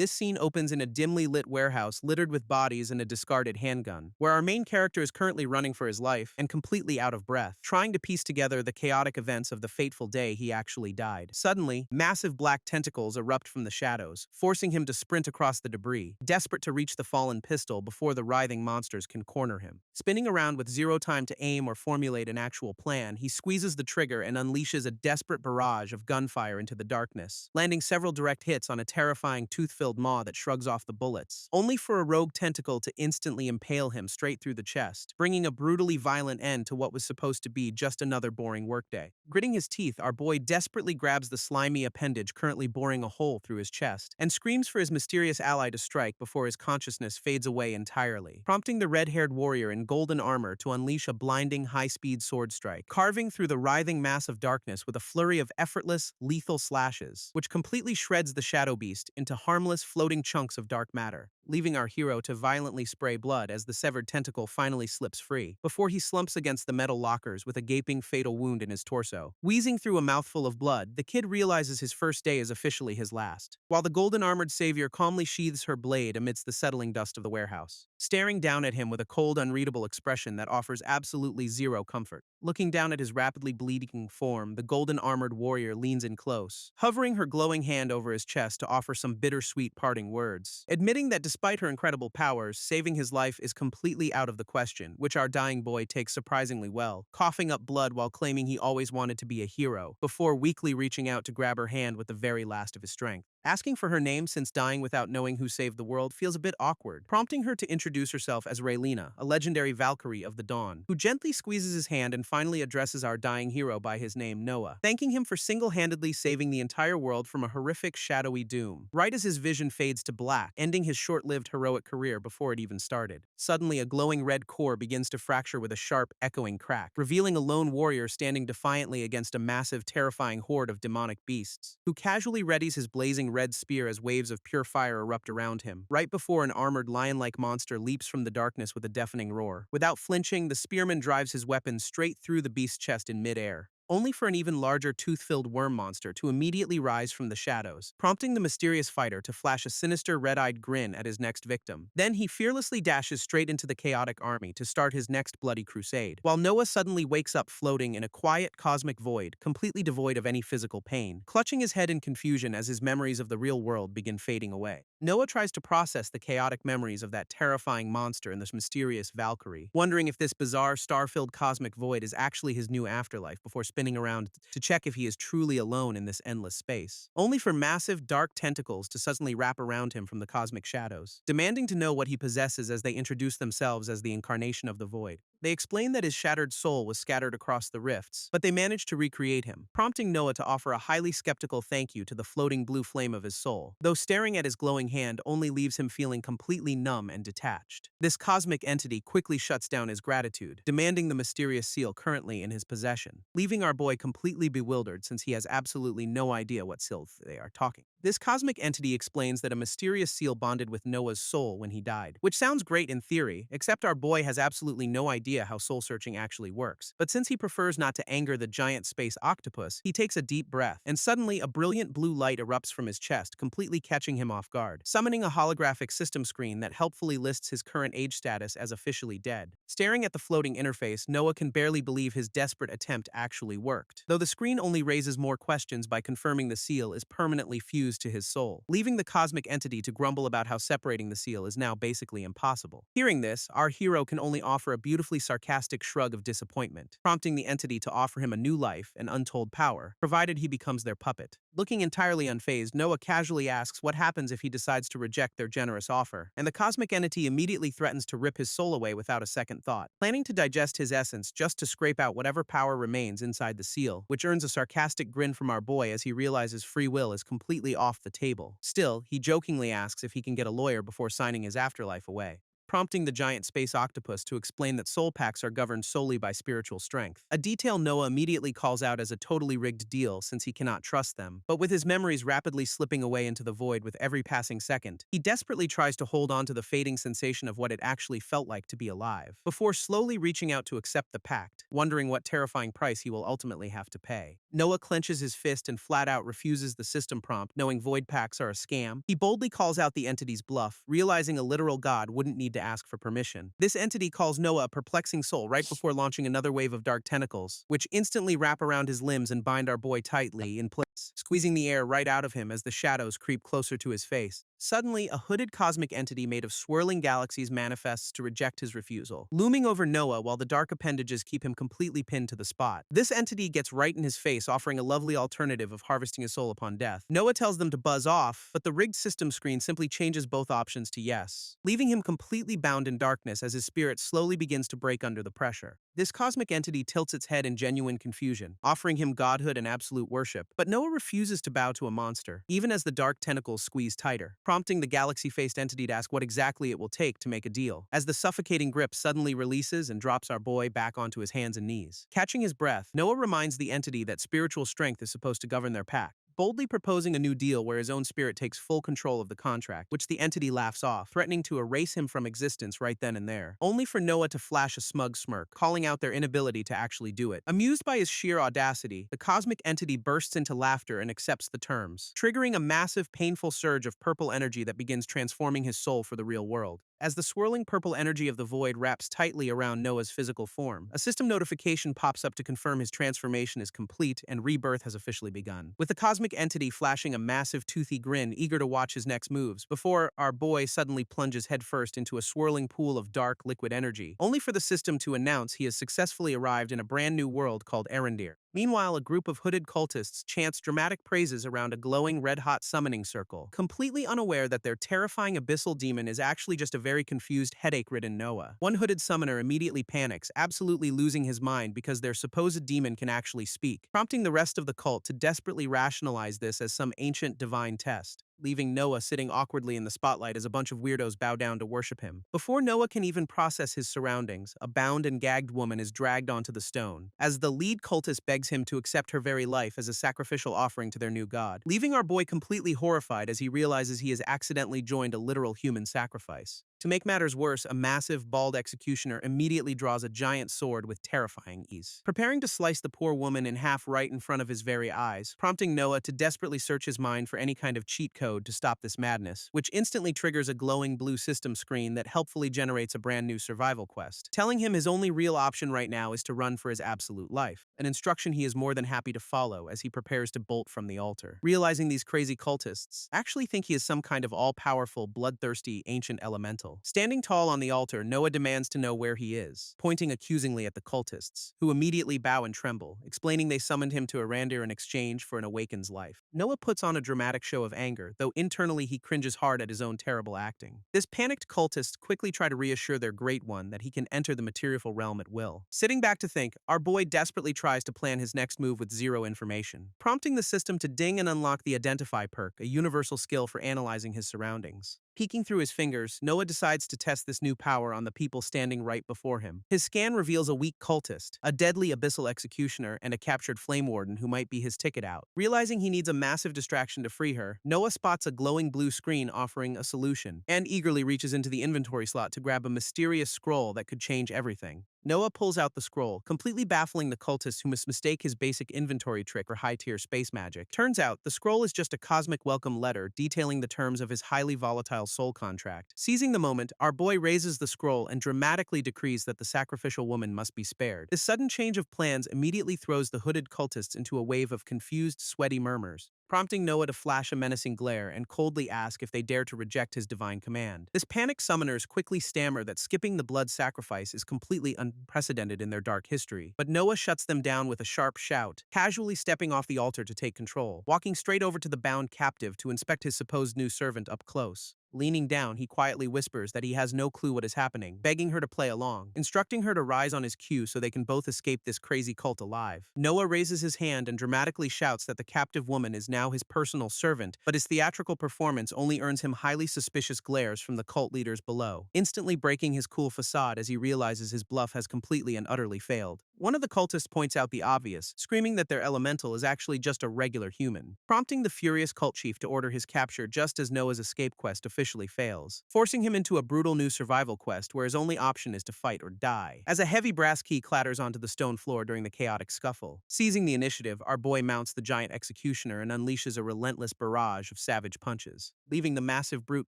This scene opens in a dimly lit warehouse littered with bodies and a discarded handgun, where our main character is currently running for his life and completely out of breath, trying to piece together the chaotic events of the fateful day he actually died. Suddenly, massive black tentacles erupt from the shadows, forcing him to sprint across the debris, desperate to reach the fallen pistol before the writhing monsters can corner him. Spinning around with zero time to aim or formulate an actual plan, he squeezes the trigger and unleashes a desperate barrage of gunfire into the darkness, landing several direct hits on a terrifying tooth-filled maw that shrugs off the bullets, only for a rogue tentacle to instantly impale him straight through the chest, bringing a brutally violent end to what was supposed to be just another boring workday. Gritting his teeth, our boy desperately grabs the slimy appendage currently boring a hole through his chest, and screams for his mysterious ally to strike before his consciousness fades away entirely, prompting the red-haired warrior in golden armor to unleash a blinding, high-speed sword strike, carving through the writhing mass of darkness with a flurry of effortless, lethal slashes, which completely shreds the shadow beast into harmless, floating chunks of dark matter, leaving our hero to violently spray blood as the severed tentacle finally slips free, before he slumps against the metal lockers with a gaping fatal wound in his torso. Wheezing through a mouthful of blood, the kid realizes his first day is officially his last, while the golden-armored savior calmly sheathes her blade amidst the settling dust of the warehouse, staring down at him with a cold, unreadable expression that offers absolutely zero comfort. Looking down at his rapidly bleeding form, the golden-armored warrior leans in close, hovering her glowing hand over his chest to offer some bittersweet parting words, admitting that despite her incredible powers, saving his life is completely out of the question, which our dying boy takes surprisingly well, coughing up blood while claiming he always wanted to be a hero, before weakly reaching out to grab her hand with the very last of his strength. Asking for her name since dying without knowing who saved the world feels a bit awkward, prompting her to introduce herself as Raylina, a legendary Valkyrie of the Dawn, who gently squeezes his hand and finally addresses our dying hero by his name Noah, thanking him for single-handedly saving the entire world from a horrific, shadowy doom, right as his vision fades to black, ending his short-lived heroic career before it even started. Suddenly, a glowing red core begins to fracture with a sharp, echoing crack, revealing a lone warrior standing defiantly against a massive, terrifying horde of demonic beasts, who casually readies his blazing red spear as waves of pure fire erupt around him, right before an armored lion-like monster leaps from the darkness with a deafening roar. Without flinching, the spearman drives his weapon straight through the beast's chest in mid-air, only for an even larger tooth-filled worm monster to immediately rise from the shadows, prompting the mysterious fighter to flash a sinister red-eyed grin at his next victim. Then he fearlessly dashes straight into the chaotic army to start his next bloody crusade, while Noah suddenly wakes up floating in a quiet cosmic void, completely devoid of any physical pain, clutching his head in confusion as his memories of the real world begin fading away. Noah tries to process the chaotic memories of that terrifying monster and this mysterious Valkyrie, wondering if this bizarre, star-filled cosmic void is actually his new afterlife before spinning around to check if he is truly alone in this endless space, only for massive, dark tentacles to suddenly wrap around him from the cosmic shadows, demanding to know what he possesses as they introduce themselves as the incarnation of the void. They explain that his shattered soul was scattered across the rifts, but they managed to recreate him, prompting Noah to offer a highly skeptical thank you to the floating blue flame of his soul, though staring at his glowing hand only leaves him feeling completely numb and detached. This cosmic entity quickly shuts down his gratitude, demanding the mysterious seal currently in his possession, leaving our boy completely bewildered since he has absolutely no idea what seal they are talking. This cosmic entity explains that a mysterious seal bonded with Noah's soul when he died, which sounds great in theory, except our boy has absolutely no idea how soul-searching actually works. But since he prefers not to anger the giant space octopus, he takes a deep breath, and suddenly a brilliant blue light erupts from his chest, completely catching him off guard, summoning a holographic system screen that helpfully lists his current age status as officially dead. Staring at the floating interface, Noah can barely believe his desperate attempt actually worked, though the screen only raises more questions by confirming the seal is permanently fused to his soul, leaving the cosmic entity to grumble about how separating the seal is now basically impossible. Hearing this, our hero can only offer a beautifully sarcastic shrug of disappointment, prompting the entity to offer him a new life and untold power, provided he becomes their puppet. Looking entirely unfazed, Noah casually asks what happens if he decides to reject their generous offer, and the cosmic entity immediately threatens to rip his soul away without a second thought, planning to digest his essence just to scrape out whatever power remains inside the seal, which earns a sarcastic grin from our boy as he realizes free will is completely off the table. Still, he jokingly asks if he can get a lawyer before signing his afterlife away, prompting the giant space octopus to explain that soul packs are governed solely by spiritual strength. A detail Noah immediately calls out as a totally rigged deal since he cannot trust them. But with his memories rapidly slipping away into the void with every passing second, he desperately tries to hold on to the fading sensation of what it actually felt like to be alive, before slowly reaching out to accept the pact, wondering what terrifying price he will ultimately have to pay. Noah clenches his fist and flat out refuses the system prompt, knowing void packs are a scam. He boldly calls out the entity's bluff, realizing a literal god wouldn't need to ask for permission. This entity calls Noah a perplexing soul right before launching another wave of dark tentacles, which instantly wrap around his limbs and bind our boy tightly in place, squeezing the air right out of him as the shadows creep closer to his face. Suddenly, a hooded cosmic entity made of swirling galaxies manifests to reject his refusal, looming over Noah while the dark appendages keep him completely pinned to the spot. This entity gets right in his face, offering a lovely alternative of harvesting his soul upon death. Noah tells them to buzz off, but the rigged system screen simply changes both options to yes, leaving him completely bound in darkness as his spirit slowly begins to break under the pressure. This cosmic entity tilts its head in genuine confusion, offering him godhood and absolute worship, but Noah refuses to bow to a monster, even as the dark tentacles squeeze tighter, prompting the galaxy-faced entity to ask what exactly it will take to make a deal, as the suffocating grip suddenly releases and drops our boy back onto his hands and knees. Catching his breath, Noah reminds the entity that spiritual strength is supposed to govern their pact, boldly proposing a new deal where his own spirit takes full control of the contract, which the entity laughs off, threatening to erase him from existence right then and there, only for Noah to flash a smug smirk, calling out their inability to actually do it. Amused by his sheer audacity, the cosmic entity bursts into laughter and accepts the terms, triggering a massive, painful surge of purple energy that begins transforming his soul for the real world. As the swirling purple energy of the void wraps tightly around Noah's physical form, a system notification pops up to confirm his transformation is complete and rebirth has officially begun, with the cosmic entity flashing a massive toothy grin, eager to watch his next moves, before our boy suddenly plunges headfirst into a swirling pool of dark, liquid energy, only for the system to announce he has successfully arrived in a brand new world called Erendir. Meanwhile, a group of hooded cultists chants dramatic praises around a glowing red-hot summoning circle, completely unaware that their terrifying abyssal demon is actually just a very confused, headache-ridden Noah. One hooded summoner immediately panics, absolutely losing his mind because their supposed demon can actually speak, prompting the rest of the cult to desperately rationalize this as some ancient divine test, leaving Noah sitting awkwardly in the spotlight as a bunch of weirdos bow down to worship him. Before Noah can even process his surroundings, a bound and gagged woman is dragged onto the stone, as the lead cultist begs him to accept her very life as a sacrificial offering to their new god, leaving our boy completely horrified as he realizes he has accidentally joined a literal human sacrifice. To make matters worse, a massive, bald executioner immediately draws a giant sword with terrifying ease, preparing to slice the poor woman in half right in front of his very eyes, prompting Noah to desperately search his mind for any kind of cheat code to stop this madness, which instantly triggers a glowing blue system screen that helpfully generates a brand new survival quest, telling him his only real option right now is to run for his absolute life, an instruction he is more than happy to follow as he prepares to bolt from the altar. Realizing these crazy cultists actually think he is some kind of all-powerful, bloodthirsty, ancient elemental. Standing tall on the altar, Noah demands to know where he is, pointing accusingly at the cultists, who immediately bow and tremble, explaining they summoned him to Erendir in exchange for an awakened life. Noah puts on a dramatic show of anger, though internally he cringes hard at his own terrible acting. This panicked cultist quickly try to reassure their Great One that he can enter the material realm at will. Sitting back to think, our boy desperately tries to plan his next move with zero information, prompting the system to ding and unlock the Identify perk, a universal skill for analyzing his surroundings. Peeking through his fingers, Noah decides to test this new power on the people standing right before him. His scan reveals a weak cultist, a deadly abyssal executioner, and a captured flame warden who might be his ticket out. Realizing he needs a massive distraction to free her, Noah spots a glowing blue screen offering a solution, and eagerly reaches into the inventory slot to grab a mysterious scroll that could change everything. Noah pulls out the scroll, completely baffling the cultists who must mistake his basic inventory trick for high-tier space magic. Turns out, the scroll is just a cosmic welcome letter detailing the terms of his highly volatile soul contract. Seizing the moment, our boy raises the scroll and dramatically decrees that the sacrificial woman must be spared. This sudden change of plans immediately throws the hooded cultists into a wave of confused, sweaty murmurs, prompting Noah to flash a menacing glare and coldly ask if they dare to reject his divine command. This panicked summoners quickly stammer that skipping the blood sacrifice is completely unprecedented in their dark history, but Noah shuts them down with a sharp shout, casually stepping off the altar to take control, walking straight over to the bound captive to inspect his supposed new servant up close. Leaning down, he quietly whispers that he has no clue what is happening, begging her to play along, instructing her to rise on his cue so they can both escape this crazy cult alive. Noah raises his hand and dramatically shouts that the captive woman is now his personal servant, but his theatrical performance only earns him highly suspicious glares from the cult leaders below, instantly breaking his cool facade as he realizes his bluff has completely and utterly failed. One of the cultists points out the obvious, screaming that their elemental is actually just a regular human, prompting the furious cult chief to order his capture just as Noah's escape quest officially fails, forcing him into a brutal new survival quest where his only option is to fight or die. As a heavy brass key clatters onto the stone floor during the chaotic scuffle, seizing the initiative, our boy mounts the giant executioner and unleashes a relentless barrage of savage punches, leaving the massive brute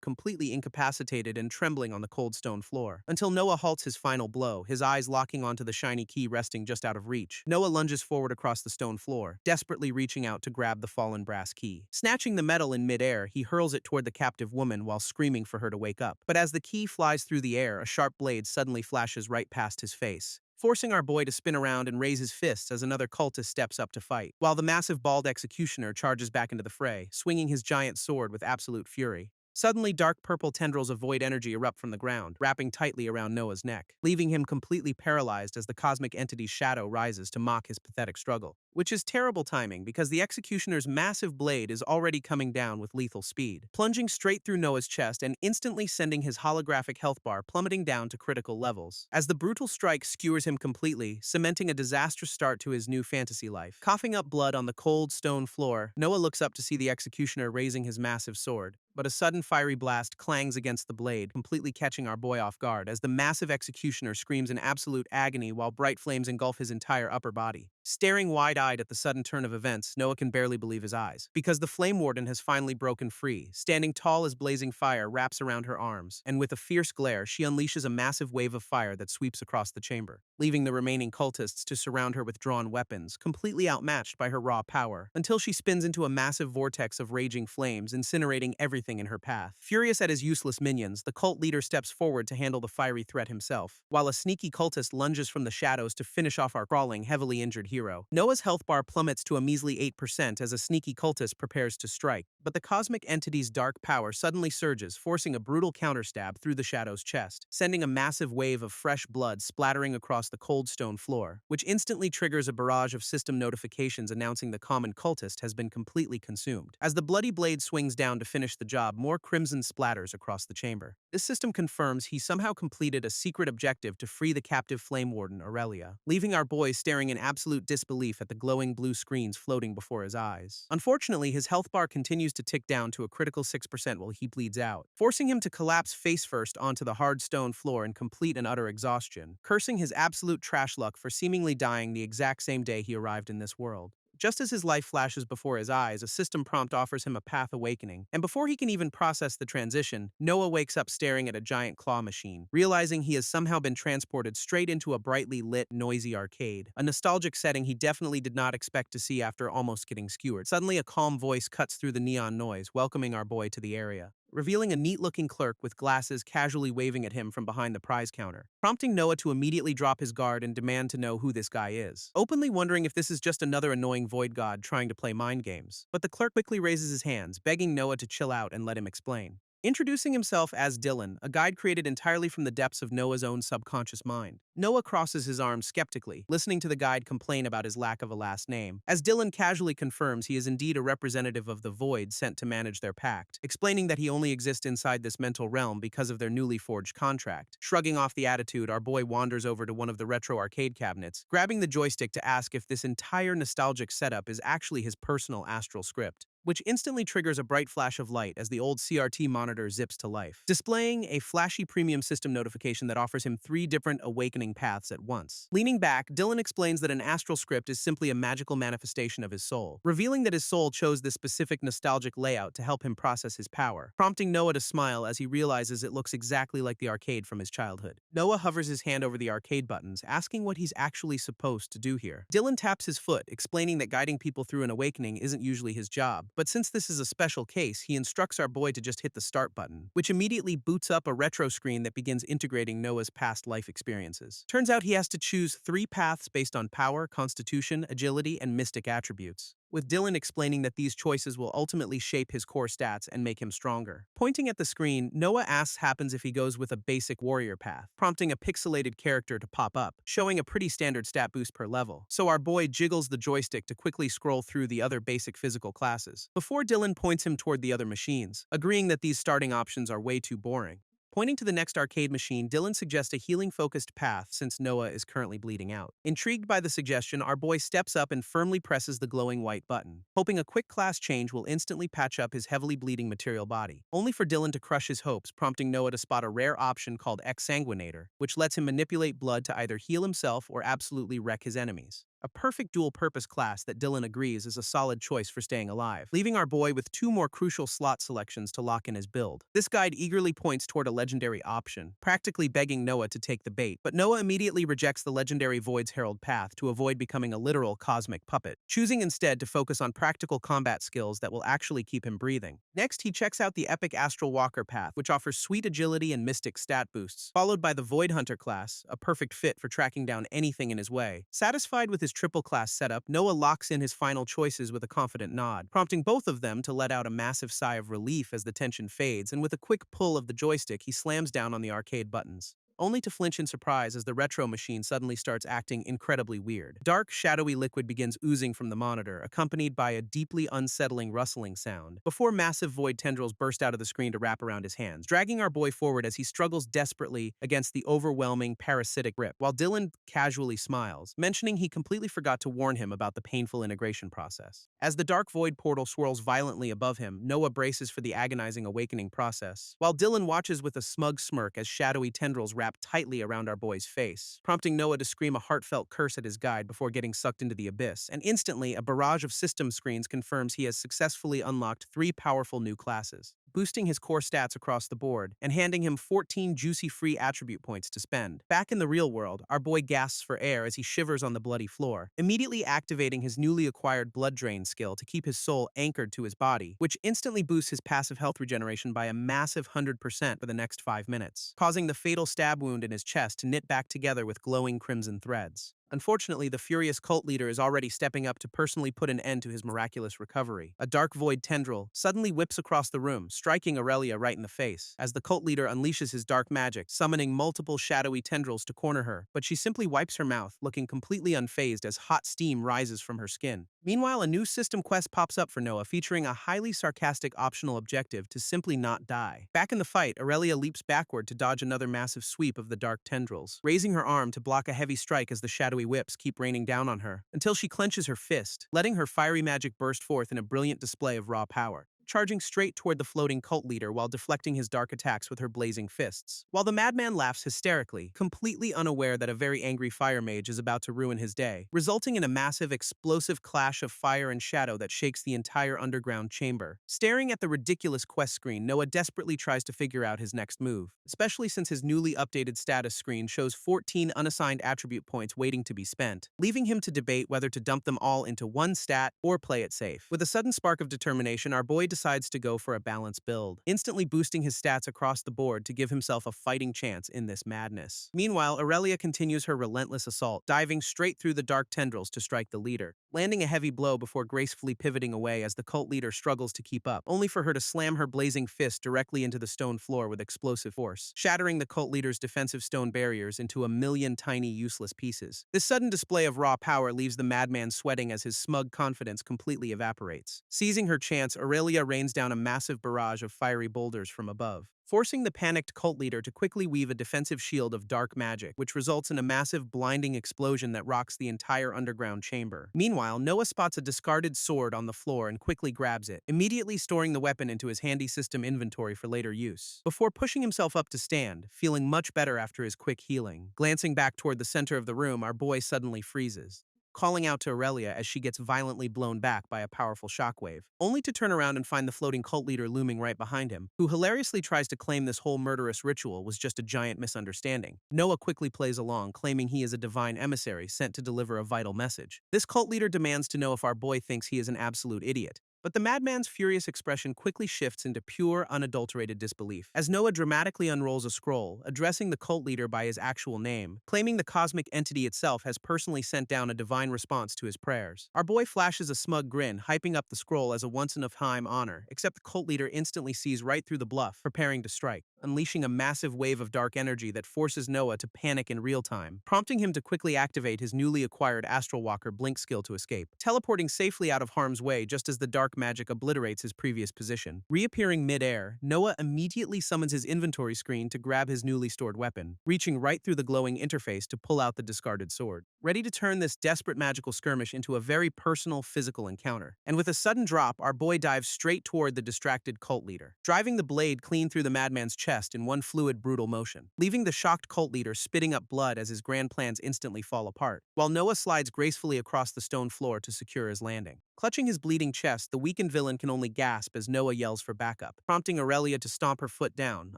completely incapacitated and trembling on the cold stone floor. Until Noah halts his final blow, his eyes locking onto the shiny key resting just out of reach. Noah lunges forward across the stone floor, desperately reaching out to grab the fallen brass key. Snatching the metal in midair, he hurls it toward the captive woman while screaming for her to wake up. But as the key flies through the air, a sharp blade suddenly flashes right past his face, forcing our boy to spin around and raise his fists as another cultist steps up to fight, while the massive bald executioner charges back into the fray, swinging his giant sword with absolute fury. Suddenly, dark purple tendrils of void energy erupt from the ground, wrapping tightly around Noah's neck, leaving him completely paralyzed as the cosmic entity's shadow rises to mock his pathetic struggle. Which is terrible timing because the executioner's massive blade is already coming down with lethal speed, plunging straight through Noah's chest and instantly sending his holographic health bar plummeting down to critical levels. As the brutal strike skewers him completely, cementing a disastrous start to his new fantasy life. Coughing up blood on the cold stone floor, Noah looks up to see the executioner raising his massive sword. But a sudden fiery blast clangs against the blade, completely catching our boy off guard as the massive executioner screams in absolute agony while bright flames engulf his entire upper body. Staring wide-eyed at the sudden turn of events, Noah can barely believe his eyes, because the Flame Warden has finally broken free. Standing tall as blazing fire wraps around her arms, and with a fierce glare, she unleashes a massive wave of fire that sweeps across the chamber, leaving the remaining cultists to surround her with drawn weapons, completely outmatched by her raw power, until she spins into a massive vortex of raging flames, incinerating everything in her path. Furious at his useless minions, the cult leader steps forward to handle the fiery threat himself, while a sneaky cultist lunges from the shadows to finish off our crawling, heavily injured hero. Noah's health bar plummets to a measly 8% as a sneaky cultist prepares to strike, but the cosmic entity's dark power suddenly surges, forcing a brutal counterstab through the shadow's chest, sending a massive wave of fresh blood splattering across the cold stone floor, which instantly triggers a barrage of system notifications announcing the common cultist has been completely consumed. As the bloody blade swings down to finish the job, more crimson splatters across the chamber. This system confirms he somehow completed a secret objective to free the captive Flame Warden, Aurelia, leaving our boy staring in absolute disbelief at the glowing blue screens floating before his eyes. Unfortunately, his health bar continues to tick down to a critical 6% while he bleeds out, forcing him to collapse face first onto the hard stone floor in complete and utter exhaustion, cursing his absolute trash luck for seemingly dying the exact same day he arrived in this world. Just as his life flashes before his eyes, a system prompt offers him a path awakening, and before he can even process the transition, Noah wakes up staring at a giant claw machine, realizing he has somehow been transported straight into a brightly lit, noisy arcade, a nostalgic setting he definitely did not expect to see after almost getting skewered. Suddenly, a calm voice cuts through the neon noise, welcoming our boy to the area, revealing a neat-looking clerk with glasses casually waving at him from behind the prize counter, prompting Noah to immediately drop his guard and demand to know who this guy is, openly wondering if this is just another annoying void god trying to play mind games. But the clerk quickly raises his hands, begging Noah to chill out and let him explain. Introducing himself as Dylan, a guide created entirely from the depths of Noah's own subconscious mind. Noah crosses his arms skeptically, listening to the guide complain about his lack of a last name, as Dylan casually confirms he is indeed a representative of the Void sent to manage their pact, explaining that he only exists inside this mental realm because of their newly forged contract. Shrugging off the attitude, our boy wanders over to one of the retro arcade cabinets, grabbing the joystick to ask if this entire nostalgic setup is actually his personal astral script, which instantly triggers a bright flash of light as the old CRT monitor zips to life, displaying a flashy premium system notification that offers him 3 different awakening paths at once. Leaning back, Dylan explains that an astral script is simply a magical manifestation of his soul, revealing that his soul chose this specific nostalgic layout to help him process his power, prompting Noah to smile as he realizes it looks exactly like the arcade from his childhood. Noah hovers his hand over the arcade buttons, asking what he's actually supposed to do here. Dylan taps his foot, explaining that guiding people through an awakening isn't usually his job, but since this is a special case, he instructs our boy to just hit the start button, which immediately boots up a retro screen that begins integrating Noah's past life experiences. Turns out he has to choose 3 paths based on power, constitution, agility, and mystic attributes, with Dylan explaining that these choices will ultimately shape his core stats and make him stronger. Pointing at the screen, Noah asks happens if he goes with a basic warrior path, prompting a pixelated character to pop up, showing a pretty standard stat boost per level. So our boy jiggles the joystick to quickly scroll through the other basic physical classes, before Dylan points him toward the other machines, agreeing that these starting options are way too boring. Pointing to the next arcade machine, Dylan suggests a healing-focused path since Noah is currently bleeding out. Intrigued by the suggestion, our boy steps up and firmly presses the glowing white button, hoping a quick class change will instantly patch up his heavily bleeding material body, only for Dylan to crush his hopes, prompting Noah to spot a rare option called Exsanguinator, which lets him manipulate blood to either heal himself or absolutely wreck his enemies. A perfect dual-purpose class that Dylan agrees is a solid choice for staying alive, leaving our boy with 2 more crucial slot selections to lock in his build. This guide eagerly points toward a legendary option, practically begging Noah to take the bait, but Noah immediately rejects the legendary Void's Herald path to avoid becoming a literal cosmic puppet, choosing instead to focus on practical combat skills that will actually keep him breathing. Next, he checks out the epic Astral Walker path, which offers sweet agility and mystic stat boosts, followed by the Void Hunter class, a perfect fit for tracking down anything in his way. Satisfied with his triple class setup, Noah locks in his final choices with a confident nod, prompting both of them to let out a massive sigh of relief as the tension fades, and with a quick pull of the joystick, he slams down on the arcade buttons, only to flinch in surprise as the retro machine suddenly starts acting incredibly weird. Dark, shadowy liquid begins oozing from the monitor, accompanied by a deeply unsettling rustling sound, before massive void tendrils burst out of the screen to wrap around his hands, dragging our boy forward as he struggles desperately against the overwhelming parasitic grip, while Dylan casually smiles, mentioning he completely forgot to warn him about the painful integration process. As the dark void portal swirls violently above him, Noah braces for the agonizing awakening process, while Dylan watches with a smug smirk as shadowy tendrils wrap tightly around our boy's face, prompting Noah to scream a heartfelt curse at his guide before getting sucked into the abyss, and instantly a barrage of system screens confirms he has successfully unlocked 3 powerful new classes, boosting his core stats across the board and handing him 14 juicy free attribute points to spend. Back in the real world, our boy gasps for air as he shivers on the bloody floor, immediately activating his newly acquired blood drain skill to keep his soul anchored to his body, which instantly boosts his passive health regeneration by a massive 100% for the next 5 minutes, causing the fatal stab wound in his chest to knit back together with glowing crimson threads. Unfortunately, the furious cult leader is already stepping up to personally put an end to his miraculous recovery. A dark void tendril suddenly whips across the room, striking Aurelia right in the face, as the cult leader unleashes his dark magic, summoning multiple shadowy tendrils to corner her, but she simply wipes her mouth, looking completely unfazed as hot steam rises from her skin. Meanwhile, a new system quest pops up for Noah, featuring a highly sarcastic optional objective to simply not die. Back in the fight, Aurelia leaps backward to dodge another massive sweep of the dark tendrils, raising her arm to block a heavy strike as the shadowy whips keep raining down on her, until she clenches her fist, letting her fiery magic burst forth in a brilliant display of raw power, charging straight toward the floating cult leader while deflecting his dark attacks with her blazing fists. While the madman laughs hysterically, completely unaware that a very angry fire mage is about to ruin his day, resulting in a massive explosive clash of fire and shadow that shakes the entire underground chamber. Staring at the ridiculous quest screen, Noah desperately tries to figure out his next move, especially since his newly updated status screen shows 14 unassigned attribute points waiting to be spent, leaving him to debate whether to dump them all into one stat or play it safe. With a sudden spark of determination, our boy decides to go for a balanced build, instantly boosting his stats across the board to give himself a fighting chance in this madness. Meanwhile, Aurelia continues her relentless assault, diving straight through the dark tendrils to strike the leader, landing a heavy blow before gracefully pivoting away as the cult leader struggles to keep up, only for her to slam her blazing fist directly into the stone floor with explosive force, shattering the cult leader's defensive stone barriers into a million tiny useless pieces. This sudden display of raw power leaves the madman sweating as his smug confidence completely evaporates. Seizing her chance, Aurelia rains down a massive barrage of fiery boulders from above, forcing the panicked cult leader to quickly weave a defensive shield of dark magic, which results in a massive blinding explosion that rocks the entire underground chamber. Meanwhile, Noah spots a discarded sword on the floor and quickly grabs it, immediately storing the weapon into his handy system inventory for later use, before pushing himself up to stand, feeling much better after his quick healing. Glancing back toward the center of the room, our boy suddenly freezes, calling out to Aurelia as she gets violently blown back by a powerful shockwave, only to turn around and find the floating cult leader looming right behind him, who hilariously tries to claim this whole murderous ritual was just a giant misunderstanding. Noah quickly plays along, claiming he is a divine emissary sent to deliver a vital message. This cult leader demands to know if our boy thinks he is an absolute idiot, But the madman's furious expression quickly shifts into pure, unadulterated disbelief, as Noah dramatically unrolls a scroll, addressing the cult leader by his actual name, claiming the cosmic entity itself has personally sent down a divine response to his prayers. Our boy flashes a smug grin, hyping up the scroll as a once-in-a-time honor, except the cult leader instantly sees right through the bluff, preparing to strike, unleashing a massive wave of dark energy that forces Noah to panic in real time, prompting him to quickly activate his newly acquired Astral Walker blink skill to escape, teleporting safely out of harm's way just as the dark magic obliterates his previous position. Reappearing mid-air, Noah immediately summons his inventory screen to grab his newly stored weapon, reaching right through the glowing interface to pull out the discarded sword, ready to turn this desperate magical skirmish into a very personal physical encounter. And with a sudden drop, our boy dives straight toward the distracted cult leader, driving the blade clean through the madman's chest in one fluid, brutal motion, leaving the shocked cult leader spitting up blood as his grand plans instantly fall apart, while Noah slides gracefully across the stone floor to secure his landing. Clutching his bleeding chest, the weakened villain can only gasp as Noah yells for backup, prompting Aurelia to stomp her foot down,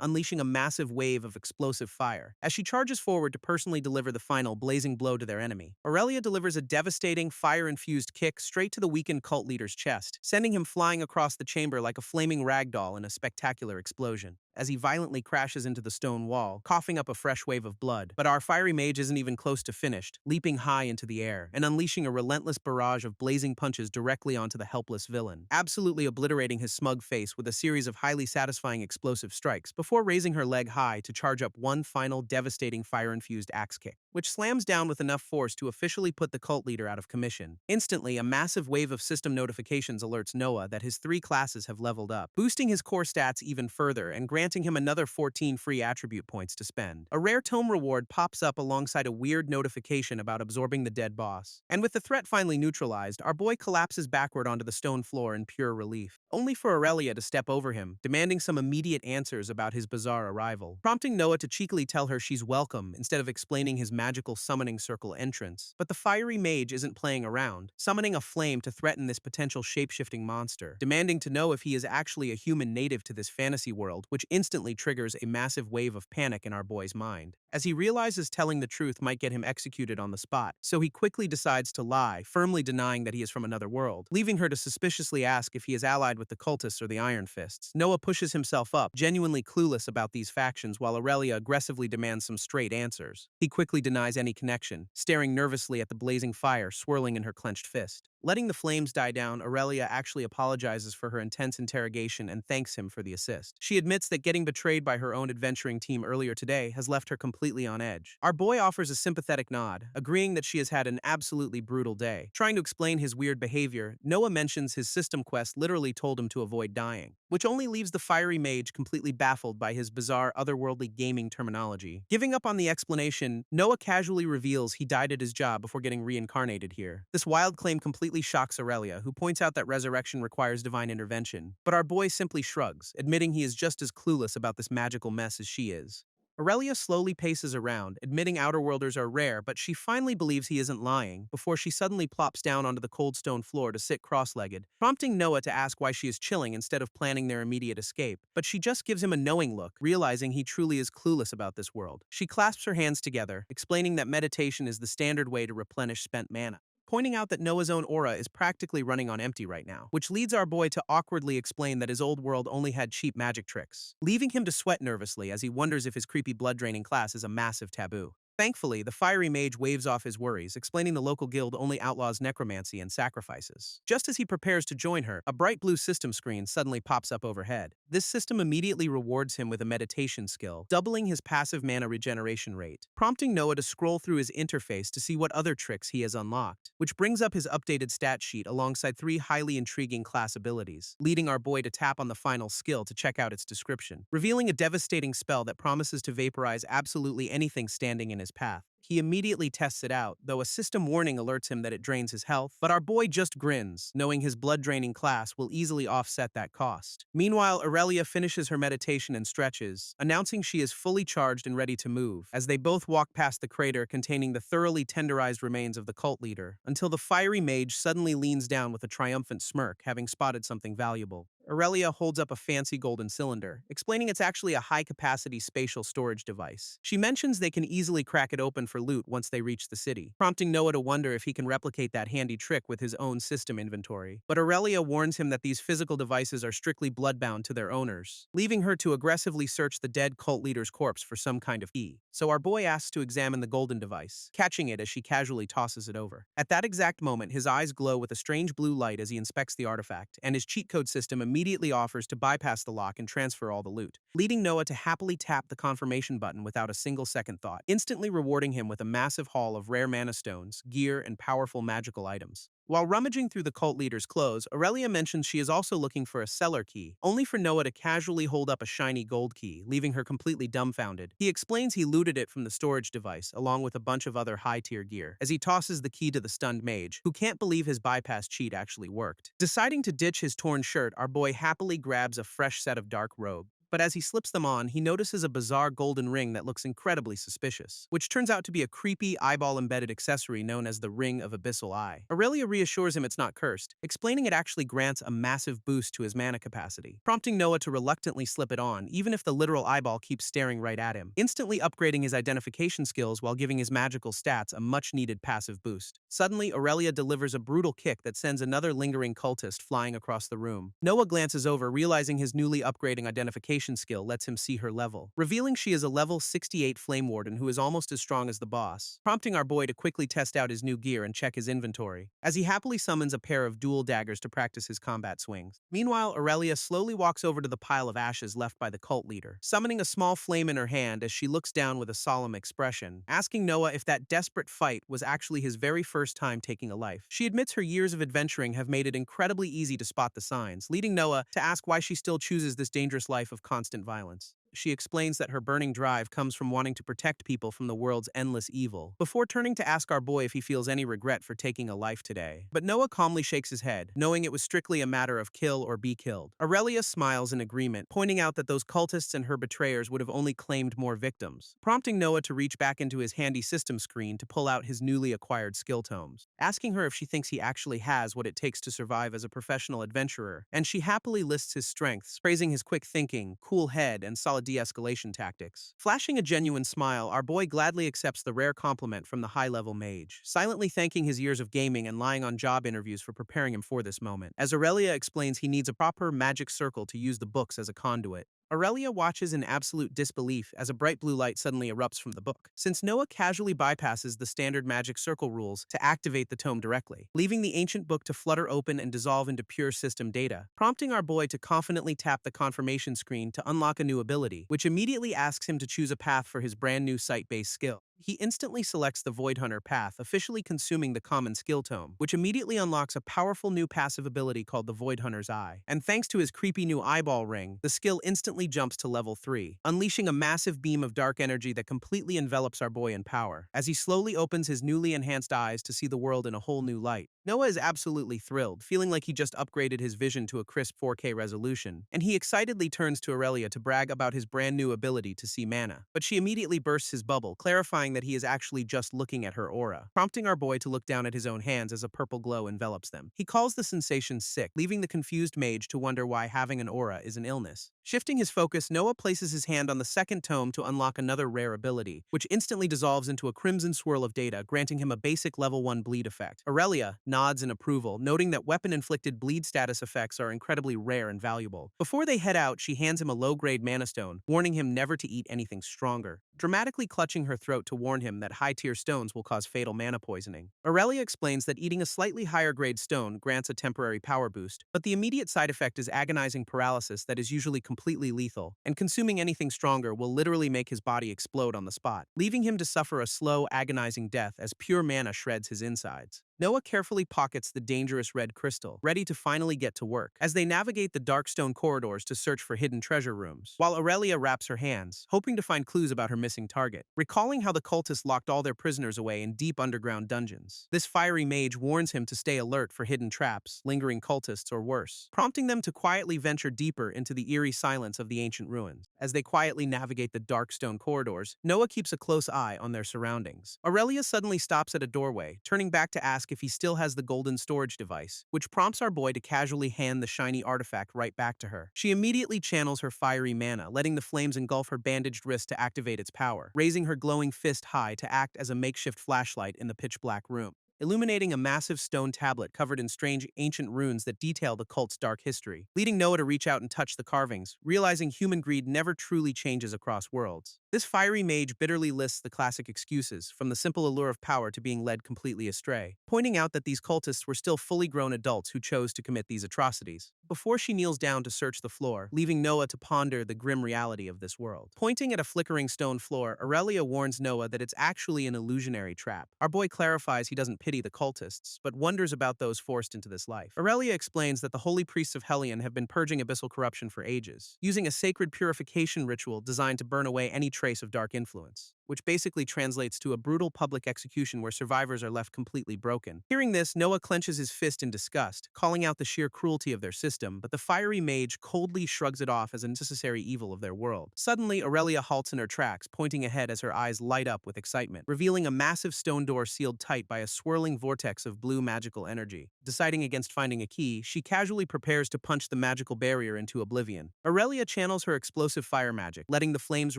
unleashing a massive wave of explosive fire. As she charges forward to personally deliver the final blazing blow to their enemy, Aurelia delivers a devastating, fire-infused kick straight to the weakened cult leader's chest, sending him flying across the chamber like a flaming ragdoll in a spectacular explosion, as he violently crashes into the stone wall, coughing up a fresh wave of blood. But our fiery mage isn't even close to finished, leaping high into the air and unleashing a relentless barrage of blazing punches directly onto the helpless villain, absolutely obliterating his smug face with a series of highly satisfying explosive strikes before raising her leg high to charge up one final devastating fire-infused axe kick, which slams down with enough force to officially put the cult leader out of commission. Instantly, a massive wave of system notifications alerts Noah that his 3 classes have leveled up, boosting his core stats even further and granting him another 14 free attribute points to spend. A rare tome reward pops up alongside a weird notification about absorbing the dead boss. And with the threat finally neutralized, our boy collapses backward onto the stone floor in pure relief, only for Aurelia to step over him, demanding some immediate answers about his bizarre arrival, prompting Noah to cheekily tell her she's welcome instead of explaining his magical summoning circle entrance. But the fiery mage isn't playing around, summoning a flame to threaten this potential shape-shifting monster, demanding to know if he is actually a human native to this fantasy world, which instantly triggers a massive wave of panic in our boy's mind, as he realizes telling the truth might get him executed on the spot, so he quickly decides to lie, firmly denying that he is from another world, leaving her to suspiciously ask if he is allied with the cultists or the Iron Fists. Noah pushes himself up, genuinely clueless about these factions, while Aurelia aggressively demands some straight answers. He quickly denies any connection, staring nervously at the blazing fire swirling in her clenched fist. Letting the flames die down, Aurelia actually apologizes for her intense interrogation and thanks him for the assist. She admits that getting betrayed by her own adventuring team earlier today has left her completely on edge. Our boy offers a sympathetic nod, agreeing that she has had an absolutely brutal day. Trying to explain his weird behavior, Noah mentions his system quest literally told him to avoid dying, which only leaves the fiery mage completely baffled by his bizarre otherworldly gaming terminology. Giving up on the explanation, Noah casually reveals he died at his job before getting reincarnated here. This wild claim completely shocks Aurelia, who points out that resurrection requires divine intervention, but our boy simply shrugs, admitting he is just as clueless about this magical mess as she is. Aurelia slowly paces around, admitting Outerworlders are rare, but she finally believes he isn't lying, before she suddenly plops down onto the cold stone floor to sit cross-legged, prompting Noah to ask why she is chilling instead of planning their immediate escape. But she just gives him a knowing look, realizing he truly is clueless about this world. She clasps her hands together, explaining that meditation is the standard way to replenish spent mana, pointing out that Noah's own aura is practically running on empty right now, which leads our boy to awkwardly explain that his old world only had cheap magic tricks, leaving him to sweat nervously as he wonders if his creepy blood-draining class is a massive taboo. Thankfully, the fiery mage waves off his worries, explaining the local guild only outlaws necromancy and sacrifices. Just as he prepares to join her, a bright blue system screen suddenly pops up overhead. This system immediately rewards him with a meditation skill, doubling his passive mana regeneration rate, prompting Noah to scroll through his interface to see what other tricks he has unlocked, which brings up his updated stat sheet alongside 3 highly intriguing class abilities, leading our boy to tap on the final skill to check out its description, revealing a devastating spell that promises to vaporize absolutely anything standing in his path. He immediately tests it out, though a system warning alerts him that it drains his health, but our boy just grins, knowing his blood-draining class will easily offset that cost. Meanwhile, Aurelia finishes her meditation and stretches, announcing she is fully charged and ready to move, as they both walk past the crater containing the thoroughly tenderized remains of the cult leader, until the fiery mage suddenly leans down with a triumphant smirk, having spotted something valuable. Aurelia holds up a fancy golden cylinder, explaining it's actually a high-capacity spatial storage device. She mentions they can easily crack it open for for loot once they reach the city, prompting Noah to wonder if he can replicate that handy trick with his own system inventory. But Aurelia warns him that these physical devices are strictly bloodbound to their owners, leaving her to aggressively search the dead cult leader's corpse for some kind of key. So our boy asks to examine the golden device, catching it as she casually tosses it over. At that exact moment, his eyes glow with a strange blue light as he inspects the artifact, and his cheat code system immediately offers to bypass the lock and transfer all the loot, leading Noah to happily tap the confirmation button without a single second thought, instantly rewarding him with a massive haul of rare mana stones, gear, and powerful magical items. While rummaging through the cult leader's clothes, Aurelia mentions she is also looking for a cellar key, only for Noah to casually hold up a shiny gold key, leaving her completely dumbfounded. He explains he looted it from the storage device, along with a bunch of other high-tier gear, as he tosses the key to the stunned mage, who can't believe his bypass cheat actually worked. Deciding to ditch his torn shirt, our boy happily grabs a fresh set of dark robe. But as he slips them on, he notices a bizarre golden ring that looks incredibly suspicious, which turns out to be a creepy, eyeball-embedded accessory known as the Ring of Abyssal Eye. Aurelia reassures him it's not cursed, explaining it actually grants a massive boost to his mana capacity, prompting Noah to reluctantly slip it on, even if the literal eyeball keeps staring right at him, instantly upgrading his identification skills while giving his magical stats a much-needed passive boost. Suddenly, Aurelia delivers a brutal kick that sends another lingering cultist flying across the room. Noah glances over, realizing his newly upgrading identification skill lets him see her level, revealing she is a level 68 Flame Warden who is almost as strong as the boss, prompting our boy to quickly test out his new gear and check his inventory, as he happily summons a pair of dual daggers to practice his combat swings. Meanwhile, Aurelia slowly walks over to the pile of ashes left by the cult leader, summoning a small flame in her hand as she looks down with a solemn expression, asking Noah if that desperate fight was actually his very first time taking a life. She admits her years of adventuring have made it incredibly easy to spot the signs, leading Noah to ask why she still chooses this dangerous life of constant violence. She explains that her burning drive comes from wanting to protect people from the world's endless evil, before turning to ask our boy if he feels any regret for taking a life today. But Noah calmly shakes his head, knowing it was strictly a matter of kill or be killed. Aurelia smiles in agreement, pointing out that those cultists and her betrayers would have only claimed more victims, prompting Noah to reach back into his handy system screen to pull out his newly acquired skill tomes, asking her if she thinks he actually has what it takes to survive as a professional adventurer, and she happily lists his strengths, praising his quick thinking, cool head, and solid de-escalation tactics. Flashing a genuine smile, our boy gladly accepts the rare compliment from the high-level mage, silently thanking his years of gaming and lying on job interviews for preparing him for this moment, as Aurelia explains he needs a proper magic circle to use the books as a conduit. Aurelia watches in absolute disbelief as a bright blue light suddenly erupts from the book, since Noah casually bypasses the standard magic circle rules to activate the tome directly, leaving the ancient book to flutter open and dissolve into pure system data, prompting our boy to confidently tap the confirmation screen to unlock a new ability, which immediately asks him to choose a path for his brand new site-based skill. He instantly selects the Void Hunter path, officially consuming the common skill tome, which immediately unlocks a powerful new passive ability called the Void Hunter's Eye. And thanks to his creepy new eyeball ring, the skill instantly jumps to level 3, unleashing a massive beam of dark energy that completely envelops our boy in power, as he slowly opens his newly enhanced eyes to see the world in a whole new light. Noah is absolutely thrilled, feeling like he just upgraded his vision to a crisp 4K resolution, and he excitedly turns to Aurelia to brag about his brand new ability to see mana. But she immediately bursts his bubble, clarifying that he is actually just looking at her aura, prompting our boy to look down at his own hands as a purple glow envelops them. He calls the sensation sick, leaving the confused mage to wonder why having an aura is an illness. Shifting his focus, Noah places his hand on the second tome to unlock another rare ability, which instantly dissolves into a crimson swirl of data, granting him a basic level 1 bleed effect. Aurelia nods in approval, noting that weapon-inflicted bleed status effects are incredibly rare and valuable. Before they head out, she hands him a low-grade mana stone, warning him never to eat anything stronger, dramatically clutching her throat to warn him that high-tier stones will cause fatal mana poisoning. Aurelia explains that eating a slightly higher-grade stone grants a temporary power boost, but the immediate side effect is agonizing paralysis that is usually completely lethal, and consuming anything stronger will literally make his body explode on the spot, leaving him to suffer a slow, agonizing death as pure mana shreds his insides. Noah carefully pockets the dangerous red crystal, ready to finally get to work, as they navigate the dark stone corridors to search for hidden treasure rooms, while Aurelia wraps her hands, hoping to find clues about her missing target, recalling how the cultists locked all their prisoners away in deep underground dungeons. This fiery mage warns him to stay alert for hidden traps, lingering cultists, or worse, prompting them to quietly venture deeper into the eerie silence of the ancient ruins. As they quietly navigate the dark stone corridors, Noah keeps a close eye on their surroundings. Aurelia suddenly stops at a doorway, turning back to ask ask if he still has the golden storage device, which prompts our boy to casually hand the shiny artifact right back to her. She immediately channels her fiery mana, letting the flames engulf her bandaged wrist to activate its power, raising her glowing fist high to act as a makeshift flashlight in the pitch-black room, illuminating a massive stone tablet covered in strange ancient runes that detail the cult's dark history, leading Noah to reach out and touch the carvings, realizing human greed never truly changes across worlds. This fiery mage bitterly lists the classic excuses, from the simple allure of power to being led completely astray, pointing out that these cultists were still fully grown adults who chose to commit these atrocities. Before she kneels down to search the floor, leaving Noah to ponder the grim reality of this world. Pointing at a flickering stone floor, Aurelia warns Noah that it's actually an illusionary trap. Our boy clarifies he doesn't pity the cultists, but wonders about those forced into this life. Aurelia explains that the holy priests of Hellion have been purging abyssal corruption for ages, using a sacred purification ritual designed to burn away any trace of dark influence, which basically translates to a brutal public execution where survivors are left completely broken. Hearing this, Noah clenches his fist in disgust, calling out the sheer cruelty of their system, but the fiery mage coldly shrugs it off as a necessary evil of their world. Suddenly, Aurelia halts in her tracks, pointing ahead as her eyes light up with excitement, revealing a massive stone door sealed tight by a swirling vortex of blue magical energy. Deciding against finding a key, she casually prepares to punch the magical barrier into oblivion. Aurelia channels her explosive fire magic, letting the flames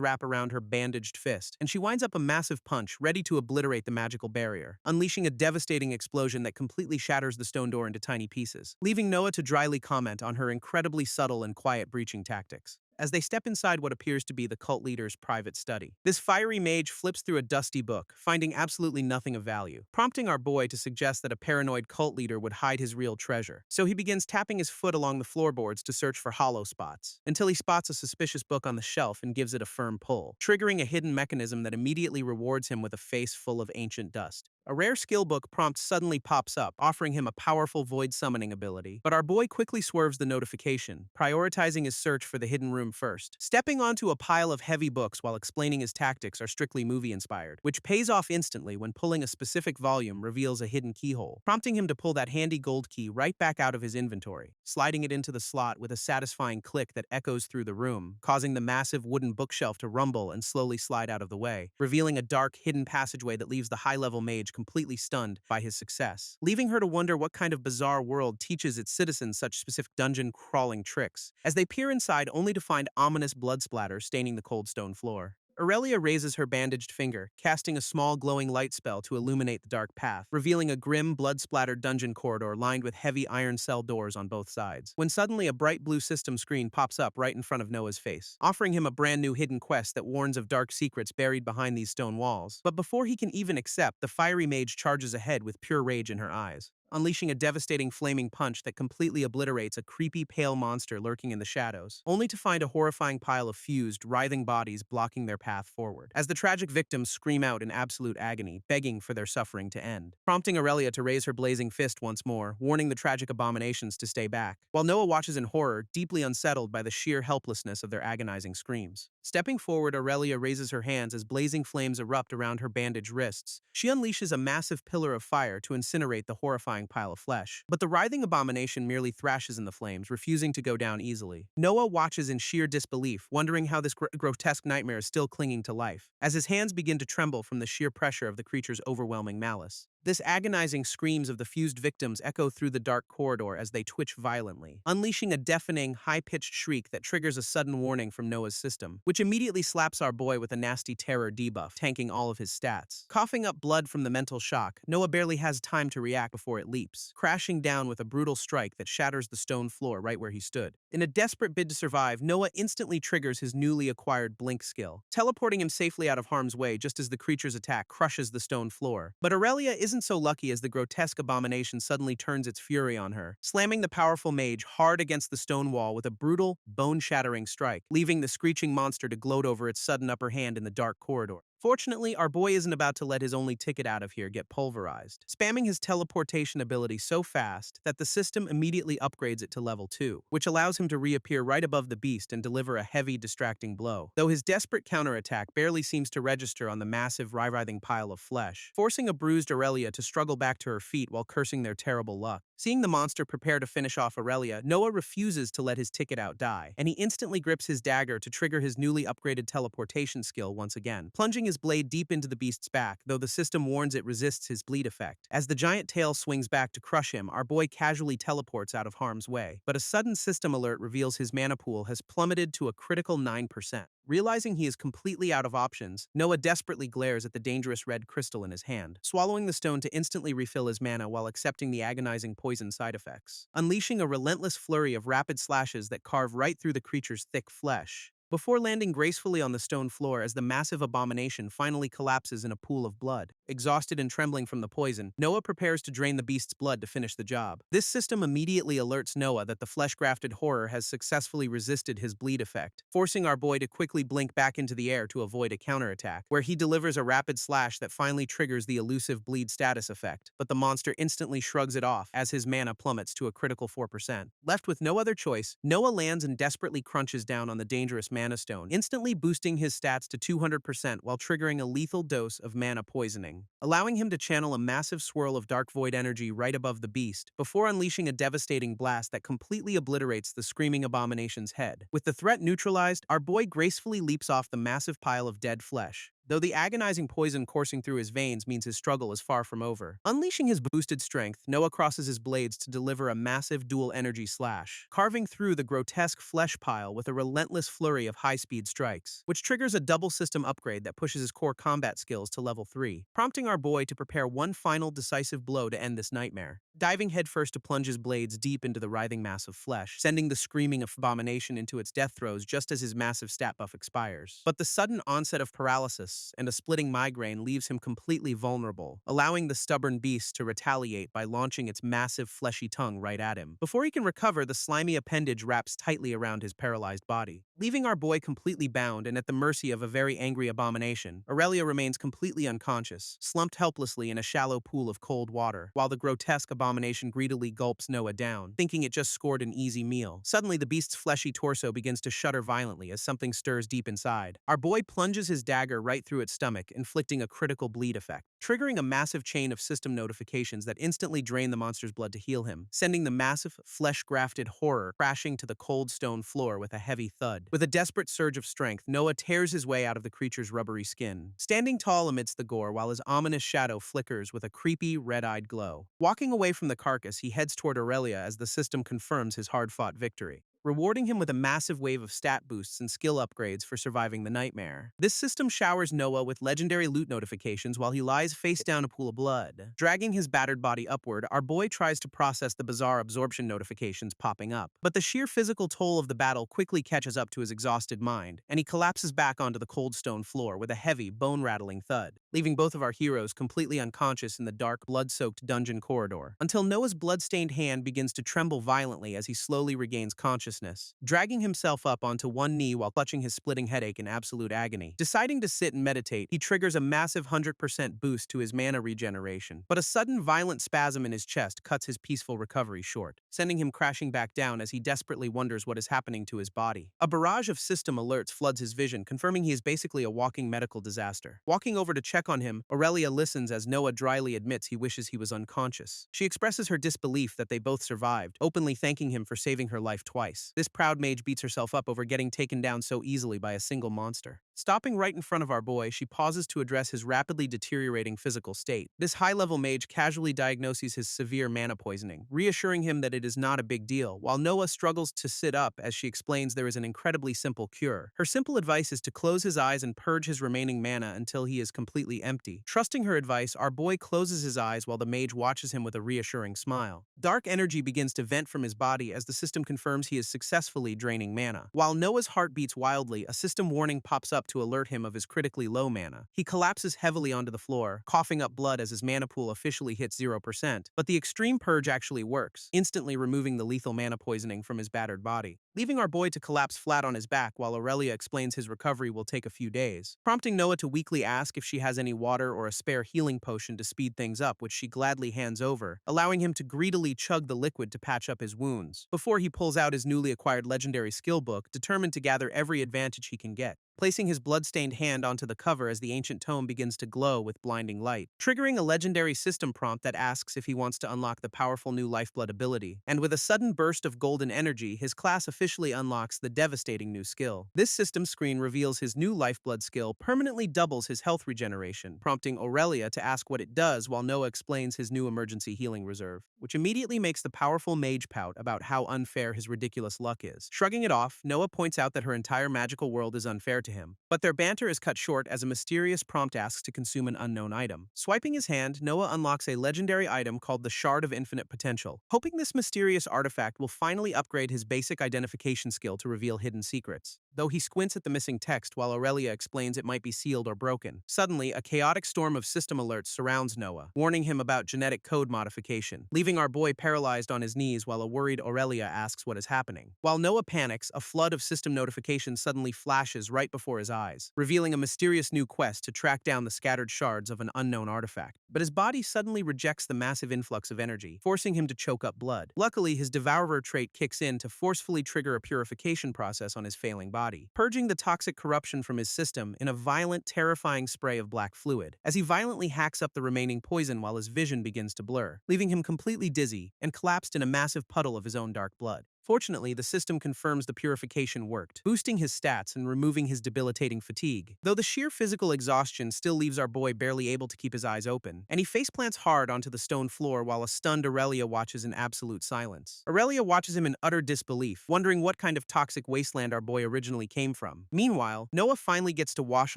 wrap around her bandaged fist, and she winds up a massive punch, ready to obliterate the magical barrier, unleashing a devastating explosion that completely shatters the stone door into tiny pieces, leaving Noah to dryly comment on her incredibly subtle and quiet breaching tactics as they step inside what appears to be the cult leader's private study. This fiery mage flips through a dusty book, finding absolutely nothing of value, prompting our boy to suggest that a paranoid cult leader would hide his real treasure. So he begins tapping his foot along the floorboards to search for hollow spots, until he spots a suspicious book on the shelf and gives it a firm pull, triggering a hidden mechanism that immediately rewards him with a face full of ancient dust. A rare skill book prompt suddenly pops up, offering him a powerful void summoning ability, but our boy quickly swerves the notification, prioritizing his search for the hidden room first. Stepping onto a pile of heavy books while explaining his tactics are strictly movie-inspired, which pays off instantly when pulling a specific volume reveals a hidden keyhole, prompting him to pull that handy gold key right back out of his inventory, sliding it into the slot with a satisfying click that echoes through the room, causing the massive wooden bookshelf to rumble and slowly slide out of the way, revealing a dark, hidden passageway that leaves the high-level mage completely stunned by his success, leaving her to wonder what kind of bizarre world teaches its citizens such specific dungeon-crawling tricks, as they peer inside only to find ominous blood splatter staining the cold stone floor. Aurelia raises her bandaged finger, casting a small glowing light spell to illuminate the dark path, revealing a grim, blood-splattered dungeon corridor lined with heavy iron cell doors on both sides, when suddenly a bright blue system screen pops up right in front of Noah's face, offering him a brand new hidden quest that warns of dark secrets buried behind these stone walls. But before he can even accept, the fiery mage charges ahead with pure rage in her eyes, unleashing a devastating flaming punch that completely obliterates a creepy pale monster lurking in the shadows, only to find a horrifying pile of fused, writhing bodies blocking their path forward, as the tragic victims scream out in absolute agony, begging for their suffering to end, prompting Aurelia to raise her blazing fist once more, warning the tragic abominations to stay back, while Noah watches in horror, deeply unsettled by the sheer helplessness of their agonizing screams. Stepping forward, Aurelia raises her hands as blazing flames erupt around her bandaged wrists. She unleashes a massive pillar of fire to incinerate the horrifying pile of flesh, but the writhing abomination merely thrashes in the flames, refusing to go down easily. Noah watches in sheer disbelief, wondering how this grotesque nightmare is still clinging to life, as his hands begin to tremble from the sheer pressure of the creature's overwhelming malice. This agonizing screams of the fused victims echo through the dark corridor as they twitch violently, unleashing a deafening, high-pitched shriek that triggers a sudden warning from Noah's system, which immediately slaps our boy with a nasty terror debuff, tanking all of his stats. Coughing up blood from the mental shock, Noah barely has time to react before it leaps, crashing down with a brutal strike that shatters the stone floor right where he stood. In a desperate bid to survive, Noah instantly triggers his newly acquired blink skill, teleporting him safely out of harm's way just as the creature's attack crushes the stone floor. But Aurelia isn't so lucky as the grotesque abomination suddenly turns its fury on her, slamming the powerful mage hard against the stone wall with a brutal, bone-shattering strike, leaving the screeching monster to gloat over its sudden upper hand in the dark corridor. Fortunately, our boy isn't about to let his only ticket out of here get pulverized, spamming his teleportation ability so fast that the system immediately upgrades it to level 2, which allows him to reappear right above the beast and deliver a heavy, distracting blow, though his desperate counterattack barely seems to register on the massive, writhing pile of flesh, forcing a bruised Aurelia to struggle back to her feet while cursing their terrible luck. Seeing the monster prepare to finish off Aurelia, Noah refuses to let his ticket out die, and he instantly grips his dagger to trigger his newly upgraded teleportation skill once again, plunging his blade deep into the beast's back, though the system warns it resists his bleed effect. As the giant tail swings back to crush him, our boy casually teleports out of harm's way, but a sudden system alert reveals his mana pool has plummeted to a critical 9%. Realizing he is completely out of options, Noah desperately glares at the dangerous red crystal in his hand, swallowing the stone to instantly refill his mana while accepting the agonizing poison side effects, unleashing a relentless flurry of rapid slashes that carve right through the creature's thick flesh, before landing gracefully on the stone floor as the massive abomination finally collapses in a pool of blood. Exhausted and trembling from the poison, Noah prepares to drain the beast's blood to finish the job. This system immediately alerts Noah that the flesh-grafted horror has successfully resisted his bleed effect, forcing our boy to quickly blink back into the air to avoid a counterattack, where he delivers a rapid slash that finally triggers the elusive bleed status effect, but the monster instantly shrugs it off as his mana plummets to a critical 4%. Left with no other choice, Noah lands and desperately crunches down on the dangerous mana stone, instantly boosting his stats to 200% while triggering a lethal dose of mana poisoning, allowing him to channel a massive swirl of dark void energy right above the beast, before unleashing a devastating blast that completely obliterates the screaming abomination's head. With the threat neutralized, our boy gracefully leaps off the massive pile of dead flesh, though the agonizing poison coursing through his veins means his struggle is far from over. Unleashing his boosted strength, Noah crosses his blades to deliver a massive dual energy slash, carving through the grotesque flesh pile with a relentless flurry of high-speed strikes, which triggers a double system upgrade that pushes his core combat skills to level 3, prompting our boy to prepare one final decisive blow to end this nightmare, diving headfirst to plunge his blades deep into the writhing mass of flesh, sending the screaming abomination into its death throes just as his massive stat buff expires. But the sudden onset of paralysis and a splitting migraine leaves him completely vulnerable, allowing the stubborn beast to retaliate by launching its massive fleshy tongue right at him. Before he can recover, the slimy appendage wraps tightly around his paralyzed body, leaving our boy completely bound and at the mercy of a very angry abomination. Aurelia remains completely unconscious, slumped helplessly in a shallow pool of cold water, while the grotesque abomination greedily gulps Noah down, thinking it just scored an easy meal. Suddenly, the beast's fleshy torso begins to shudder violently as something stirs deep inside. Our boy plunges his dagger right through its stomach, inflicting a critical bleed effect, triggering a massive chain of system notifications that instantly drain the monster's blood to heal him, sending the massive, flesh-grafted horror crashing to the cold stone floor with a heavy thud. With a desperate surge of strength, Noah tears his way out of the creature's rubbery skin, standing tall amidst the gore while his ominous shadow flickers with a creepy, red-eyed glow. Walking away from the carcass, he heads toward Aurelia as the system confirms his hard-fought victory, rewarding him with a massive wave of stat boosts and skill upgrades for surviving the nightmare. This system showers Noah with legendary loot notifications while he lies face down in a pool of blood. Dragging his battered body upward, our boy tries to process the bizarre absorption notifications popping up, but the sheer physical toll of the battle quickly catches up to his exhausted mind, and he collapses back onto the cold stone floor with a heavy, bone-rattling thud, leaving both of our heroes completely unconscious in the dark, blood-soaked dungeon corridor, until Noah's blood-stained hand begins to tremble violently as he slowly regains consciousness, dragging himself up onto one knee while clutching his splitting headache in absolute agony. Deciding to sit and meditate, he triggers a massive 100% boost to his mana regeneration, but a sudden violent spasm in his chest cuts his peaceful recovery short, sending him crashing back down as he desperately wonders what is happening to his body. A barrage of system alerts floods his vision, confirming he is basically a walking medical disaster. Walking over to check on him, Aurelia listens as Noah dryly admits he wishes he was unconscious. She expresses her disbelief that they both survived, openly thanking him for saving her life twice. This proud mage beats herself up over getting taken down so easily by a single monster. Stopping right in front of our boy, she pauses to address his rapidly deteriorating physical state. This high-level mage casually diagnoses his severe mana poisoning, reassuring him that it is not a big deal, while Noah struggles to sit up as she explains there is an incredibly simple cure. Her simple advice is to close his eyes and purge his remaining mana until he is completely empty. Trusting her advice, our boy closes his eyes while the mage watches him with a reassuring smile. Dark energy begins to vent from his body as the system confirms he is successfully draining mana. While Noah's heart beats wildly, a system warning pops up to alert him of his critically low mana. He collapses heavily onto the floor, coughing up blood as his mana pool officially hits 0%, but the extreme purge actually works, instantly removing the lethal mana poisoning from his battered body, leaving our boy to collapse flat on his back while Aurelia explains his recovery will take a few days, prompting Noah to weakly ask if she has any water or a spare healing potion to speed things up, which she gladly hands over, allowing him to greedily chug the liquid to patch up his wounds, before he pulls out his newly acquired legendary skill book, determined to gather every advantage he can get. placing his blood-stained hand onto the cover as the ancient tome begins to glow with blinding light, triggering a legendary system prompt that asks if he wants to unlock the powerful new lifeblood ability. And with a sudden burst of golden energy, his class officially unlocks the devastating new skill. This system screen reveals his new lifeblood skill permanently doubles his health regeneration, prompting Aurelia to ask what it does while Noah explains his new emergency healing reserve, which immediately makes the powerful mage pout about how unfair his ridiculous luck is. Shrugging it off, Noah points out that her entire magical world is unfair to him, but their banter is cut short as a mysterious prompt asks to consume an unknown item. Swiping his hand, Noah unlocks a legendary item called the Shard of Infinite Potential, hoping this mysterious artifact will finally upgrade his basic identification skill to reveal hidden secrets, though he squints at the missing text while Aurelia explains it might be sealed or broken. Suddenly, a chaotic storm of system alerts surrounds Noah, warning him about genetic code modification, leaving our boy paralyzed on his knees while a worried Aurelia asks what is happening. While Noah panics, a flood of system notifications suddenly flashes right before his eyes, revealing a mysterious new quest to track down the scattered shards of an unknown artifact. But his body suddenly rejects the massive influx of energy, forcing him to choke up blood. Luckily, his Devourer trait kicks in to forcefully trigger a purification process on his failing body, purging the toxic corruption from his system in a violent, terrifying spray of black fluid, as he violently hacks up the remaining poison while his vision begins to blur, leaving him completely dizzy and collapsed in a massive puddle of his own dark blood. Fortunately, the system confirms the purification worked, boosting his stats and removing his debilitating fatigue, though the sheer physical exhaustion still leaves our boy barely able to keep his eyes open, and he faceplants hard onto the stone floor while a stunned Aurelia watches in absolute silence. Aurelia watches him in utter disbelief, wondering what kind of toxic wasteland our boy originally came from. Meanwhile, Noah finally gets to wash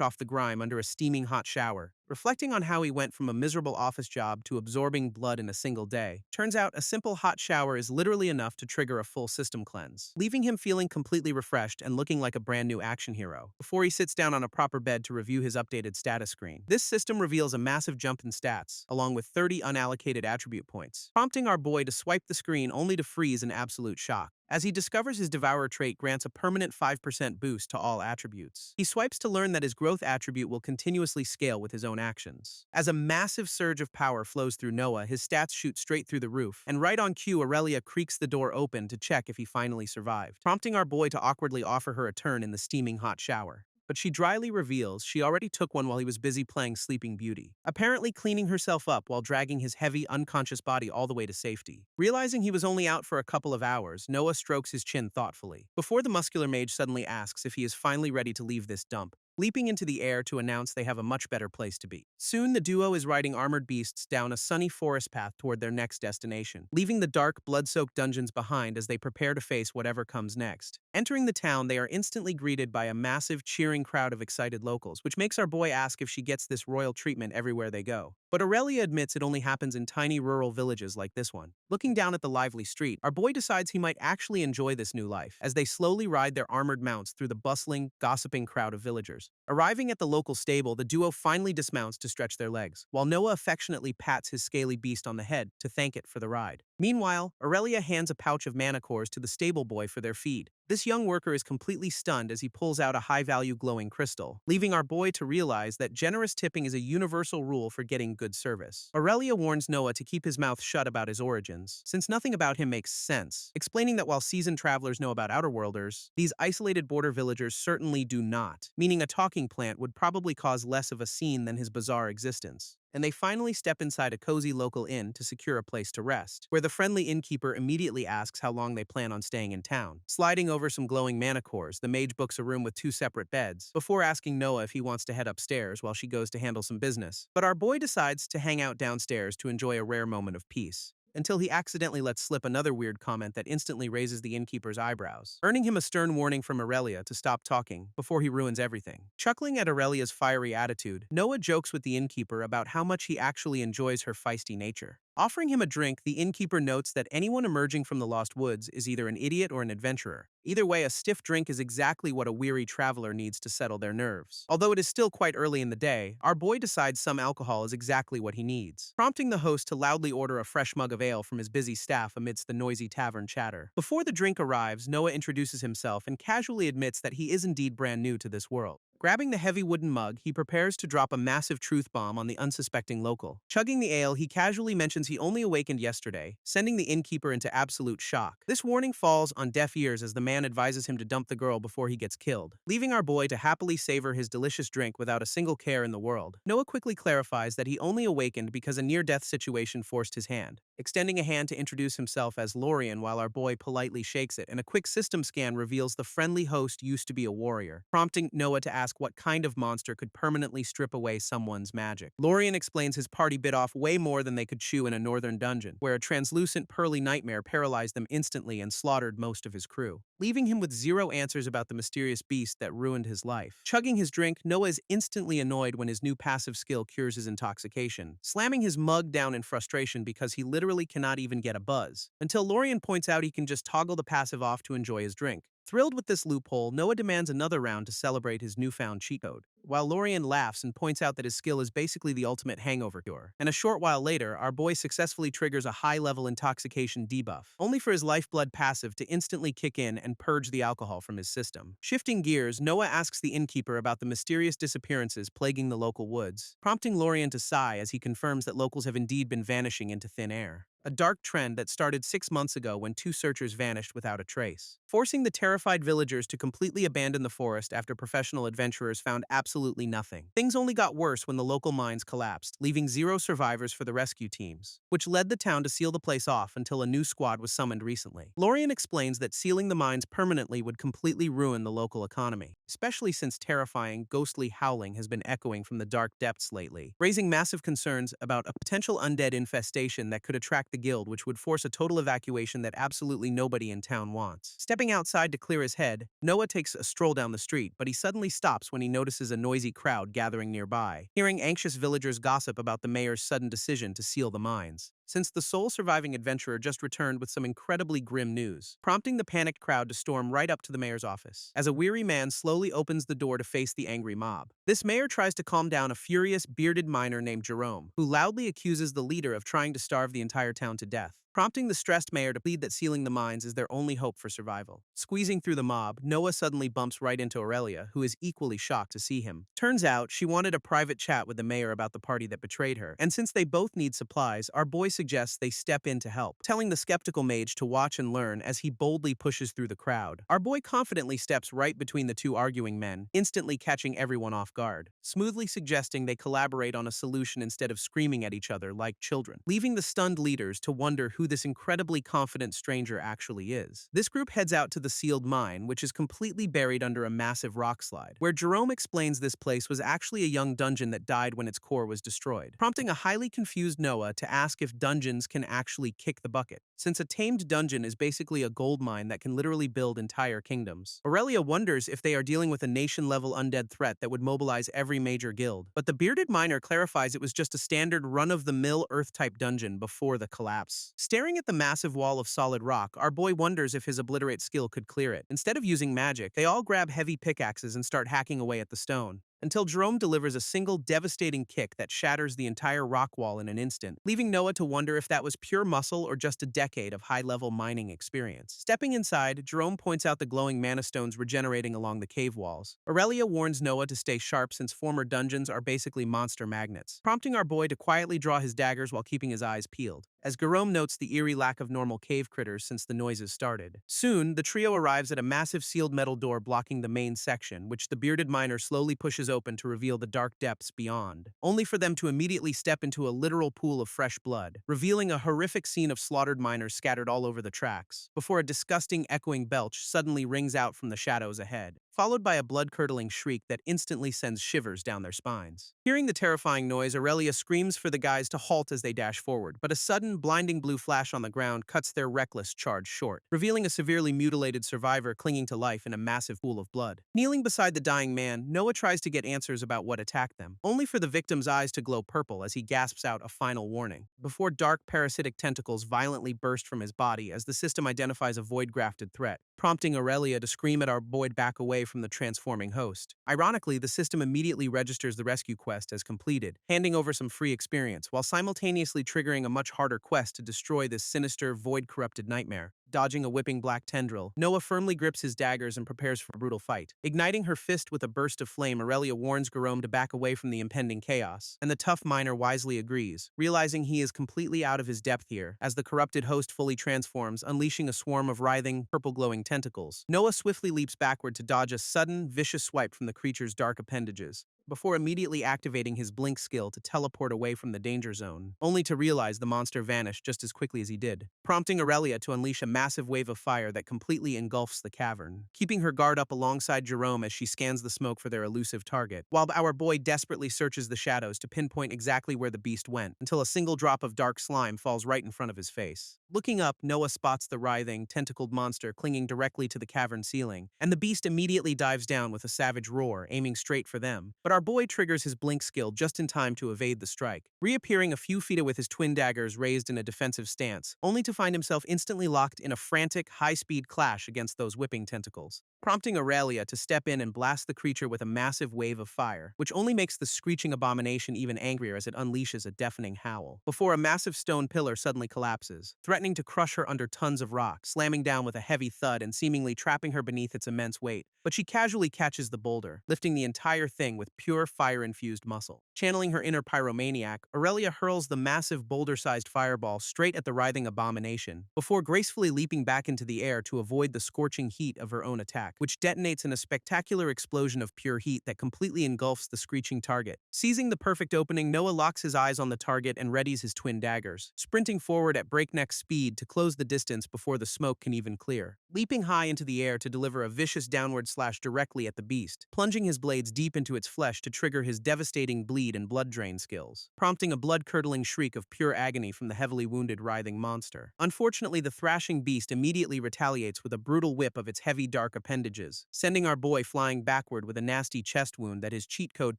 off the grime under a steaming hot shower, reflecting on how he went from a miserable office job to absorbing blood in a single day. Turns out a simple hot shower is literally enough to trigger a full system cleanse, leaving him feeling completely refreshed and looking like a brand new action hero, before he sits down on a proper bed to review his updated status screen. This system reveals a massive jump in stats, along with 30 unallocated attribute points, prompting our boy to swipe the screen only to freeze in absolute shock, as he discovers his Devourer trait grants a permanent 5% boost to all attributes. He swipes to learn that his growth attribute will continuously scale with his own actions. As a massive surge of power flows through Noah, his stats shoot straight through the roof, and right on cue, Aurelia creaks the door open to check if he finally survived, prompting our boy to awkwardly offer her a turn in the steaming hot shower. But she dryly reveals she already took one while he was busy playing Sleeping Beauty, apparently cleaning herself up while dragging his heavy, unconscious body all the way to safety. Realizing he was only out for a couple of hours, Noah strokes his chin thoughtfully, before the muscular mage suddenly asks if he is finally ready to leave this dump, leaping into the air to announce they have a much better place to be. Soon, the duo is riding armored beasts down a sunny forest path toward their next destination, leaving the dark, blood-soaked dungeons behind as they prepare to face whatever comes next. Entering the town, they are instantly greeted by a massive, cheering crowd of excited locals, which makes our boy ask if she gets this royal treatment everywhere they go. But Aurelia admits it only happens in tiny rural villages like this one. Looking down at the lively street, our boy decides he might actually enjoy this new life, as they slowly ride their armored mounts through the bustling, gossiping crowd of villagers. Arriving at the local stable, the duo finally dismounts to stretch their legs, while Noah affectionately pats his scaly beast on the head to thank it for the ride. Meanwhile, Aurelia hands a pouch of mana cores to the stable boy for their feed. This young worker is completely stunned as he pulls out a high-value glowing crystal, leaving our boy to realize that generous tipping is a universal rule for getting good service. Aurelia warns Noah to keep his mouth shut about his origins, since nothing about him makes sense, explaining that while seasoned travelers know about Outerworlders, these isolated border villagers certainly do not, meaning a talking plant would probably cause less of a scene than his bizarre existence. And they finally step inside a cozy local inn to secure a place to rest, where the friendly innkeeper immediately asks how long they plan on staying in town. Sliding over some glowing mana cores, the mage books a room with 2 separate beds, before asking Noah if he wants to head upstairs while she goes to handle some business. But our boy decides to hang out downstairs to enjoy a rare moment of peace, until he accidentally lets slip another weird comment that instantly raises the innkeeper's eyebrows, earning him a stern warning from Aurelia to stop talking before he ruins everything. Chuckling at Aurelia's fiery attitude, Noah jokes with the innkeeper about how much he actually enjoys her feisty nature. Offering him a drink, the innkeeper notes that anyone emerging from the Lost Woods is either an idiot or an adventurer. Either way, a stiff drink is exactly what a weary traveler needs to settle their nerves. Although it is still quite early in the day, our boy decides some alcohol is exactly what he needs, prompting the host to loudly order a fresh mug of ale from his busy staff amidst the noisy tavern chatter. Before the drink arrives, Noah introduces himself and casually admits that he is indeed brand new to this world, Grabbing the heavy wooden mug, he prepares to drop a massive truth bomb on the unsuspecting local. Chugging the ale, he casually mentions he only awakened yesterday, sending the innkeeper into absolute shock. This warning falls on deaf ears as the man advises him to dump the girl before he gets killed, leaving our boy to happily savor his delicious drink without a single care in the world. Noah quickly clarifies that he only awakened because a near-death situation forced his hand, extending a hand to introduce himself as Lorian while our boy politely shakes it, and a quick system scan reveals the friendly host used to be a warrior, prompting Noah to ask what kind of monster could permanently strip away someone's magic. Lorian explains his party bit off way more than they could chew in a northern dungeon, where a translucent pearly nightmare paralyzed them instantly and slaughtered most of his crew, leaving him with zero answers about the mysterious beast that ruined his life. Chugging his drink, Noah is instantly annoyed when his new passive skill cures his intoxication, slamming his mug down in frustration because he literally cannot even get a buzz, until Lorian points out he can just toggle the passive off to enjoy his drink. Thrilled with this loophole, Noah demands another round to celebrate his newfound cheat code, while Lorian laughs and points out that his skill is basically the ultimate hangover cure. And a short while later, our boy successfully triggers a high-level intoxication debuff, only for his lifeblood passive to instantly kick in and purge the alcohol from his system. Shifting gears, Noah asks the innkeeper about the mysterious disappearances plaguing the local woods, prompting Lorian to sigh as he confirms that locals have indeed been vanishing into thin air, a dark trend that started 6 months ago when 2 searchers vanished without a trace, forcing the terrified villagers to completely abandon the forest after professional adventurers found absolutely nothing. Things only got worse when the local mines collapsed, leaving 0 survivors for the rescue teams, which led the town to seal the place off until a new squad was summoned recently. Lorian explains that sealing the mines permanently would completely ruin the local economy, especially since terrifying, ghostly howling has been echoing from the dark depths lately, raising massive concerns about a potential undead infestation that could attract the guild, which would force a total evacuation that absolutely nobody in town wants. Stepping outside to clear his head, Noah takes a stroll down the street, but he suddenly stops when he notices a noisy crowd gathering nearby, hearing anxious villagers gossip about the mayor's sudden decision to seal the mines, since the sole surviving adventurer just returned with some incredibly grim news, prompting the panicked crowd to storm right up to the mayor's office, as a weary man slowly opens the door to face the angry mob. This mayor tries to calm down a furious, bearded miner named Jerome, who loudly accuses the leader of trying to starve the entire town to death, prompting the stressed mayor to plead that sealing the mines is their only hope for survival. Squeezing through the mob, Noah suddenly bumps right into Aurelia, who is equally shocked to see him. Turns out, she wanted a private chat with the mayor about the party that betrayed her, and since they both need supplies, our boy suggests they step in to help, telling the skeptical mage to watch and learn as he boldly pushes through the crowd. Our boy confidently steps right between the 2 arguing men, instantly catching everyone off guard, smoothly suggesting they collaborate on a solution instead of screaming at each other like children, leaving the stunned leaders to wonder who this incredibly confident stranger actually is. This group heads out to the sealed mine, which is completely buried under a massive rock slide, where Jerome explains this place was actually a young dungeon that died when its core was destroyed, prompting a highly confused Noah to ask if dungeons can actually kick the bucket, since a tamed dungeon is basically a gold mine that can literally build entire kingdoms. Aurelia wonders if they are dealing with a nation-level undead threat that would mobilize every major guild, but the bearded miner clarifies it was just a standard run-of-the-mill Earth-type dungeon before the collapse. Staring at the massive wall of solid rock, our boy wonders if his obliterate skill could clear it. Instead of using magic, they all grab heavy pickaxes and start hacking away at the stone, until Jerome delivers a single devastating kick that shatters the entire rock wall in an instant, leaving Noah to wonder if that was pure muscle or just a decade of high-level mining experience. Stepping inside, Jerome points out the glowing mana stones regenerating along the cave walls. Aurelia warns Noah to stay sharp since former dungeons are basically monster magnets, prompting our boy to quietly draw his daggers while keeping his eyes peeled, as Jerome notes the eerie lack of normal cave critters since the noises started. Soon, the trio arrives at a massive sealed metal door blocking the main section, which the bearded miner slowly pushes open to reveal the dark depths beyond, only for them to immediately step into a literal pool of fresh blood, revealing a horrific scene of slaughtered miners scattered all over the tracks, before a disgusting echoing belch suddenly rings out from the shadows ahead, followed by a blood-curdling shriek that instantly sends shivers down their spines. Hearing the terrifying noise, Aurelia screams for the guys to halt as they dash forward, but a sudden, blinding blue flash on the ground cuts their reckless charge short, revealing a severely mutilated survivor clinging to life in a massive pool of blood. Kneeling beside the dying man, Noah tries to get answers about what attacked them, only for the victim's eyes to glow purple as he gasps out a final warning, before dark parasitic tentacles violently burst from his body as the system identifies a void-grafted threat, prompting Aurelia to scream at our boy back away from the transforming host. Ironically, the system immediately registers the rescue quest as completed, handing over some free experience, while simultaneously triggering a much harder quest to destroy this sinister, void-corrupted nightmare. dodging a whipping black tendril, Noah firmly grips his daggers and prepares for a brutal fight. Igniting her fist with a burst of flame, Aurelia warns Jerome to back away from the impending chaos, and the tough miner wisely agrees, realizing he is completely out of his depth here, as the corrupted host fully transforms, unleashing a swarm of writhing, purple-glowing tentacles. Noah swiftly leaps backward to dodge a sudden, vicious swipe from the creature's dark appendages, before immediately activating his blink skill to teleport away from the danger zone, only to realize the monster vanished just as quickly as he did, prompting Aurelia to unleash a massive wave of fire that completely engulfs the cavern, keeping her guard up alongside Jerome as she scans the smoke for their elusive target, while our boy desperately searches the shadows to pinpoint exactly where the beast went, until a single drop of dark slime falls right in front of his face. Looking up, Noah spots the writhing, tentacled monster clinging directly to the cavern ceiling, and the beast immediately dives down with a savage roar, aiming straight for them. But our boy triggers his blink skill just in time to evade the strike, reappearing a few feet away with his twin daggers raised in a defensive stance, only to find himself instantly locked in a frantic, high-speed clash against those whipping tentacles, prompting Aurelia to step in and blast the creature with a massive wave of fire, which only makes the screeching abomination even angrier as it unleashes a deafening howl, before a massive stone pillar suddenly collapses, threatening to crush her under tons of rock, slamming down with a heavy thud and seemingly trapping her beneath its immense weight. But she casually catches the boulder, lifting the entire thing with pure fire-infused muscle. Channeling her inner pyromaniac, Aurelia hurls the massive boulder-sized fireball straight at the writhing abomination, before gracefully leaping back into the air to avoid the scorching heat of her own attack, which detonates in a spectacular explosion of pure heat that completely engulfs the screeching target. Seizing the perfect opening, Noah locks his eyes on the target and readies his twin daggers, sprinting forward at breakneck speed to close the distance before the smoke can even clear. Leaping high into the air to deliver a vicious downward slash directly at the beast, plunging his blades deep into its flesh to trigger his devastating bleed and blood drain skills, prompting a blood-curdling shriek of pure agony from the heavily wounded writhing monster. Unfortunately, the thrashing beast immediately retaliates with a brutal whip of its heavy dark appendages, sending our boy flying backward with a nasty chest wound that his cheat code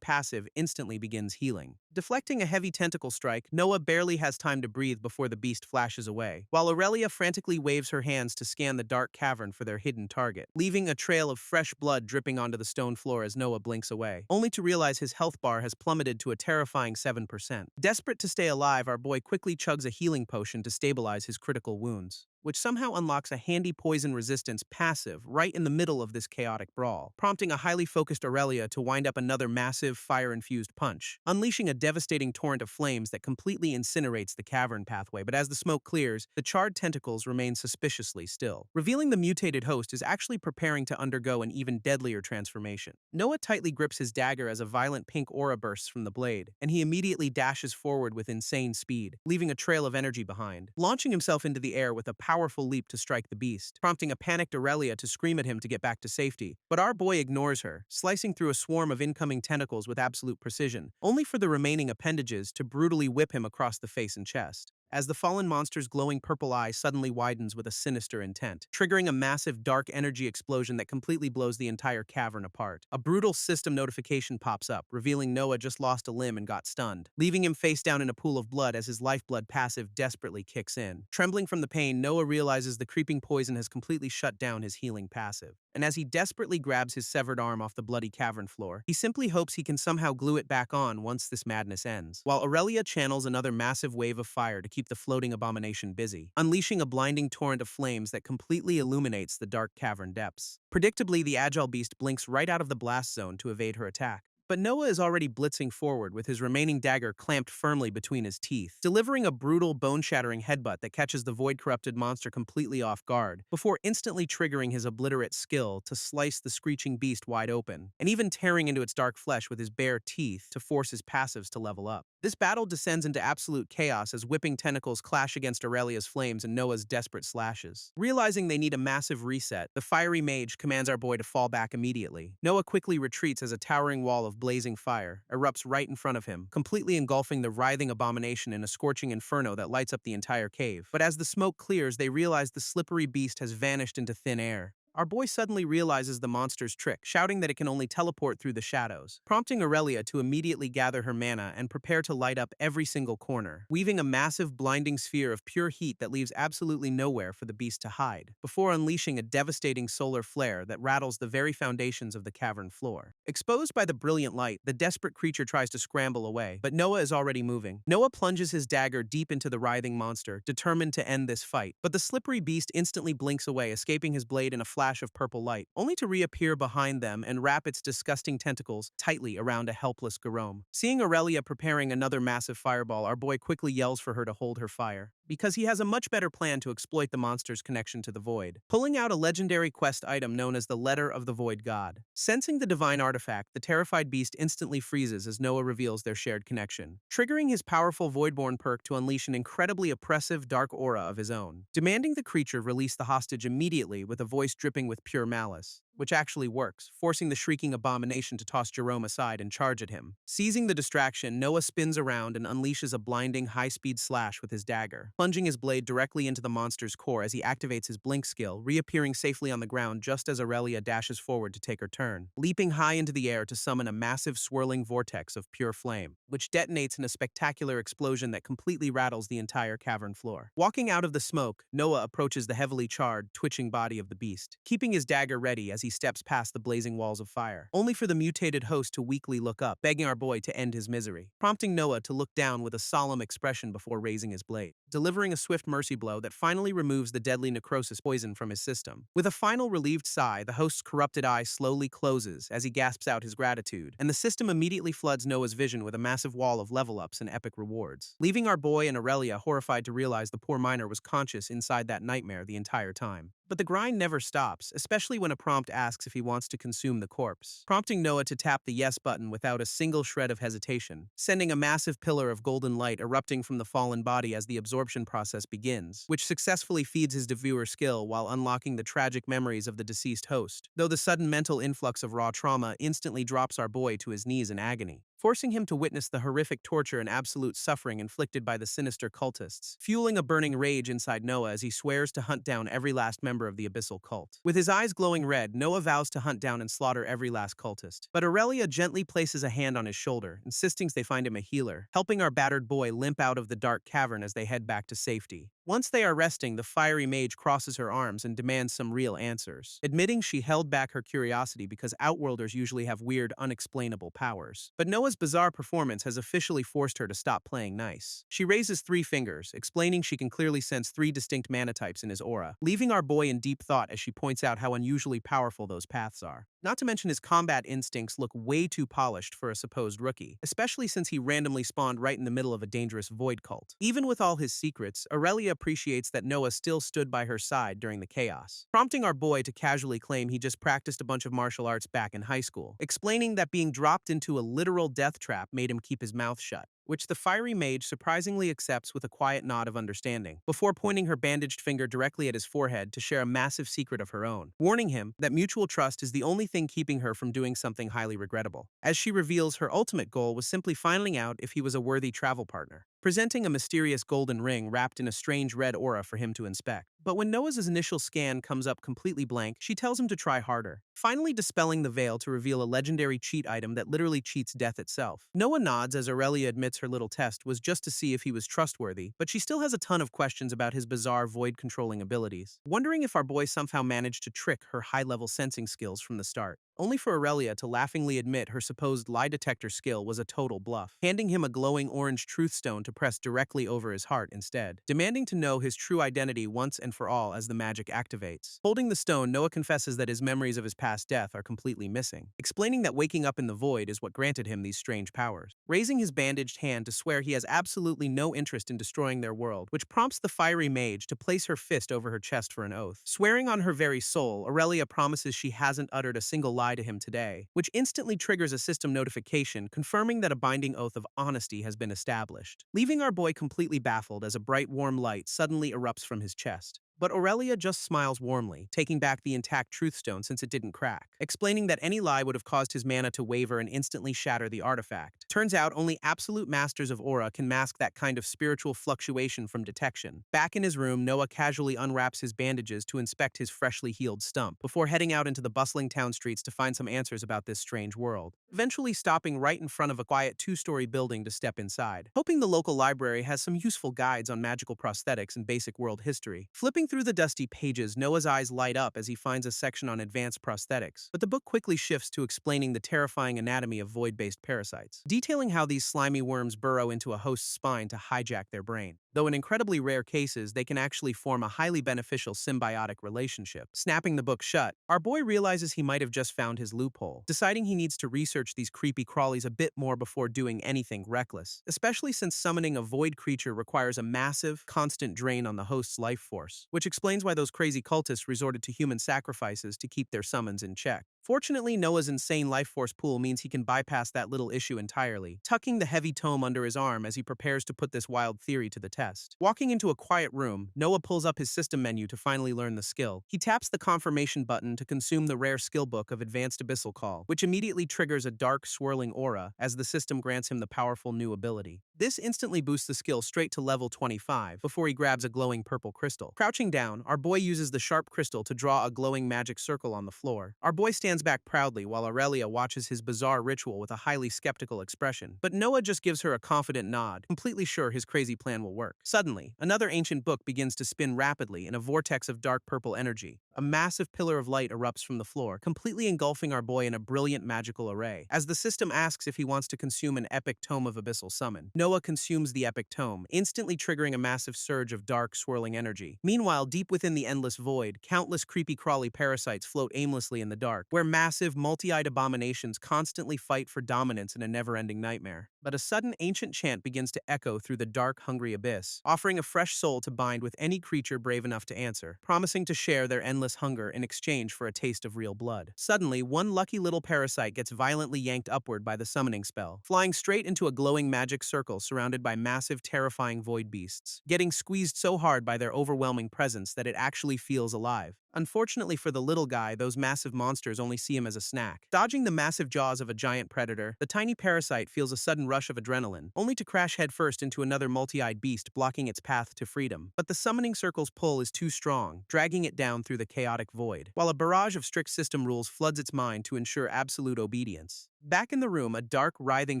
passive instantly begins healing. Deflecting a heavy tentacle strike, Noah barely has time to breathe before the beast flashes away, while Aurelia frantically waves her hands to scan the dark cavern for their hidden target, leaving a trail of fresh blood dripping onto the stone floor as Noah blinks away, only to realize his health bar has plummeted to a terrifying 7%. Desperate to stay alive, our boy quickly chugs a healing potion to stabilize his critical wounds, which somehow unlocks a handy poison resistance passive right in the middle of this chaotic brawl, prompting a highly focused Aurelia to wind up another massive fire-infused punch, unleashing a devastating torrent of flames that completely incinerates the cavern pathway. But as the smoke clears, the charred tentacles remain suspiciously still, revealing the mutated host is actually preparing to undergo an even deadlier transformation. Noah tightly grips his dagger as a violent pink aura bursts from the blade, and he immediately dashes forward with insane speed, leaving a trail of energy behind, launching himself into the air with a powerful leap to strike the beast, prompting a panicked Aurelia to scream at him to get back to safety. But our boy ignores her, slicing through a swarm of incoming tentacles with absolute precision, only for the remaining appendages to brutally whip him across the face and chest, as the fallen monster's glowing purple eye suddenly widens with a sinister intent, triggering a massive dark energy explosion that completely blows the entire cavern apart. A brutal system notification pops up, revealing Noah just lost a limb and got stunned, leaving him face down in a pool of blood as his lifeblood passive desperately kicks in. Trembling from the pain, Noah realizes the creeping poison has completely shut down his healing passive, and as he desperately grabs his severed arm off the bloody cavern floor, he simply hopes he can somehow glue it back on once this madness ends, while Aurelia channels another massive wave of fire to keep the floating abomination busy, unleashing a blinding torrent of flames that completely illuminates the dark cavern depths. Predictably, the agile beast blinks right out of the blast zone to evade her attack, but Noah is already blitzing forward with his remaining dagger clamped firmly between his teeth, delivering a brutal, bone-shattering headbutt that catches the void-corrupted monster completely off guard, before instantly triggering his obliterate skill to slice the screeching beast wide open, and even tearing into its dark flesh with his bare teeth to force his passives to level up. This battle descends into absolute chaos as whipping tentacles clash against Aurelia's flames and Noah's desperate slashes. Realizing they need a massive reset, the fiery mage commands our boy to fall back immediately. Noah quickly retreats as a towering wall of blazing fire erupts right in front of him, completely engulfing the writhing abomination in a scorching inferno that lights up the entire cave. But as the smoke clears, they realize the slippery beast has vanished into thin air, our boy suddenly realizes the monster's trick, shouting that it can only teleport through the shadows, prompting Aurelia to immediately gather her mana and prepare to light up every single corner, weaving a massive blinding sphere of pure heat that leaves absolutely nowhere for the beast to hide, before unleashing a devastating solar flare that rattles the very foundations of the cavern floor. Exposed by the brilliant light, the desperate creature tries to scramble away, but Noah is already moving. Noah plunges his dagger deep into the writhing monster, determined to end this fight, but the slippery beast instantly blinks away, escaping his blade in a flash of purple light, only to reappear behind them and wrap its disgusting tentacles tightly around a helpless Garome. Seeing Aurelia preparing another massive fireball, our boy quickly yells for her to hold her fire, because he has a much better plan to exploit the monster's connection to the void, pulling out a legendary quest item known as the Letter of the Void God. Sensing the divine artifact, the terrified beast instantly freezes as Noah reveals their shared connection, triggering his powerful Voidborn perk to unleash an incredibly oppressive dark aura of his own, demanding the creature release the hostage immediately with a voice dripping with pure malice, which actually works, forcing the shrieking abomination to toss Jerome aside and charge at him. Seizing the distraction, Noah spins around and unleashes a blinding high-speed slash with his dagger, plunging his blade directly into the monster's core as he activates his blink skill, reappearing safely on the ground just as Aurelia dashes forward to take her turn, leaping high into the air to summon a massive swirling vortex of pure flame, which detonates in a spectacular explosion that completely rattles the entire cavern floor. Walking out of the smoke, Noah approaches the heavily charred, twitching body of the beast, keeping his dagger ready as he steps past the blazing walls of fire, only for the mutated host to weakly look up, begging our boy to end his misery, prompting Noah to look down with a solemn expression before raising his blade, delivering a swift mercy blow that finally removes the deadly necrosis poison from his system. With a final relieved sigh, the host's corrupted eye slowly closes as he gasps out his gratitude, and the system immediately floods Noah's vision with a massive wall of level-ups and epic rewards, leaving our boy and Aurelia horrified to realize the poor miner was conscious inside that nightmare the entire time. But the grind never stops, especially when a prompt asks if he wants to consume the corpse, prompting Noah to tap the yes button without a single shred of hesitation, sending a massive pillar of golden light erupting from the fallen body as the absorption process begins, which successfully feeds his devourer skill while unlocking the tragic memories of the deceased host, though the sudden mental influx of raw trauma instantly drops our boy to his knees in agony, forcing him to witness the horrific torture and absolute suffering inflicted by the sinister cultists, fueling a burning rage inside Noah as he swears to hunt down every last member of the abyssal cult. With his eyes glowing red, Noah vows to hunt down and slaughter every last cultist, but Aurelia gently places a hand on his shoulder, insisting they find him a healer, helping our battered boy limp out of the dark cavern as they head back to safety. Once they are resting, the fiery mage crosses her arms and demands some real answers, admitting she held back her curiosity because Outworlders usually have weird, unexplainable powers. But Noah's bizarre performance has officially forced her to stop playing nice. She raises 3 fingers, explaining she can clearly sense 3 distinct mana types in his aura, leaving our boy in deep thought as she points out how unusually powerful those paths are. Not to mention his combat instincts look way too polished for a supposed rookie, especially since he randomly spawned right in the middle of a dangerous void cult. Even with all his secrets, Aurelia appreciates that Noah still stood by her side during the chaos, prompting our boy to casually claim he just practiced a bunch of martial arts back in high school, explaining that being dropped into a literal death trap made him keep his mouth shut, which the fiery mage surprisingly accepts with a quiet nod of understanding, before pointing her bandaged finger directly at his forehead to share a massive secret of her own, warning him that mutual trust is the only thing keeping her from doing something highly regrettable, as she reveals her ultimate goal was simply finding out if he was a worthy travel partner, presenting a mysterious golden ring wrapped in a strange red aura for him to inspect. But when Noah's initial scan comes up completely blank, she tells him to try harder, finally dispelling the veil to reveal a legendary cheat item that literally cheats death itself. Noah nods as Aurelia admits her little test was just to see if he was trustworthy, but she still has a ton of questions about his bizarre void-controlling abilities, wondering if our boy somehow managed to trick her high-level sensing skills from the start, only for Aurelia to laughingly admit her supposed lie detector skill was a total bluff, handing him a glowing orange truth stone to press directly over his heart instead, demanding to know his true identity once and for all as the magic activates. Holding the stone, Noah confesses that his memories of his past death are completely missing, explaining that waking up in the void is what granted him these strange powers, raising his bandaged hand to swear he has absolutely no interest in destroying their world, which prompts the fiery mage to place her fist over her chest for an oath. Swearing on her very soul, Aurelia promises she hasn't uttered a single lie to him today, which instantly triggers a system notification confirming that a binding oath of honesty has been established, leaving our boy completely baffled as a bright warm light suddenly erupts from his chest, But Aurelia just smiles warmly, taking back the intact truth stone since it didn't crack, explaining that any lie would have caused his mana to waver and instantly shatter the artifact. Turns out only absolute masters of aura can mask that kind of spiritual fluctuation from detection. Back in his room, Noah casually unwraps his bandages to inspect his freshly healed stump, before heading out into the bustling town streets to find some answers about this strange world, eventually stopping right in front of a quiet two-story building to step inside, hoping the local library has some useful guides on magical prosthetics and basic world history. Flipping through the dusty pages, Noah's eyes light up as he finds a section on advanced prosthetics, but the book quickly shifts to explaining the terrifying anatomy of void-based parasites, detailing how these slimy worms burrow into a host's spine to hijack their brain. Though in incredibly rare cases, they can actually form a highly beneficial symbiotic relationship. Snapping the book shut, our boy realizes he might have just found his loophole, deciding he needs to research these creepy crawlies a bit more before doing anything reckless, especially since summoning a void creature requires a massive, constant drain on the host's life force, which explains why those crazy cultists resorted to human sacrifices to keep their summons in check. Fortunately, Noah's insane life force pool means he can bypass that little issue entirely, tucking the heavy tome under his arm as he prepares to put this wild theory to the test. Walking into a quiet room, Noah pulls up his system menu to finally learn the skill. He taps the confirmation button to consume the rare skill book of Advanced Abyssal Call, which immediately triggers a dark, swirling aura as the system grants him the powerful new ability. This instantly boosts the skill straight to level 25 before he grabs a glowing purple crystal. Crouching down, our boy uses the sharp crystal to draw a glowing magic circle on the floor. Our boy stands back proudly while Aurelia watches his bizarre ritual with a highly skeptical expression, but Noah just gives her a confident nod, completely sure his crazy plan will work. Suddenly, another ancient book begins to spin rapidly in a vortex of dark purple energy. A massive pillar of light erupts from the floor, completely engulfing our boy in a brilliant magical array. As the system asks if he wants to consume an epic tome of abyssal summon, Noah consumes the epic tome, instantly triggering a massive surge of dark, swirling energy. Meanwhile, deep within the endless void, countless creepy-crawly parasites float aimlessly in the dark, where massive, multi-eyed abominations constantly fight for dominance in a never-ending nightmare. But a sudden ancient chant begins to echo through the dark, hungry abyss, offering a fresh soul to bind with any creature brave enough to answer, promising to share their endless hunger in exchange for a taste of real blood. Suddenly, one lucky little parasite gets violently yanked upward by the summoning spell, flying straight into a glowing magic circle surrounded by massive, terrifying void beasts, getting squeezed so hard by their overwhelming presence that it actually feels alive. Unfortunately for the little guy, those massive monsters only see him as a snack. Dodging the massive jaws of a giant predator, the tiny parasite feels a sudden rush of adrenaline, only to crash headfirst into another multi-eyed beast blocking its path to freedom. But the summoning circle's pull is too strong, dragging it down through the chaotic void, while a barrage of strict system rules floods its mind to ensure absolute obedience. Back in the room, a dark, writhing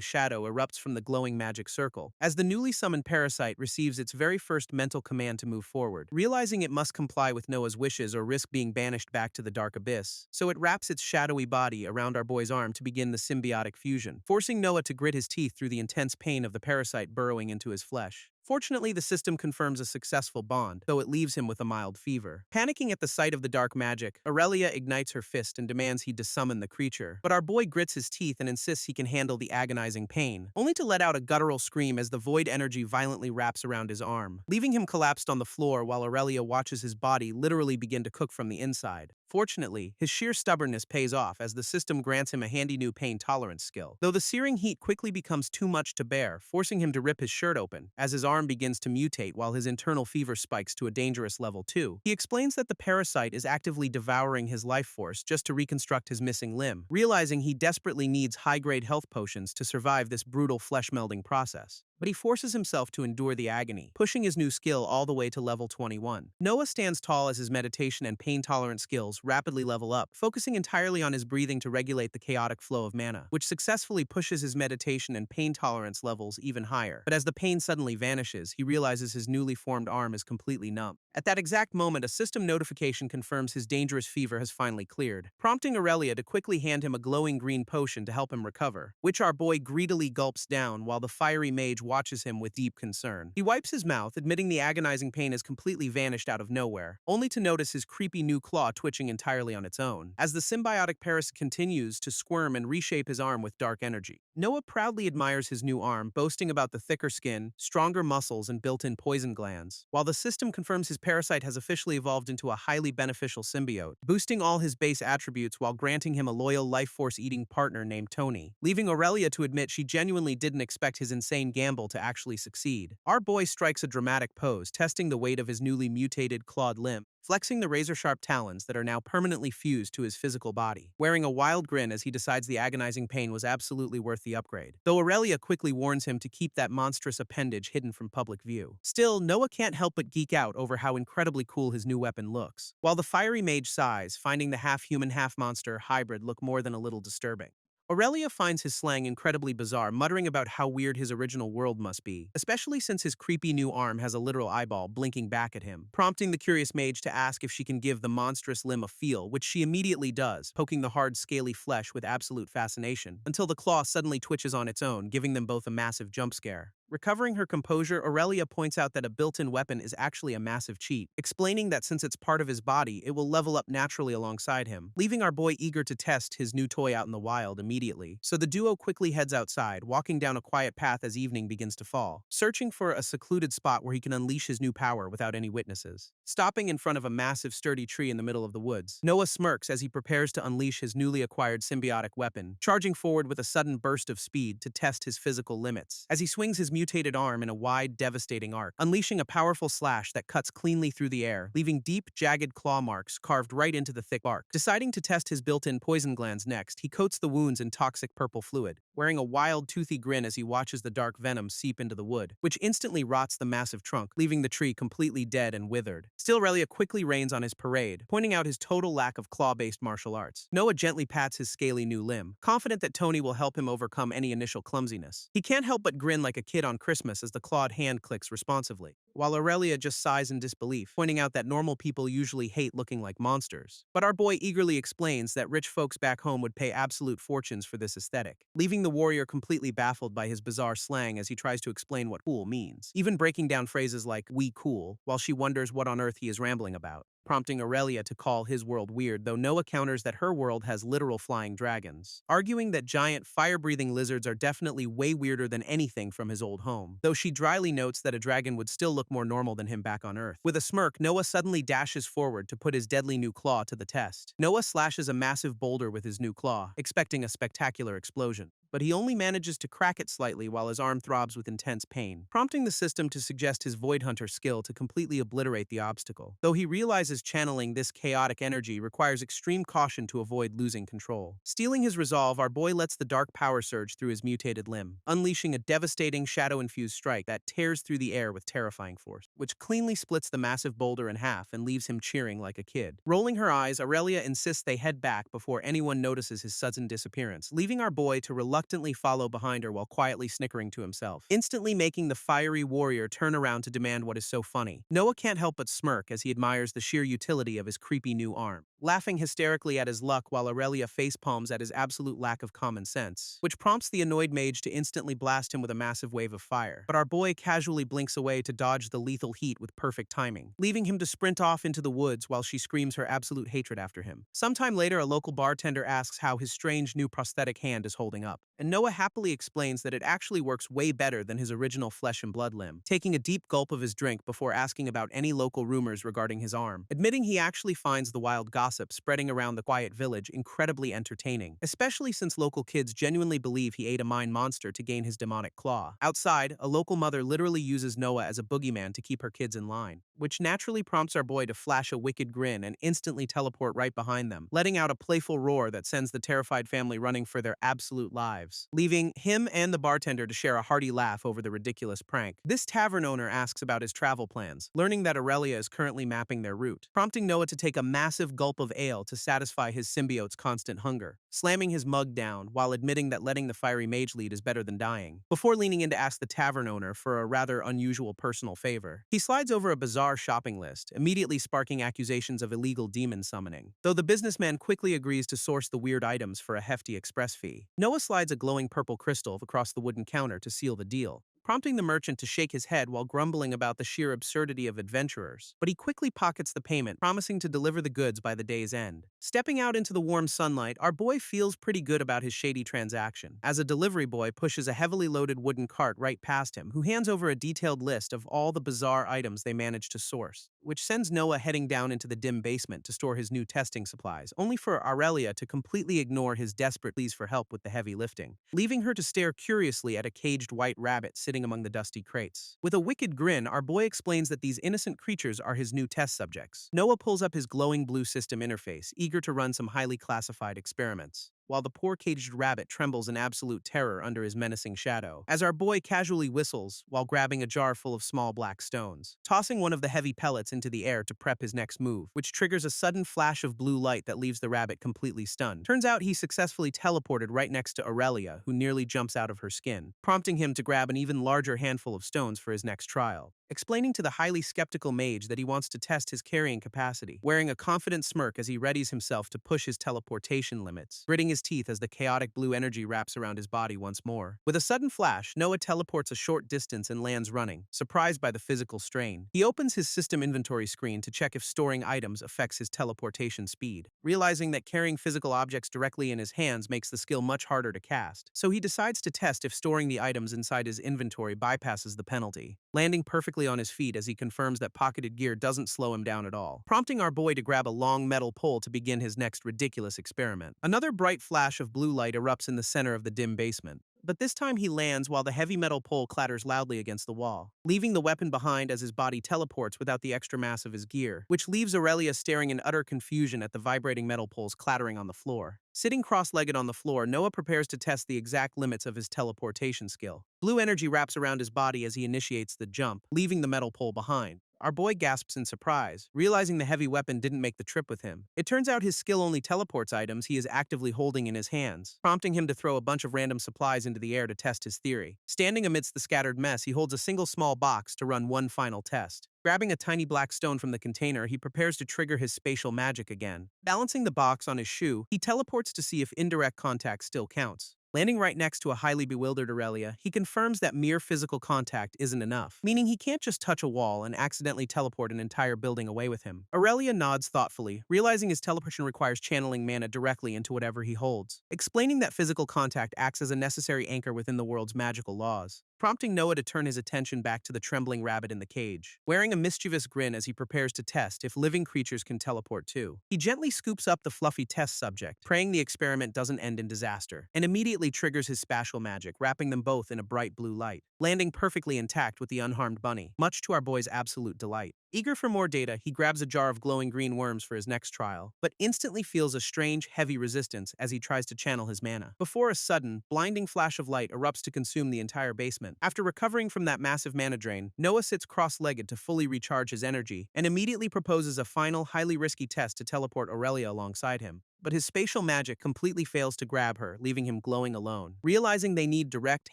shadow erupts from the glowing magic circle, as the newly summoned parasite receives its very first mental command to move forward, realizing it must comply with Noah's wishes or risk being banished back to the dark abyss. So it wraps its shadowy body around our boy's arm to begin the symbiotic fusion, forcing Noah to grit his teeth through the intense pain of the parasite burrowing into his flesh. Fortunately, the system confirms a successful bond, though it leaves him with a mild fever. Panicking at the sight of the dark magic, Aurelia ignites her fist and demands he desummon the creature. But our boy grits his teeth and insists he can handle the agonizing pain, only to let out a guttural scream as the void energy violently wraps around his arm, leaving him collapsed on the floor while Aurelia watches his body literally begin to cook from the inside. Fortunately, his sheer stubbornness pays off as the system grants him a handy new pain tolerance skill, though the searing heat quickly becomes too much to bear, forcing him to rip his shirt open, as his arm begins to mutate while his internal fever spikes to a dangerous level 2. He explains that the parasite is actively devouring his life force just to reconstruct his missing limb, realizing he desperately needs high-grade health potions to survive this brutal flesh-melding process. But he forces himself to endure the agony, pushing his new skill all the way to level 21. Noah stands tall as his meditation and pain-tolerant skills rapidly level up, focusing entirely on his breathing to regulate the chaotic flow of mana, which successfully pushes his meditation and pain tolerance levels even higher. But as the pain suddenly vanishes, he realizes his newly formed arm is completely numb. At that exact moment, a system notification confirms his dangerous fever has finally cleared, prompting Aurelia to quickly hand him a glowing green potion to help him recover, which our boy greedily gulps down while the fiery mage watches him with deep concern. He wipes his mouth, admitting the agonizing pain has completely vanished out of nowhere, only to notice his creepy new claw twitching entirely on its own, as the symbiotic parasite continues to squirm and reshape his arm with dark energy. Noah proudly admires his new arm, boasting about the thicker skin, stronger muscles, and built-in poison glands, while the system confirms his parasite has officially evolved into a highly beneficial symbiote, boosting all his base attributes while granting him a loyal life force-eating partner named Tony, leaving Aurelia to admit she genuinely didn't expect his insane gambit gamble to actually succeed. Our boy strikes a dramatic pose, testing the weight of his newly mutated clawed limb, flexing the razor-sharp talons that are now permanently fused to his physical body, wearing a wild grin as he decides the agonizing pain was absolutely worth the upgrade, though Aurelia quickly warns him to keep that monstrous appendage hidden from public view. Still, Noah can't help but geek out over how incredibly cool his new weapon looks, while the fiery mage sighs, finding the half-human, half-monster hybrid look more than a little disturbing. Aurelia finds his slang incredibly bizarre, muttering about how weird his original world must be, especially since his creepy new arm has a literal eyeball blinking back at him, prompting the curious mage to ask if she can give the monstrous limb a feel, which she immediately does, poking the hard, scaly flesh with absolute fascination, until the claw suddenly twitches on its own, giving them both a massive jump scare. Recovering her composure, Aurelia points out that a built-in weapon is actually a massive cheat, explaining that since it's part of his body, it will level up naturally alongside him, leaving our boy eager to test his new toy out in the wild immediately. So the duo quickly heads outside, walking down a quiet path as evening begins to fall, searching for a secluded spot where he can unleash his new power without any witnesses. Stopping in front of a massive, sturdy tree in the middle of the woods, Noah smirks as he prepares to unleash his newly acquired symbiotic weapon, charging forward with a sudden burst of speed to test his physical limits. As he swings his mutated arm in a wide, devastating arc, unleashing a powerful slash that cuts cleanly through the air, leaving deep, jagged claw marks carved right into the thick bark. Deciding to test his built-in poison glands next, he coats the wounds in toxic purple fluid, wearing a wild, toothy grin as he watches the dark venom seep into the wood, which instantly rots the massive trunk, leaving the tree completely dead and withered. Still, Aurelia quickly rains on his parade, pointing out his total lack of claw-based martial arts. Noah gently pats his scaly new limb, confident that Tony will help him overcome any initial clumsiness. He can't help but grin like a kid on Christmas as the clawed hand clicks responsively, while Aurelia just sighs in disbelief, pointing out that normal people usually hate looking like monsters. But our boy eagerly explains that rich folks back home would pay absolute fortunes for this aesthetic, leaving the warrior completely baffled by his bizarre slang as he tries to explain what cool means, even breaking down phrases like "we cool," while she wonders what on earth he is rambling about, prompting Aurelia to call his world weird, though Noah counters that her world has literal flying dragons, arguing that giant, fire-breathing lizards are definitely way weirder than anything from his old home, though she dryly notes that a dragon would still look more normal than him back on Earth. With a smirk, Noah suddenly dashes forward to put his deadly new claw to the test. Noah slashes a massive boulder with his new claw, expecting a spectacular explosion, but he only manages to crack it slightly while his arm throbs with intense pain, prompting the system to suggest his Void Hunter skill to completely obliterate the obstacle, though he realizes channeling this chaotic energy requires extreme caution to avoid losing control. Stealing his resolve, our boy lets the dark power surge through his mutated limb, unleashing a devastating shadow-infused strike that tears through the air with terrifying force, which cleanly splits the massive boulder in half and leaves him cheering like a kid. Rolling her eyes, Aurelia insists they head back before anyone notices his sudden disappearance, leaving our boy to reluctantly follow behind her while quietly snickering to himself, instantly making the fiery warrior turn around to demand what is so funny. Noah can't help but smirk as he admires the sheer utility of his creepy new arm, laughing hysterically at his luck while Aurelia facepalms at his absolute lack of common sense, which prompts the annoyed mage to instantly blast him with a massive wave of fire. But our boy casually blinks away to dodge the lethal heat with perfect timing, leaving him to sprint off into the woods while she screams her absolute hatred after him. Sometime later, a local bartender asks how his strange new prosthetic hand is holding up, and Noah happily explains that it actually works way better than his original flesh and blood limb, taking a deep gulp of his drink before asking about any local rumors regarding his arm, admitting he actually finds the wild gossip spreading around the quiet village incredibly entertaining, especially since local kids genuinely believe he ate a mine monster to gain his demonic claw. Outside, a local mother literally uses Noah as a boogeyman to keep her kids in line, which naturally prompts our boy to flash a wicked grin and instantly teleport right behind them, letting out a playful roar that sends the terrified family running for their absolute lives, leaving him and the bartender to share a hearty laugh over the ridiculous prank. This tavern owner asks about his travel plans, learning that Aurelia is currently mapping their route, prompting Noah to take a massive gulp of ale to satisfy his symbiote's constant hunger, slamming his mug down while admitting that letting the fiery mage lead is better than dying, before leaning in to ask the tavern owner for a rather unusual personal favor. He slides over a bizarre shopping list, immediately sparking accusations of illegal demon summoning, though the businessman quickly agrees to source the weird items for a hefty express fee. Noah slides a glowing purple crystal across the wooden counter to seal the deal, prompting the merchant to shake his head while grumbling about the sheer absurdity of adventurers. But he quickly pockets the payment, promising to deliver the goods by the day's end. Stepping out into the warm sunlight, our boy feels pretty good about his shady transaction, as a delivery boy pushes a heavily loaded wooden cart right past him, who hands over a detailed list of all the bizarre items they managed to source, which sends Noah heading down into the dim basement to store his new testing supplies, only for Aurelia to completely ignore his desperate pleas for help with the heavy lifting, leaving her to stare curiously at a caged white rabbit sitting among the dusty crates. With a wicked grin, our boy explains that these innocent creatures are his new test subjects. Noah pulls up his glowing blue system interface, eager to run some highly classified experiments, while the poor caged rabbit trembles in absolute terror under his menacing shadow, as our boy casually whistles while grabbing a jar full of small black stones, tossing one of the heavy pellets into the air to prep his next move, which triggers a sudden flash of blue light that leaves the rabbit completely stunned. Turns out he successfully teleported right next to Aurelia, who nearly jumps out of her skin, prompting him to grab an even larger handful of stones for his next trial, explaining to the highly skeptical mage that he wants to test his carrying capacity, wearing a confident smirk as he readies himself to push his teleportation limits, gritting his teeth as the chaotic blue energy wraps around his body once more. With a sudden flash, Noah teleports a short distance and lands running, surprised by the physical strain. He opens his system inventory screen to check if storing items affects his teleportation speed, realizing that carrying physical objects directly in his hands makes the skill much harder to cast, so he decides to test if storing the items inside his inventory bypasses the penalty, landing perfectly on his feet as he confirms that pocketed gear doesn't slow him down at all, prompting our boy to grab a long metal pole to begin his next ridiculous experiment. Another bright flash of blue light erupts in the center of the dim basement, but this time he lands while the heavy metal pole clatters loudly against the wall, leaving the weapon behind as his body teleports without the extra mass of his gear, which leaves Aurelia staring in utter confusion at the vibrating metal poles clattering on the floor. Sitting cross-legged on the floor, Noah prepares to test the exact limits of his teleportation skill. Blue energy wraps around his body as he initiates the jump, leaving the metal pole behind. Our boy gasps in surprise, realizing the heavy weapon didn't make the trip with him. It turns out his skill only teleports items he is actively holding in his hands, prompting him to throw a bunch of random supplies into the air to test his theory. Standing amidst the scattered mess, he holds a single small box to run one final test. Grabbing a tiny black stone from the container, he prepares to trigger his spatial magic again. Balancing the box on his shoe, he teleports to see if indirect contact still counts. Landing right next to a highly bewildered Aurelia, he confirms that mere physical contact isn't enough, meaning he can't just touch a wall and accidentally teleport an entire building away with him. Aurelia nods thoughtfully, realizing his teleportation requires channeling mana directly into whatever he holds, explaining that physical contact acts as a necessary anchor within the world's magical laws, prompting Noah to turn his attention back to the trembling rabbit in the cage, wearing a mischievous grin as he prepares to test if living creatures can teleport too. He gently scoops up the fluffy test subject, praying the experiment doesn't end in disaster, and immediately triggers his spatial magic, wrapping them both in a bright blue light, landing perfectly intact with the unharmed bunny, much to our boy's absolute delight. Eager for more data, he grabs a jar of glowing green worms for his next trial, but instantly feels a strange, heavy resistance as he tries to channel his mana, before a sudden, blinding flash of light erupts to consume the entire basement. After recovering from that massive mana drain, Noah sits cross-legged to fully recharge his energy, and immediately proposes a final, highly risky test to teleport Aurelia alongside him. But his spatial magic completely fails to grab her, leaving him glowing alone. Realizing they need direct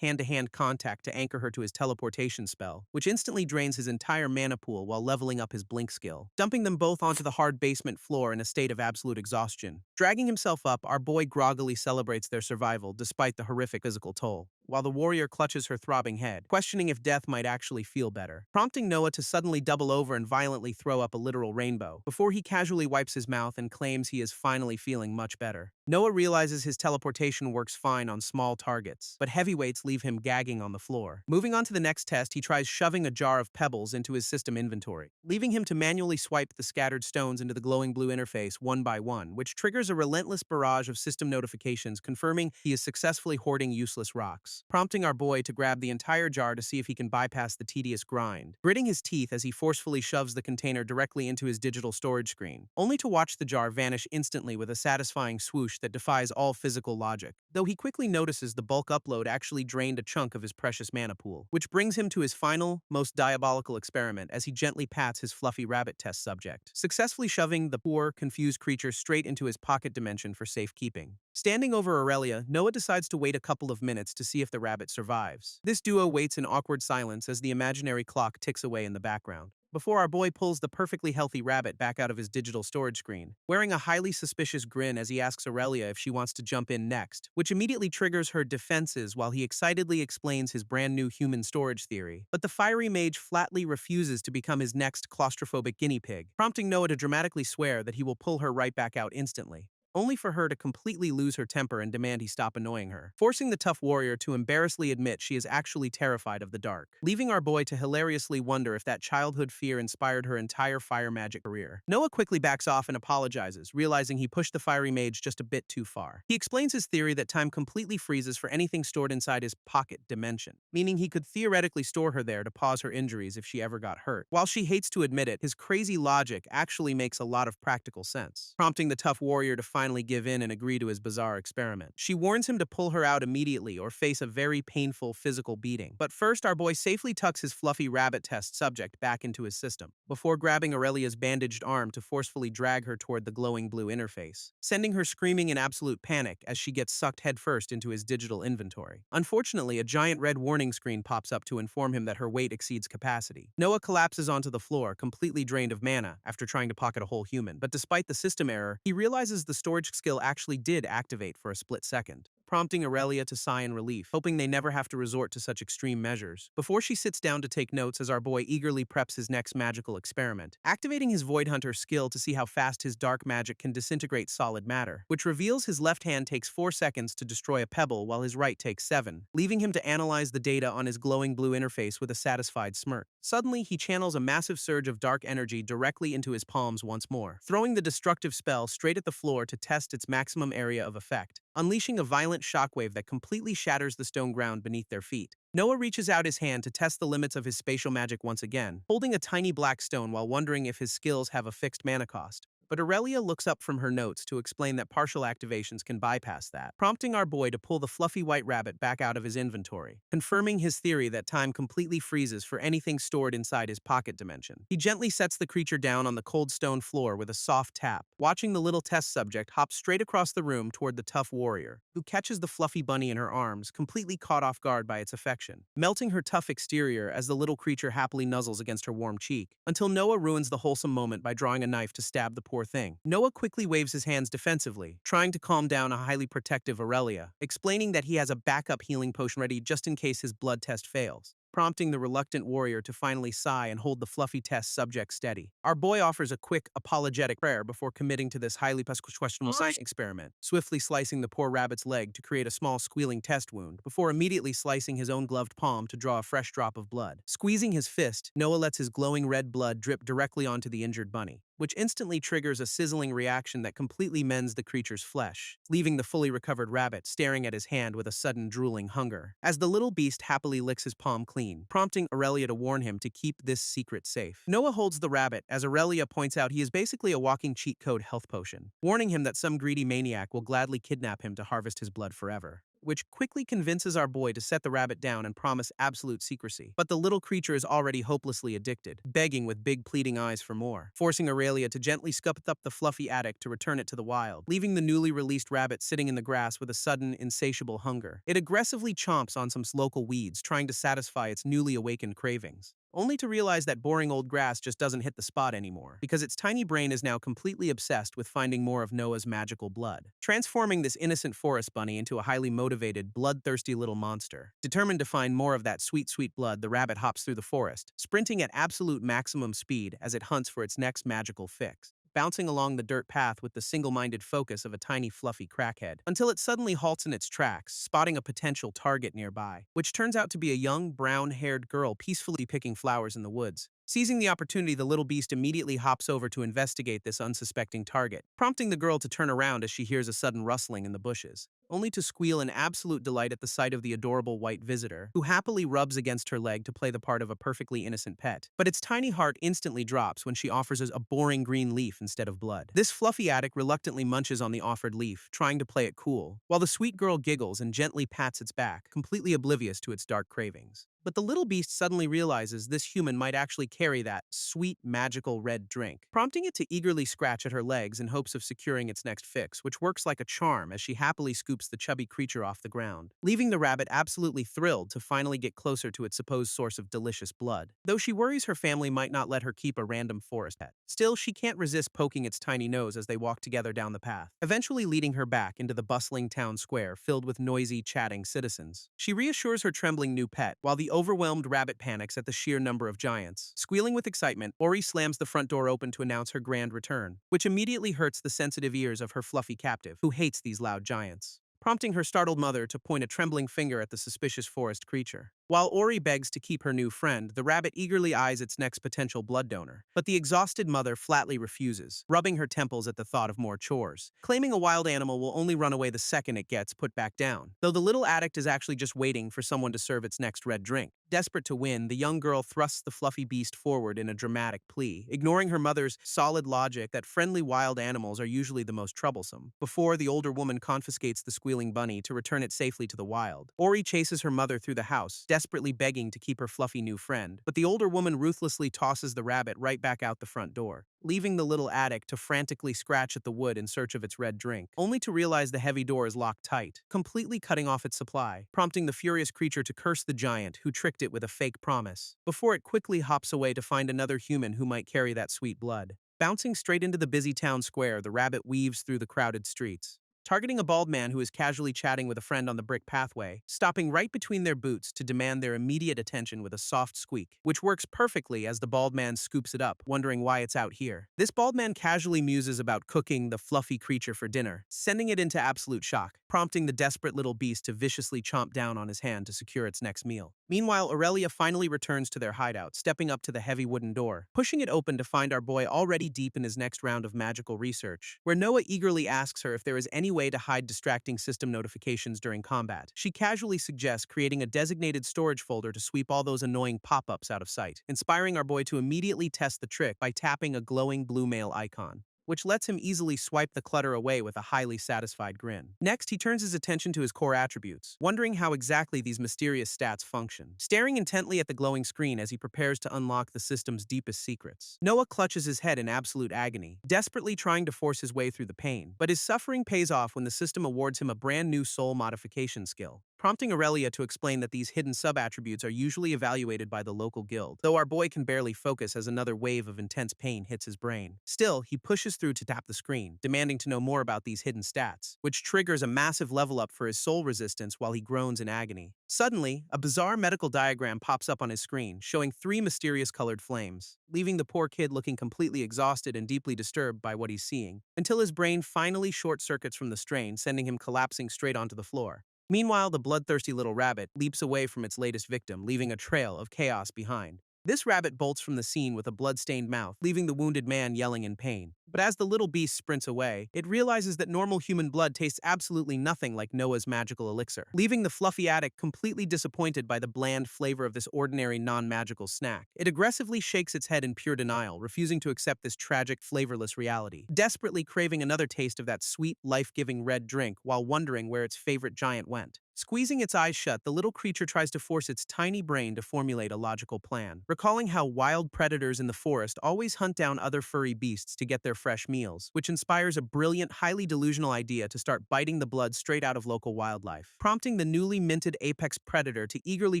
hand-to-hand contact to anchor her to his teleportation spell, which instantly drains his entire mana pool while leveling up his blink skill, dumping them both onto the hard basement floor in a state of absolute exhaustion. Dragging himself up, our boy groggily celebrates their survival despite the horrific physical toll, while the warrior clutches her throbbing head, questioning if death might actually feel better, prompting Noah to suddenly double over and violently throw up a literal rainbow, before he casually wipes his mouth and claims he is finally feeling much better. Noah realizes his teleportation works fine on small targets, but heavy weights leave him gagging on the floor. Moving on to the next test, he tries shoving a jar of pebbles into his system inventory, leaving him to manually swipe the scattered stones into the glowing blue interface one by one, which triggers a relentless barrage of system notifications confirming he is successfully hoarding useless rocks, prompting our boy to grab the entire jar to see if he can bypass the tedious grind, gritting his teeth as he forcefully shoves the container directly into his digital storage screen, only to watch the jar vanish instantly with a satisfying swoosh that defies all physical logic, though he quickly notices the bulk upload actually drained a chunk of his precious mana pool, which brings him to his final, most diabolical experiment as he gently pats his fluffy rabbit test subject, successfully shoving the poor, confused creature straight into his pocket dimension for safekeeping. Standing over Aurelia, Noah decides to wait a couple of minutes to see if the rabbit survives. This duo waits in awkward silence as the imaginary clock ticks away in the background, before our boy pulls the perfectly healthy rabbit back out of his digital storage screen, wearing a highly suspicious grin as he asks Aurelia if she wants to jump in next, which immediately triggers her defenses while he excitedly explains his brand new human storage theory. But the fiery mage flatly refuses to become his next claustrophobic guinea pig, prompting Noah to dramatically swear that he will pull her right back out instantly. only for her to completely lose her temper and demand he stop annoying her, forcing the tough warrior to embarrassingly admit she is actually terrified of the dark, leaving our boy to hilariously wonder if that childhood fear inspired her entire fire magic career. Noah quickly backs off and apologizes, realizing he pushed the fiery mage just a bit too far. He explains his theory that time completely freezes for anything stored inside his pocket dimension, meaning he could theoretically store her there to pause her injuries if she ever got hurt. While she hates to admit it, his crazy logic actually makes a lot of practical sense, prompting the tough warrior to finally give in and agree to his bizarre experiment. She warns him to pull her out immediately or face a very painful physical beating. But first, our boy safely tucks his fluffy rabbit test subject back into his system, before grabbing Aurelia's bandaged arm to forcefully drag her toward the glowing blue interface, sending her screaming in absolute panic as she gets sucked headfirst into his digital inventory. Unfortunately, a giant red warning screen pops up to inform him that her weight exceeds capacity. Noah collapses onto the floor, completely drained of mana after trying to pocket a whole human, but despite the system error, he realizes the storage skill actually did activate for a split second, prompting Aurelia to sigh in relief, hoping they never have to resort to such extreme measures. Before she sits down to take notes as our boy eagerly preps his next magical experiment, activating his Void Hunter skill to see how fast his dark magic can disintegrate solid matter, which reveals his left hand takes 4 seconds to destroy a pebble while his right takes 7, leaving him to analyze the data on his glowing blue interface with a satisfied smirk. Suddenly, he channels a massive surge of dark energy directly into his palms once more, throwing the destructive spell straight at the floor to test its maximum area of effect, unleashing a violent shockwave that completely shatters the stone ground beneath their feet. Noah reaches out his hand to test the limits of his spatial magic once again, holding a tiny black stone while wondering if his skills have a fixed mana cost. But Aurelia looks up from her notes to explain that partial activations can bypass that, prompting our boy to pull the fluffy white rabbit back out of his inventory, confirming his theory that time completely freezes for anything stored inside his pocket dimension. He gently sets the creature down on the cold stone floor with a soft tap, watching the little test subject hop straight across the room toward the tough warrior, who catches the fluffy bunny in her arms, completely caught off guard by its affection, melting her tough exterior as the little creature happily nuzzles against her warm cheek, until Noah ruins the wholesome moment by drawing a knife to stab the poor thing. Noah quickly waves his hands defensively, trying to calm down a highly protective Aurelia, explaining that he has a backup healing potion ready just in case his blood test fails, prompting the reluctant warrior to finally sigh and hold the fluffy test subject steady. Our boy offers a quick, apologetic prayer before committing to this highly questionable science experiment, swiftly slicing the poor rabbit's leg to create a small squealing test wound, before immediately slicing his own gloved palm to draw a fresh drop of blood. Squeezing his fist, Noah lets his glowing red blood drip directly onto the injured bunny, which instantly triggers a sizzling reaction that completely mends the creature's flesh, leaving the fully recovered rabbit staring at his hand with a sudden drooling hunger, as the little beast happily licks his palm clean, prompting Aurelia to warn him to keep this secret safe. Noah holds the rabbit as Aurelia points out he is basically a walking cheat code health potion, warning him that some greedy maniac will gladly kidnap him to harvest his blood forever, which quickly convinces our boy to set the rabbit down and promise absolute secrecy. But the little creature is already hopelessly addicted, begging with big pleading eyes for more, forcing Aurelia to gently scoop up the fluffy addict to return it to the wild, leaving the newly released rabbit sitting in the grass with a sudden, insatiable hunger. It aggressively chomps on some local weeds, trying to satisfy its newly awakened cravings, only to realize that boring old grass just doesn't hit the spot anymore, because its tiny brain is now completely obsessed with finding more of Noah's magical blood, transforming this innocent forest bunny into a highly motivated, bloodthirsty little monster. Determined to find more of that sweet, sweet blood, the rabbit hops through the forest, sprinting at absolute maximum speed as it hunts for its next magical fix, bouncing along the dirt path with the single-minded focus of a tiny fluffy crackhead, until it suddenly halts in its tracks, spotting a potential target nearby, which turns out to be a young, brown-haired girl peacefully picking flowers in the woods. Seizing the opportunity, the little beast immediately hops over to investigate this unsuspecting target, prompting the girl to turn around as she hears a sudden rustling in the bushes, only to squeal in absolute delight at the sight of the adorable white visitor, who happily rubs against her leg to play the part of a perfectly innocent pet. But its tiny heart instantly drops when she offers us a boring green leaf instead of blood. This fluffy addict reluctantly munches on the offered leaf, trying to play it cool, while the sweet girl giggles and gently pats its back, completely oblivious to its dark cravings. But the little beast suddenly realizes this human might actually carry that sweet, magical red drink, prompting it to eagerly scratch at her legs in hopes of securing its next fix, which works like a charm as she happily scoops the chubby creature off the ground, leaving the rabbit absolutely thrilled to finally get closer to its supposed source of delicious blood. Though she worries her family might not let her keep a random forest pet, still she can't resist poking its tiny nose as they walk together down the path, eventually leading her back into the bustling town square filled with noisy, chatting citizens. She reassures her trembling new pet, while the The overwhelmed rabbit panics at the sheer number of giants. Squealing with excitement, Ori slams the front door open to announce her grand return, which immediately hurts the sensitive ears of her fluffy captive, who hates these loud giants, prompting her startled mother to point a trembling finger at the suspicious forest creature. While Ori begs to keep her new friend, the rabbit eagerly eyes its next potential blood donor. But the exhausted mother flatly refuses, rubbing her temples at the thought of more chores, claiming a wild animal will only run away the second it gets put back down, though the little addict is actually just waiting for someone to serve its next red drink. Desperate to win, the young girl thrusts the fluffy beast forward in a dramatic plea, ignoring her mother's solid logic that friendly wild animals are usually the most troublesome. Before the older woman confiscates the squealing bunny to return it safely to the wild, Ori chases her mother through the house, desperately begging to keep her fluffy new friend, but the older woman ruthlessly tosses the rabbit right back out the front door, leaving the little addict to frantically scratch at the wood in search of its red drink, only to realize the heavy door is locked tight, completely cutting off its supply, prompting the furious creature to curse the giant who tricked it with a fake promise, before it quickly hops away to find another human who might carry that sweet blood. Bouncing straight into the busy town square, the rabbit weaves through the crowded streets, targeting a bald man who is casually chatting with a friend on the brick pathway, stopping right between their boots to demand their immediate attention with a soft squeak, which works perfectly as the bald man scoops it up, wondering why it's out here. This bald man casually muses about cooking the fluffy creature for dinner, sending it into absolute shock, prompting the desperate little beast to viciously chomp down on his hand to secure its next meal. Meanwhile, Aurelia finally returns to their hideout, stepping up to the heavy wooden door, pushing it open to find our boy already deep in his next round of magical research, where Noah eagerly asks her if there is any way to hide distracting system notifications during combat. She casually suggests creating a designated storage folder to sweep all those annoying pop-ups out of sight, inspiring our boy to immediately test the trick by tapping a glowing blue mail icon, which lets him easily swipe the clutter away with a highly satisfied grin. Next, he turns his attention to his core attributes, wondering how exactly these mysterious stats function. Staring intently at the glowing screen as he prepares to unlock the system's deepest secrets, Noah clutches his head in absolute agony, desperately trying to force his way through the pain. But his suffering pays off when the system awards him a brand new soul modification skill, prompting Aurelia to explain that these hidden sub-attributes are usually evaluated by the local guild, though our boy can barely focus as another wave of intense pain hits his brain. Still, he pushes through to tap the screen, demanding to know more about these hidden stats, which triggers a massive level up for his soul resistance while he groans in agony. Suddenly, a bizarre medical diagram pops up on his screen, showing 3 mysterious colored flames, leaving the poor kid looking completely exhausted and deeply disturbed by what he's seeing, until his brain finally short-circuits from the strain, sending him collapsing straight onto the floor. Meanwhile, the bloodthirsty little rabbit leaps away from its latest victim, leaving a trail of chaos behind. This rabbit bolts from the scene with a blood-stained mouth, leaving the wounded man yelling in pain. But as the little beast sprints away, it realizes that normal human blood tastes absolutely nothing like Noah's magical elixir, leaving the fluffy addict completely disappointed by the bland flavor of this ordinary non-magical snack. It aggressively shakes its head in pure denial, refusing to accept this tragic, flavorless reality, desperately craving another taste of that sweet, life-giving red drink while wondering where its favorite giant went. Squeezing its eyes shut, the little creature tries to force its tiny brain to formulate a logical plan, recalling how wild predators in the forest always hunt down other furry beasts to get their fresh meals, which inspires a brilliant, highly delusional idea to start biting the blood straight out of local wildlife, prompting the newly minted apex predator to eagerly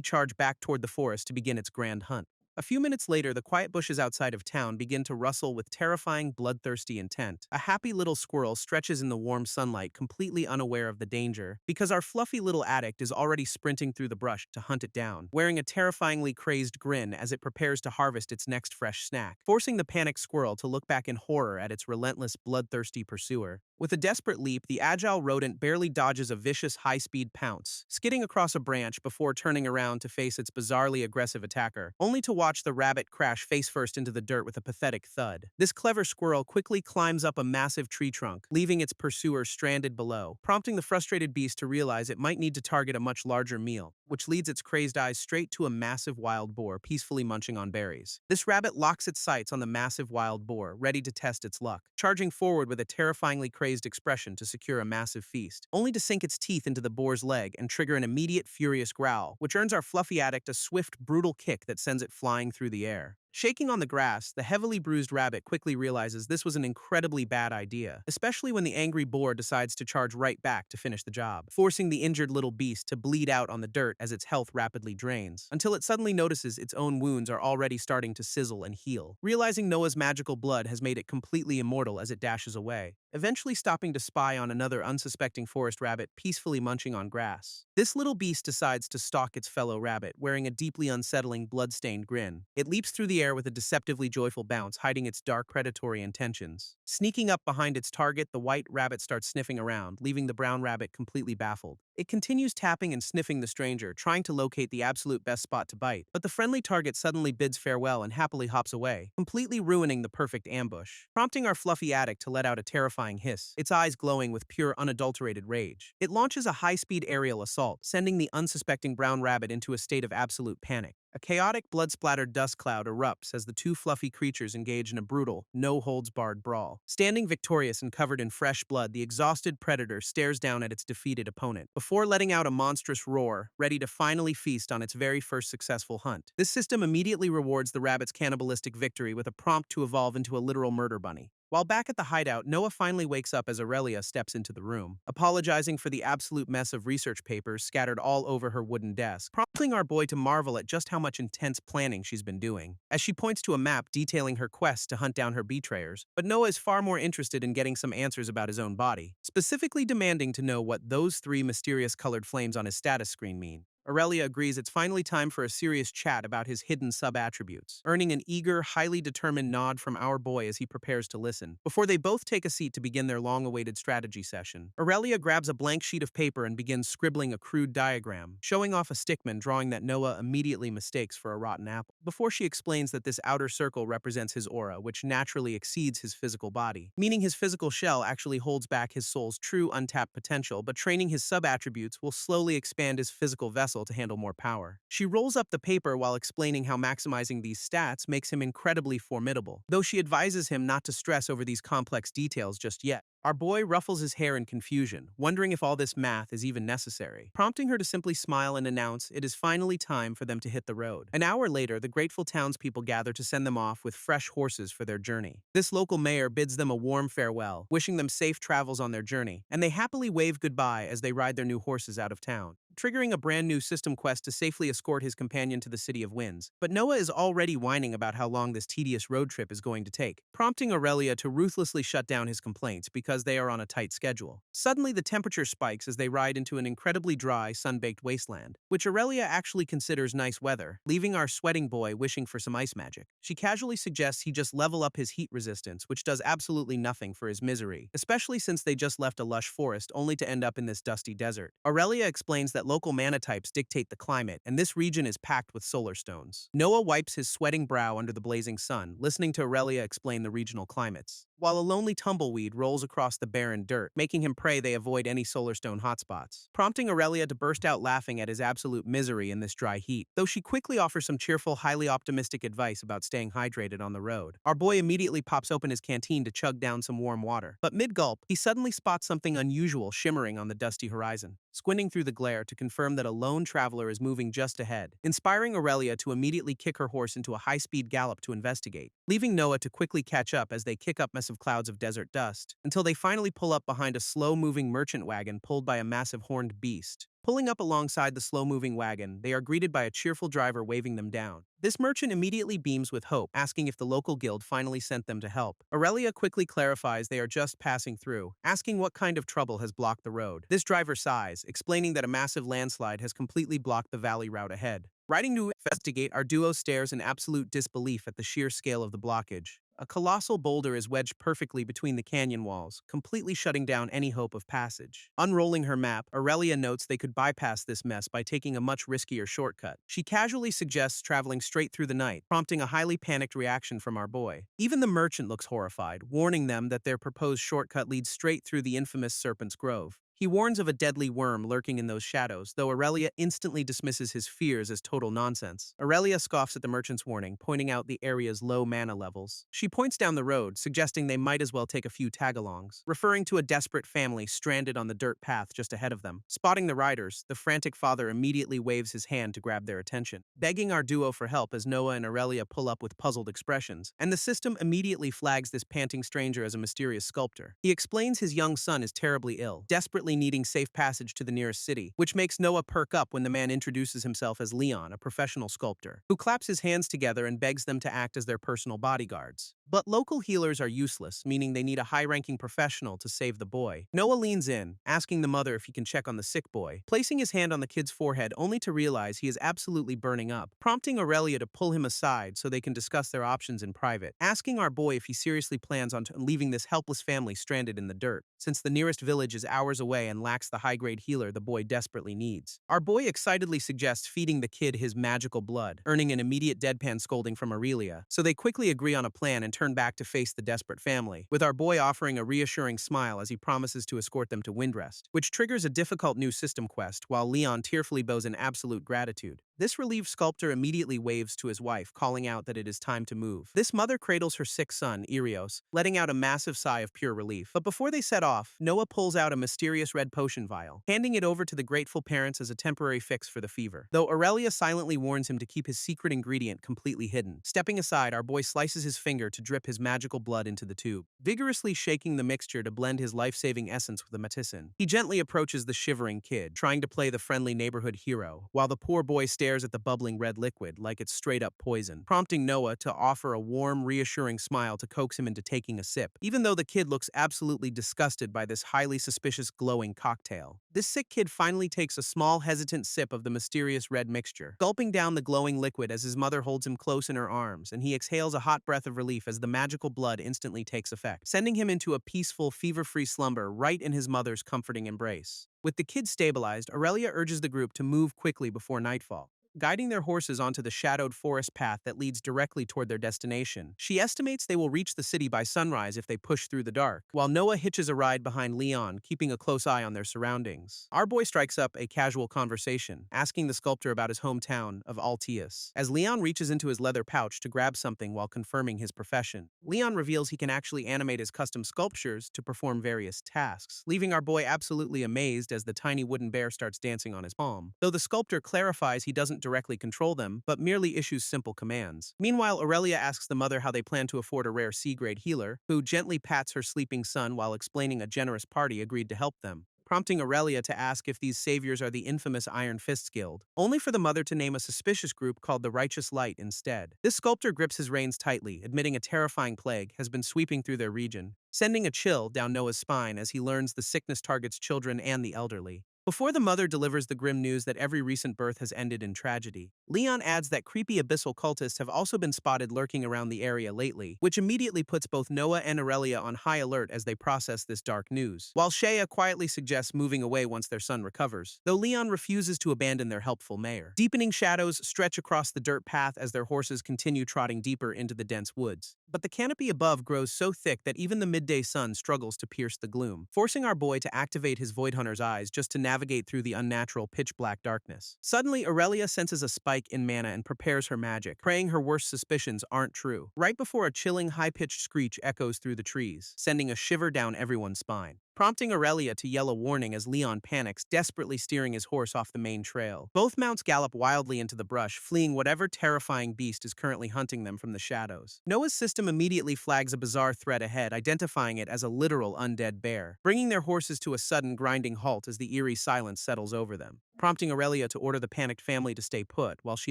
charge back toward the forest to begin its grand hunt. A few minutes later, the quiet bushes outside of town begin to rustle with terrifying, bloodthirsty intent. A happy little squirrel stretches in the warm sunlight, completely unaware of the danger, because our fluffy little addict is already sprinting through the brush to hunt it down, wearing a terrifyingly crazed grin as it prepares to harvest its next fresh snack, forcing the panicked squirrel to look back in horror at its relentless, bloodthirsty pursuer. With a desperate leap, the agile rodent barely dodges a vicious high-speed pounce, skidding across a branch before turning around to face its bizarrely aggressive attacker, only to watch the rabbit crash face-first into the dirt with a pathetic thud. This clever squirrel quickly climbs up a massive tree trunk, leaving its pursuer stranded below, prompting the frustrated beast to realize it might need to target a much larger meal, which leads its crazed eyes straight to a massive wild boar peacefully munching on berries. This rabbit locks its sights on the massive wild boar, ready to test its luck, charging forward with a terrifyingly crazed expression to secure a massive feast, only to sink its teeth into the boar's leg and trigger an immediate furious growl, which earns our fluffy addict a swift, brutal kick that sends it flying through the air. Shaking on the grass, the heavily bruised rabbit quickly realizes this was an incredibly bad idea, especially when the angry boar decides to charge right back to finish the job, forcing the injured little beast to bleed out on the dirt as its health rapidly drains, until it suddenly notices its own wounds are already starting to sizzle and heal, realizing Noah's magical blood has made it completely immortal as it dashes away. eventually stopping to spy on another unsuspecting forest rabbit peacefully munching on grass. This little beast decides to stalk its fellow rabbit, wearing a deeply unsettling, blood-stained grin. It leaps through the air with a deceptively joyful bounce, hiding its dark predatory intentions. Sneaking up behind its target, the white rabbit starts sniffing around, leaving the brown rabbit completely baffled. It continues tapping and sniffing the stranger, trying to locate the absolute best spot to bite, but the friendly target suddenly bids farewell and happily hops away, completely ruining the perfect ambush, prompting our fluffy addict to let out a terrifying hiss, its eyes glowing with pure unadulterated rage. It launches a high-speed aerial assault, sending the unsuspecting brown rabbit into a state of absolute panic. A chaotic, blood-splattered dust cloud erupts as the two fluffy creatures engage in a brutal, no-holds-barred brawl. Standing victorious and covered in fresh blood, the exhausted predator stares down at its defeated opponent, before letting out a monstrous roar, ready to finally feast on its very first successful hunt. This system immediately rewards the rabbit's cannibalistic victory with a prompt to evolve into a literal murder bunny. While back at the hideout, Noah finally wakes up as Aurelia steps into the room, apologizing for the absolute mess of research papers scattered all over her wooden desk, prompting our boy to marvel at just how much intense planning she's been doing, as she points to a map detailing her quest to hunt down her betrayers. But Noah is far more interested in getting some answers about his own body, specifically demanding to know what those three mysterious colored flames on his status screen mean. Aurelia agrees it's finally time for a serious chat about his hidden sub-attributes, earning an eager, highly determined nod from our boy as he prepares to listen. Before they both take a seat to begin their long-awaited strategy session, Aurelia grabs a blank sheet of paper and begins scribbling a crude diagram, showing off a stickman drawing that Noah immediately mistakes for a rotten apple, before she explains that this outer circle represents his aura, which naturally exceeds his physical body, meaning his physical shell actually holds back his soul's true untapped potential, but training his sub-attributes will slowly expand his physical vessel to handle more power. She rolls up the paper while explaining how maximizing these stats makes him incredibly formidable, though she advises him not to stress over these complex details just yet. Our boy ruffles his hair in confusion, wondering if all this math is even necessary, prompting her to simply smile and announce it is finally time for them to hit the road. An hour later, the grateful townspeople gather to send them off with fresh horses for their journey. This local mayor bids them a warm farewell, wishing them safe travels on their journey, and they happily wave goodbye as they ride their new horses out of town, triggering a brand new system quest to safely escort his companion to the City of Winds. But Noah is already whining about how long this tedious road trip is going to take, prompting Aurelia to ruthlessly shut down his complaints because they are on a tight schedule. Suddenly, the temperature spikes as they ride into an incredibly dry, sun-baked wasteland, which Aurelia actually considers nice weather, leaving our sweating boy wishing for some ice magic. She casually suggests he just level up his heat resistance, which does absolutely nothing for his misery, especially since they just left a lush forest only to end up in this dusty desert. Aurelia explains that local mana types dictate the climate, and this region is packed with solar stones. Noah wipes his sweating brow under the blazing sun, listening to Aurelia explain the regional climates, while a lonely tumbleweed rolls across the barren dirt, making him pray they avoid any solar stone hotspots, prompting Aurelia to burst out laughing at his absolute misery in this dry heat, though she quickly offers some cheerful, highly optimistic advice about staying hydrated on the road. Our boy immediately pops open his canteen to chug down some warm water, but mid-gulp, he suddenly spots something unusual shimmering on the dusty horizon, squinting through the glare to confirm that a lone traveler is moving just ahead, inspiring Aurelia to immediately kick her horse into a high-speed gallop to investigate, leaving Noah to quickly catch up as they kick up massive clouds of desert dust, until they finally pull up behind a slow-moving merchant wagon pulled by a massive horned beast. Pulling up alongside the slow-moving wagon, they are greeted by a cheerful driver waving them down. This merchant immediately beams with hope, asking if the local guild finally sent them to help. Aurelia quickly clarifies they are just passing through, asking what kind of trouble has blocked the road. This driver sighs, explaining that a massive landslide has completely blocked the valley route ahead. Riding to investigate, our duo stares in absolute disbelief at the sheer scale of the blockage. A colossal boulder is wedged perfectly between the canyon walls, completely shutting down any hope of passage. Unrolling her map, Aurelia notes they could bypass this mess by taking a much riskier shortcut. She casually suggests traveling straight through the night, prompting a highly panicked reaction from our boy. Even the merchant looks horrified, warning them that their proposed shortcut leads straight through the infamous Serpent's Grove. He warns of a deadly worm lurking in those shadows, though Aurelia instantly dismisses his fears as total nonsense. Aurelia scoffs at the merchant's warning, pointing out the area's low mana levels. She points down the road, suggesting they might as well take a few tagalongs, referring to a desperate family stranded on the dirt path just ahead of them. Spotting the riders, the frantic father immediately waves his hand to grab their attention, begging our duo for help as Noah and Aurelia pull up with puzzled expressions, and the system immediately flags this panting stranger as a mysterious sculptor. He explains his young son is terribly ill, desperately needing safe passage to the nearest city, which makes Noah perk up when the man introduces himself as Leon, a professional sculptor, who claps his hands together and begs them to act as their personal bodyguards. But local healers are useless, meaning they need a high-ranking professional to save the boy. Noah leans in, asking the mother if he can check on the sick boy, placing his hand on the kid's forehead only to realize he is absolutely burning up, prompting Aurelia to pull him aside so they can discuss their options in private, asking our boy if he seriously plans on leaving this helpless family stranded in the dirt, since the nearest village is hours away and lacks the high-grade healer the boy desperately needs. Our boy excitedly suggests feeding the kid his magical blood, earning an immediate deadpan scolding from Aurelia, so they quickly agree on a plan and turn back to face the desperate family, with our boy offering a reassuring smile as he promises to escort them to Windrest, which triggers a difficult new system quest while Leon tearfully bows in absolute gratitude. This relieved sculptor immediately waves to his wife, calling out that it is time to move. This mother cradles her sick son, Irios, letting out a massive sigh of pure relief. But before they set off, Noah pulls out a mysterious red potion vial, handing it over to the grateful parents as a temporary fix for the fever, though Aurelia silently warns him to keep his secret ingredient completely hidden. Stepping aside, our boy slices his finger to drip his magical blood into the tube, vigorously shaking the mixture to blend his life-saving essence with the medicine. He gently approaches the shivering kid, trying to play the friendly neighborhood hero, while the poor boy stares at the bubbling red liquid like it's straight-up poison, prompting Noah to offer a warm, reassuring smile to coax him into taking a sip, even though the kid looks absolutely disgusted by this highly suspicious glowing cocktail. This sick kid finally takes a small, hesitant sip of the mysterious red mixture, gulping down the glowing liquid as his mother holds him close in her arms, and he exhales a hot breath of relief as the magical blood instantly takes effect, sending him into a peaceful, fever-free slumber right in his mother's comforting embrace. With the kid stabilized, Aurelia urges the group to move quickly before nightfall, guiding their horses onto the shadowed forest path that leads directly toward their destination. She estimates they will reach the city by sunrise if they push through the dark, while Noah hitches a ride behind Leon, keeping a close eye on their surroundings. Our boy strikes up a casual conversation, asking the sculptor about his hometown of Altius, as Leon reaches into his leather pouch to grab something while confirming his profession. Leon reveals he can actually animate his custom sculptures to perform various tasks, leaving our boy absolutely amazed as the tiny wooden bear starts dancing on his palm, though the sculptor clarifies he doesn't directly control them, but merely issues simple commands. Meanwhile, Aurelia asks the mother how they plan to afford a rare C-grade healer, who gently pats her sleeping son while explaining a generous party agreed to help them, prompting Aurelia to ask if these saviors are the infamous Iron Fists Guild, only for the mother to name a suspicious group called the Righteous Light instead. This sculptor grips his reins tightly, admitting a terrifying plague has been sweeping through their region, sending a chill down Noah's spine as he learns the sickness targets children and the elderly. Before the mother delivers the grim news that every recent birth has ended in tragedy, Leon adds that creepy abyssal cultists have also been spotted lurking around the area lately, which immediately puts both Noah and Aurelia on high alert as they process this dark news, while Shea quietly suggests moving away once their son recovers, though Leon refuses to abandon their helpful mayor. Deepening shadows stretch across the dirt path as their horses continue trotting deeper into the dense woods, but the canopy above grows so thick that even the midday sun struggles to pierce the gloom, forcing our boy to activate his Void Hunter's eyes just to navigate through the unnatural pitch-black darkness. Suddenly, Aurelia senses a spike in mana and prepares her magic, praying her worst suspicions aren't true, right before a chilling, high-pitched screech echoes through the trees, sending a shiver down everyone's spine, prompting Aurelia to yell a warning as Leon panics, desperately steering his horse off the main trail. Both mounts gallop wildly into the brush, fleeing whatever terrifying beast is currently hunting them from the shadows. Noah's system immediately flags a bizarre threat ahead, identifying it as a literal undead bear, bringing their horses to a sudden grinding halt as the eerie silence settles over them, prompting Aurelia to order the panicked family to stay put while she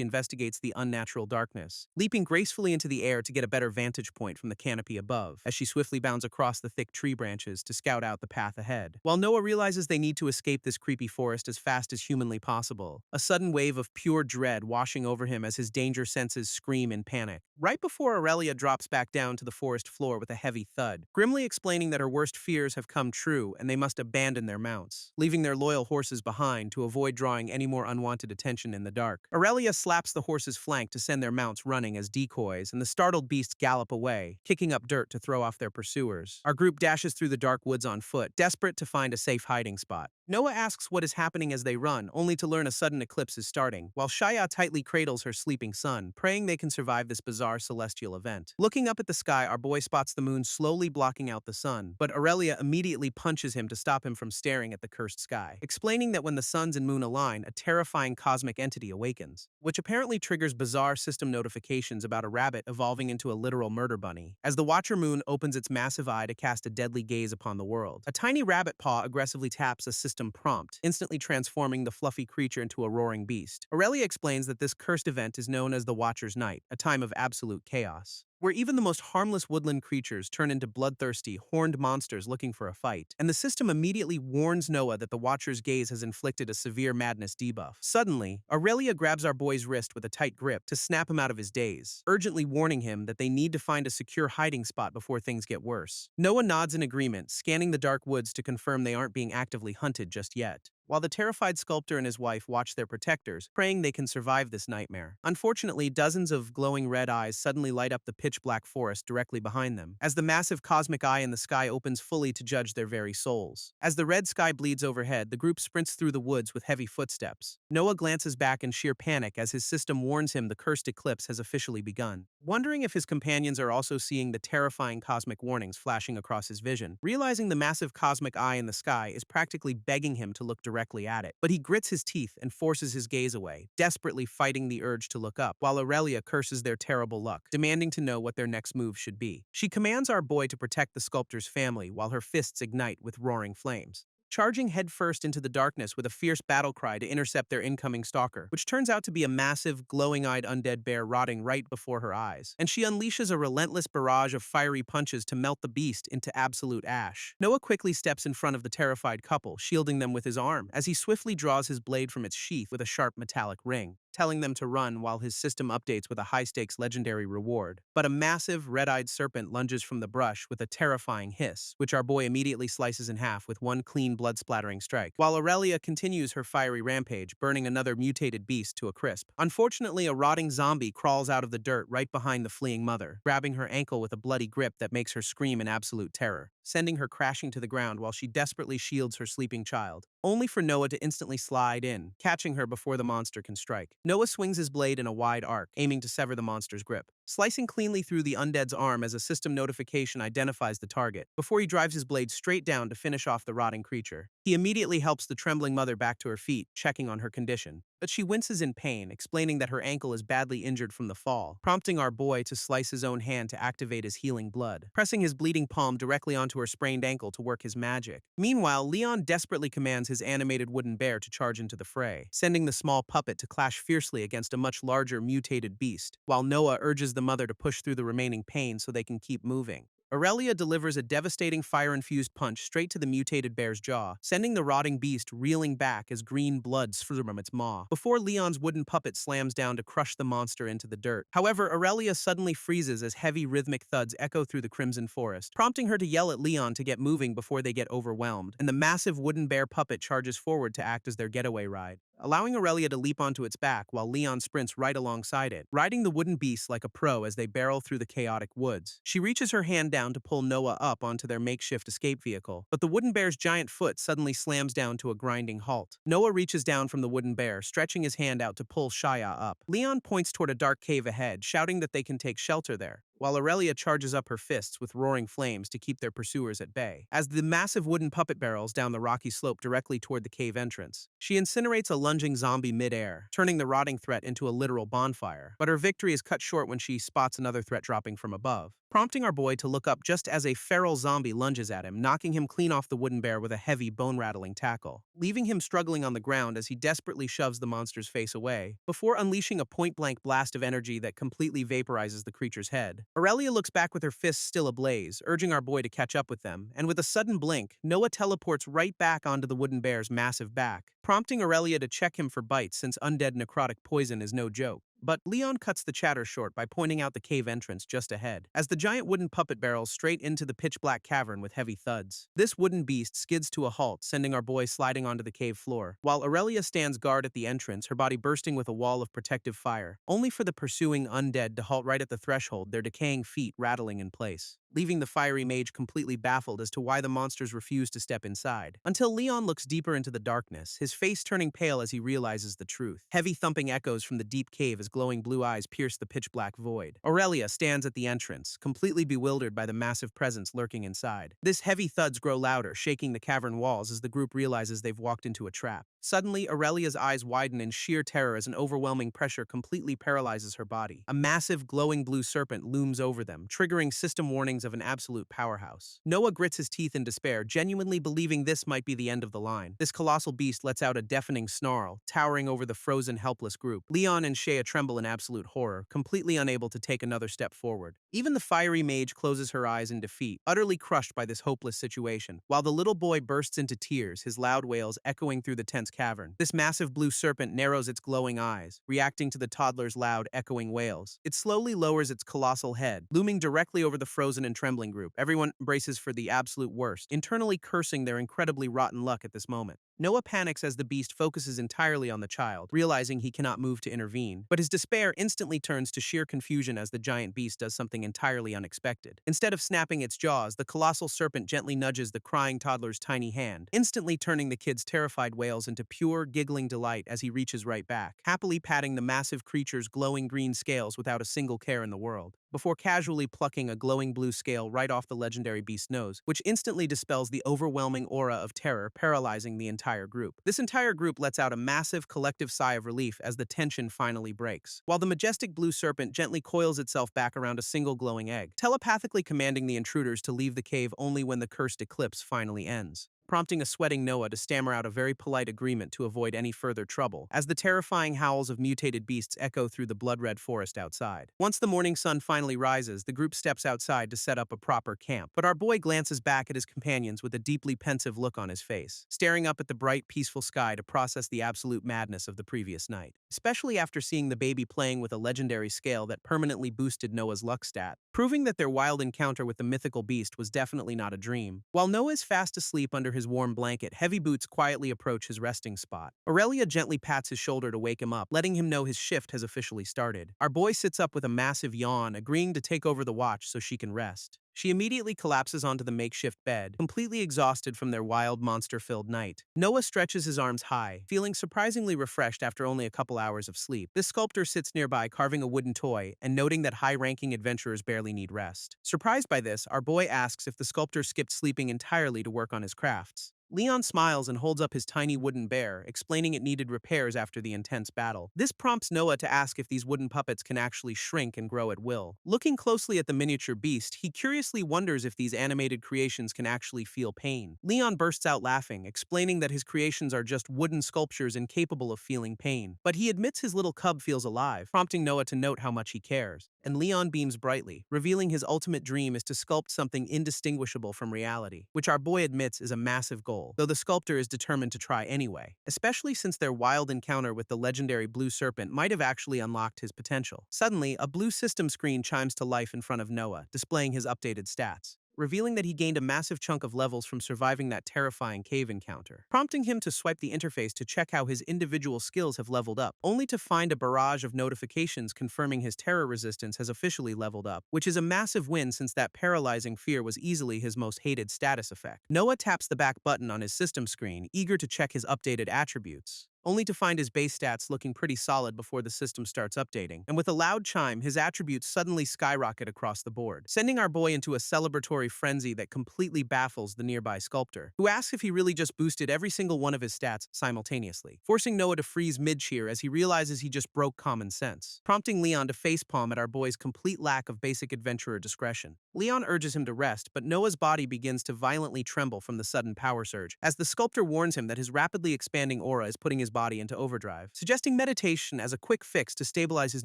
investigates the unnatural darkness, leaping gracefully into the air to get a better vantage point from the canopy above, as she swiftly bounds across the thick tree branches to scout out the path ahead. While Noah realizes they need to escape this creepy forest as fast as humanly possible, a sudden wave of pure dread washing over him as his danger senses scream in panic, right before Aurelia drops back down to the forest floor with a heavy thud, grimly explaining that her worst fears have come true and they must abandon their mounts, leaving their loyal horses behind to avoid drawing any more unwanted attention in the dark. Aurelia slaps the horse's flank to send their mounts running as decoys, and the startled beasts gallop away, kicking up dirt to throw off their pursuers. Our group dashes through the dark woods on foot, desperate to find a safe hiding spot. Noah asks what is happening as they run, only to learn a sudden eclipse is starting, while Shaya tightly cradles her sleeping son, praying they can survive this bizarre celestial event. Looking up at the sky, our boy spots the moon slowly blocking out the sun, but Aurelia immediately punches him to stop him from staring at the cursed sky, explaining that when the suns and moon align, a terrifying cosmic entity awakens, which apparently triggers bizarre system notifications about a rabbit evolving into a literal murder bunny. As the Watcher Moon opens its massive eye to cast a deadly gaze upon the world, a tiny rabbit paw aggressively taps a system prompt, instantly transforming the fluffy creature into a roaring beast. Aurelia explains that this cursed event is known as the Watcher's Night, a time of absolute chaos. where even the most harmless woodland creatures turn into bloodthirsty, horned monsters looking for a fight, and the system immediately warns Noah that the Watcher's gaze has inflicted a severe madness debuff. Suddenly, Aurelia grabs our boy's wrist with a tight grip to snap him out of his daze, urgently warning him that they need to find a secure hiding spot before things get worse. Noah nods in agreement, scanning the dark woods to confirm they aren't being actively hunted just yet, while the terrified sculptor and his wife watch their protectors, praying they can survive this nightmare. Unfortunately, dozens of glowing red eyes suddenly light up the pitch-black forest directly behind them, as the massive cosmic eye in the sky opens fully to judge their very souls. As the red sky bleeds overhead, the group sprints through the woods with heavy footsteps. Noah glances back in sheer panic as his system warns him the cursed eclipse has officially begun. Wondering if his companions are also seeing the terrifying cosmic warnings flashing across his vision, realizing the massive cosmic eye in the sky is practically begging him to look directly at it. But he grits his teeth and forces his gaze away, desperately fighting the urge to look up, while Aurelia curses their terrible luck, demanding to know what their next move should be. She commands our boy to protect the sculptor's family while her fists ignite with roaring flames, charging headfirst into the darkness with a fierce battle cry to intercept their incoming stalker, which turns out to be a massive, glowing-eyed undead bear rotting right before her eyes. And she unleashes a relentless barrage of fiery punches to melt the beast into absolute ash. Noah quickly steps in front of the terrified couple, shielding them with his arm, as he swiftly draws his blade from its sheath with a sharp metallic ring, telling them to run while his system updates with a high-stakes legendary reward. But a massive, red-eyed serpent lunges from the brush with a terrifying hiss, which our boy immediately slices in half with one clean blood-splattering strike, while Aurelia continues her fiery rampage, burning another mutated beast to a crisp. Unfortunately, a rotting zombie crawls out of the dirt right behind the fleeing mother, grabbing her ankle with a bloody grip that makes her scream in absolute terror, sending her crashing to the ground while she desperately shields her sleeping child, only for Noah to instantly slide in, catching her before the monster can strike. Noah swings his blade in a wide arc, aiming to sever the monster's grip, slicing cleanly through the undead's arm as a system notification identifies the target, before he drives his blade straight down to finish off the rotting creature. He immediately helps the trembling mother back to her feet, checking on her condition, but she winces in pain, explaining that her ankle is badly injured from the fall, prompting our boy to slice his own hand to activate his healing blood, pressing his bleeding palm directly onto her sprained ankle to work his magic. Meanwhile, Leon desperately commands his animated wooden bear to charge into the fray, sending the small puppet to clash fiercely against a much larger mutated beast, while Noah urges the mother to push through the remaining pain so they can keep moving. Aurelia delivers a devastating fire-infused punch straight to the mutated bear's jaw, sending the rotting beast reeling back as green blood spurts from its maw, before Leon's wooden puppet slams down to crush the monster into the dirt. However, Aurelia suddenly freezes as heavy rhythmic thuds echo through the crimson forest, prompting her to yell at Leon to get moving before they get overwhelmed, and the massive wooden bear puppet charges forward to act as their getaway ride, allowing Aurelia to leap onto its back while Leon sprints right alongside it, riding the wooden beast like a pro as they barrel through the chaotic woods. She reaches her hand down to pull Noah up onto their makeshift escape vehicle, but the wooden bear's giant foot suddenly slams down to a grinding halt. Noah reaches down from the wooden bear, stretching his hand out to pull Shia up. Leon points toward a dark cave ahead, shouting that they can take shelter there, while Aurelia charges up her fists with roaring flames to keep their pursuers at bay. As the massive wooden puppet barrels down the rocky slope directly toward the cave entrance, she incinerates a lunging zombie mid-air, turning the rotting threat into a literal bonfire. But her victory is cut short when she spots another threat dropping from above, prompting our boy to look up just as a feral zombie lunges at him, knocking him clean off the wooden bear with a heavy, bone-rattling tackle, leaving him struggling on the ground as he desperately shoves the monster's face away, before unleashing a point-blank blast of energy that completely vaporizes the creature's head. Aurelia looks back with her fists still ablaze, urging our boy to catch up with them, and with a sudden blink, Noah teleports right back onto the wooden bear's massive back, prompting Aurelia to check him for bites since undead necrotic poison is no joke. But Leon cuts the chatter short by pointing out the cave entrance just ahead, as the giant wooden puppet barrels straight into the pitch-black cavern with heavy thuds. This wooden beast skids to a halt, sending our boy sliding onto the cave floor, while Aurelia stands guard at the entrance, her body bursting with a wall of protective fire, only for the pursuing undead to halt right at the threshold, their decaying feet rattling in place, leaving the fiery mage completely baffled as to why the monsters refuse to step inside. Until Leon looks deeper into the darkness, his face turning pale as he realizes the truth. Heavy thumping echoes from the deep cave as glowing blue eyes pierce the pitch-black void. Aurelia stands at the entrance, completely bewildered by the massive presence lurking inside. This heavy thuds grow louder, shaking the cavern walls as the group realizes they've walked into a trap. Suddenly, Aurelia's eyes widen in sheer terror as an overwhelming pressure completely paralyzes her body. A massive, glowing blue serpent looms over them, triggering system warnings of an absolute powerhouse. Noah grits his teeth in despair, genuinely believing this might be the end of the line. This colossal beast lets out a deafening snarl, towering over the frozen, helpless group. Leon and Shea tremble in absolute horror, completely unable to take another step forward. Even the fiery mage closes her eyes in defeat, utterly crushed by this hopeless situation, while the little boy bursts into tears, his loud wails echoing through the tense cavern. This massive blue serpent narrows its glowing eyes, reacting to the toddler's loud, echoing wails. It slowly lowers its colossal head, looming directly over the frozen and trembling group. Everyone braces for the absolute worst, internally cursing their incredibly rotten luck at this moment. Noah panics as the beast focuses entirely on the child, realizing he cannot move to intervene, but his despair instantly turns to sheer confusion as the giant beast does something entirely unexpected. Instead of snapping its jaws, the colossal serpent gently nudges the crying toddler's tiny hand, instantly turning the kid's terrified wails into pure, giggling delight as he reaches right back, happily patting the massive creature's glowing green scales without a single care in the world, before casually plucking a glowing blue scale right off the legendary beast's nose, which instantly dispels the overwhelming aura of terror paralyzing the entire group. This entire group lets out a massive collective sigh of relief as the tension finally breaks, while the majestic blue serpent gently coils itself back around a single glowing egg, telepathically commanding the intruders to leave the cave only when the cursed eclipse finally ends, prompting a sweating Noah to stammer out a very polite agreement to avoid any further trouble, as the terrifying howls of mutated beasts echo through the blood-red forest outside. Once the morning sun finally rises, the group steps outside to set up a proper camp, but our boy glances back at his companions with a deeply pensive look on his face, staring up at the bright, peaceful sky to process the absolute madness of the previous night, especially after seeing the baby playing with a legendary scale that permanently boosted Noah's luck stat, proving that their wild encounter with the mythical beast was definitely not a dream. While Noah is fast asleep under his warm blanket, heavy boots quietly approach his resting spot. Aurelia gently pats his shoulder to wake him up, letting him know his shift has officially started. Our boy sits up with a massive yawn, agreeing to take over the watch so she can rest. She immediately collapses onto the makeshift bed, completely exhausted from their wild, monster-filled night. Noah stretches his arms high, feeling surprisingly refreshed after only a couple hours of sleep. This sculptor sits nearby carving a wooden toy and noting that high-ranking adventurers barely need rest. Surprised by this, our boy asks if the sculptor skipped sleeping entirely to work on his crafts. Leon smiles and holds up his tiny wooden bear, explaining it needed repairs after the intense battle. This prompts Noah to ask if these wooden puppets can actually shrink and grow at will. Looking closely at the miniature beast, he curiously wonders if these animated creations can actually feel pain. Leon bursts out laughing, explaining that his creations are just wooden sculptures incapable of feeling pain. But he admits his little cub feels alive, prompting Noah to note how much he cares. And Leon beams brightly, revealing his ultimate dream is to sculpt something indistinguishable from reality, which our boy admits is a massive goal, though the sculptor is determined to try anyway, especially since their wild encounter with the legendary blue serpent might have actually unlocked his potential. Suddenly, a blue system screen chimes to life in front of Noah, displaying his updated stats, revealing that he gained a massive chunk of levels from surviving that terrifying cave encounter, prompting him to swipe the interface to check how his individual skills have leveled up, only to find a barrage of notifications confirming his terror resistance has officially leveled up, which is a massive win since that paralyzing fear was easily his most hated status effect. Noah taps the back button on his system screen, eager to check his updated attributes, only to find his base stats looking pretty solid before the system starts updating. And with a loud chime, his attributes suddenly skyrocket across the board, sending our boy into a celebratory frenzy that completely baffles the nearby sculptor, who asks if he really just boosted every single one of his stats simultaneously, forcing Noah to freeze mid-cheer as he realizes he just broke common sense, prompting Leon to facepalm at our boy's complete lack of basic adventurer discretion. Leon urges him to rest, but Noah's body begins to violently tremble from the sudden power surge, as the sculptor warns him that his rapidly expanding aura is putting his body into overdrive, suggesting meditation as a quick fix to stabilize his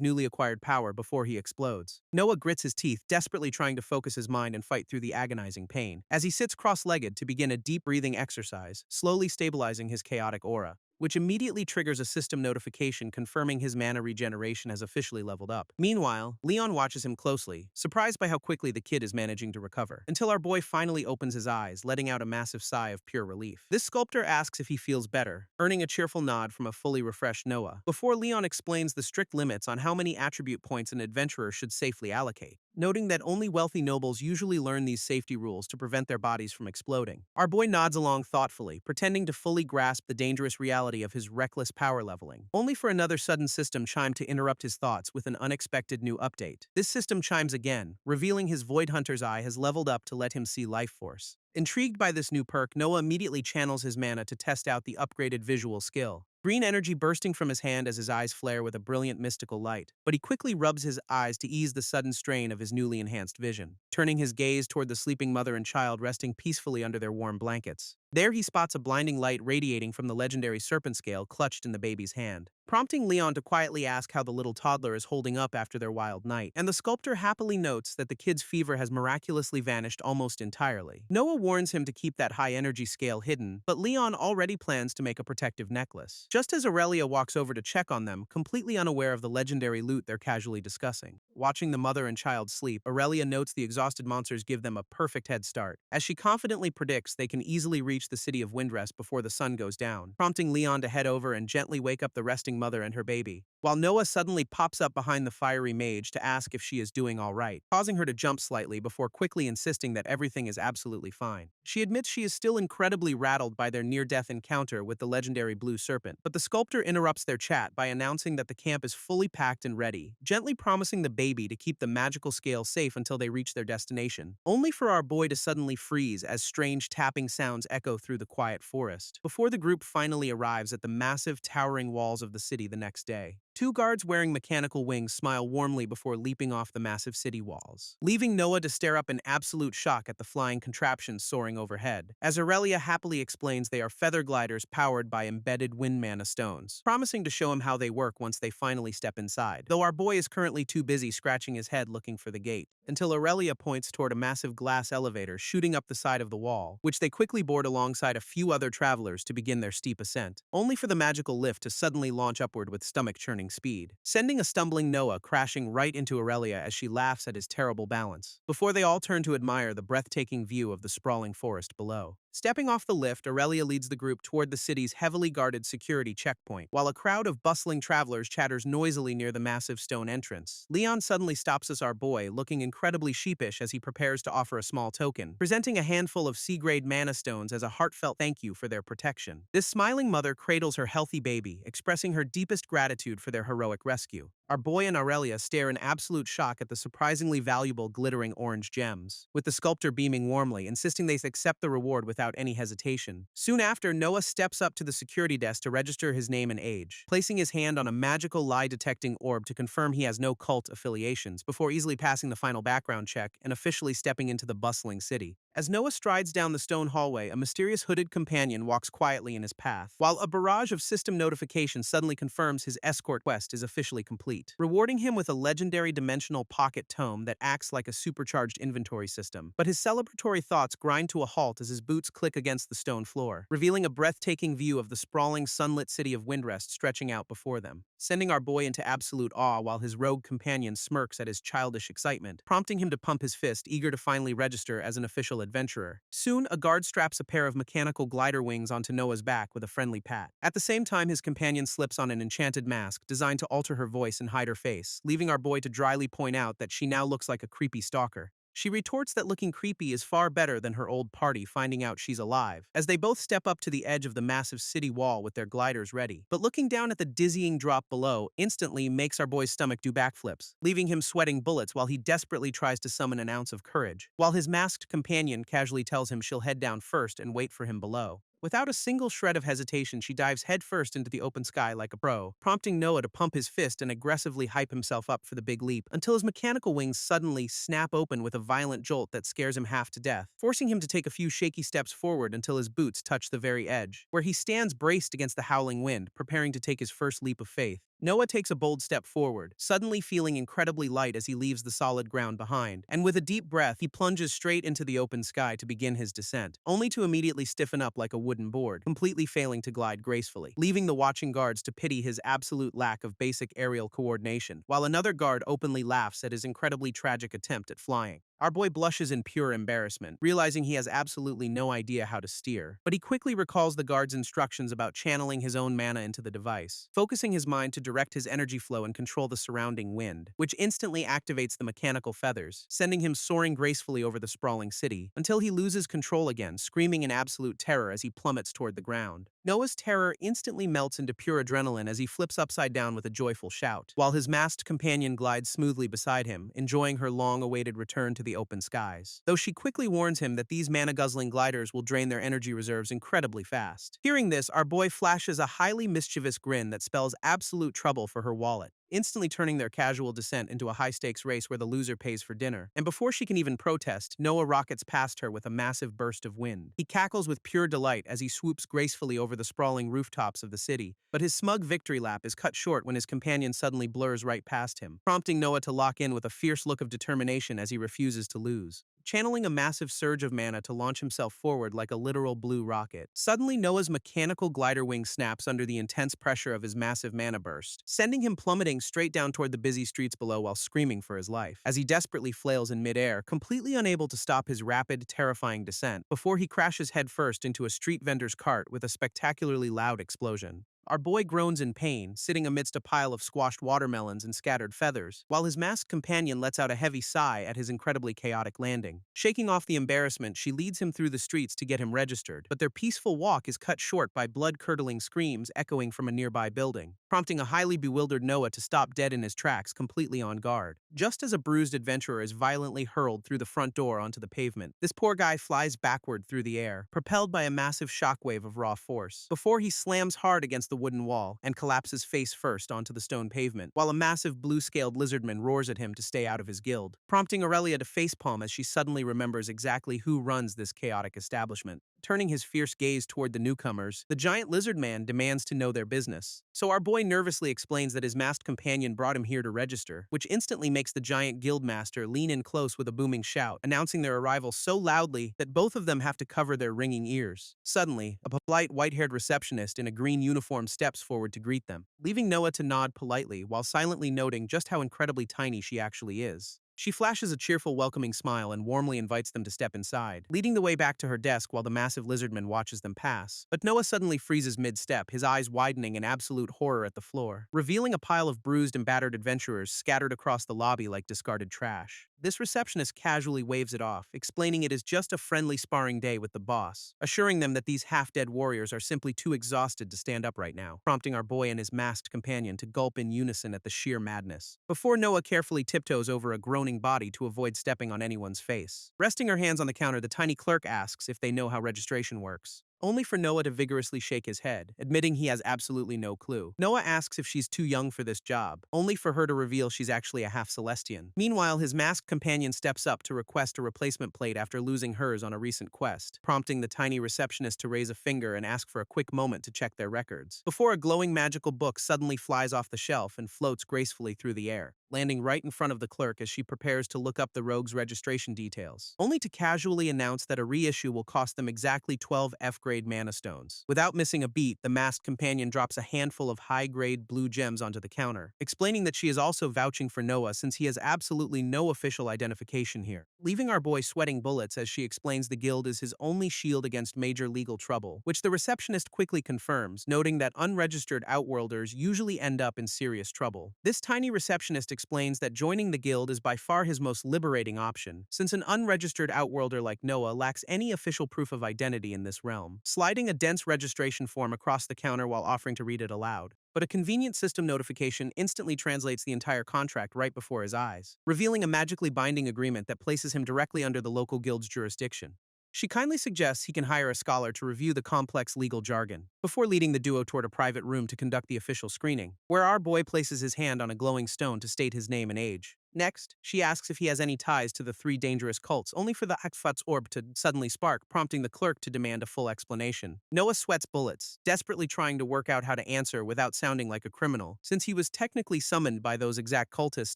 newly acquired power before he explodes. Noah grits his teeth, desperately trying to focus his mind and fight through the agonizing pain, as he sits cross-legged to begin a deep breathing exercise, slowly stabilizing his chaotic aura, which immediately triggers a system notification confirming his mana regeneration has officially leveled up. Meanwhile, Leon watches him closely, surprised by how quickly the kid is managing to recover, until our boy finally opens his eyes, letting out a massive sigh of pure relief. This sculptor asks if he feels better, earning a cheerful nod from a fully refreshed Noah, before Leon explains the strict limits on how many attribute points an adventurer should safely allocate, noting that only wealthy nobles usually learn these safety rules to prevent their bodies from exploding. Our boy nods along thoughtfully, pretending to fully grasp the dangerous reality of his reckless power leveling, only for another sudden system chime to interrupt his thoughts with an unexpected new update. This system chimes again, revealing his Void Hunter's eye has leveled up to let him see Life Force, Intrigued by this new perk, Noah immediately channels his mana to test out the upgraded visual skill. Green energy bursting from his hand as his eyes flare with a brilliant mystical light, but he quickly rubs his eyes to ease the sudden strain of his newly enhanced vision, turning his gaze toward the sleeping mother and child resting peacefully under their warm blankets. There he spots a blinding light radiating from the legendary serpent scale clutched in the baby's hand, prompting Leon to quietly ask how the little toddler is holding up after their wild night, and the sculptor happily notes that the kid's fever has miraculously vanished almost entirely. Noah warns him to keep that high-energy scale hidden, but Leon already plans to make a protective necklace. Just as Aurelia walks over to check on them, completely unaware of the legendary loot they're casually discussing. Watching the mother and child sleep, Aurelia notes the exhausted monsters give them a perfect head start, as she confidently predicts they can easily reach the city of Windrest before the sun goes down, prompting Leon to head over and gently wake up the resting mother and her baby, while Noah suddenly pops up behind the fiery mage to ask if she is doing all right, causing her to jump slightly before quickly insisting that everything is absolutely fine. She admits she is still incredibly rattled by their near-death encounter with the legendary blue serpent, but the sculptor interrupts their chat by announcing that the camp is fully packed and ready, gently promising the baby to keep the magical scale safe until they reach their destination, only for our boy to suddenly freeze as strange tapping sounds echo through the quiet forest, before the group finally arrives at the massive, towering walls of the city the next day. Two guards wearing mechanical wings smile warmly before leaping off the massive city walls, leaving Noah to stare up in absolute shock at the flying contraptions soaring overhead, as Aurelia happily explains they are feather gliders powered by embedded wind mana stones, promising to show him how they work once they finally step inside, though our boy is currently too busy scratching his head looking for the gate, until Aurelia points toward a massive glass elevator shooting up the side of the wall, which they quickly board alongside a few other travelers to begin their steep ascent, only for the magical lift to suddenly launch upward with stomach-churning speed, sending a stumbling Noah crashing right into Aurelia as she laughs at his terrible balance, before they all turn to admire the breathtaking view of the sprawling forest below. Stepping off the lift, Aurelia leads the group toward the city's heavily guarded security checkpoint, while a crowd of bustling travelers chatters noisily near the massive stone entrance. Leon suddenly stops us our boy, looking incredibly sheepish as he prepares to offer a small token, presenting a handful of C-grade mana stones as a heartfelt thank you for their protection. This smiling mother cradles her healthy baby, expressing her deepest gratitude for their heroic rescue. Our boy and Aurelia stare in absolute shock at the surprisingly valuable glittering orange gems, with the sculptor beaming warmly, insisting they accept the reward without any hesitation. Soon after, Noah steps up to the security desk to register his name and age, placing his hand on a magical lie-detecting orb to confirm he has no cult affiliations, before easily passing the final background check and officially stepping into the bustling city. As Noah strides down the stone hallway, a mysterious hooded companion walks quietly in his path, while a barrage of system notifications suddenly confirms his escort quest is officially complete, rewarding him with a legendary dimensional pocket tome that acts like a supercharged inventory system. But his celebratory thoughts grind to a halt as his boots click against the stone floor, revealing a breathtaking view of the sprawling, sunlit city of Windrest stretching out before them, sending our boy into absolute awe while his rogue companion smirks at his childish excitement, prompting him to pump his fist, eager to finally register as an official adventurer. Soon, a guard straps a pair of mechanical glider wings onto Noah's back with a friendly pat. At the same time, his companion slips on an enchanted mask designed to alter her voice and hide her face, leaving our boy to dryly point out that she now looks like a creepy stalker. She retorts that looking creepy is far better than her old party finding out she's alive, as they both step up to the edge of the massive city wall with their gliders ready. But looking down at the dizzying drop below instantly makes our boy's stomach do backflips, leaving him sweating bullets while he desperately tries to summon an ounce of courage, while his masked companion casually tells him she'll head down first and wait for him below. Without a single shred of hesitation, she dives headfirst into the open sky like a pro, prompting Noah to pump his fist and aggressively hype himself up for the big leap, until his mechanical wings suddenly snap open with a violent jolt that scares him half to death, forcing him to take a few shaky steps forward until his boots touch the very edge, where he stands braced against the howling wind, preparing to take his first leap of faith. Noah takes a bold step forward, suddenly feeling incredibly light as he leaves the solid ground behind, and with a deep breath, he plunges straight into the open sky to begin his descent, only to immediately stiffen up like a wooden board, completely failing to glide gracefully, leaving the watching guards to pity his absolute lack of basic aerial coordination, while another guard openly laughs at his incredibly tragic attempt at flying. Our boy blushes in pure embarrassment, realizing he has absolutely no idea how to steer, but he quickly recalls the guard's instructions about channeling his own mana into the device, focusing his mind to direct his energy flow and control the surrounding wind, which instantly activates the mechanical feathers, sending him soaring gracefully over the sprawling city, until he loses control again, screaming in absolute terror as he plummets toward the ground. Noah's terror instantly melts into pure adrenaline as he flips upside down with a joyful shout, while his masked companion glides smoothly beside him, enjoying her long-awaited return to the open skies, though she quickly warns him that these mana-guzzling gliders will drain their energy reserves incredibly fast. Hearing this, our boy flashes a highly mischievous grin that spells absolute trouble for her wallet, instantly turning their casual descent into a high-stakes race where the loser pays for dinner. And before she can even protest, Noah rockets past her with a massive burst of wind. He cackles with pure delight as he swoops gracefully over the sprawling rooftops of the city, but his smug victory lap is cut short when his companion suddenly blurs right past him, prompting Noah to lock in with a fierce look of determination as he refuses to lose, channeling a massive surge of mana to launch himself forward like a literal blue rocket. Suddenly, Noah's mechanical glider wing snaps under the intense pressure of his massive mana burst, sending him plummeting straight down toward the busy streets below while screaming for his life, as he desperately flails in midair, completely unable to stop his rapid, terrifying descent, before he crashes headfirst into a street vendor's cart with a spectacularly loud explosion. Our boy groans in pain, sitting amidst a pile of squashed watermelons and scattered feathers, while his masked companion lets out a heavy sigh at his incredibly chaotic landing. Shaking off the embarrassment, she leads him through the streets to get him registered, but their peaceful walk is cut short by blood-curdling screams echoing from a nearby building, prompting a highly bewildered Noah to stop dead in his tracks, completely on guard. Just as a bruised adventurer is violently hurled through the front door onto the pavement, this poor guy flies backward through the air, propelled by a massive shockwave of raw force, before he slams hard against the wooden wall and collapses face first onto the stone pavement, while a massive blue-scaled lizardman roars at him to stay out of his guild, prompting Aurelia to facepalm as she suddenly remembers exactly who runs this chaotic establishment. Turning his fierce gaze toward the newcomers, the giant lizard man demands to know their business. So our boy nervously explains that his masked companion brought him here to register, which instantly makes the giant guild master lean in close with a booming shout, announcing their arrival so loudly that both of them have to cover their ringing ears. Suddenly, a polite white-haired receptionist in a green uniform steps forward to greet them, leaving Noah to nod politely while silently noting just how incredibly tiny she actually is. She flashes a cheerful, welcoming smile and warmly invites them to step inside, leading the way back to her desk while the massive lizardman watches them pass. But Noah suddenly freezes mid-step, his eyes widening in absolute horror at the floor, revealing a pile of bruised and battered adventurers scattered across the lobby like discarded trash. This receptionist casually waves it off, explaining it is just a friendly sparring day with the boss, assuring them that these half-dead warriors are simply too exhausted to stand up right now, prompting our boy and his masked companion to gulp in unison at the sheer madness, before Noah carefully tiptoes over a groaning body to avoid stepping on anyone's face. Resting her hands on the counter, the tiny clerk asks if they know how registration works, only for Noah to vigorously shake his head, admitting he has absolutely no clue. Noah asks if she's too young for this job, only for her to reveal she's actually a half-Celestian. Meanwhile, his masked companion steps up to request a replacement plate after losing hers on a recent quest, prompting the tiny receptionist to raise a finger and ask for a quick moment to check their records, before a glowing magical book suddenly flies off the shelf and floats gracefully through the air, landing right in front of the clerk as she prepares to look up the rogue's registration details, only to casually announce that a reissue will cost them exactly 12 F-grade mana stones. Without missing a beat, the masked companion drops a handful of high-grade blue gems onto the counter, explaining that she is also vouching for Noah since he has absolutely no official identification here, leaving our boy sweating bullets as she explains the guild is his only shield against major legal trouble, which the receptionist quickly confirms, noting that unregistered outworlders usually end up in serious trouble. This tiny receptionist explains that joining the guild is by far his most liberating option, since an unregistered outworlder like Noah lacks any official proof of identity in this realm, sliding a dense registration form across the counter while offering to read it aloud. But a convenient system notification instantly translates the entire contract right before his eyes, revealing a magically binding agreement that places him directly under the local guild's jurisdiction. She kindly suggests he can hire a scholar to review the complex legal jargon, before leading the duo toward a private room to conduct the official screening, where our boy places his hand on a glowing stone to state his name and age. Next, she asks if he has any ties to the 3 dangerous cults, only for the Akfat's orb to suddenly spark, prompting the clerk to demand a full explanation. Noah sweats bullets, desperately trying to work out how to answer without sounding like a criminal, since he was technically summoned by those exact cultists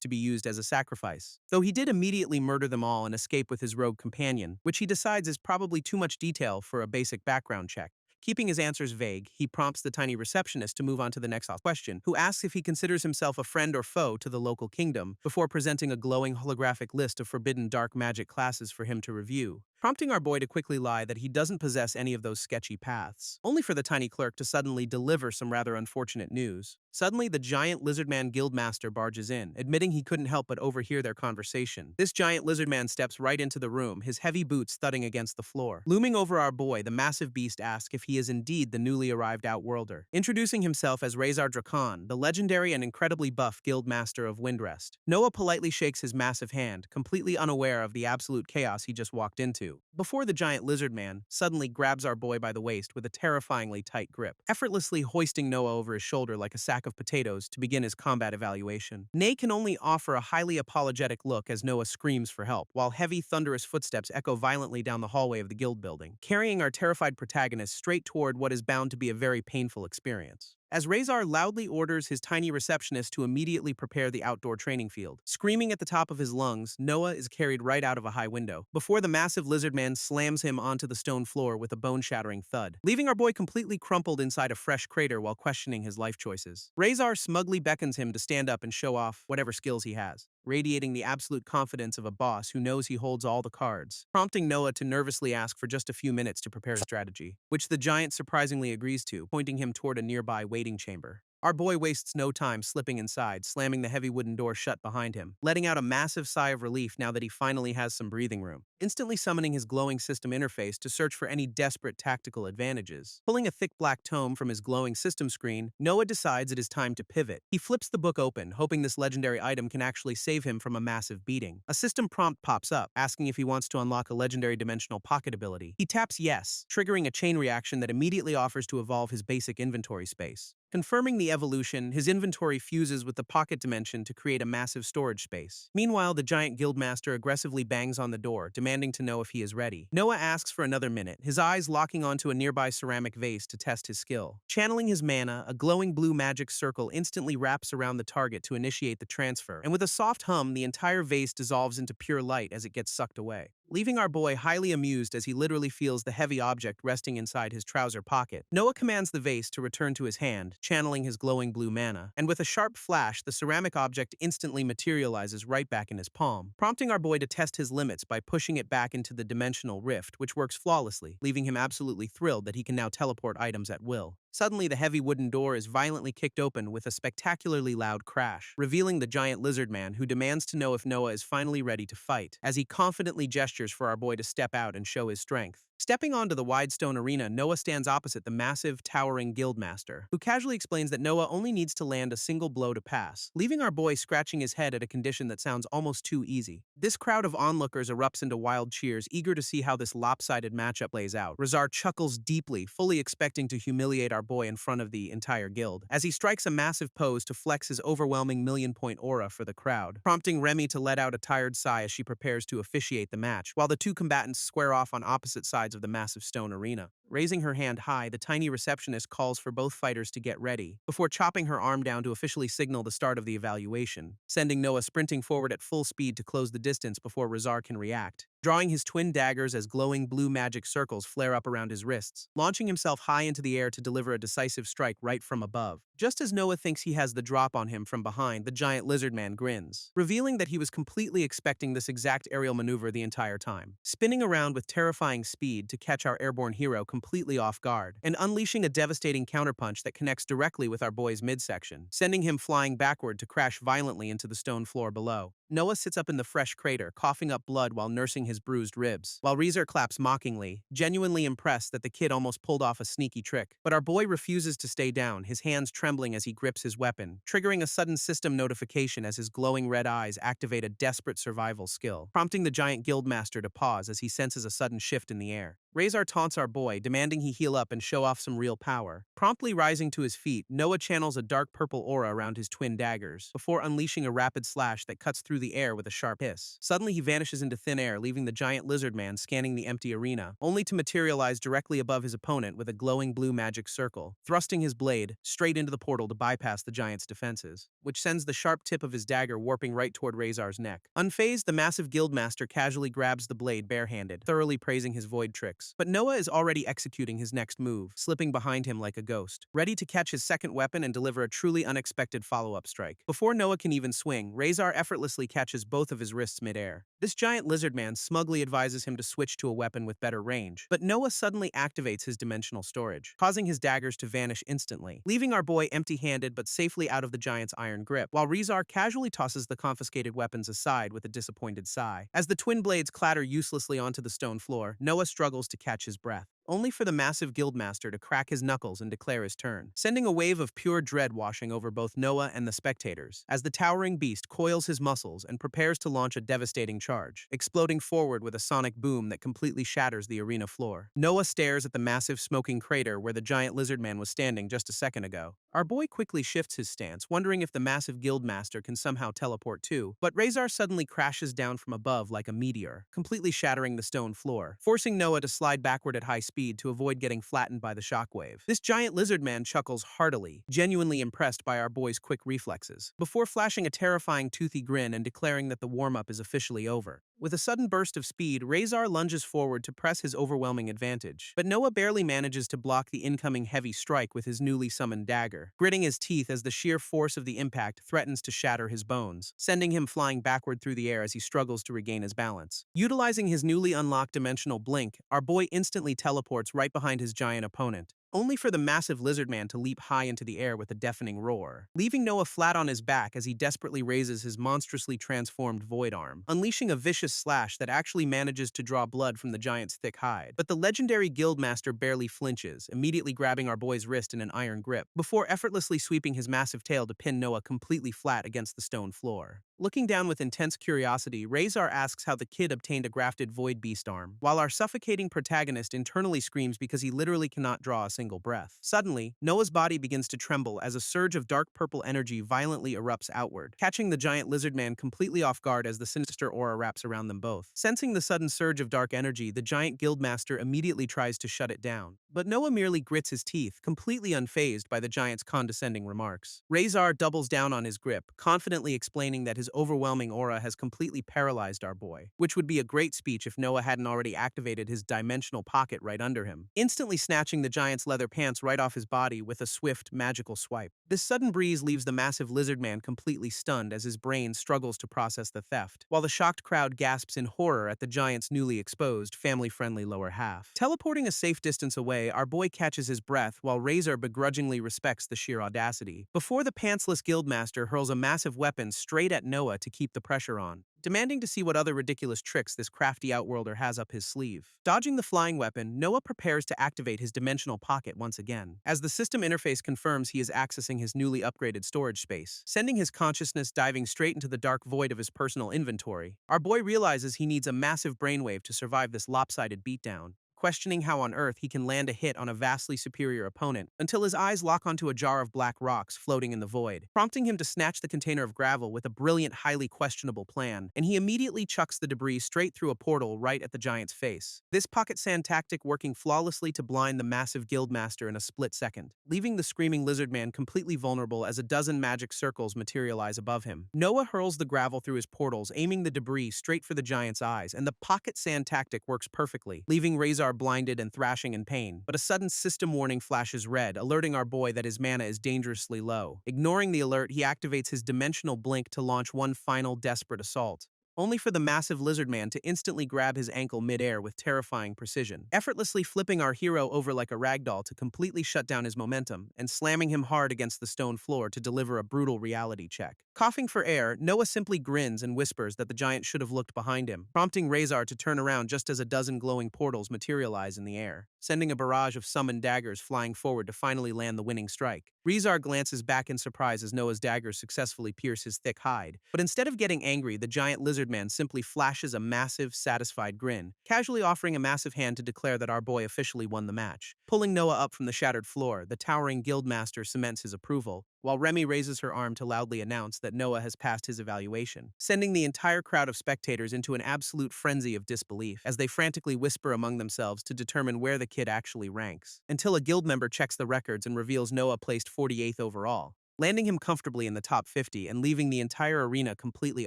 to be used as a sacrifice. Though he did immediately murder them all and escape with his rogue companion, which he decides is probably too much detail for a basic background check. Keeping his answers vague, he prompts the tiny receptionist to move on to the next question, who asks if he considers himself a friend or foe to the local kingdom, before presenting a glowing holographic list of forbidden dark magic classes for him to review, prompting our boy to quickly lie that he doesn't possess any of those sketchy paths, only for the tiny clerk to suddenly deliver some rather unfortunate news. Suddenly, the giant lizardman guildmaster barges in, admitting he couldn't help but overhear their conversation. This giant lizardman steps right into the room, his heavy boots thudding against the floor. Looming over our boy, the massive beast asks if he is indeed the newly arrived outworlder. Introducing himself as Razar Drakan, the legendary and incredibly buff guildmaster of Windrest. Noah politely shakes his massive hand, completely unaware of the absolute chaos he just walked into, before the giant lizardman suddenly grabs our boy by the waist with a terrifyingly tight grip, effortlessly hoisting Noah over his shoulder like a sack of potatoes to begin his combat evaluation. Ney can only offer a highly apologetic look as Noah screams for help, while heavy, thunderous footsteps echo violently down the hallway of the guild building, carrying our terrified protagonist straight toward what is bound to be a very painful experience. As Razar loudly orders his tiny receptionist to immediately prepare the outdoor training field. Screaming at the top of his lungs, Noah is carried right out of a high window, before the massive lizard man slams him onto the stone floor with a bone-shattering thud, leaving our boy completely crumpled inside a fresh crater while questioning his life choices. Razar smugly beckons him to stand up and show off whatever skills he has, radiating the absolute confidence of a boss who knows he holds all the cards, prompting Noah to nervously ask for just a few minutes to prepare his strategy, which the giant surprisingly agrees to, pointing him toward a nearby waiting chamber. Our boy wastes no time slipping inside, slamming the heavy wooden door shut behind him, letting out a massive sigh of relief now that he finally has some breathing room, instantly summoning his glowing system interface to search for any desperate tactical advantages. Pulling a thick black tome from his glowing system screen, Noah decides it is time to pivot. He flips the book open, hoping this legendary item can actually save him from a massive beating. A system prompt pops up, asking if he wants to unlock a legendary dimensional pocket ability. He taps yes, triggering a chain reaction that immediately offers to evolve his basic inventory space. Confirming the evolution, his inventory fuses with the pocket dimension to create a massive storage space. Meanwhile, the giant guildmaster aggressively bangs on the door, demanding to know if he is ready. Noah asks for another minute, his eyes locking onto a nearby ceramic vase to test his skill. Channeling his mana, a glowing blue magic circle instantly wraps around the target to initiate the transfer, and with a soft hum, the entire vase dissolves into pure light as it gets sucked away, leaving our boy highly amused as he literally feels the heavy object resting inside his trouser pocket. Noah commands the vase to return to his hand, channeling his glowing blue mana, and with a sharp flash, the ceramic object instantly materializes right back in his palm, prompting our boy to test his limits by pushing it back into the dimensional rift, which works flawlessly, leaving him absolutely thrilled that he can now teleport items at will. Suddenly, the heavy wooden door is violently kicked open with a spectacularly loud crash, revealing the giant lizard man who demands to know if Noah is finally ready to fight, as he confidently gestures for our boy to step out and show his strength. Stepping onto the wide stone arena, Noah stands opposite the massive, towering guildmaster, who casually explains that Noah only needs to land a single blow to pass, leaving our boy scratching his head at a condition that sounds almost too easy. This crowd of onlookers erupts into wild cheers, eager to see how this lopsided matchup plays out. Razar chuckles deeply, fully expecting to humiliate our boy in front of the entire guild, as he strikes a massive pose to flex his overwhelming million-point aura for the crowd, prompting Remy to let out a tired sigh as she prepares to officiate the match, while the two combatants square off on opposite sides of the massive stone arena. Raising her hand high, the tiny receptionist calls for both fighters to get ready, before chopping her arm down to officially signal the start of the evaluation, sending Noah sprinting forward at full speed to close the distance before Razar can react, drawing his twin daggers as glowing blue magic circles flare up around his wrists, launching himself high into the air to deliver a decisive strike right from above. Just as Noah thinks he has the drop on him from behind, the giant lizard man grins, revealing that he was completely expecting this exact aerial maneuver the entire time, spinning around with terrifying speed to catch our airborne hero completely off guard, and unleashing a devastating counterpunch that connects directly with our boy's midsection, sending him flying backward to crash violently into the stone floor below. Noah sits up in the fresh crater, coughing up blood while nursing his bruised ribs, while Razar claps mockingly, genuinely impressed that the kid almost pulled off a sneaky trick. But our boy refuses to stay down, his hands trembling as he grips his weapon, triggering a sudden system notification as his glowing red eyes activate a desperate survival skill, prompting the giant guildmaster to pause as he senses a sudden shift in the air. Razar taunts our boy, demanding he heal up and show off some real power. Promptly rising to his feet, Noah channels a dark purple aura around his twin daggers, before unleashing a rapid slash that cuts through the air with a sharp hiss. Suddenly, he vanishes into thin air, leaving the giant lizard man scanning the empty arena, only to materialize directly above his opponent with a glowing blue magic circle, thrusting his blade straight into the portal to bypass the giant's defenses, which sends the sharp tip of his dagger warping right toward Razar's neck. Unfazed, the massive guildmaster casually grabs the blade barehanded, thoroughly praising his void trick. But Noah is already executing his next move, slipping behind him like a ghost, ready to catch his second weapon and deliver a truly unexpected follow-up strike. Before Noah can even swing, Razar effortlessly catches both of his wrists midair. This giant lizard man smugly advises him to switch to a weapon with better range, but Noah suddenly activates his dimensional storage, causing his daggers to vanish instantly, leaving our boy empty-handed but safely out of the giant's iron grip, while Rezar casually tosses the confiscated weapons aside with a disappointed sigh. As the twin blades clatter uselessly onto the stone floor, Noah struggles to catch his breath, only for the massive guildmaster to crack his knuckles and declare his turn, sending a wave of pure dread washing over both Noah and the spectators, as the towering beast coils his muscles and prepares to launch a devastating charge, exploding forward with a sonic boom that completely shatters the arena floor. Noah stares at the massive smoking crater where the giant lizard man was standing just a second ago. Our boy quickly shifts his stance, wondering if the massive guildmaster can somehow teleport too, but Rezar suddenly crashes down from above like a meteor, completely shattering the stone floor, forcing Noah to slide backward at high speed to avoid getting flattened by the shockwave. This giant lizard man chuckles heartily, genuinely impressed by our boy's quick reflexes, before flashing a terrifying toothy grin and declaring that the warm-up is officially over. With a sudden burst of speed, Rezar lunges forward to press his overwhelming advantage, but Noah barely manages to block the incoming heavy strike with his newly summoned dagger, gritting his teeth as the sheer force of the impact threatens to shatter his bones, sending him flying backward through the air as he struggles to regain his balance. Utilizing his newly unlocked dimensional blink, our boy instantly teleports right behind his giant opponent, only for the massive lizard man to leap high into the air with a deafening roar, leaving Noah flat on his back as he desperately raises his monstrously transformed void arm, unleashing a vicious slash that actually manages to draw blood from the giant's thick hide. But the legendary guildmaster barely flinches, immediately grabbing our boy's wrist in an iron grip, before effortlessly sweeping his massive tail to pin Noah completely flat against the stone floor. Looking down with intense curiosity, Rezar asks how the kid obtained a grafted void beast arm, while our suffocating protagonist internally screams because he literally cannot draw a single breath. Suddenly, Noah's body begins to tremble as a surge of dark purple energy violently erupts outward, catching the giant lizard man completely off guard as the sinister aura wraps around them both. Sensing the sudden surge of dark energy, the giant guildmaster immediately tries to shut it down, but Noah merely grits his teeth, completely unfazed by the giant's condescending remarks. Rezar doubles down on his grip, confidently explaining that his overwhelming aura has completely paralyzed our boy, which would be a great speech if Noah hadn't already activated his dimensional pocket right under him, instantly snatching the giant's leather pants right off his body with a swift, magical swipe. This sudden breeze leaves the massive lizard man completely stunned as his brain struggles to process the theft, while the shocked crowd gasps in horror at the giant's newly exposed, family-friendly lower half. Teleporting a safe distance away, our boy catches his breath while Rezar begrudgingly respects the sheer audacity, before the pantsless guildmaster hurls a massive weapon straight at Noah to keep the pressure on, demanding to see what other ridiculous tricks this crafty outworlder has up his sleeve. Dodging the flying weapon, Noah prepares to activate his dimensional pocket once again, as the system interface confirms he is accessing his newly upgraded storage space, sending his consciousness diving straight into the dark void of his personal inventory. Our boy realizes he needs a massive brainwave to survive this lopsided beatdown, questioning how on earth he can land a hit on a vastly superior opponent, until his eyes lock onto a jar of black rocks floating in the void, prompting him to snatch the container of gravel with a brilliant, highly questionable plan, and he immediately chucks the debris straight through a portal right at the giant's face. This pocket sand tactic working flawlessly to blind the massive guildmaster in a split second, leaving the screaming lizard man completely vulnerable as a dozen magic circles materialize above him. Noah hurls the gravel through his portals, aiming the debris straight for the giant's eyes, and the pocket sand tactic works perfectly, leaving Rezar blinded and thrashing in pain. But a sudden system warning flashes red, alerting our boy that his mana is dangerously low. Ignoring the alert, he activates his dimensional blink to launch one final desperate assault, only for the massive lizard man to instantly grab his ankle mid-air with terrifying precision, effortlessly flipping our hero over like a ragdoll to completely shut down his momentum, and slamming him hard against the stone floor to deliver a brutal reality check. Coughing for air, Noah simply grins and whispers that the giant should have looked behind him, prompting Rezar to turn around just as a dozen glowing portals materialize in the air, sending a barrage of summoned daggers flying forward to finally land the winning strike. Rezar glances back in surprise as Noah's daggers successfully pierce his thick hide, but instead of getting angry, the giant lizard man simply flashes a massive, satisfied grin, casually offering a massive hand to declare that our boy officially won the match. Pulling Noah up from the shattered floor, the towering guildmaster cements his approval, while Remy raises her arm to loudly announce that Noah has passed his evaluation, sending the entire crowd of spectators into an absolute frenzy of disbelief as they frantically whisper among themselves to determine where the kid actually ranks, until a guild member checks the records and reveals Noah placed 48th overall. landing him comfortably in the top 50 and leaving the entire arena completely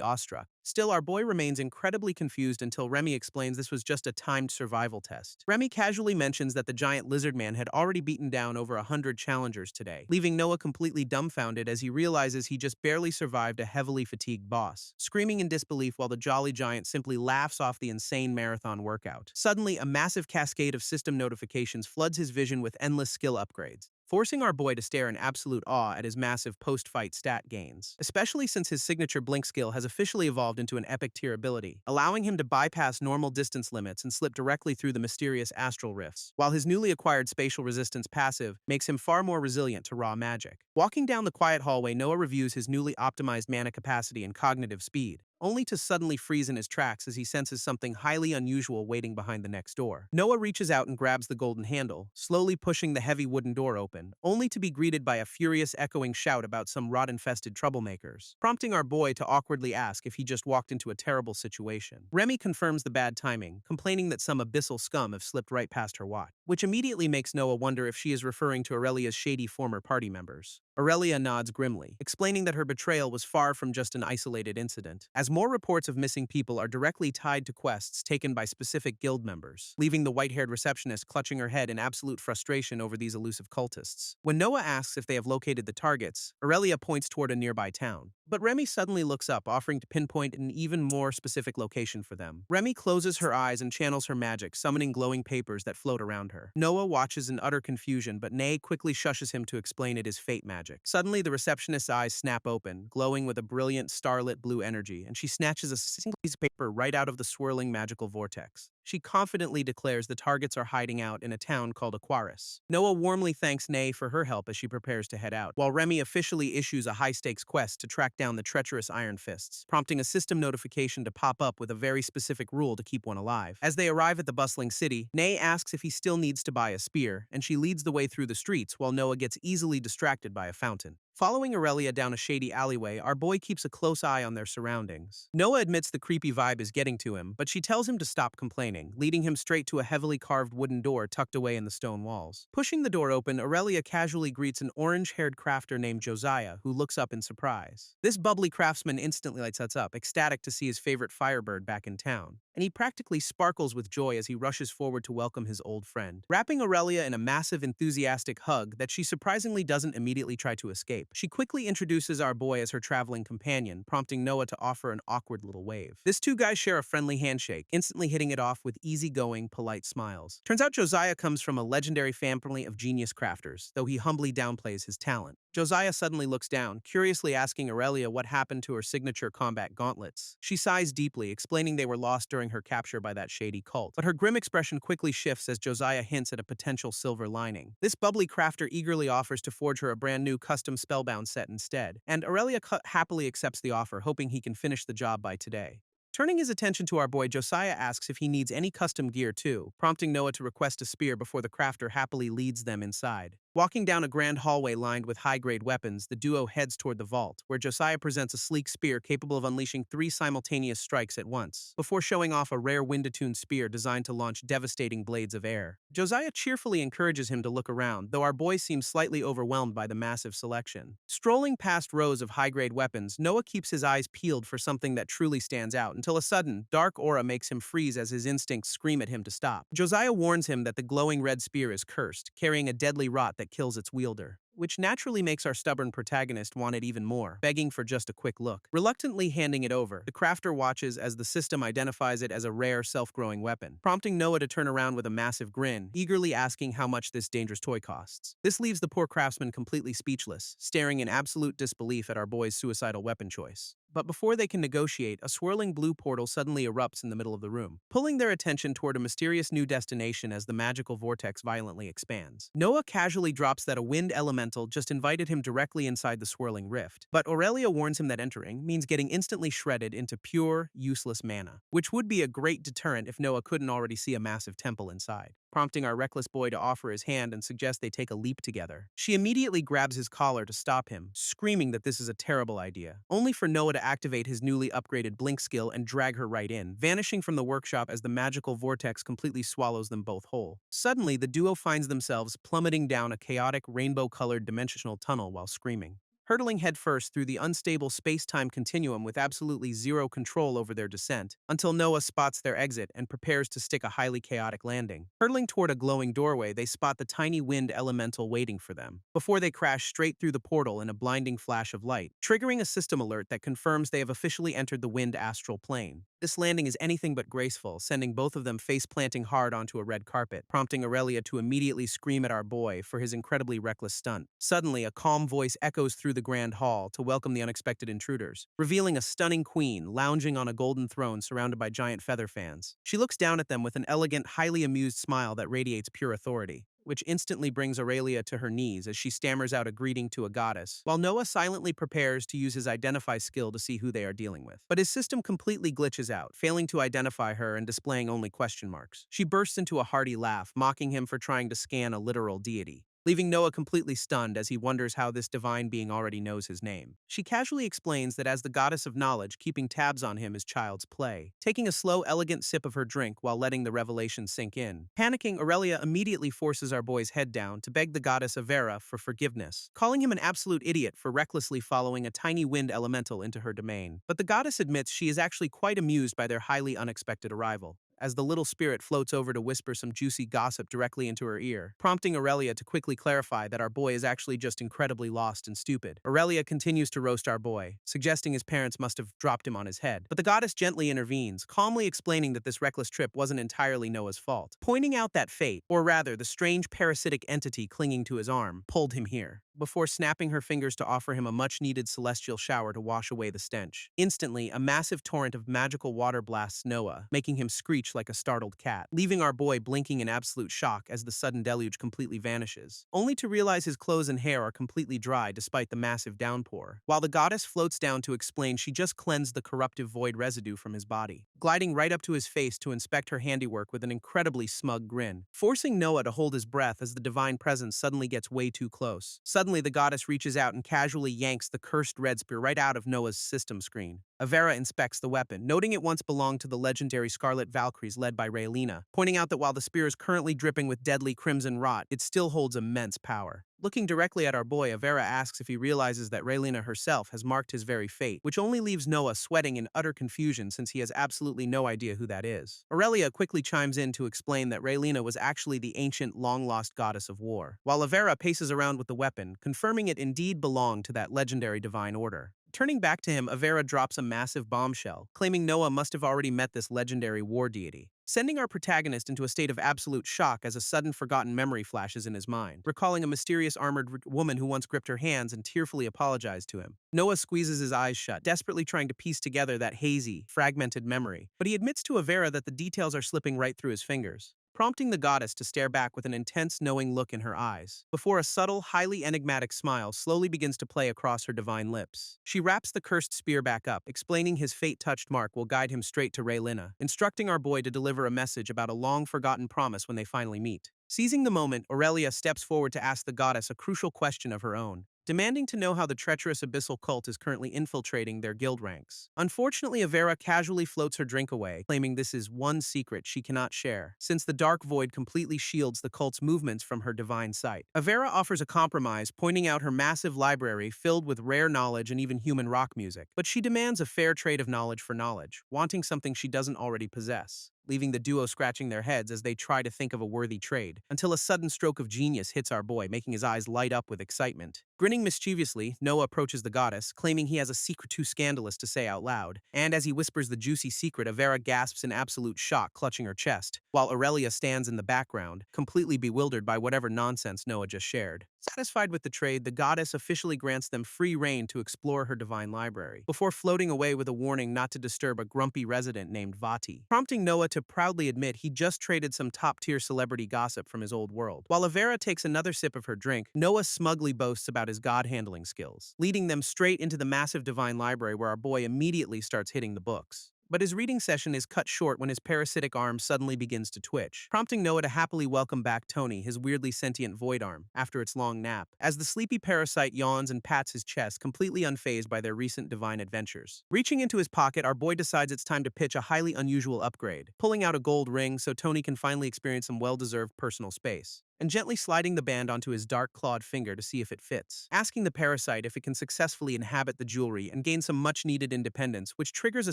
awestruck. Still, our boy remains incredibly confused until Remy explains this was just a timed survival test. Remy casually mentions that the giant lizard man had already beaten down over 100 challengers today, leaving Noah completely dumbfounded as he realizes he just barely survived a heavily fatigued boss, screaming in disbelief while the jolly giant simply laughs off the insane marathon workout. Suddenly, a massive cascade of system notifications floods his vision with endless skill upgrades, forcing our boy to stare in absolute awe at his massive post-fight stat gains, especially since his signature blink skill has officially evolved into an epic tier ability, allowing him to bypass normal distance limits and slip directly through the mysterious astral rifts, while his newly acquired spatial resistance passive makes him far more resilient to raw magic. Walking down the quiet hallway, Noah reviews his newly optimized mana capacity and cognitive speed, only to suddenly freeze in his tracks as he senses something highly unusual waiting behind the next door. Noah reaches out and grabs the golden handle, slowly pushing the heavy wooden door open, only to be greeted by a furious echoing shout about some rot-infested troublemakers, prompting our boy to awkwardly ask if he just walked into a terrible situation. Remy confirms the bad timing, complaining that some abyssal scum have slipped right past her watch, which immediately makes Noah wonder if she is referring to Aurelia's shady former party members. Aurelia nods grimly, explaining that her betrayal was far from just an isolated incident, as more reports of missing people are directly tied to quests taken by specific guild members, leaving the white-haired receptionist clutching her head in absolute frustration over these elusive cultists. When Noah asks if they have located the targets, Aurelia points toward a nearby town, but Remy suddenly looks up, offering to pinpoint an even more specific location for them. Remy closes her eyes and channels her magic, summoning glowing papers that float around her. Noah watches in utter confusion, but Nay quickly shushes him to explain it is fate magic. Suddenly, the receptionist's eyes snap open, glowing with a brilliant starlit blue energy, and she snatches a single piece of paper right out of the swirling magical vortex. She confidently declares the targets are hiding out in a town called Aquaris. Noah warmly thanks Nay for her help as she prepares to head out, while Remy officially issues a high-stakes quest to track down the treacherous Iron Fists, prompting a system notification to pop up with a very specific rule to keep one alive. As they arrive at the bustling city, Nay asks if he still needs to buy a spear, and she leads the way through the streets while Noah gets easily distracted by a fountain. Following Aurelia down a shady alleyway, our boy keeps a close eye on their surroundings. Noah admits the creepy vibe is getting to him, but she tells him to stop complaining, leading him straight to a heavily carved wooden door tucked away in the stone walls. Pushing the door open, Aurelia casually greets an orange-haired crafter named Josiah, who looks up in surprise. This bubbly craftsman instantly lights us up, ecstatic to see his favorite firebird back in town, and he practically sparkles with joy as he rushes forward to welcome his old friend, wrapping Aurelia in a massive, enthusiastic hug that she surprisingly doesn't immediately try to escape. She quickly introduces our boy as her traveling companion, prompting Noah to offer an awkward little wave. These two guys share a friendly handshake, instantly hitting it off with easygoing, polite smiles. Turns out Josiah comes from a legendary family of genius crafters, though he humbly downplays his talent. Josiah suddenly looks down, curiously asking Aurelia what happened to her signature combat gauntlets. She sighs deeply, explaining they were lost during her capture by that shady cult. But her grim expression quickly shifts as Josiah hints at a potential silver lining. This bubbly crafter eagerly offers to forge her a brand new custom spellbound set instead, and Aurelia happily accepts the offer, hoping he can finish the job by today. Turning his attention to our boy, Josiah asks if he needs any custom gear too, prompting Noah to request a spear before the crafter happily leads them inside. Walking down a grand hallway lined with high-grade weapons, the duo heads toward the vault, where Josiah presents a sleek spear capable of unleashing 3 simultaneous strikes at once, before showing off a rare wind-attuned spear designed to launch devastating blades of air. Josiah cheerfully encourages him to look around, though our boy seems slightly overwhelmed by the massive selection. Strolling past rows of high-grade weapons, Noah keeps his eyes peeled for something that truly stands out, until a sudden, dark aura makes him freeze as his instincts scream at him to stop. Josiah warns him that the glowing red spear is cursed, carrying a deadly rot that kills its wielder, which naturally makes our stubborn protagonist want it even more, begging for just a quick look. Reluctantly handing it over, the crafter watches as the system identifies it as a rare, self-growing weapon, prompting Noah to turn around with a massive grin, eagerly asking how much this dangerous toy costs. This leaves the poor craftsman completely speechless, staring in absolute disbelief at our boy's suicidal weapon choice. But before they can negotiate, a swirling blue portal suddenly erupts in the middle of the room, pulling their attention toward a mysterious new destination as the magical vortex violently expands. Noah casually drops that a wind elemental just invited him directly inside the swirling rift, but Aurelia warns him that entering means getting instantly shredded into pure, useless mana, which would be a great deterrent if Noah couldn't already see a massive temple inside, prompting our reckless boy to offer his hand and suggest they take a leap together. She immediately grabs his collar to stop him, screaming that this is a terrible idea, only for Noah to activate his newly upgraded blink skill and drag her right in, vanishing from the workshop as the magical vortex completely swallows them both whole. Suddenly, the duo finds themselves plummeting down a chaotic, rainbow-colored dimensional tunnel while screaming. hurtling headfirst through the unstable space-time continuum with absolutely zero control over their descent, until Noah spots their exit and prepares to stick a highly chaotic landing. Hurtling toward a glowing doorway, they spot the tiny wind elemental waiting for them, before they crash straight through the portal in a blinding flash of light, triggering a system alert that confirms they have officially entered the wind astral plane. This landing is anything but graceful, sending both of them face-planting hard onto a red carpet, prompting Aurelia to immediately scream at our boy for his incredibly reckless stunt. Suddenly, a calm voice echoes through the grand hall to welcome the unexpected intruders, revealing a stunning queen lounging on a golden throne surrounded by giant feather fans. She looks down at them with an elegant, highly amused smile that radiates pure authority, which instantly brings Aurelia to her knees as she stammers out a greeting to a goddess, while Noah silently prepares to use his identify skill to see who they are dealing with. But his system completely glitches out, failing to identify her and displaying only question marks. She bursts into a hearty laugh, mocking him for trying to scan a literal deity, leaving Noah completely stunned as he wonders how this divine being already knows his name. She casually explains that as the goddess of knowledge, keeping tabs on him is child's play, taking a slow, elegant sip of her drink while letting the revelation sink in. Panicking, Aurelia immediately forces our boy's head down to beg the goddess Avera for forgiveness, calling him an absolute idiot for recklessly following a tiny wind elemental into her domain. But the goddess admits she is actually quite amused by their highly unexpected arrival, as the little spirit floats over to whisper some juicy gossip directly into her ear, prompting Aurelia to quickly clarify that our boy is actually just incredibly lost and stupid. Aurelia continues to roast our boy, suggesting his parents must have dropped him on his head, but the goddess gently intervenes, calmly explaining that this reckless trip wasn't entirely Noah's fault, pointing out that fate, or rather the strange parasitic entity clinging to his arm, pulled him here, before snapping her fingers to offer him a much-needed celestial shower to wash away the stench. Instantly, a massive torrent of magical water blasts Noah, making him screech like a startled cat, leaving our boy blinking in absolute shock as the sudden deluge completely vanishes, only to realize his clothes and hair are completely dry despite the massive downpour, while the goddess floats down to explain she just cleansed the corruptive void residue from his body, gliding right up to his face to inspect her handiwork with an incredibly smug grin, forcing Noah to hold his breath as the divine presence suddenly gets way too close. Suddenly, the goddess reaches out and casually yanks the cursed red spear right out of Noah's system screen. Avera inspects the weapon, noting it once belonged to the legendary Scarlet Valkyries led by Raelina, pointing out that while the spear is currently dripping with deadly crimson rot, it still holds immense power. Looking directly at our boy, Avera asks if he realizes that Raelina herself has marked his very fate, which only leaves Noah sweating in utter confusion since he has absolutely no idea who that is. Aurelia quickly chimes in to explain that Raelina was actually the ancient, long-lost goddess of war, while Avera paces around with the weapon, confirming it indeed belonged to that legendary divine order. Turning back to him, Avera drops a massive bombshell, claiming Noah must have already met this legendary war deity, sending our protagonist into a state of absolute shock as a sudden forgotten memory flashes in his mind, recalling a mysterious armored woman who once gripped her hands and tearfully apologized to him. Noah squeezes his eyes shut, desperately trying to piece together that hazy, fragmented memory, but he admits to Avera that the details are slipping right through his fingers, prompting the goddess to stare back with an intense, knowing look in her eyes, before a subtle, highly enigmatic smile slowly begins to play across her divine lips. She wraps the cursed spear back up, explaining his fate-touched mark will guide him straight to Raelina, instructing our boy to deliver a message about a long-forgotten promise when they finally meet. Seizing the moment, Aurelia steps forward to ask the goddess a crucial question of her own, demanding to know how the treacherous abyssal cult is currently infiltrating their guild ranks. Unfortunately, Avera casually floats her drink away, claiming this is one secret she cannot share, since the dark void completely shields the cult's movements from her divine sight. Avera offers a compromise, pointing out her massive library filled with rare knowledge and even human rock music, but she demands a fair trade of knowledge for knowledge, wanting something she doesn't already possess, leaving the duo scratching their heads as they try to think of a worthy trade, until a sudden stroke of genius hits our boy, making his eyes light up with excitement. Grinning mischievously, Noah approaches the goddess, claiming he has a secret too scandalous to say out loud, and as he whispers the juicy secret, Avera gasps in absolute shock, clutching her chest, while Aurelia stands in the background, completely bewildered by whatever nonsense Noah just shared. Satisfied with the trade, the goddess officially grants them free rein to explore her divine library, before floating away with a warning not to disturb a grumpy resident named Vati, prompting Noah to proudly admit he just traded some top-tier celebrity gossip from his old world. While Avera takes another sip of her drink, Noah smugly boasts about his god-handling skills, leading them straight into the massive divine library where our boy immediately starts hitting the books. But his reading session is cut short when his parasitic arm suddenly begins to twitch, prompting Noah to happily welcome back Tony, his weirdly sentient void arm, after its long nap, as the sleepy parasite yawns and pats his chest, completely unfazed by their recent divine adventures. Reaching into his pocket, our boy decides it's time to pitch a highly unusual upgrade, pulling out a gold ring so Tony can finally experience some well-deserved personal space. and gently sliding the band onto his dark clawed finger to see if it fits, asking the parasite if it can successfully inhabit the jewelry and gain some much-needed independence, which triggers a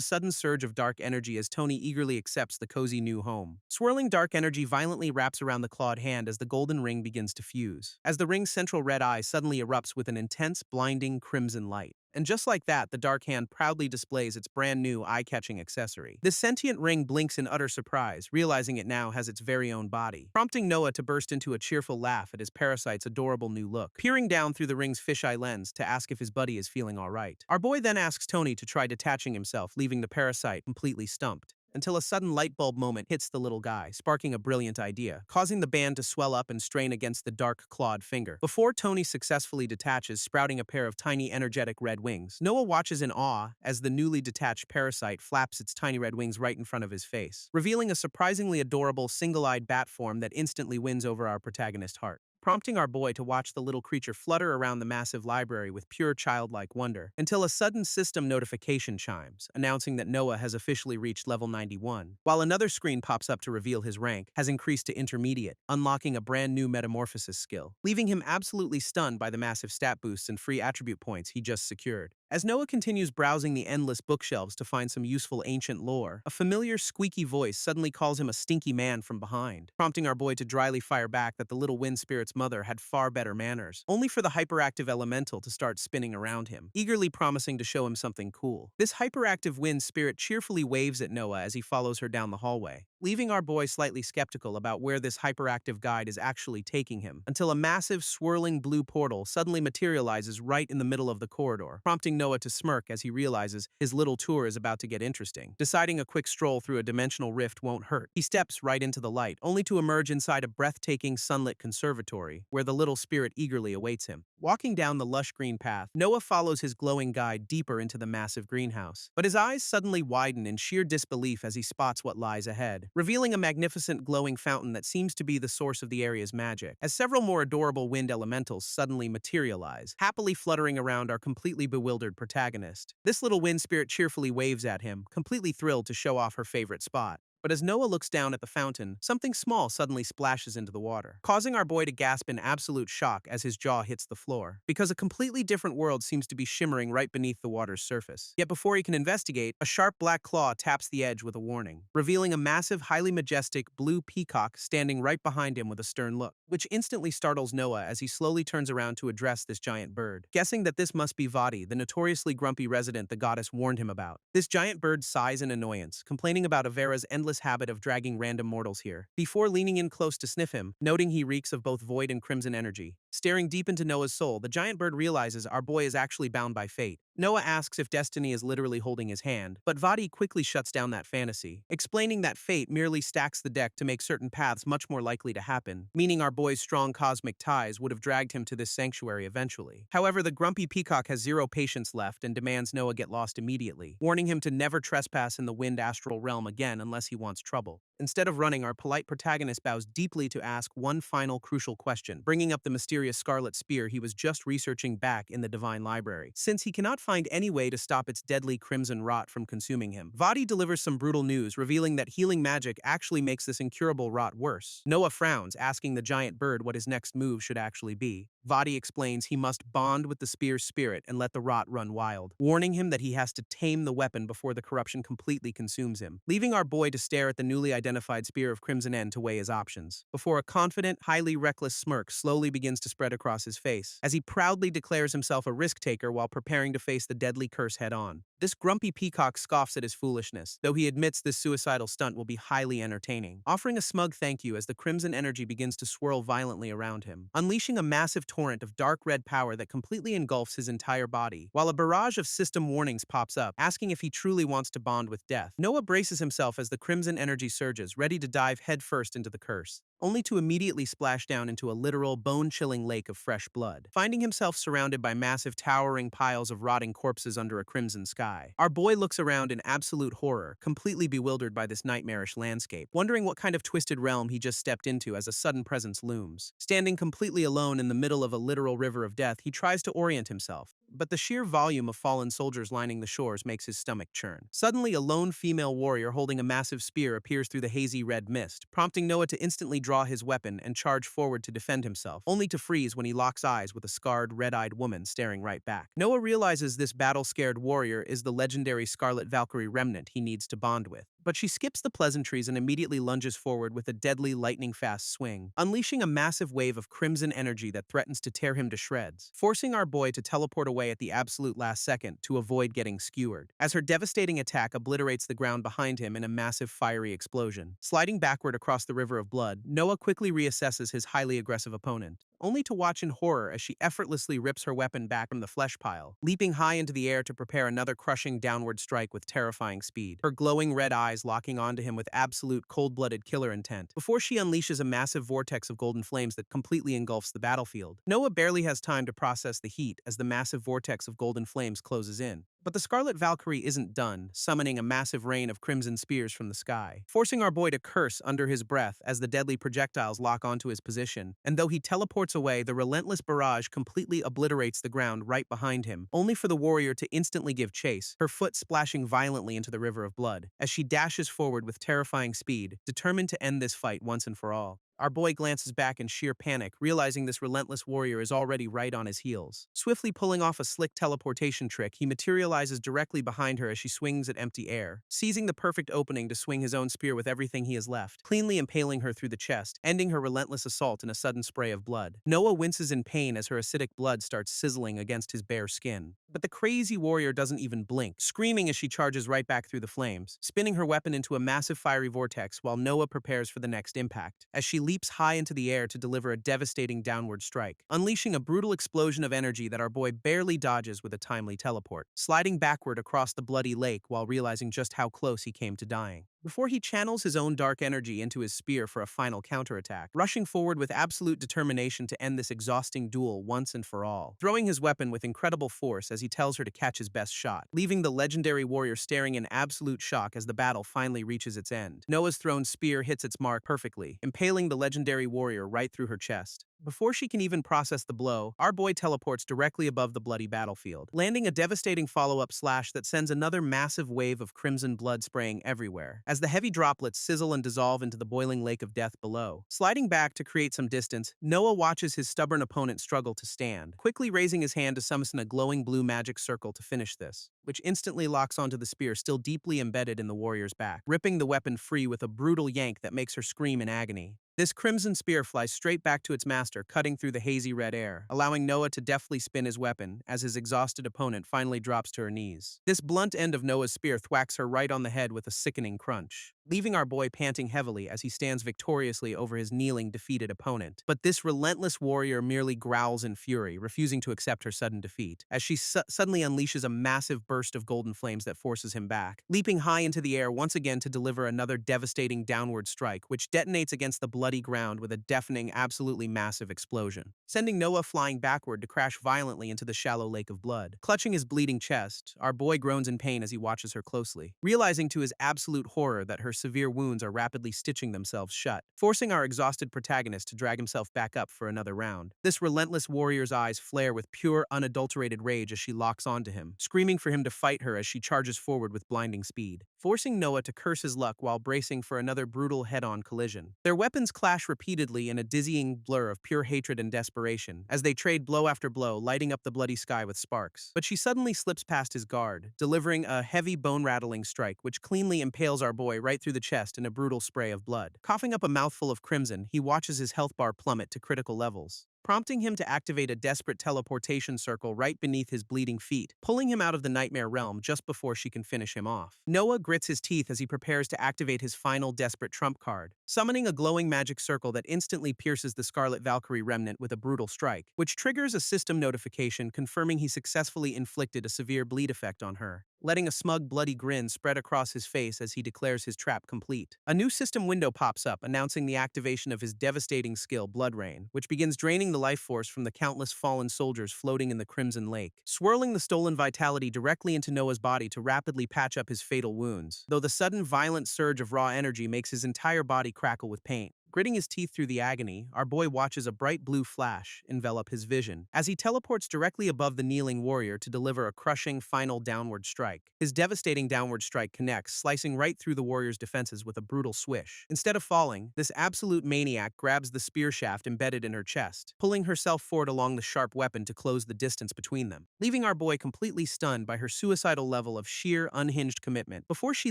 sudden surge of dark energy as Tony eagerly accepts the cozy new home. Swirling dark energy violently wraps around the clawed hand as the golden ring begins to fuse, as the ring's central red eye suddenly erupts with an intense, blinding crimson light. And just like that, the dark hand proudly displays its brand new eye-catching accessory. This sentient ring blinks in utter surprise, realizing it now has its very own body, prompting Noah to burst into a cheerful laugh at his parasite's adorable new look, peering down through the ring's fisheye lens to ask if his buddy is feeling alright. Our boy then asks Tony to try detaching himself, leaving the parasite completely stumped, until a sudden light bulb moment hits the little guy, sparking a brilliant idea, causing the band to swell up and strain against the dark, clawed finger. Before Tony successfully detaches, sprouting a pair of tiny, energetic red wings, Noah watches in awe as the newly detached parasite flaps its tiny red wings right in front of his face, revealing a surprisingly adorable, single-eyed bat form that instantly wins over our protagonist's heart, prompting our boy to watch the little creature flutter around the massive library with pure childlike wonder, until a sudden system notification chimes, announcing that Noah has officially reached level 91, while another screen pops up to reveal his rank has increased to intermediate, unlocking a brand new metamorphosis skill, leaving him absolutely stunned by the massive stat boosts and free attribute points he just secured. As Noah continues browsing the endless bookshelves to find some useful ancient lore, a familiar squeaky voice suddenly calls him a stinky man from behind, prompting our boy to dryly fire back that the little wind spirit's mother had far better manners, only for the hyperactive elemental to start spinning around him, eagerly promising to show him something cool. This hyperactive wind spirit cheerfully waves at Noah as he follows her down the hallway, leaving our boy slightly skeptical about where this hyperactive guide is actually taking him, until a massive, swirling blue portal suddenly materializes right in the middle of the corridor, prompting Noah to smirk as he realizes his little tour is about to get interesting. Deciding a quick stroll through a dimensional rift won't hurt, he steps right into the light, only to emerge inside a breathtaking, sunlit conservatory, where the little spirit eagerly awaits him. Walking down the lush green path, Noah follows his glowing guide deeper into the massive greenhouse, but his eyes suddenly widen in sheer disbelief as he spots what lies ahead, revealing a magnificent glowing fountain that seems to be the source of the area's magic, as several more adorable wind elementals suddenly materialize, happily fluttering around our completely bewildered protagonist. This little wind spirit cheerfully waves at him, completely thrilled to show off her favorite spot. But as Noah looks down at the fountain, something small suddenly splashes into the water, causing our boy to gasp in absolute shock as his jaw hits the floor, because a completely different world seems to be shimmering right beneath the water's surface. Yet before he can investigate, a sharp black claw taps the edge with a warning, revealing a massive, highly majestic blue peacock standing right behind him with a stern look, which instantly startles Noah as he slowly turns around to address this giant bird, guessing that this must be Vadi, the notoriously grumpy resident the goddess warned him about. This giant bird sighs in annoyance, complaining about Avera's endless habit of dragging random mortals here, before leaning in close to sniff him, noting he reeks of both void and crimson energy. Staring deep into Noah's soul, the giant bird realizes our boy is actually bound by fate. Noah asks if destiny is literally holding his hand, but Vadi quickly shuts down that fantasy, explaining that fate merely stacks the deck to make certain paths much more likely to happen, meaning our boy's strong cosmic ties would have dragged him to this sanctuary eventually. However, the grumpy peacock has zero patience left and demands Noah get lost immediately, warning him to never trespass in the wind astral realm again unless he wants trouble. Instead of running, our polite protagonist bows deeply to ask one final crucial question, bringing up the mysterious scarlet spear he was just researching back in the Divine Library. Since he cannot find any way to stop its deadly crimson rot from consuming him, Vadi delivers some brutal news, revealing that healing magic actually makes this incurable rot worse. Noah frowns, asking the giant bird what his next move should actually be. Vadi explains he must bond with the spear's spirit and let the rot run wild, warning him that he has to tame the weapon before the corruption completely consumes him, leaving our boy to stare at the newly identified spear of Crimson End to weigh his options, before a confident, highly reckless smirk slowly begins to spread across his face, as he proudly declares himself a risk-taker while preparing to face the deadly curse head-on. This grumpy peacock scoffs at his foolishness, though he admits this suicidal stunt will be highly entertaining, offering a smug thank you as the crimson energy begins to swirl violently around him, unleashing a massive torrent of dark red power that completely engulfs his entire body, while a barrage of system warnings pops up, asking if he truly wants to bond with death. Noah braces himself as the crimson energy surges, ready to dive headfirst into the curse, only to immediately splash down into a literal, bone-chilling lake of fresh blood, finding himself surrounded by massive, towering piles of rotting corpses under a crimson sky. Our boy looks around in absolute horror, completely bewildered by this nightmarish landscape, wondering what kind of twisted realm he just stepped into as a sudden presence looms. Standing completely alone in the middle of a literal river of death, he tries to orient himself, but the sheer volume of fallen soldiers lining the shores makes his stomach churn. Suddenly, a lone female warrior holding a massive spear appears through the hazy red mist, prompting Noah to instantly draw his weapon and charge forward to defend himself, only to freeze when he locks eyes with a scarred, red-eyed woman staring right back. Noah realizes this battle-scared warrior is the legendary Scarlet Valkyrie remnant he needs to bond with. But she skips the pleasantries and immediately lunges forward with a deadly lightning-fast swing, unleashing a massive wave of crimson energy that threatens to tear him to shreds, forcing our boy to teleport away at the absolute last second to avoid getting skewered, as her devastating attack obliterates the ground behind him in a massive fiery explosion. Sliding backward across the river of blood, Noah quickly reassesses his highly aggressive opponent, only to watch in horror as she effortlessly rips her weapon back from the flesh pile, leaping high into the air to prepare another crushing downward strike with terrifying speed, her glowing red eyes locking onto him with absolute cold-blooded killer intent, before she unleashes a massive vortex of golden flames that completely engulfs the battlefield. Noah barely has time to process the heat as the massive vortex of golden flames closes in. But the Scarlet Valkyrie isn't done, summoning a massive rain of crimson spears from the sky, forcing our boy to curse under his breath as the deadly projectiles lock onto his position, and though he teleports away, the relentless barrage completely obliterates the ground right behind him, only for the warrior to instantly give chase, her foot splashing violently into the river of blood, as she dashes forward with terrifying speed, determined to end this fight once and for all. Our boy glances back in sheer panic, realizing this relentless warrior is already right on his heels. Swiftly pulling off a slick teleportation trick, he materializes directly behind her as she swings at empty air, seizing the perfect opening to swing his own spear with everything he has left, cleanly impaling her through the chest, ending her relentless assault in a sudden spray of blood. Noah winces in pain as her acidic blood starts sizzling against his bare skin. But the crazy warrior doesn't even blink, screaming as she charges right back through the flames, spinning her weapon into a massive fiery vortex while Noah prepares for the next impact, as she leaps high into the air to deliver a devastating downward strike, unleashing a brutal explosion of energy that our boy barely dodges with a timely teleport, sliding backward across the bloody lake while realizing just how close he came to dying. Before he channels his own dark energy into his spear for a final counterattack, rushing forward with absolute determination to end this exhausting duel once and for all, throwing his weapon with incredible force as he tells her to catch his best shot, leaving the legendary warrior staring in absolute shock as the battle finally reaches its end. Noah's thrown spear hits its mark perfectly, impaling the legendary warrior right through her chest. Before she can even process the blow, our boy teleports directly above the bloody battlefield, landing a devastating follow-up slash that sends another massive wave of crimson blood spraying everywhere, as the heavy droplets sizzle and dissolve into the boiling lake of death below. Sliding back to create some distance, Noah watches his stubborn opponent struggle to stand, quickly raising his hand to summon a glowing blue magic circle to finish this, which instantly locks onto the spear still deeply embedded in the warrior's back, ripping the weapon free with a brutal yank that makes her scream in agony. This crimson spear flies straight back to its master, cutting through the hazy red air, allowing Noah to deftly spin his weapon as his exhausted opponent finally drops to her knees. This blunt end of Noah's spear thwacks her right on the head with a sickening crunch, leaving our boy panting heavily as he stands victoriously over his kneeling, defeated opponent. But this relentless warrior merely growls in fury, refusing to accept her sudden defeat, as she suddenly unleashes a massive burst of golden flames that forces him back, leaping high into the air once again to deliver another devastating downward strike, which detonates against the bloody ground with a deafening, absolutely massive explosion, sending Noah flying backward to crash violently into the shallow lake of blood. Clutching his bleeding chest, our boy groans in pain as he watches her closely, realizing to his absolute horror that her severe wounds are rapidly stitching themselves shut, forcing our exhausted protagonist to drag himself back up for another round. This relentless warrior's eyes flare with pure, unadulterated rage as she locks onto him, screaming for him to fight her as she charges forward with blinding speed, forcing Noah to curse his luck while bracing for another brutal head-on collision. Their weapons clash repeatedly in a dizzying blur of pure hatred and desperation, as they trade blow after blow, lighting up the bloody sky with sparks. But she suddenly slips past his guard, delivering a heavy bone-rattling strike which cleanly impales our boy right through the chest in a brutal spray of blood. Coughing up a mouthful of crimson, he watches his health bar plummet to critical levels, prompting him to activate a desperate teleportation circle right beneath his bleeding feet, pulling him out of the nightmare realm just before she can finish him off. Noah grits his teeth as he prepares to activate his final desperate trump card, summoning a glowing magic circle that instantly pierces the Scarlet Valkyrie remnant with a brutal strike, which triggers a system notification confirming he successfully inflicted a severe bleed effect on her, letting a smug, bloody grin spread across his face as he declares his trap complete. A new system window pops up, announcing the activation of his devastating skill, Blood Rain, which begins draining the life force from the countless fallen soldiers floating in the Crimson Lake, swirling the stolen vitality directly into Noah's body to rapidly patch up his fatal wounds, though the sudden violent surge of raw energy makes his entire body crackle with pain. Gritting his teeth through the agony, our boy watches a bright blue flash envelop his vision as he teleports directly above the kneeling warrior to deliver a crushing final downward strike. His devastating downward strike connects, slicing right through the warrior's defenses with a brutal swish. Instead of falling, this absolute maniac grabs the spear shaft embedded in her chest, pulling herself forward along the sharp weapon to close the distance between them, leaving our boy completely stunned by her suicidal level of sheer, unhinged commitment before she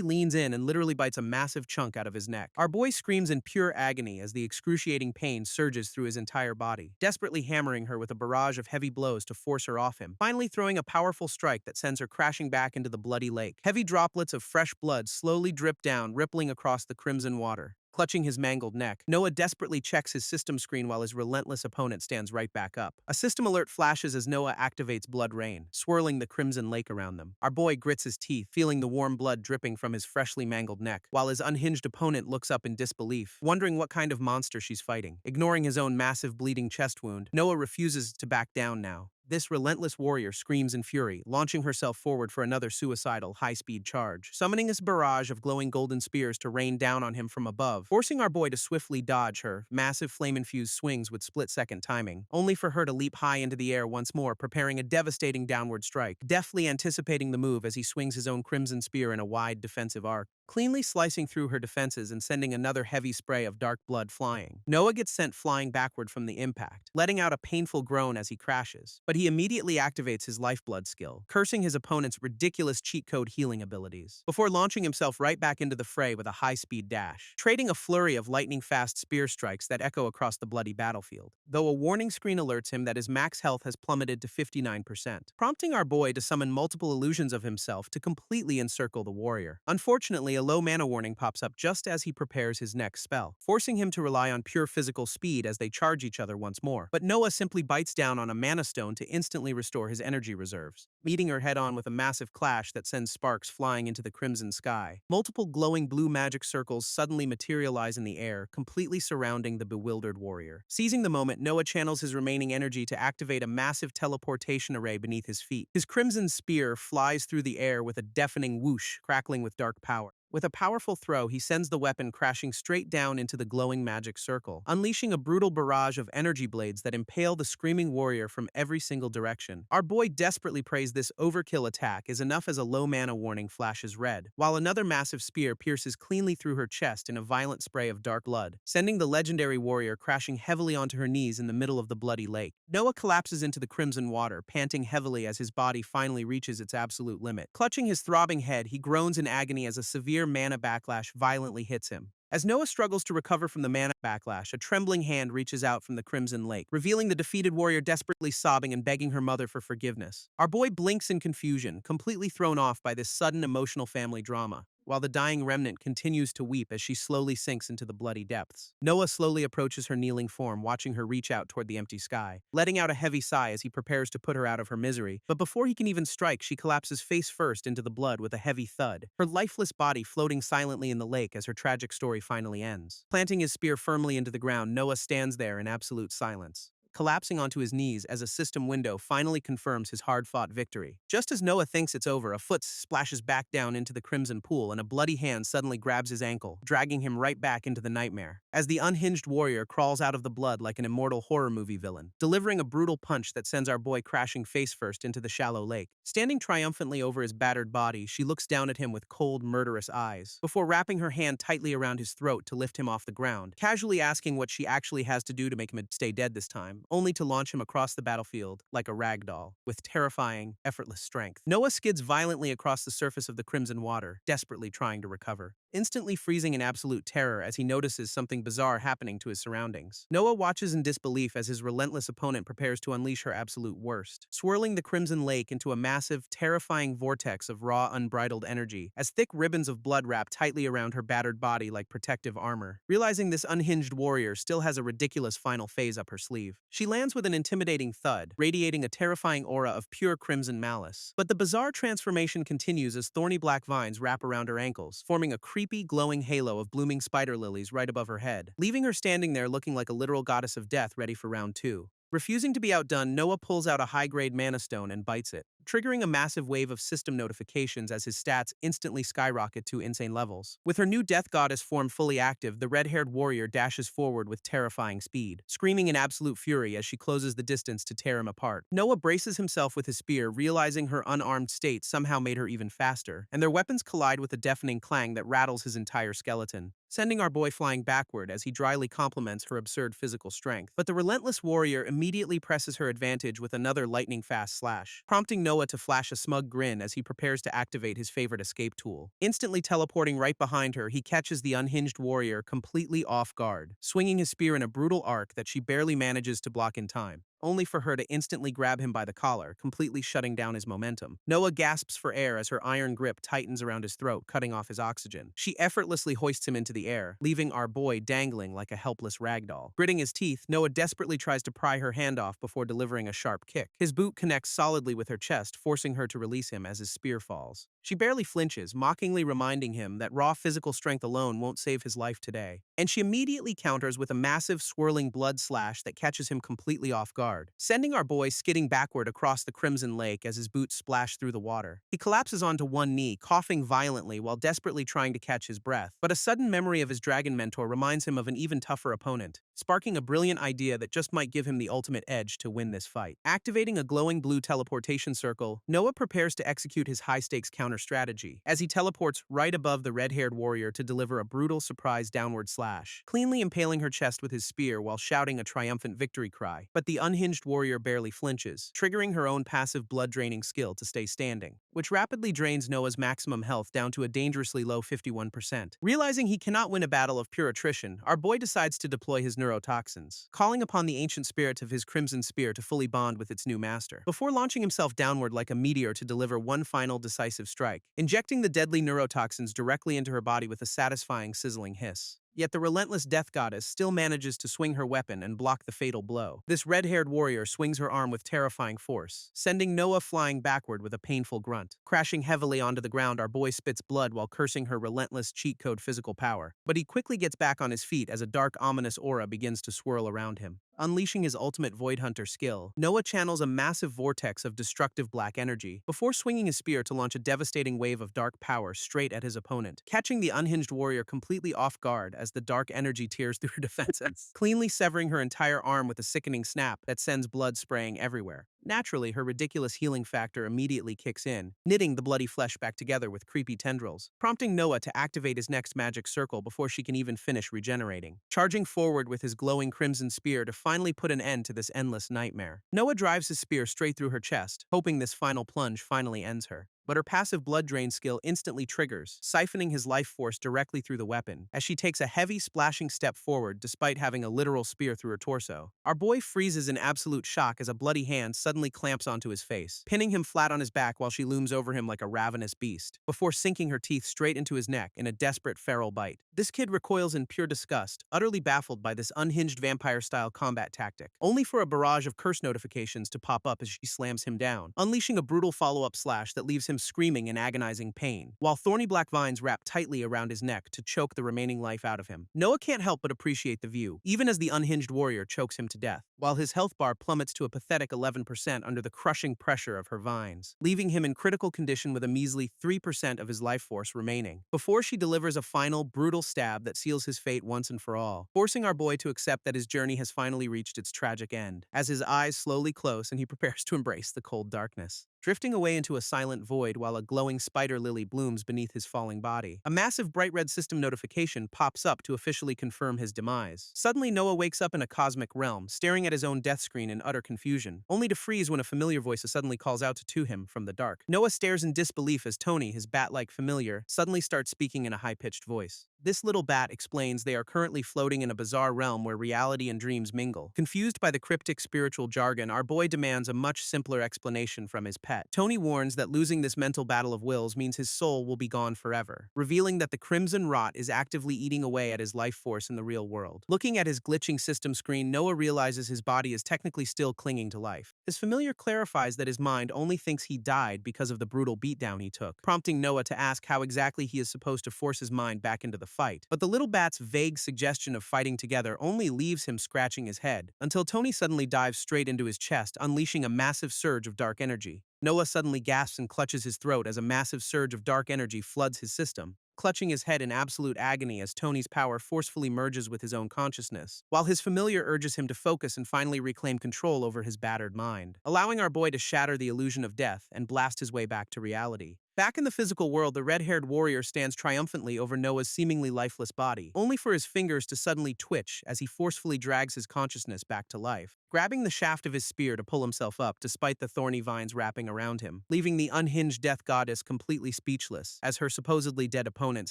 leans in and literally bites a massive chunk out of his neck. Our boy screams in pure agony as the excruciating pain surges through his entire body, desperately hammering her with a barrage of heavy blows to force her off him, finally throwing a powerful strike that sends her crashing back into the bloody lake. Heavy droplets of fresh blood slowly drip down, rippling across the crimson water. Clutching his mangled neck, Noah desperately checks his system screen while his relentless opponent stands right back up. A system alert flashes as Noah activates Blood Rain, swirling the crimson lake around them. Our boy grits his teeth, feeling the warm blood dripping from his freshly mangled neck, while his unhinged opponent looks up in disbelief, wondering what kind of monster she's fighting. Ignoring his own massive bleeding chest wound, Noah refuses to back down now. This relentless warrior screams in fury, launching herself forward for another suicidal, high-speed charge, summoning a barrage of glowing golden spears to rain down on him from above, forcing our boy to swiftly dodge her massive flame-infused swings with split-second timing, only for her to leap high into the air once more, preparing a devastating downward strike, deftly anticipating the move as he swings his own crimson spear in a wide defensive arc, cleanly slicing through her defenses and sending another heavy spray of dark blood flying. Noah gets sent flying backward from the impact, letting out a painful groan as he crashes, but he immediately activates his lifeblood skill, cursing his opponent's ridiculous cheat code healing abilities, before launching himself right back into the fray with a high-speed dash, trading a flurry of lightning-fast spear strikes that echo across the bloody battlefield, though a warning screen alerts him that his max health has plummeted to 59%, prompting our boy to summon multiple illusions of himself to completely encircle the warrior. Unfortunately, a low mana warning pops up just as he prepares his next spell, forcing him to rely on pure physical speed as they charge each other once more. But Noah simply bites down on a mana stone to instantly restore his energy reserves, meeting her head-on with a massive clash that sends sparks flying into the crimson sky. Multiple glowing blue magic circles suddenly materialize in the air, completely surrounding the bewildered warrior. Seizing the moment, Noah channels his remaining energy to activate a massive teleportation array beneath his feet. His crimson spear flies through the air with a deafening whoosh, crackling with dark power. With a powerful throw, he sends the weapon crashing straight down into the glowing magic circle, unleashing a brutal barrage of energy blades that impale the screaming warrior from every single direction. Our boy desperately prays this overkill attack is enough as a low mana warning flashes red, while another massive spear pierces cleanly through her chest in a violent spray of dark blood, sending the legendary warrior crashing heavily onto her knees in the middle of the bloody lake. Noah collapses into the crimson water, panting heavily as his body finally reaches its absolute limit. Clutching his throbbing head, he groans in agony as a severe mana backlash violently hits him. As Noah struggles to recover from the mana backlash, a trembling hand reaches out from the crimson lake, revealing the defeated warrior desperately sobbing and begging her mother for forgiveness. Our boy blinks in confusion, completely thrown off by this sudden emotional family drama, while the dying remnant continues to weep as she slowly sinks into the bloody depths. Noah slowly approaches her kneeling form, watching her reach out toward the empty sky, letting out a heavy sigh as he prepares to put her out of her misery. But before he can even strike, she collapses face first into the blood with a heavy thud, her lifeless body floating silently in the lake as her tragic story finally ends. Planting his spear firmly into the ground, Noah stands there in absolute silence, collapsing onto his knees as a system window finally confirms his hard-fought victory. Just as Noah thinks it's over, a foot splashes back down into the crimson pool and a bloody hand suddenly grabs his ankle, dragging him right back into the nightmare. As the unhinged warrior crawls out of the blood like an immortal horror movie villain, delivering a brutal punch that sends our boy crashing face first into the shallow lake. Standing triumphantly over his battered body, she looks down at him with cold, murderous eyes, before wrapping her hand tightly around his throat to lift him off the ground, casually asking what she actually has to do to make him stay dead this time, only to launch him across the battlefield like a rag doll, with terrifying, effortless strength. Noah skids violently across the surface of the crimson water, desperately trying to recover, instantly freezing in absolute terror as he notices something bizarre happening to his surroundings. Noah watches in disbelief as his relentless opponent prepares to unleash her absolute worst, swirling the crimson lake into a massive, terrifying vortex of raw, unbridled energy, as thick ribbons of blood wrap tightly around her battered body like protective armor. Realizing this unhinged warrior still has a ridiculous final phase up her sleeve, she lands with an intimidating thud, radiating a terrifying aura of pure crimson malice. But the bizarre transformation continues as thorny black vines wrap around her ankles, forming a creepy, glowing halo of blooming spider lilies right above her head, leaving her standing there looking like a literal goddess of death ready for round 2. Refusing to be outdone, Noah pulls out a high-grade mana stone and bites it, triggering a massive wave of system notifications as his stats instantly skyrocket to insane levels. With her new Death Goddess form fully active, the red-haired warrior dashes forward with terrifying speed, screaming in absolute fury as she closes the distance to tear him apart. Noah braces himself with his spear, realizing her unarmed state somehow made her even faster, and their weapons collide with a deafening clang that rattles his entire skeleton, sending our boy flying backward as he dryly compliments her absurd physical strength. But the relentless warrior immediately presses her advantage with another lightning-fast slash, prompting Noah to flash a smug grin as he prepares to activate his favorite escape tool. Instantly teleporting right behind her, he catches the unhinged warrior completely off guard, swinging his spear in a brutal arc that she barely manages to block in time, only for her to instantly grab him by the collar, completely shutting down his momentum. Noah gasps for air as her iron grip tightens around his throat, cutting off his oxygen. She effortlessly hoists him into the air, leaving our boy dangling like a helpless ragdoll. Gritting his teeth, Noah desperately tries to pry her hand off before delivering a sharp kick. His boot connects solidly with her chest, forcing her to release him as his spear falls. She barely flinches, mockingly reminding him that raw physical strength alone won't save his life today. And she immediately counters with a massive swirling blood slash that catches him completely off guard, sending our boy skidding backward across the crimson lake as his boots splash through the water. He collapses onto one knee, coughing violently while desperately trying to catch his breath. But a sudden memory of his dragon mentor reminds him of an even tougher opponent, sparking a brilliant idea that just might give him the ultimate edge to win this fight. Activating a glowing blue teleportation circle, Noah prepares to execute his high-stakes counter-strategy, as he teleports right above the red-haired warrior to deliver a brutal surprise downward slash, cleanly impaling her chest with his spear while shouting a triumphant victory cry. But the unhinged warrior barely flinches, triggering her own passive blood-draining skill to stay standing, which rapidly drains Noah's maximum health down to a dangerously low 51%. Realizing he cannot win a battle of pure attrition, our boy decides to deploy his neurotoxins, calling upon the ancient spirit of his crimson spear to fully bond with its new master, before launching himself downward like a meteor to deliver one final decisive strike, injecting the deadly neurotoxins directly into her body with a satisfying sizzling hiss. Yet the relentless Death Goddess still manages to swing her weapon and block the fatal blow. This red-haired warrior swings her arm with terrifying force, sending Noah flying backward with a painful grunt. Crashing heavily onto the ground, our boy spits blood while cursing her relentless cheat code physical power. But he quickly gets back on his feet as a dark, ominous aura begins to swirl around him. Unleashing his ultimate Void Hunter skill, Noah channels a massive vortex of destructive black energy, before swinging his spear to launch a devastating wave of dark power straight at his opponent, catching the unhinged warrior completely off guard as the dark energy tears through her defenses, cleanly severing her entire arm with a sickening snap that sends blood spraying everywhere. Naturally, her ridiculous healing factor immediately kicks in, knitting the bloody flesh back together with creepy tendrils, prompting Noah to activate his next magic circle before she can even finish regenerating. Charging forward with his glowing crimson spear to finally put an end to this endless nightmare, Noah drives his spear straight through her chest, hoping this final plunge finally ends her. But her passive blood drain skill instantly triggers, siphoning his life force directly through the weapon, as she takes a heavy, splashing step forward despite having a literal spear through her torso. Our boy freezes in absolute shock as a bloody hand suddenly clamps onto his face, pinning him flat on his back while she looms over him like a ravenous beast, before sinking her teeth straight into his neck in a desperate feral bite. This kid recoils in pure disgust, utterly baffled by this unhinged vampire-style combat tactic, only for a barrage of curse notifications to pop up as she slams him down, unleashing a brutal follow-up slash that leaves him screaming in agonizing pain, while thorny black vines wrap tightly around his neck to choke the remaining life out of him. Noah can't help but appreciate the view, even as the unhinged warrior chokes him to death, while his health bar plummets to a pathetic 11% under the crushing pressure of her vines, leaving him in critical condition with a measly 3% of his life force remaining, before she delivers a final, brutal stab that seals his fate once and for all, forcing our boy to accept that his journey has finally reached its tragic end, as his eyes slowly close and he prepares to embrace the cold darkness, drifting away into a silent void while a glowing spider lily blooms beneath his falling body. A massive bright red system notification pops up to officially confirm his demise. Suddenly, Noah wakes up in a cosmic realm, staring at his own death screen in utter confusion, only to freeze when a familiar voice suddenly calls out to him from the dark. Noah stares in disbelief as Tony, his bat-like familiar, suddenly starts speaking in a high-pitched voice. This little bat explains they are currently floating in a bizarre realm where reality and dreams mingle. Confused by the cryptic spiritual jargon, our boy demands a much simpler explanation from his pet. Tony warns that losing this mental battle of wills means his soul will be gone forever, revealing that the crimson rot is actively eating away at his life force in the real world. Looking at his glitching system screen, Noah realizes his body is technically still clinging to life. His familiar clarifies that his mind only thinks he died because of the brutal beatdown he took, prompting Noah to ask how exactly he is supposed to force his mind back into the fight. But the little bat's vague suggestion of fighting together only leaves him scratching his head, until Tony suddenly dives straight into his chest, unleashing a massive surge of dark energy. Noah suddenly gasps and clutches his throat as a massive surge of dark energy floods his system, clutching his head in absolute agony as Tony's power forcefully merges with his own consciousness, while his familiar urges him to focus and finally reclaim control over his battered mind, allowing our boy to shatter the illusion of death and blast his way back to reality. Back in the physical world, the red-haired warrior stands triumphantly over Noah's seemingly lifeless body, only for his fingers to suddenly twitch as he forcefully drags his consciousness back to life, grabbing the shaft of his spear to pull himself up despite the thorny vines wrapping around him, leaving the unhinged death goddess completely speechless as her supposedly dead opponent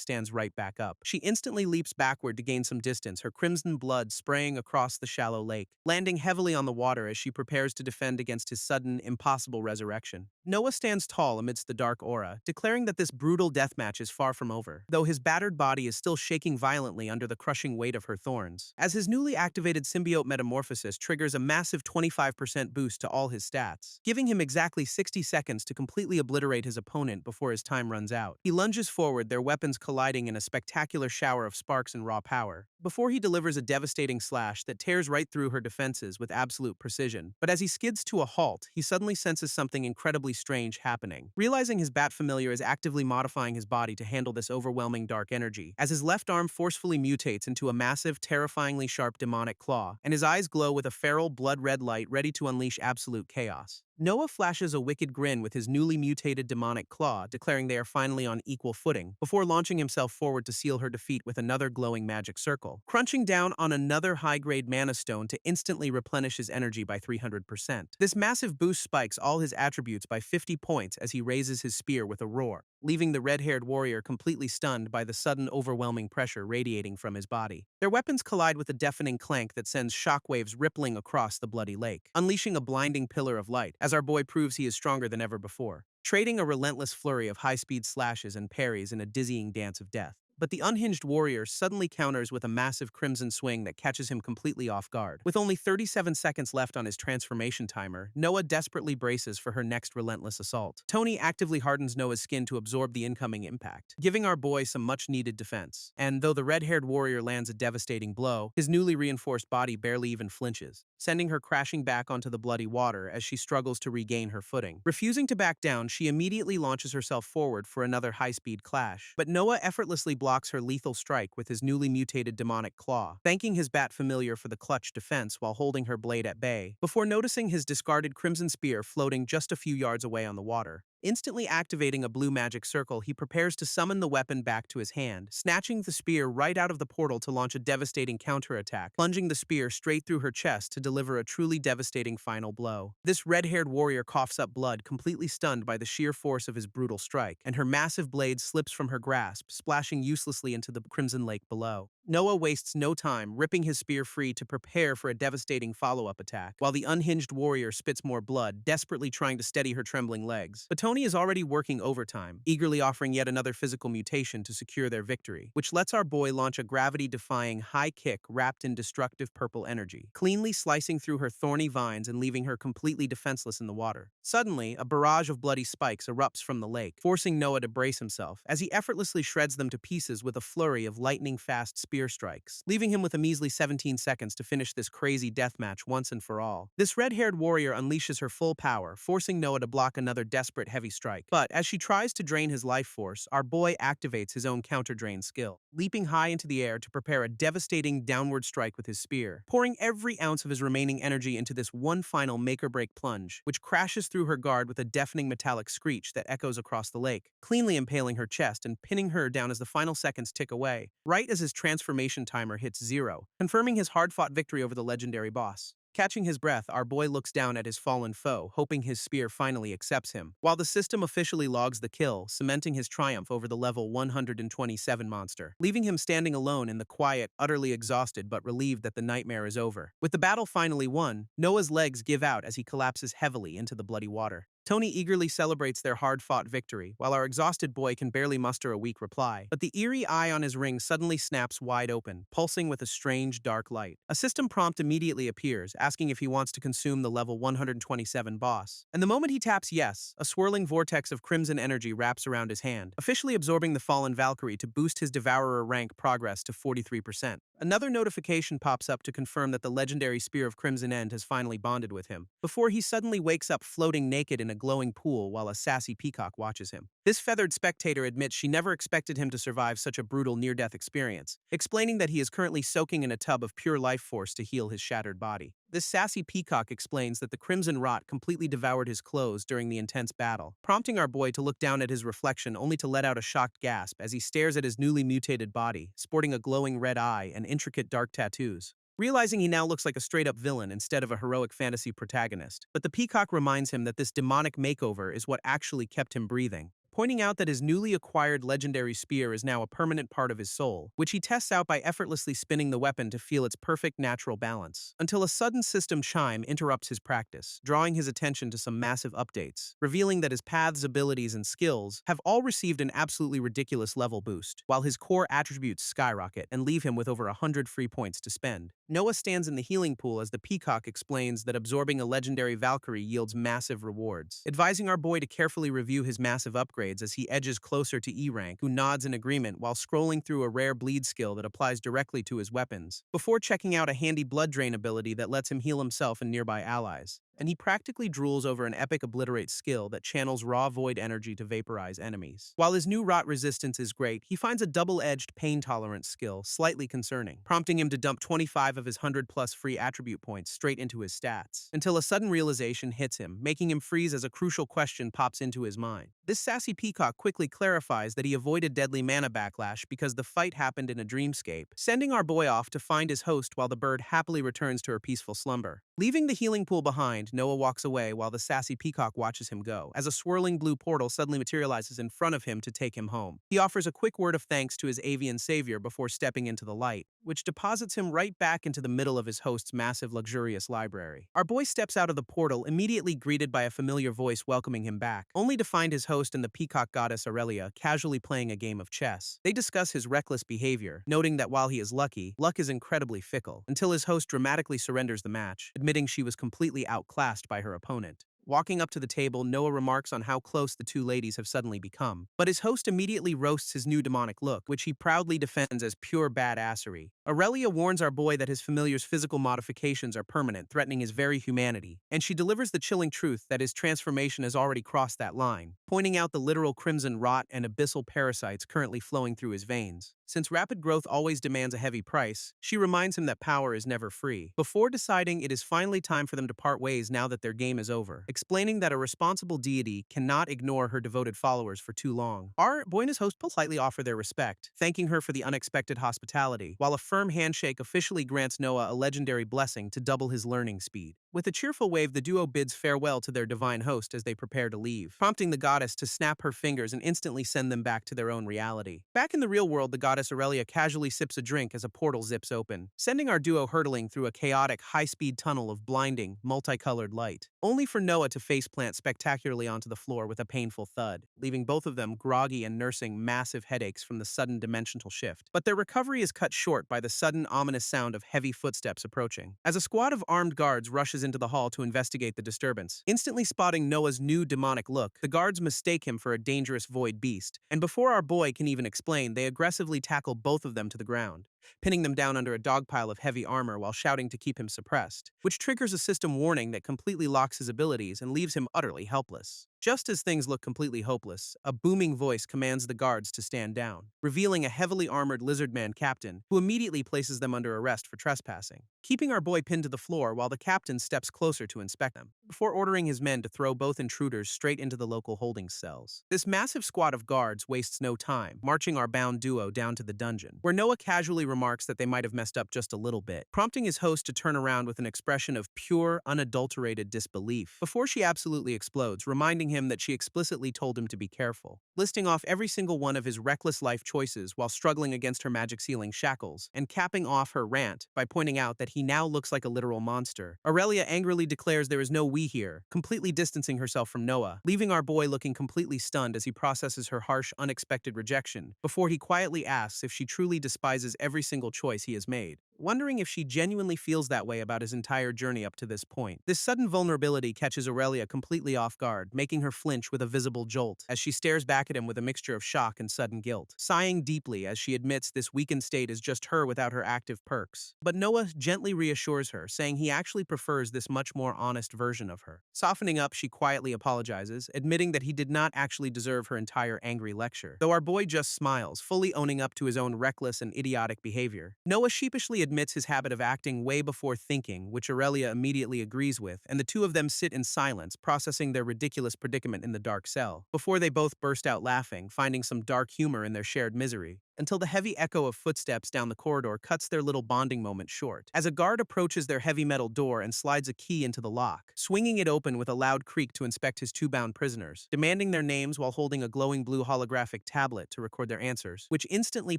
stands right back up. She instantly leaps backward to gain some distance, her crimson blood spraying across the shallow lake, landing heavily on the water as she prepares to defend against his sudden, impossible resurrection. Noah stands tall amidst the dark aura, declaring that this brutal deathmatch is far from over, though his battered body is still shaking violently under the crushing weight of her thorns, as his newly activated symbiote metamorphosis triggers a massive 25% boost to all his stats, giving him exactly 60 seconds to completely obliterate his opponent before his time runs out. He lunges forward, their weapons colliding in a spectacular shower of sparks and raw power, before he delivers a devastating slash that tears right through her defenses with absolute precision. But as he skids to a halt, he suddenly senses something incredibly strange happening. Realizing his bat familiar is actively modifying his body to handle this overwhelming dark energy, as his left arm forcefully mutates into a massive, terrifyingly sharp demonic claw, and his eyes glow with a feral, blood-red light ready to unleash absolute chaos. Noah flashes a wicked grin with his newly mutated demonic claw, declaring they are finally on equal footing, before launching himself forward to seal her defeat with another glowing magic circle, crunching down on another high-grade mana stone to instantly replenish his energy by 300%. This massive boost spikes all his attributes by 50 points as he raises his spear with a roar, leaving the red-haired warrior completely stunned by the sudden overwhelming pressure radiating from his body. Their weapons collide with a deafening clank that sends shockwaves rippling across the bloody lake, unleashing a blinding pillar of light, as our boy proves he is stronger than ever before, trading a relentless flurry of high-speed slashes and parries in a dizzying dance of death. But the unhinged warrior suddenly counters with a massive crimson swing that catches him completely off guard. With only 37 seconds left on his transformation timer, Noah desperately braces for her next relentless assault. Tony actively hardens Noah's skin to absorb the incoming impact, giving our boy some much-needed defense. And though the red-haired warrior lands a devastating blow, his newly reinforced body barely even flinches, sending her crashing back onto the bloody water as she struggles to regain her footing. Refusing to back down, she immediately launches herself forward for another high-speed clash, but Noah effortlessly blocks her lethal strike with his newly mutated demonic claw, thanking his bat familiar for the clutch defense while holding her blade at bay, before noticing his discarded crimson spear floating just a few yards away on the water. Instantly activating a blue magic circle, he prepares to summon the weapon back to his hand, snatching the spear right out of the portal to launch a devastating counterattack, plunging the spear straight through her chest to deliver a truly devastating final blow. This red-haired warrior coughs up blood, completely stunned by the sheer force of his brutal strike, and her massive blade slips from her grasp, splashing uselessly into the crimson lake below. Noah wastes no time, ripping his spear free to prepare for a devastating follow-up attack, while the unhinged warrior spits more blood, desperately trying to steady her trembling legs. But Tony is already working overtime, eagerly offering yet another physical mutation to secure their victory, which lets our boy launch a gravity-defying high kick wrapped in destructive purple energy, cleanly slicing through her thorny vines and leaving her completely defenseless in the water. Suddenly, a barrage of bloody spikes erupts from the lake, forcing Noah to brace himself, as he effortlessly shreds them to pieces with a flurry of lightning-fast spear strikes, leaving him with a measly 17 seconds to finish this crazy deathmatch once and for all. This red-haired warrior unleashes her full power, forcing Noah to block another desperate heavy strike. But as she tries to drain his life force, our boy activates his own counter-drain skill, leaping high into the air to prepare a devastating downward strike with his spear, pouring every ounce of his remaining energy into this one final make-or-break plunge, which crashes through her guard with a deafening metallic screech that echoes across the lake, cleanly impaling her chest and pinning her down as the final seconds tick away, right as his transformation timer hits 0, confirming his hard-fought victory over the legendary boss. Catching his breath, our boy looks down at his fallen foe, hoping his spear finally accepts him, while the system officially logs the kill, cementing his triumph over the level 127 monster, leaving him standing alone in the quiet, utterly exhausted but relieved that the nightmare is over. With the battle finally won, Noah's legs give out as he collapses heavily into the bloody water. Tony eagerly celebrates their hard-fought victory, while our exhausted boy can barely muster a weak reply. But the eerie eye on his ring suddenly snaps wide open, pulsing with a strange, dark light. A system prompt immediately appears, asking if he wants to consume the level 127 boss. And the moment he taps yes, a swirling vortex of crimson energy wraps around his hand, officially absorbing the fallen Valkyrie to boost his Devourer rank progress to 43%. Another notification pops up to confirm that the legendary Spear of Crimson End has finally bonded with him, before he suddenly wakes up floating naked in a glowing pool while a sassy peacock watches him. This feathered spectator admits she never expected him to survive such a brutal near-death experience, explaining that he is currently soaking in a tub of pure life force to heal his shattered body. This sassy peacock explains that the crimson rot completely devoured his clothes during the intense battle, prompting our boy to look down at his reflection only to let out a shocked gasp as he stares at his newly mutated body, sporting a glowing red eye and intricate dark tattoos. Realizing he now looks like a straight-up villain instead of a heroic fantasy protagonist, but the peacock reminds him that this demonic makeover is what actually kept him breathing, pointing out that his newly acquired legendary spear is now a permanent part of his soul, which he tests out by effortlessly spinning the weapon to feel its perfect natural balance, until a sudden system chime interrupts his practice, drawing his attention to some massive updates, revealing that his paths, abilities, and skills have all received an absolutely ridiculous level boost, while his core attributes skyrocket and leave him with over 100 free points to spend. Noah stands in the healing pool as the peacock explains that absorbing a legendary Valkyrie yields massive rewards, advising our boy to carefully review his massive upgrades as he edges closer to E-rank, who nods in agreement while scrolling through a rare bleed skill that applies directly to his weapons, before checking out a handy blood drain ability that lets him heal himself and nearby allies. And he practically drools over an epic obliterate skill that channels raw void energy to vaporize enemies. While his new rot resistance is great, he finds a double-edged pain tolerance skill slightly concerning, prompting him to dump 25 of his 100+ free attribute points straight into his stats, until a sudden realization hits him, making him freeze as a crucial question pops into his mind. This sassy peacock quickly clarifies that he avoided deadly mana backlash because the fight happened in a dreamscape, sending our boy off to find his host while the bird happily returns to her peaceful slumber. Leaving the healing pool behind, Noah walks away while the sassy peacock watches him go, as a swirling blue portal suddenly materializes in front of him to take him home. He offers a quick word of thanks to his avian savior before stepping into the light, which deposits him right back into the middle of his host's massive, luxurious library. Our boy steps out of the portal, immediately greeted by a familiar voice welcoming him back, only to find his host and the peacock goddess Aurelia casually playing a game of chess. They discuss his reckless behavior, noting that while he is lucky, luck is incredibly fickle, until his host dramatically surrenders the match, admitting she was completely outclassed by her opponent. Walking up to the table, Noah remarks on how close the two ladies have suddenly become, but his host immediately roasts his new demonic look, which he proudly defends as pure badassery. Aurelia warns our boy that his familiar's physical modifications are permanent, threatening his very humanity, and she delivers the chilling truth that his transformation has already crossed that line, pointing out the literal crimson rot and abyssal parasites currently flowing through his veins. Since rapid growth always demands a heavy price, she reminds him that power is never free, before deciding it is finally time for them to part ways now that their game is over, explaining that a responsible deity cannot ignore her devoted followers for too long. Our boy and his host politely offer their respect, thanking her for the unexpected hospitality, while a firm handshake officially grants Noah a legendary blessing to double his learning speed. With a cheerful wave, the duo bids farewell to their divine host as they prepare to leave, prompting the goddess to snap her fingers and instantly send them back to their own reality. Back in the real world, the goddess Aurelia casually sips a drink as a portal zips open, sending our duo hurtling through a chaotic, high-speed tunnel of blinding, multicolored light, only for Noah to faceplant spectacularly onto the floor with a painful thud, leaving both of them groggy and nursing massive headaches from the sudden dimensional shift. But their recovery is cut short by the sudden, ominous sound of heavy footsteps approaching, as a squad of armed guards rushes into the hall to investigate the disturbance. Instantly spotting Noah's new demonic look, the guards mistake him for a dangerous void beast, and before our boy can even explain, they aggressively tackle both of them to the ground, pinning them down under a dog pile of heavy armor while shouting to keep him suppressed, which triggers a system warning that completely locks his abilities and leaves him utterly helpless. Just as things look completely hopeless, a booming voice commands the guards to stand down, revealing a heavily armored lizardman captain who immediately places them under arrest for trespassing, keeping our boy pinned to the floor while the captain steps closer to inspect them, before ordering his men to throw both intruders straight into the local holding cells. This massive squad of guards wastes no time, marching our bound duo down to the dungeon, where Noah casually remarks that they might have messed up just a little bit, prompting his host to turn around with an expression of pure, unadulterated disbelief, before she absolutely explodes, reminding him that she explicitly told him to be careful, listing off every single one of his reckless life choices while struggling against her magic ceiling shackles, and capping off her rant by pointing out that he now looks like a literal monster. Aurelia angrily declares there is no we here, completely distancing herself from Noah, leaving our boy looking completely stunned as he processes her harsh, unexpected rejection, before he quietly asks if she truly despises every single choice he has made. wondering if she genuinely feels that way about his entire journey up to this point. This sudden vulnerability catches Aurelia completely off guard, making her flinch with a visible jolt as she stares back at him with a mixture of shock and sudden guilt, sighing deeply as she admits this weakened state is just her without her active perks. But Noah gently reassures her, saying he actually prefers this much more honest version of her. Softening up, she quietly apologizes, admitting that he did not actually deserve her entire angry lecture, though our boy just smiles, fully owning up to his own reckless and idiotic behavior. Noah sheepishly admits his habit of acting way before thinking, which Aurelia immediately agrees with, and the two of them sit in silence, processing their ridiculous predicament in the dark cell, before they both burst out laughing, finding some dark humor in their shared misery, until the heavy echo of footsteps down the corridor cuts their little bonding moment short, as a guard approaches their heavy metal door and slides a key into the lock, swinging it open with a loud creak to inspect his two bound prisoners, demanding their names while holding a glowing blue holographic tablet to record their answers, which instantly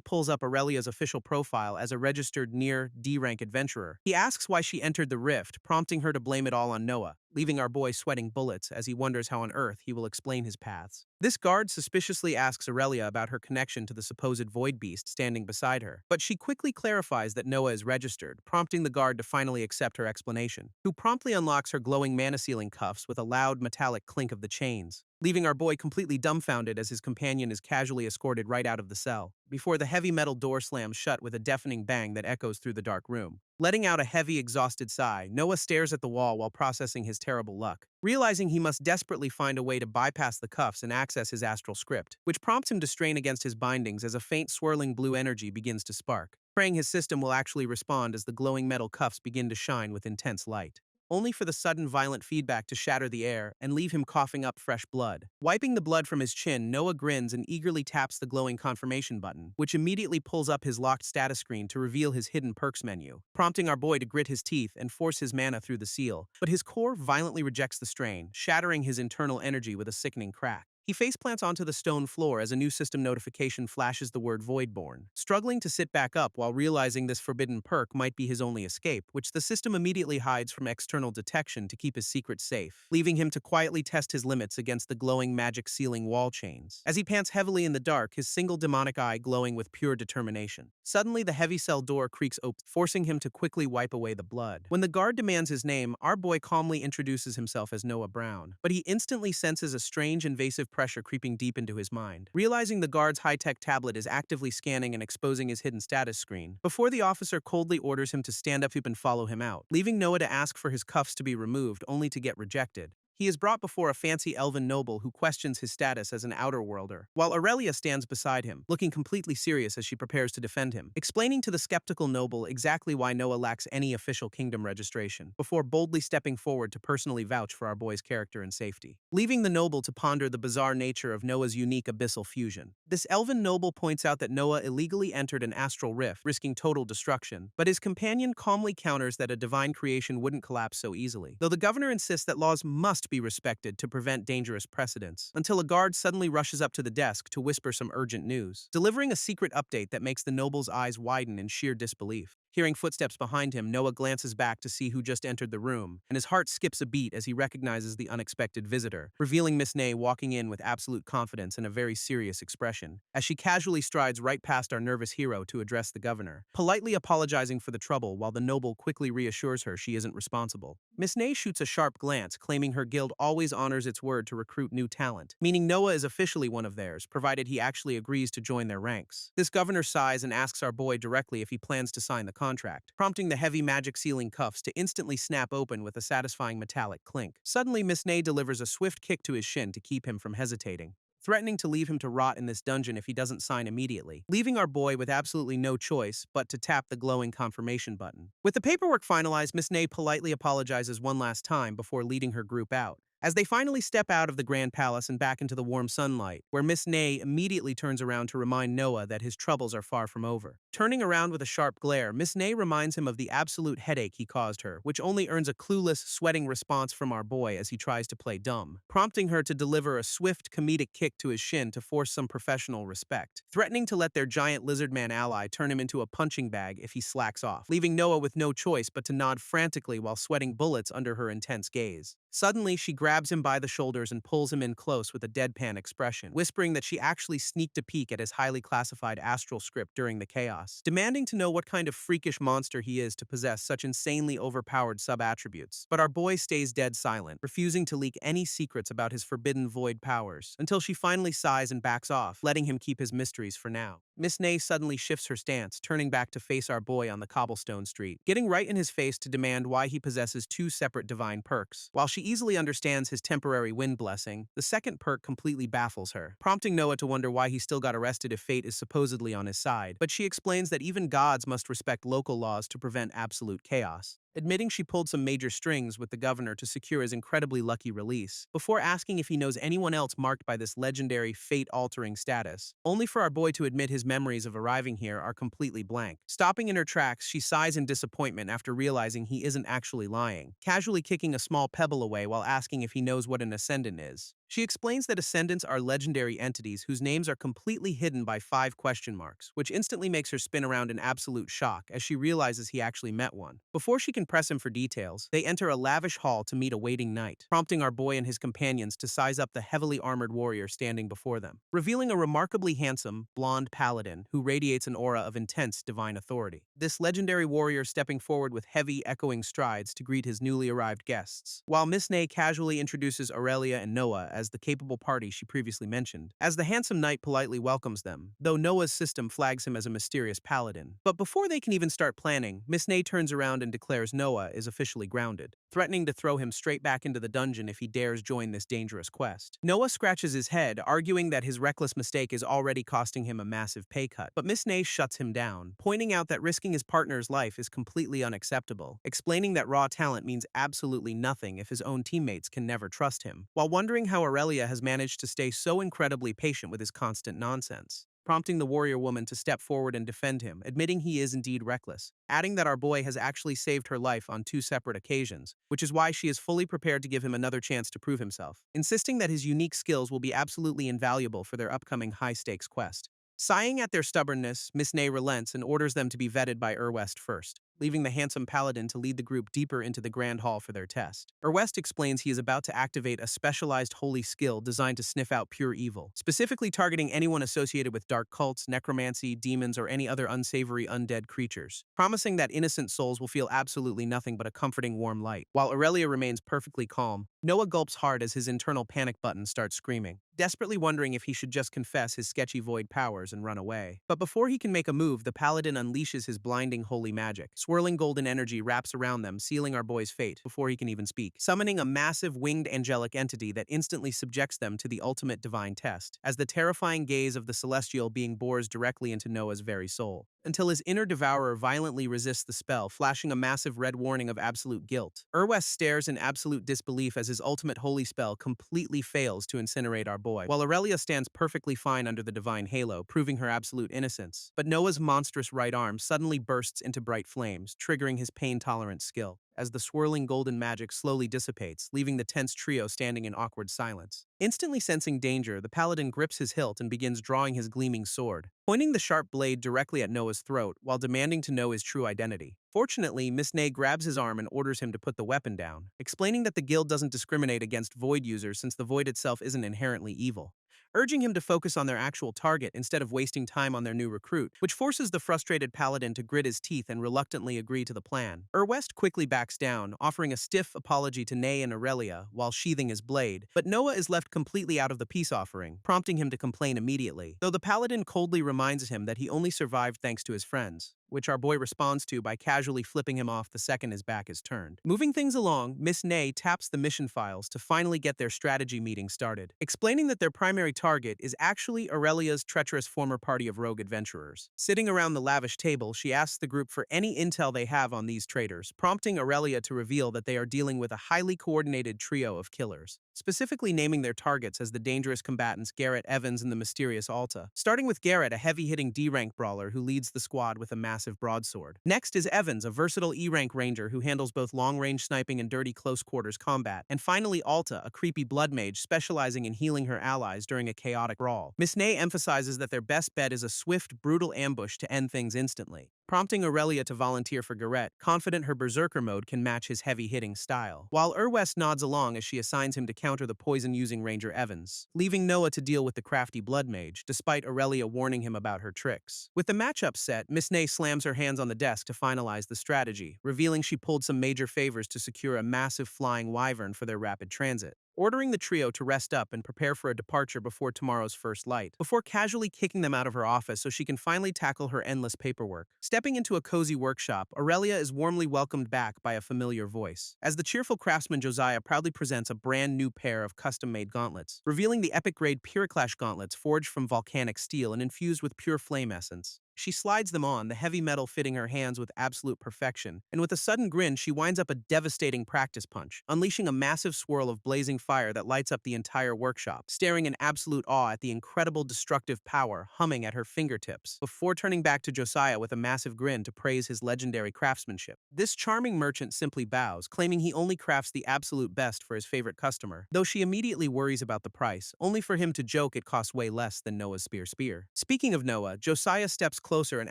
pulls up Aurelia's official profile as a registered near D-rank adventurer. He asks why she entered the rift, prompting her to blame it all on Noah, leaving our boy sweating bullets as he wonders how on earth he will explain his paths. This guard suspiciously asks Aurelia about her connection to the supposed void beast standing beside her, but she quickly clarifies that Noah is registered, prompting the guard to finally accept her explanation, who promptly unlocks her glowing mana-sealing cuffs with a loud metallic clink of the chains, leaving our boy completely dumbfounded as his companion is casually escorted right out of the cell, before the heavy metal door slams shut with a deafening bang that echoes through the dark room. Letting out a heavy, exhausted sigh, Noah stares at the wall while processing his terrible luck, realizing he must desperately find a way to bypass the cuffs and access his astral script, which prompts him to strain against his bindings as a faint swirling blue energy begins to spark, praying his system will actually respond as the glowing metal cuffs begin to shine with intense light, only for the sudden violent feedback to shatter the air and leave him coughing up fresh blood. Wiping the blood from his chin, Noah grins and eagerly taps the glowing confirmation button, which immediately pulls up his locked status screen to reveal his hidden perks menu, prompting our boy to grit his teeth and force his mana through the seal. But his core violently rejects the strain, shattering his internal energy with a sickening crack. He faceplants onto the stone floor as a new system notification flashes the word Voidborn, struggling to sit back up while realizing this forbidden perk might be his only escape, which the system immediately hides from external detection to keep his secret safe, leaving him to quietly test his limits against the glowing magic ceiling wall chains. As he pants heavily in the dark, his single demonic eye glowing with pure determination. Suddenly, the heavy cell door creaks open, forcing him to quickly wipe away the blood. When the guard demands his name, our boy calmly introduces himself as Noah Brown, but he instantly senses a strange, invasive pressure creeping deep into his mind. Realizing the guard's high-tech tablet is actively scanning and exposing his hidden status screen, before the officer coldly orders him to stand up and follow him out, leaving Noah to ask for his cuffs to be removed only to get rejected. He is brought before a fancy elven noble who questions his status as an outer worlder, while Aurelia stands beside him, looking completely serious as she prepares to defend him, explaining to the skeptical noble exactly why Noah lacks any official kingdom registration, before boldly stepping forward to personally vouch for our boy's character and safety, leaving the noble to ponder the bizarre nature of Noah's unique abyssal fusion. This elven noble points out that Noah illegally entered an astral rift, risking total destruction, but his companion calmly counters that a divine creation wouldn't collapse so easily, though the governor insists that laws must be respected to prevent dangerous precedents, until a guard suddenly rushes up to the desk to whisper some urgent news, delivering a secret update that makes the noble's eyes widen in sheer disbelief. Hearing footsteps behind him, Noah glances back to see who just entered the room, and his heart skips a beat as he recognizes the unexpected visitor, revealing Miss Ney walking in with absolute confidence and a very serious expression, as she casually strides right past our nervous hero to address the governor, politely apologizing for the trouble while the noble quickly reassures her she isn't responsible. Miss Ney shoots a sharp glance, claiming her guild always honors its word to recruit new talent, meaning Noah is officially one of theirs, provided he actually agrees to join their ranks. This governor sighs and asks our boy directly if he plans to sign the contract, prompting the heavy magic sealing cuffs to instantly snap open with a satisfying metallic clink. Suddenly, Miss Ney delivers a swift kick to his shin to keep him from hesitating, threatening to leave him to rot in this dungeon if he doesn't sign immediately, leaving our boy with absolutely no choice but to tap the glowing confirmation button. With the paperwork finalized, Miss Ney politely apologizes one last time before leading her group out. As they finally step out of the Grand Palace and back into the warm sunlight, where Miss Ney immediately turns around to remind Noah that his troubles are far from over. Turning around with a sharp glare, Miss Ney reminds him of the absolute headache he caused her, which only earns a clueless, sweating response from our boy as he tries to play dumb, prompting her to deliver a swift, comedic kick to his shin to force some professional respect, threatening to let their giant lizardman ally turn him into a punching bag if he slacks off, leaving Noah with no choice but to nod frantically while sweating bullets under her intense gaze. Suddenly, she grabs grabs him by the shoulders and pulls him in close with a deadpan expression, whispering that she actually sneaked a peek at his highly classified astral script during the chaos, demanding to know what kind of freakish monster he is to possess such insanely overpowered sub-attributes. But our boy stays dead silent, refusing to leak any secrets about his forbidden void powers, until she finally sighs and backs off, letting him keep his mysteries for now. Miss Ney suddenly shifts her stance, turning back to face our boy on the cobblestone street, getting right in his face to demand why he possesses two separate divine perks. While she easily understands his temporary wind blessing, the second perk completely baffles her, prompting Noah to wonder why he still got arrested if fate is supposedly on his side. But she explains that even gods must respect local laws to prevent absolute chaos, admitting she pulled some major strings with the governor to secure his incredibly lucky release, before asking if he knows anyone else marked by this legendary fate-altering status, only for our boy to admit his memories of arriving here are completely blank. Stopping in her tracks, she sighs in disappointment after realizing he isn't actually lying, casually kicking a small pebble away while asking if he knows what an ascendant is. She explains that ascendants are legendary entities whose names are completely hidden by 5 question marks, which instantly makes her spin around in absolute shock as she realizes he actually met one. Before she can press him for details, they enter a lavish hall to meet a waiting knight, prompting our boy and his companions to size up the heavily armored warrior standing before them, revealing a remarkably handsome, blonde paladin who radiates an aura of intense divine authority. This legendary warrior stepping forward with heavy, echoing strides to greet his newly arrived guests, while Miss Ney casually introduces Aurelia and Noah as the capable party she previously mentioned, as the handsome knight politely welcomes them, though Noah's system flags him as a mysterious paladin. But before they can even start planning, Miss Ney turns around and declares Noah is officially grounded, threatening to throw him straight back into the dungeon if he dares join this dangerous quest. Noah scratches his head, arguing that his reckless mistake is already costing him a massive pay cut, but Miss Ney shuts him down, pointing out that risking his partner's life is completely unacceptable, explaining that raw talent means absolutely nothing if his own teammates can never trust him, while wondering how Aurelia has managed to stay so incredibly patient with his constant nonsense, prompting the warrior woman to step forward and defend him, admitting he is indeed reckless, adding that our boy has actually saved her life on 2 separate occasions, which is why she is fully prepared to give him another chance to prove himself, insisting that his unique skills will be absolutely invaluable for their upcoming high-stakes quest. Sighing at their stubbornness, Miss Ney relents and orders them to be vetted by West first, leaving the handsome paladin to lead the group deeper into the grand hall for their test. West explains he is about to activate a specialized holy skill designed to sniff out pure evil, specifically targeting anyone associated with dark cults, necromancy, demons, or any other unsavory undead creatures, promising that innocent souls will feel absolutely nothing but a comforting warm light. While Aurelia remains perfectly calm, Noah gulps hard as his internal panic button starts screaming, desperately wondering if he should just confess his sketchy void powers and run away. But before he can make a move, the paladin unleashes his blinding holy magic. Swirling golden energy wraps around them, sealing our boy's fate before he can even speak, summoning a massive winged angelic entity that instantly subjects them to the ultimate divine test, as the terrifying gaze of the celestial being bores directly into Noah's very soul, until his inner devourer violently resists the spell, flashing a massive red warning of absolute guilt. West stares in absolute disbelief as his ultimate holy spell completely fails to incinerate our boy, while Aurelia stands perfectly fine under the divine halo, proving her absolute innocence. But Noah's monstrous right arm suddenly bursts into bright flames, triggering his pain-tolerant skill, as the swirling golden magic slowly dissipates, leaving the tense trio standing in awkward silence. Instantly sensing danger, the paladin grips his hilt and begins drawing his gleaming sword, pointing the sharp blade directly at Noah's throat while demanding to know his true identity. Fortunately, Miss Ney grabs his arm and orders him to put the weapon down, explaining that the guild doesn't discriminate against void users since the void itself isn't inherently evil, urging him to focus on their actual target instead of wasting time on their new recruit, which forces the frustrated paladin to grit his teeth and reluctantly agree to the plan. West quickly backs down, offering a stiff apology to Ney and Aurelia while sheathing his blade, but Noah is left completely out of the peace offering, prompting him to complain immediately, though the paladin coldly reminds him that he only survived thanks to his friends, which our boy responds to by casually flipping him off the second his back is turned. Moving things along, Miss Ney taps the mission files to finally get their strategy meeting started, explaining that their primary target is actually Aurelia's treacherous former party of rogue adventurers. Sitting around the lavish table, she asks the group for any intel they have on these traitors, prompting Aurelia to reveal that they are dealing with a highly coordinated trio of killers, specifically naming their targets as the dangerous combatants Garrett, Evans, and the mysterious Alta. Starting with Garrett, a heavy-hitting D-rank brawler who leads the squad with a massive broadsword. Next is Evans, a versatile E-rank ranger who handles both long-range sniping and dirty close-quarters combat. And finally Alta, a creepy blood mage specializing in healing her allies during a chaotic brawl. Miss Ney emphasizes that their best bet is a swift, brutal ambush to end things instantly, prompting Aurelia to volunteer for Garrett, confident her berserker mode can match his heavy-hitting style. While West nods along as she assigns him to counter the poison-using Ranger Evans, leaving Noah to deal with the crafty Blood Mage, despite Aurelia warning him about her tricks. With the matchup set, Miss Nay slams her hands on the desk to finalize the strategy, revealing she pulled some major favors to secure a massive flying wyvern for their rapid transit, ordering the trio to rest up and prepare for a departure before tomorrow's first light, before casually kicking them out of her office so she can finally tackle her endless paperwork. Stepping into a cozy workshop, Aurelia is warmly welcomed back by a familiar voice, as the cheerful craftsman Josiah proudly presents a brand new pair of custom-made gauntlets, revealing the epic-grade Pyroclash gauntlets forged from volcanic steel and infused with pure flame essence. She slides them on, the heavy metal fitting her hands with absolute perfection, and with a sudden grin she winds up a devastating practice punch, unleashing a massive swirl of blazing fire that lights up the entire workshop, staring in absolute awe at the incredible destructive power humming at her fingertips, before turning back to Josiah with a massive grin to praise his legendary craftsmanship. This charming merchant simply bows, claiming he only crafts the absolute best for his favorite customer, though she immediately worries about the price, only for him to joke it costs way less than Noah's spear. Speaking of Noah, Josiah steps closer and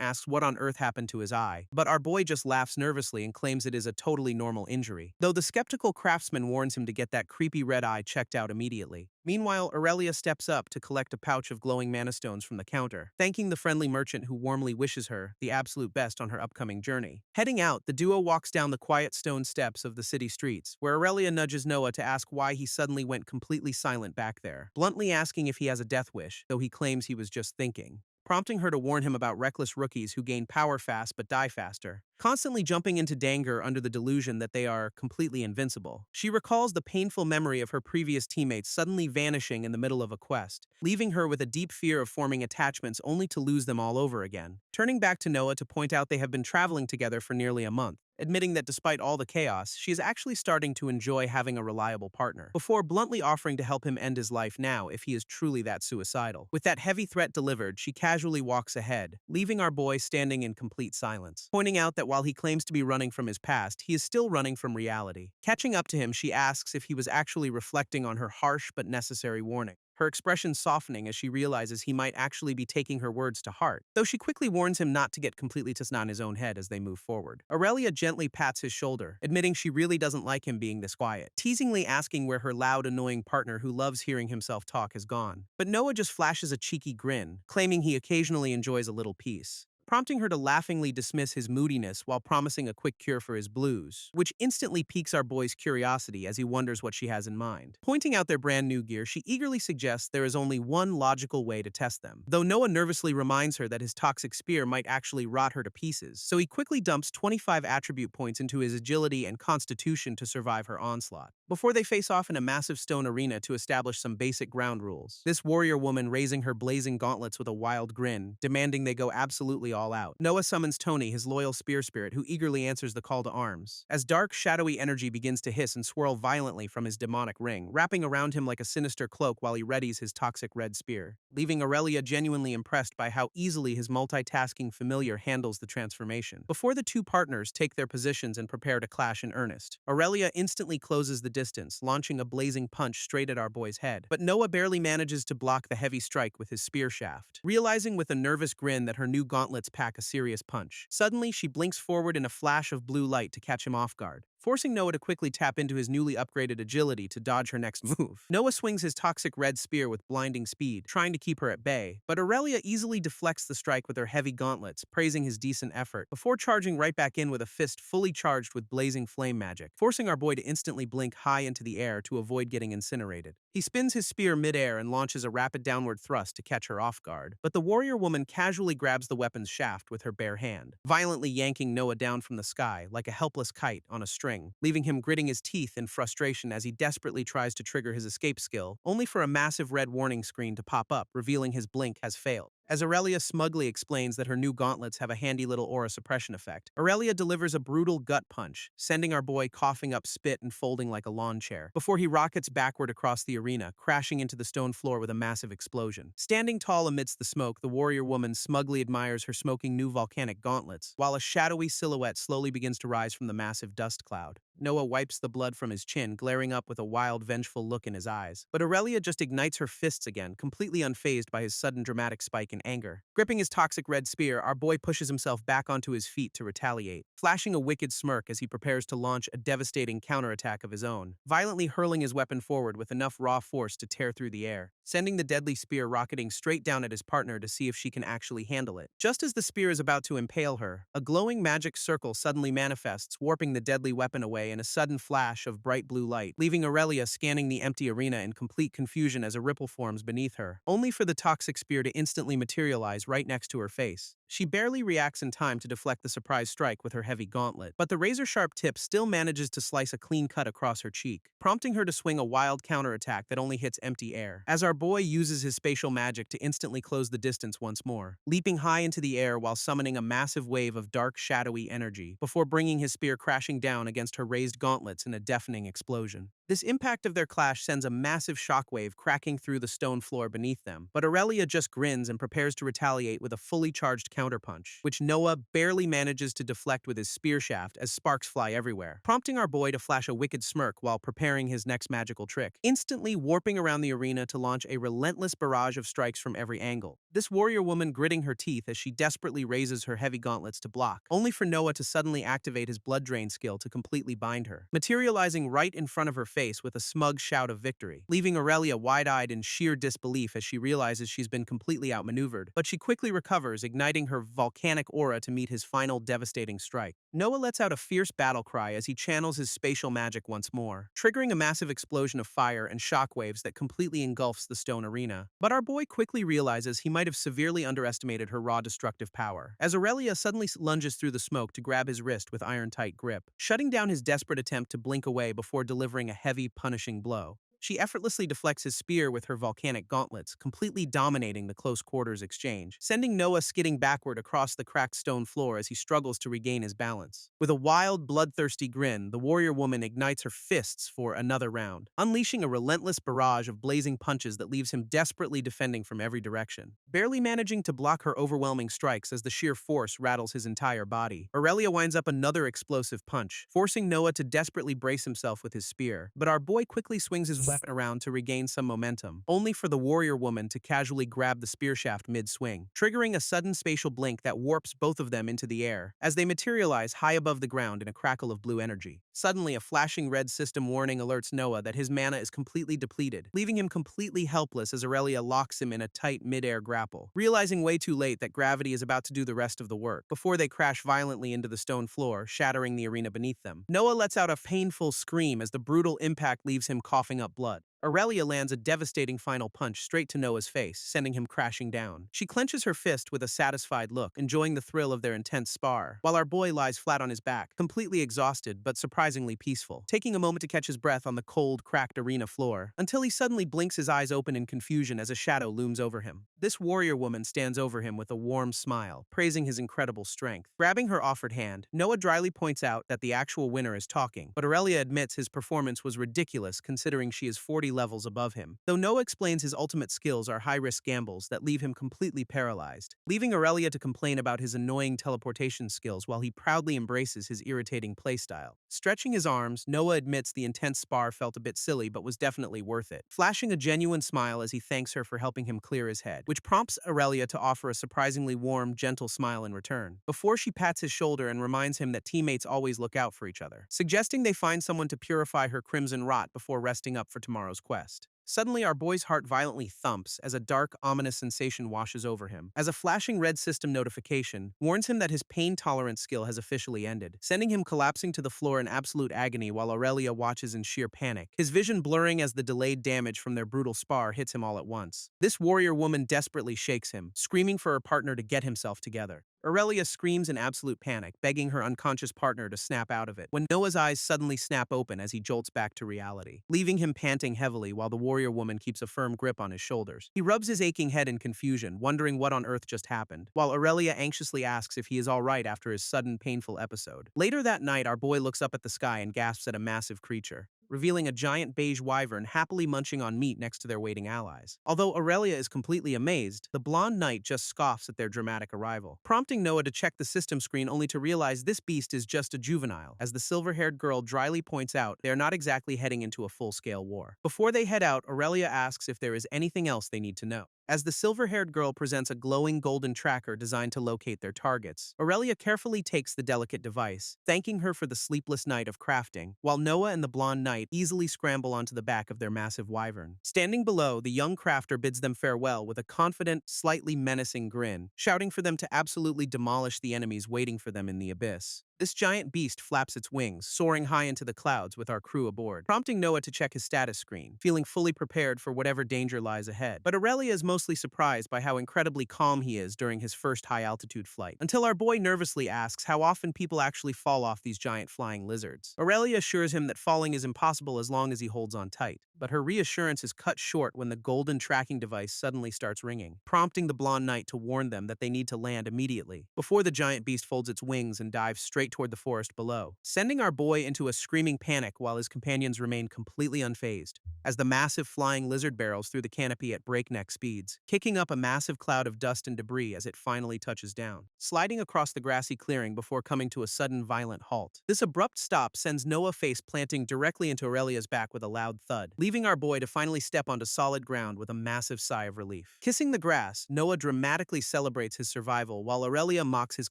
asks what on earth happened to his eye, but our boy just laughs nervously and claims it is a totally normal injury, though the skeptical craftsman warns him to get that creepy red eye checked out immediately. Meanwhile, Aurelia steps up to collect a pouch of glowing mana stones from the counter, thanking the friendly merchant who warmly wishes her the absolute best on her upcoming journey. Heading out, the duo walks down the quiet stone steps of the city streets, where Aurelia nudges Noah to ask why he suddenly went completely silent back there, bluntly asking if he has a death wish, though he claims he was just thinking, prompting her to warn him about reckless rookies who gain power fast but die faster, constantly jumping into danger under the delusion that they are completely invincible. She recalls the painful memory of her previous teammates suddenly vanishing in the middle of a quest, leaving her with a deep fear of forming attachments only to lose them all over again. Turning back to Noah to point out they have been traveling together for nearly a month, admitting that despite all the chaos, she is actually starting to enjoy having a reliable partner, before bluntly offering to help him end his life now if he is truly that suicidal. With that heavy threat delivered, she casually walks ahead, leaving our boy standing in complete silence, pointing out that while he claims to be running from his past, he is still running from reality. Catching up to him, she asks if he was actually reflecting on her harsh but necessary warning, her expression softening as she realizes he might actually be taking her words to heart, though she quickly warns him not to get completely tasna in his own head as they move forward. Aurelia gently pats his shoulder, admitting she really doesn't like him being this quiet, teasingly asking where her loud, annoying partner who loves hearing himself talk has gone. But Noah just flashes a cheeky grin, claiming he occasionally enjoys a little peace, prompting her to laughingly dismiss his moodiness while promising a quick cure for his blues, which instantly piques our boy's curiosity as he wonders what she has in mind. Pointing out their brand new gear, she eagerly suggests there is only one logical way to test them, though Noah nervously reminds her that his toxic spear might actually rot her to pieces, so he quickly dumps 25 attribute points into his agility and constitution to survive her onslaught, before they face off in a massive stone arena to establish some basic ground rules, this warrior woman raising her blazing gauntlets with a wild grin, demanding they go absolutely all out. Noah summons Tony, his loyal spear spirit, who eagerly answers the call to arms, as dark, shadowy energy begins to hiss and swirl violently from his demonic ring, wrapping around him like a sinister cloak while he readies his toxic red spear, leaving Aurelia genuinely impressed by how easily his multitasking familiar handles the transformation. Before the two partners take their positions and prepare to clash in earnest, Aurelia instantly closes the distance, launching a blazing punch straight at our boy's head, but Noah barely manages to block the heavy strike with his spear shaft, realizing with a nervous grin that her new gauntlets pack a serious punch. Suddenly, she blinks forward in a flash of blue light to catch him off guard, forcing Noah to quickly tap into his newly upgraded agility to dodge her next move. Noah swings his toxic red spear with blinding speed, trying to keep her at bay, but Aurelia easily deflects the strike with her heavy gauntlets, praising his decent effort, before charging right back in with a fist fully charged with blazing flame magic, forcing our boy to instantly blink high into the air to avoid getting incinerated. He spins his spear midair and launches a rapid downward thrust to catch her off guard, but the warrior woman casually grabs the weapon's shaft with her bare hand, violently yanking Noah down from the sky like a helpless kite on a string, leaving him gritting his teeth in frustration as he desperately tries to trigger his escape skill, only for a massive red warning screen to pop up, revealing his blink has failed. As Aurelia smugly explains that her new gauntlets have a handy little aura suppression effect, Aurelia delivers a brutal gut punch, sending our boy coughing up spit and folding like a lawn chair, before he rockets backward across the arena, crashing into the stone floor with a massive explosion. Standing tall amidst the smoke, the warrior woman smugly admires her smoking new volcanic gauntlets, while a shadowy silhouette slowly begins to rise from the massive dust cloud. Noah wipes the blood from his chin, glaring up with a wild, vengeful look in his eyes, but Aurelia just ignites her fists again, completely unfazed by his sudden dramatic spike in anger. Gripping his toxic red spear, our boy pushes himself back onto his feet to retaliate, flashing a wicked smirk as he prepares to launch a devastating counterattack of his own, violently hurling his weapon forward with enough raw force to tear through the air, sending the deadly spear rocketing straight down at his partner to see if she can actually handle it. Just as the spear is about to impale her, a glowing magic circle suddenly manifests, warping the deadly weapon away in a sudden flash of bright blue light, leaving Aurelia scanning the empty arena in complete confusion as a ripple forms beneath her, only for the toxic spear to instantly materialize right next to her face. She barely reacts in time to deflect the surprise strike with her heavy gauntlet, but the razor-sharp tip still manages to slice a clean cut across her cheek, prompting her to swing a wild counterattack that only hits empty air, as our boy uses his spatial magic to instantly close the distance once more, leaping high into the air while summoning a massive wave of dark, shadowy energy, before bringing his spear crashing down against her raised gauntlets in a deafening explosion. This impact of their clash sends a massive shockwave cracking through the stone floor beneath them, but Aurelia just grins and prepares to retaliate with a fully charged counterpunch, which Noah barely manages to deflect with his spear shaft as sparks fly everywhere, prompting our boy to flash a wicked smirk while preparing his next magical trick, instantly warping around the arena to launch a relentless barrage of strikes from every angle. This warrior woman gritting her teeth as she desperately raises her heavy gauntlets to block, only for Noah to suddenly activate his blood drain skill to completely bind her, materializing right in front of her face with a smug shout of victory, leaving Aurelia wide-eyed in sheer disbelief as she realizes she's been completely outmaneuvered, but she quickly recovers, igniting her volcanic aura to meet his final devastating strike. Noah lets out a fierce battle cry as he channels his spatial magic once more, triggering a massive explosion of fire and shockwaves that completely engulfs the stone arena. But our boy quickly realizes he might have severely underestimated her raw destructive power, as Aurelia suddenly lunges through the smoke to grab his wrist with iron-tight grip, shutting down his desperate attempt to blink away before delivering a heavy, punishing blow. She effortlessly deflects his spear with her volcanic gauntlets, completely dominating the close-quarters exchange, sending Noah skidding backward across the cracked stone floor as he struggles to regain his balance. With a wild, bloodthirsty grin, the warrior woman ignites her fists for another round, unleashing a relentless barrage of blazing punches that leaves him desperately defending from every direction. Barely managing to block her overwhelming strikes as the sheer force rattles his entire body, Aurelia winds up another explosive punch, forcing Noah to desperately brace himself with his spear. But our boy quickly swings his weapon around to regain some momentum, only for the warrior woman to casually grab the spear shaft mid-swing, triggering a sudden spatial blink that warps both of them into the air, as they materialize high above the ground in a crackle of blue energy. Suddenly, a flashing red system warning alerts Noah that his mana is completely depleted, leaving him completely helpless as Aurelia locks him in a tight mid-air grapple, realizing way too late that gravity is about to do the rest of the work, before they crash violently into the stone floor, shattering the arena beneath them. Noah lets out a painful scream as the brutal impact leaves him coughing up blood. Aurelia lands a devastating final punch straight to Noah's face, sending him crashing down. She clenches her fist with a satisfied look, enjoying the thrill of their intense spar, while our boy lies flat on his back, completely exhausted but surprisingly peaceful, taking a moment to catch his breath on the cold, cracked arena floor, until he suddenly blinks his eyes open in confusion as a shadow looms over him. This warrior woman stands over him with a warm smile, praising his incredible strength. Grabbing her offered hand, Noah dryly points out that the actual winner is talking, but Aurelia admits his performance was ridiculous considering she is 40 levels above him, though Noah explains his ultimate skills are high-risk gambles that leave him completely paralyzed, leaving Aurelia to complain about his annoying teleportation skills while he proudly embraces his irritating playstyle. Stretching his arms, Noah admits the intense spar felt a bit silly but was definitely worth it, flashing a genuine smile as he thanks her for helping him clear his head, which prompts Aurelia to offer a surprisingly warm, gentle smile in return, before she pats his shoulder and reminds him that teammates always look out for each other, suggesting they find someone to purify her crimson rot before resting up for tomorrow's quest. Suddenly, our boy's heart violently thumps as a dark, ominous sensation washes over him, as a flashing red system notification warns him that his pain tolerance skill has officially ended, sending him collapsing to the floor in absolute agony while Aurelia watches in sheer panic, his vision blurring as the delayed damage from their brutal spar hits him all at once. This warrior woman desperately shakes him, screaming for her partner to get himself together. Aurelia screams in absolute panic, begging her unconscious partner to snap out of it, when Noah's eyes suddenly snap open as he jolts back to reality, leaving him panting heavily while the warrior woman keeps a firm grip on his shoulders. He rubs his aching head in confusion, wondering what on earth just happened, while Aurelia anxiously asks if he is alright after his sudden, painful episode. Later that night, our boy looks up at the sky and gasps at a massive creature, revealing a giant beige wyvern happily munching on meat next to their waiting allies. Although Aurelia is completely amazed, the blonde knight just scoffs at their dramatic arrival, prompting Noah to check the system screen only to realize this beast is just a juvenile, as the silver-haired girl dryly points out they are not exactly heading into a full-scale war. Before they head out, Aurelia asks if there is anything else they need to know. As the silver-haired girl presents a glowing golden tracker designed to locate their targets, Aurelia carefully takes the delicate device, thanking her for the sleepless night of crafting, while Noah and the blonde knight easily scramble onto the back of their massive wyvern. Standing below, the young crafter bids them farewell with a confident, slightly menacing grin, shouting for them to absolutely demolish the enemies waiting for them in the abyss. This giant beast flaps its wings, soaring high into the clouds with our crew aboard, prompting Noah to check his status screen, feeling fully prepared for whatever danger lies ahead. But Aurelia is mostly surprised by how incredibly calm he is during his first high-altitude flight, until our boy nervously asks how often people actually fall off these giant flying lizards. Aurelia assures him that falling is impossible as long as he holds on tight, but her reassurance is cut short when the golden tracking device suddenly starts ringing, prompting the blonde knight to warn them that they need to land immediately, before the giant beast folds its wings and dives straight toward the forest below, sending our boy into a screaming panic while his companions remain completely unfazed, as the massive flying lizard barrels through the canopy at breakneck speeds, kicking up a massive cloud of dust and debris as it finally touches down, sliding across the grassy clearing before coming to a sudden violent halt. This abrupt stop sends Noah face planting directly into Aurelia's back with a loud thud, leaving our boy to finally step onto solid ground with a massive sigh of relief. Kissing the grass, Noah dramatically celebrates his survival while Aurelia mocks his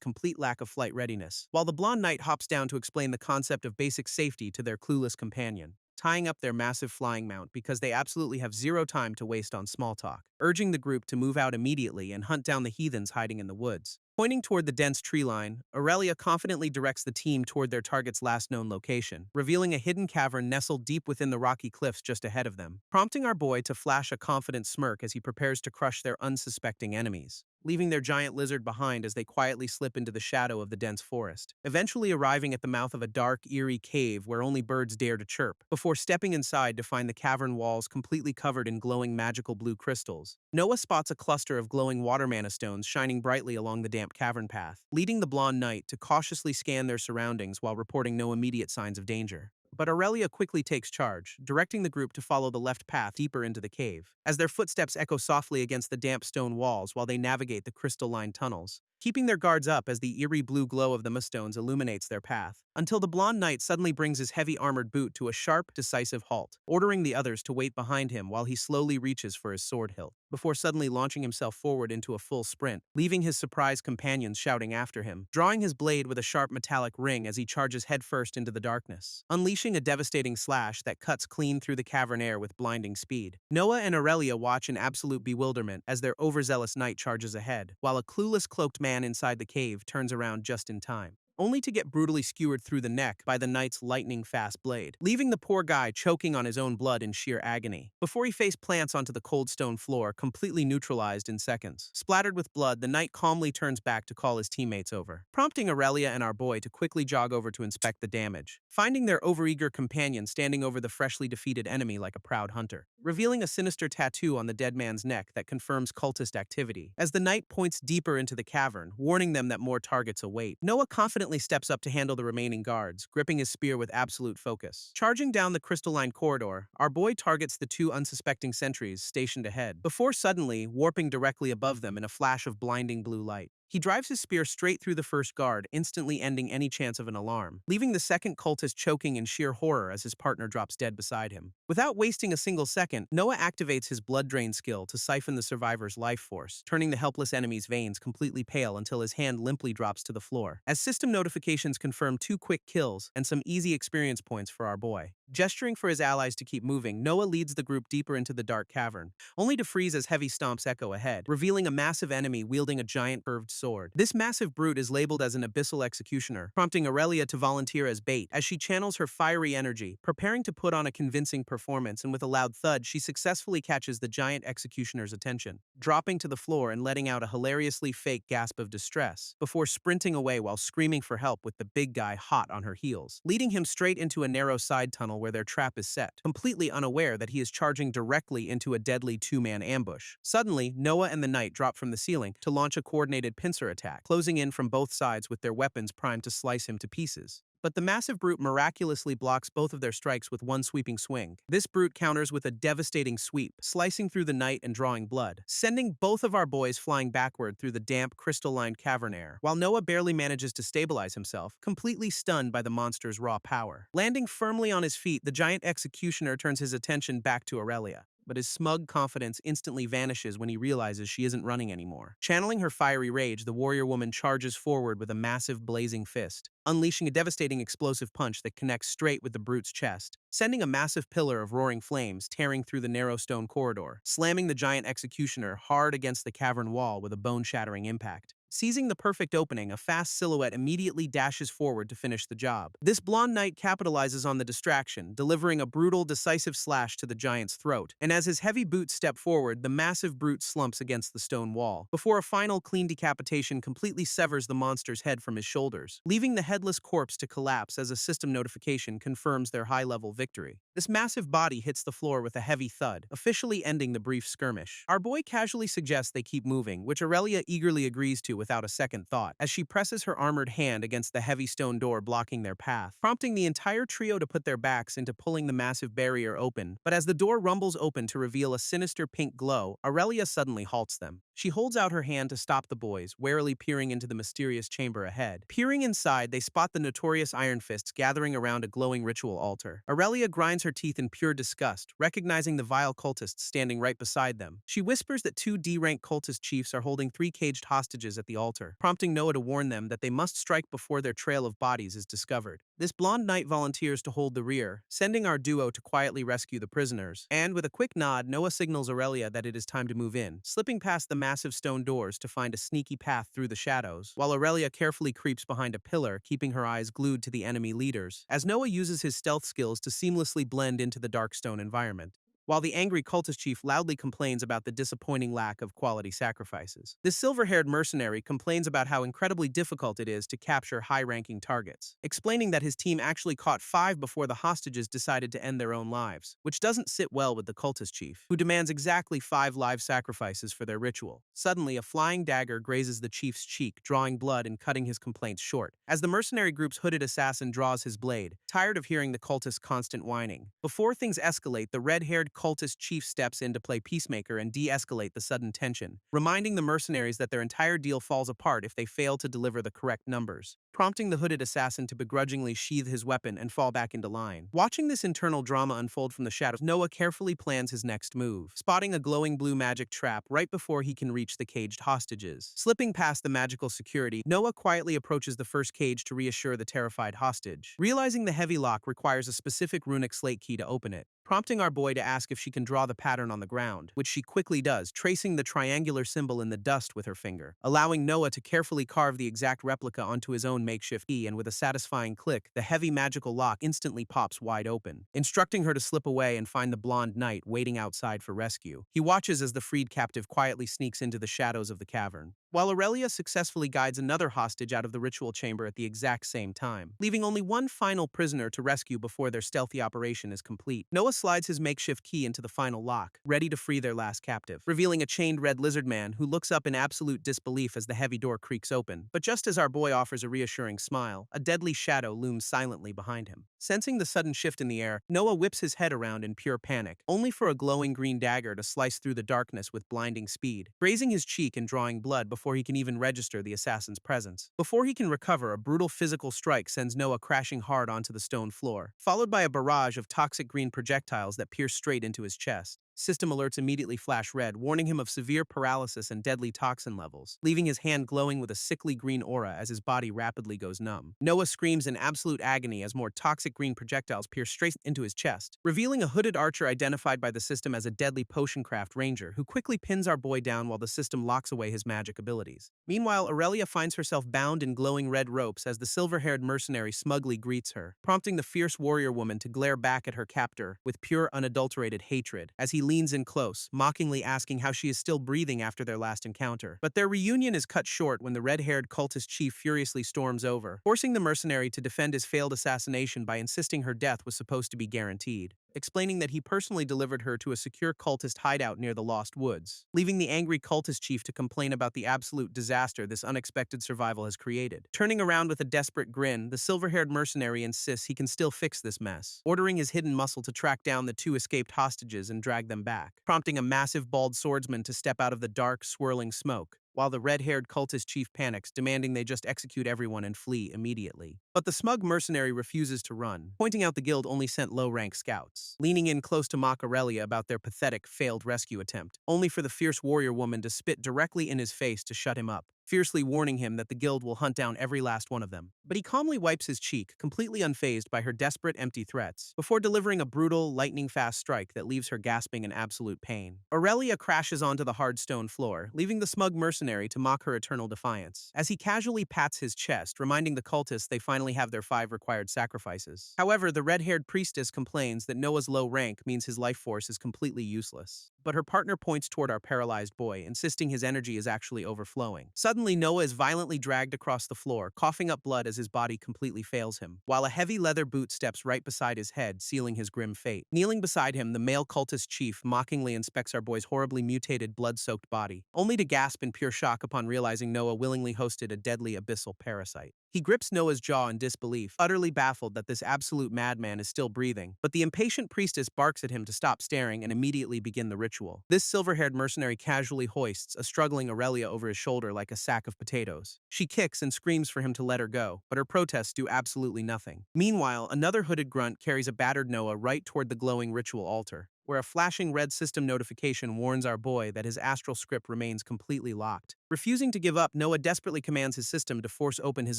complete lack of flight readiness, while the blonde knight hops down to explain the concept of basic safety to their clueless companion, tying up their massive flying mount because they absolutely have zero time to waste on small talk, urging the group to move out immediately and hunt down the heathens hiding in the woods. Pointing toward the dense tree line, Aurelia confidently directs the team toward their target's last known location, revealing a hidden cavern nestled deep within the rocky cliffs just ahead of them, prompting our boy to flash a confident smirk as he prepares to crush their unsuspecting enemies, leaving their giant lizard behind as they quietly slip into the shadow of the dense forest, eventually arriving at the mouth of a dark, eerie cave where only birds dare to chirp, before stepping inside to find the cavern walls completely covered in glowing magical blue crystals. Noah spots a cluster of glowing water mana stones shining brightly along the damp cavern path, leading the blonde knight to cautiously scan their surroundings while reporting no immediate signs of danger. But Aurelia quickly takes charge, directing the group to follow the left path deeper into the cave, as their footsteps echo softly against the damp stone walls while they navigate the crystal-lined tunnels, keeping their guards up as the eerie blue glow of the mudstones illuminates their path, until the blonde knight suddenly brings his heavy armored boot to a sharp, decisive halt, ordering the others to wait behind him while he slowly reaches for his sword hilt, before suddenly launching himself forward into a full sprint, leaving his surprised companions shouting after him, drawing his blade with a sharp metallic ring as he charges headfirst into the darkness, unleashing a devastating slash that cuts clean through the cavern air with blinding speed. Noah and Aurelia watch in absolute bewilderment as their overzealous knight charges ahead, while a clueless cloaked man inside the cave turns around just in time, only to get brutally skewered through the neck by the knight's lightning-fast blade, leaving the poor guy choking on his own blood in sheer agony, before he face plants onto the cold stone floor, completely neutralized in seconds. Splattered with blood, the knight calmly turns back to call his teammates over, prompting Aurelia and our boy to quickly jog over to inspect the damage, finding their overeager companion standing over the freshly defeated enemy like a proud hunter, revealing a sinister tattoo on the dead man's neck that confirms cultist activity. As the knight points deeper into the cavern, warning them that more targets await, Noah confidently steps up to handle the remaining guards, gripping his spear with absolute focus. Charging down the crystalline corridor, our boy targets the two unsuspecting sentries stationed ahead, before suddenly warping directly above them in a flash of blinding blue light. He drives his spear straight through the first guard, instantly ending any chance of an alarm, leaving the second cultist choking in sheer horror as his partner drops dead beside him. Without wasting a single second, Noah activates his blood drain skill to siphon the survivor's life force, turning the helpless enemy's veins completely pale until his hand limply drops to the floor, as system notifications confirm 2 quick kills and some easy experience points for our boy. Gesturing for his allies to keep moving, Noah leads the group deeper into the dark cavern, only to freeze as heavy stomps echo ahead, revealing a massive enemy wielding a giant curved sword. This massive brute is labeled as an abyssal executioner, prompting Aurelia to volunteer as bait as she channels her fiery energy, preparing to put on a convincing performance, and with a loud thud, she successfully catches the giant executioner's attention, dropping to the floor and letting out a hilariously fake gasp of distress, before sprinting away while screaming for help with the big guy hot on her heels, leading him straight into a narrow side tunnel where their trap is set, completely unaware that he is charging directly into a deadly 2-man ambush. Suddenly, Noah and the knight drop from the ceiling to launch a coordinated pincer attack, closing in from both sides with their weapons primed to slice him to pieces. But the massive brute miraculously blocks both of their strikes with one sweeping swing. This brute counters with a devastating sweep, slicing through the knight and drawing blood, sending both of our boys flying backward through the damp, crystal-lined cavern air, while Noah barely manages to stabilize himself, completely stunned by the monster's raw power. Landing firmly on his feet, the giant executioner turns his attention back to Aurelia, but his smug confidence instantly vanishes when he realizes she isn't running anymore. Channeling her fiery rage, the warrior woman charges forward with a massive blazing fist, unleashing a devastating explosive punch that connects straight with the brute's chest, sending a massive pillar of roaring flames tearing through the narrow stone corridor, slamming the giant executioner hard against the cavern wall with a bone-shattering impact. Seizing the perfect opening, a fast silhouette immediately dashes forward to finish the job. This blonde knight capitalizes on the distraction, delivering a brutal, decisive slash to the giant's throat. And as his heavy boots step forward, the massive brute slumps against the stone wall, before a final clean decapitation completely severs the monster's head from his shoulders, leaving the headless corpse to collapse as a system notification confirms their high-level victory. This massive body hits the floor with a heavy thud, officially ending the brief skirmish. Our boy casually suggests they keep moving, which Aurelia eagerly agrees to without a second thought, as she presses her armored hand against the heavy stone door blocking their path, prompting the entire trio to put their backs into pulling the massive barrier open. But as the door rumbles open to reveal a sinister pink glow, Aurelia suddenly halts them. She holds out her hand to stop the boys, warily peering into the mysterious chamber ahead. Peering inside, they spot the notorious Iron Fists gathering around a glowing ritual altar. Aurelia grinds her teeth in pure disgust, recognizing the vile cultists standing right beside them. She whispers that two D-rank cultist chiefs are holding 3 caged hostages at the altar, prompting Noah to warn them that they must strike before their trail of bodies is discovered. This blonde knight volunteers to hold the rear, sending our duo to quietly rescue the prisoners. And with a quick nod, Noah signals Aurelia that it is time to move in, slipping past the massive stone doors to find a sneaky path through the shadows, while Aurelia carefully creeps behind a pillar, keeping her eyes glued to the enemy leaders, as Noah uses his stealth skills to seamlessly blend into the dark stone environment, while the angry cultist chief loudly complains about the disappointing lack of quality sacrifices. This silver-haired mercenary complains about how incredibly difficult it is to capture high-ranking targets, explaining that his team actually caught 5 before the hostages decided to end their own lives, which doesn't sit well with the cultist chief, who demands exactly 5 live sacrifices for their ritual. Suddenly, a flying dagger grazes the chief's cheek, drawing blood and cutting his complaints short, as the mercenary group's hooded assassin draws his blade, tired of hearing the cultist's constant whining. Before things escalate, the red-haired cultist chief steps in to play peacemaker and de-escalate the sudden tension, reminding the mercenaries that their entire deal falls apart if they fail to deliver the correct numbers, prompting the hooded assassin to begrudgingly sheath his weapon and fall back into line. Watching this internal drama unfold from the shadows, Noah carefully plans his next move, spotting a glowing blue magic trap right before he can reach the caged hostages. Slipping past the magical security, Noah quietly approaches the first cage to reassure the terrified hostage, realizing the heavy lock requires a specific runic slate key to open it, prompting our boy to ask if she can draw the pattern on the ground, which she quickly does, tracing the triangular symbol in the dust with her finger, allowing Noah to carefully carve the exact replica onto his own makeshift key, and with a satisfying click, the heavy magical lock instantly pops wide open, instructing her to slip away and find the blonde knight waiting outside for rescue. He watches as the freed captive quietly sneaks into the shadows of the cavern, while Aurelia successfully guides another hostage out of the ritual chamber at the exact same time, leaving only one final prisoner to rescue before their stealthy operation is complete. Noah slides his makeshift key into the final lock, ready to free their last captive, revealing a chained red lizard man who looks up in absolute disbelief as the heavy door creaks open. But just as our boy offers a reassuring smile, a deadly shadow looms silently behind him. Sensing the sudden shift in the air, Noah whips his head around in pure panic, only for a glowing green dagger to slice through the darkness with blinding speed, grazing his cheek and drawing blood before he can even register the assassin's presence. Before he can recover, a brutal physical strike sends Noah crashing hard onto the stone floor, followed by a barrage of toxic green projectiles that pierce straight into his chest. System alerts immediately flash red, warning him of severe paralysis and deadly toxin levels, leaving his hand glowing with a sickly green aura as his body rapidly goes numb. Noah screams in absolute agony as more toxic green projectiles pierce straight into his chest, revealing a hooded archer identified by the system as a deadly potioncraft ranger who quickly pins our boy down while the system locks away his magic abilities. Meanwhile, Aurelia finds herself bound in glowing red ropes as the silver-haired mercenary smugly greets her, prompting the fierce warrior woman to glare back at her captor with pure unadulterated hatred, as he leans in close, mockingly asking how she is still breathing after their last encounter. But their reunion is cut short when the red-haired cultist chief furiously storms over, forcing the mercenary to defend his failed assassination by insisting her death was supposed to be guaranteed, explaining that he personally delivered her to a secure cultist hideout near the Lost Woods, leaving the angry cultist chief to complain about the absolute disaster this unexpected survival has created. Turning around with a desperate grin, the silver-haired mercenary insists he can still fix this mess, ordering his hidden muscle to track down the 2 escaped hostages and drag them back, prompting a massive bald swordsman to step out of the dark, swirling smoke. while the red-haired cultist chief panics, demanding they just execute everyone and flee immediately. But the smug mercenary refuses to run, pointing out the guild only sent low-rank scouts, leaning in close to mock Aurelia about their pathetic, failed rescue attempt, only for the fierce warrior woman to spit directly in his face to shut him up, fiercely warning him that the guild will hunt down every last one of them. But he calmly wipes his cheek, completely unfazed by her desperate, empty threats, before delivering a brutal, lightning-fast strike that leaves her gasping in absolute pain. Aurelia crashes onto the hard stone floor, leaving the smug mercenary to mock her eternal defiance, as he casually pats his chest, reminding the cultists they finally have their 5 required sacrifices. However, the red-haired priestess complains that Noah's low rank means his life force is completely useless. But her partner points toward our paralyzed boy, insisting his energy is actually overflowing. Suddenly, Noah is violently dragged across the floor, coughing up blood as his body completely fails him, while a heavy leather boot steps right beside his head, sealing his grim fate. Kneeling beside him, the male cultist chief mockingly inspects our boy's horribly mutated, blood-soaked body, only to gasp in pure shock upon realizing Noah willingly hosted a deadly abyssal parasite. He grips Noah's jaw in disbelief, utterly baffled that this absolute madman is still breathing, but the impatient priestess barks at him to stop staring and immediately begin the ritual. This silver-haired mercenary casually hoists a struggling Aurelia over his shoulder like a sack of potatoes. She kicks and screams for him to let her go, but her protests do absolutely nothing. Meanwhile, another hooded grunt carries a battered Noah right toward the glowing ritual altar, where a flashing red system notification warns our boy that his astral script remains completely locked. Refusing to give up, Noah desperately commands his system to force open his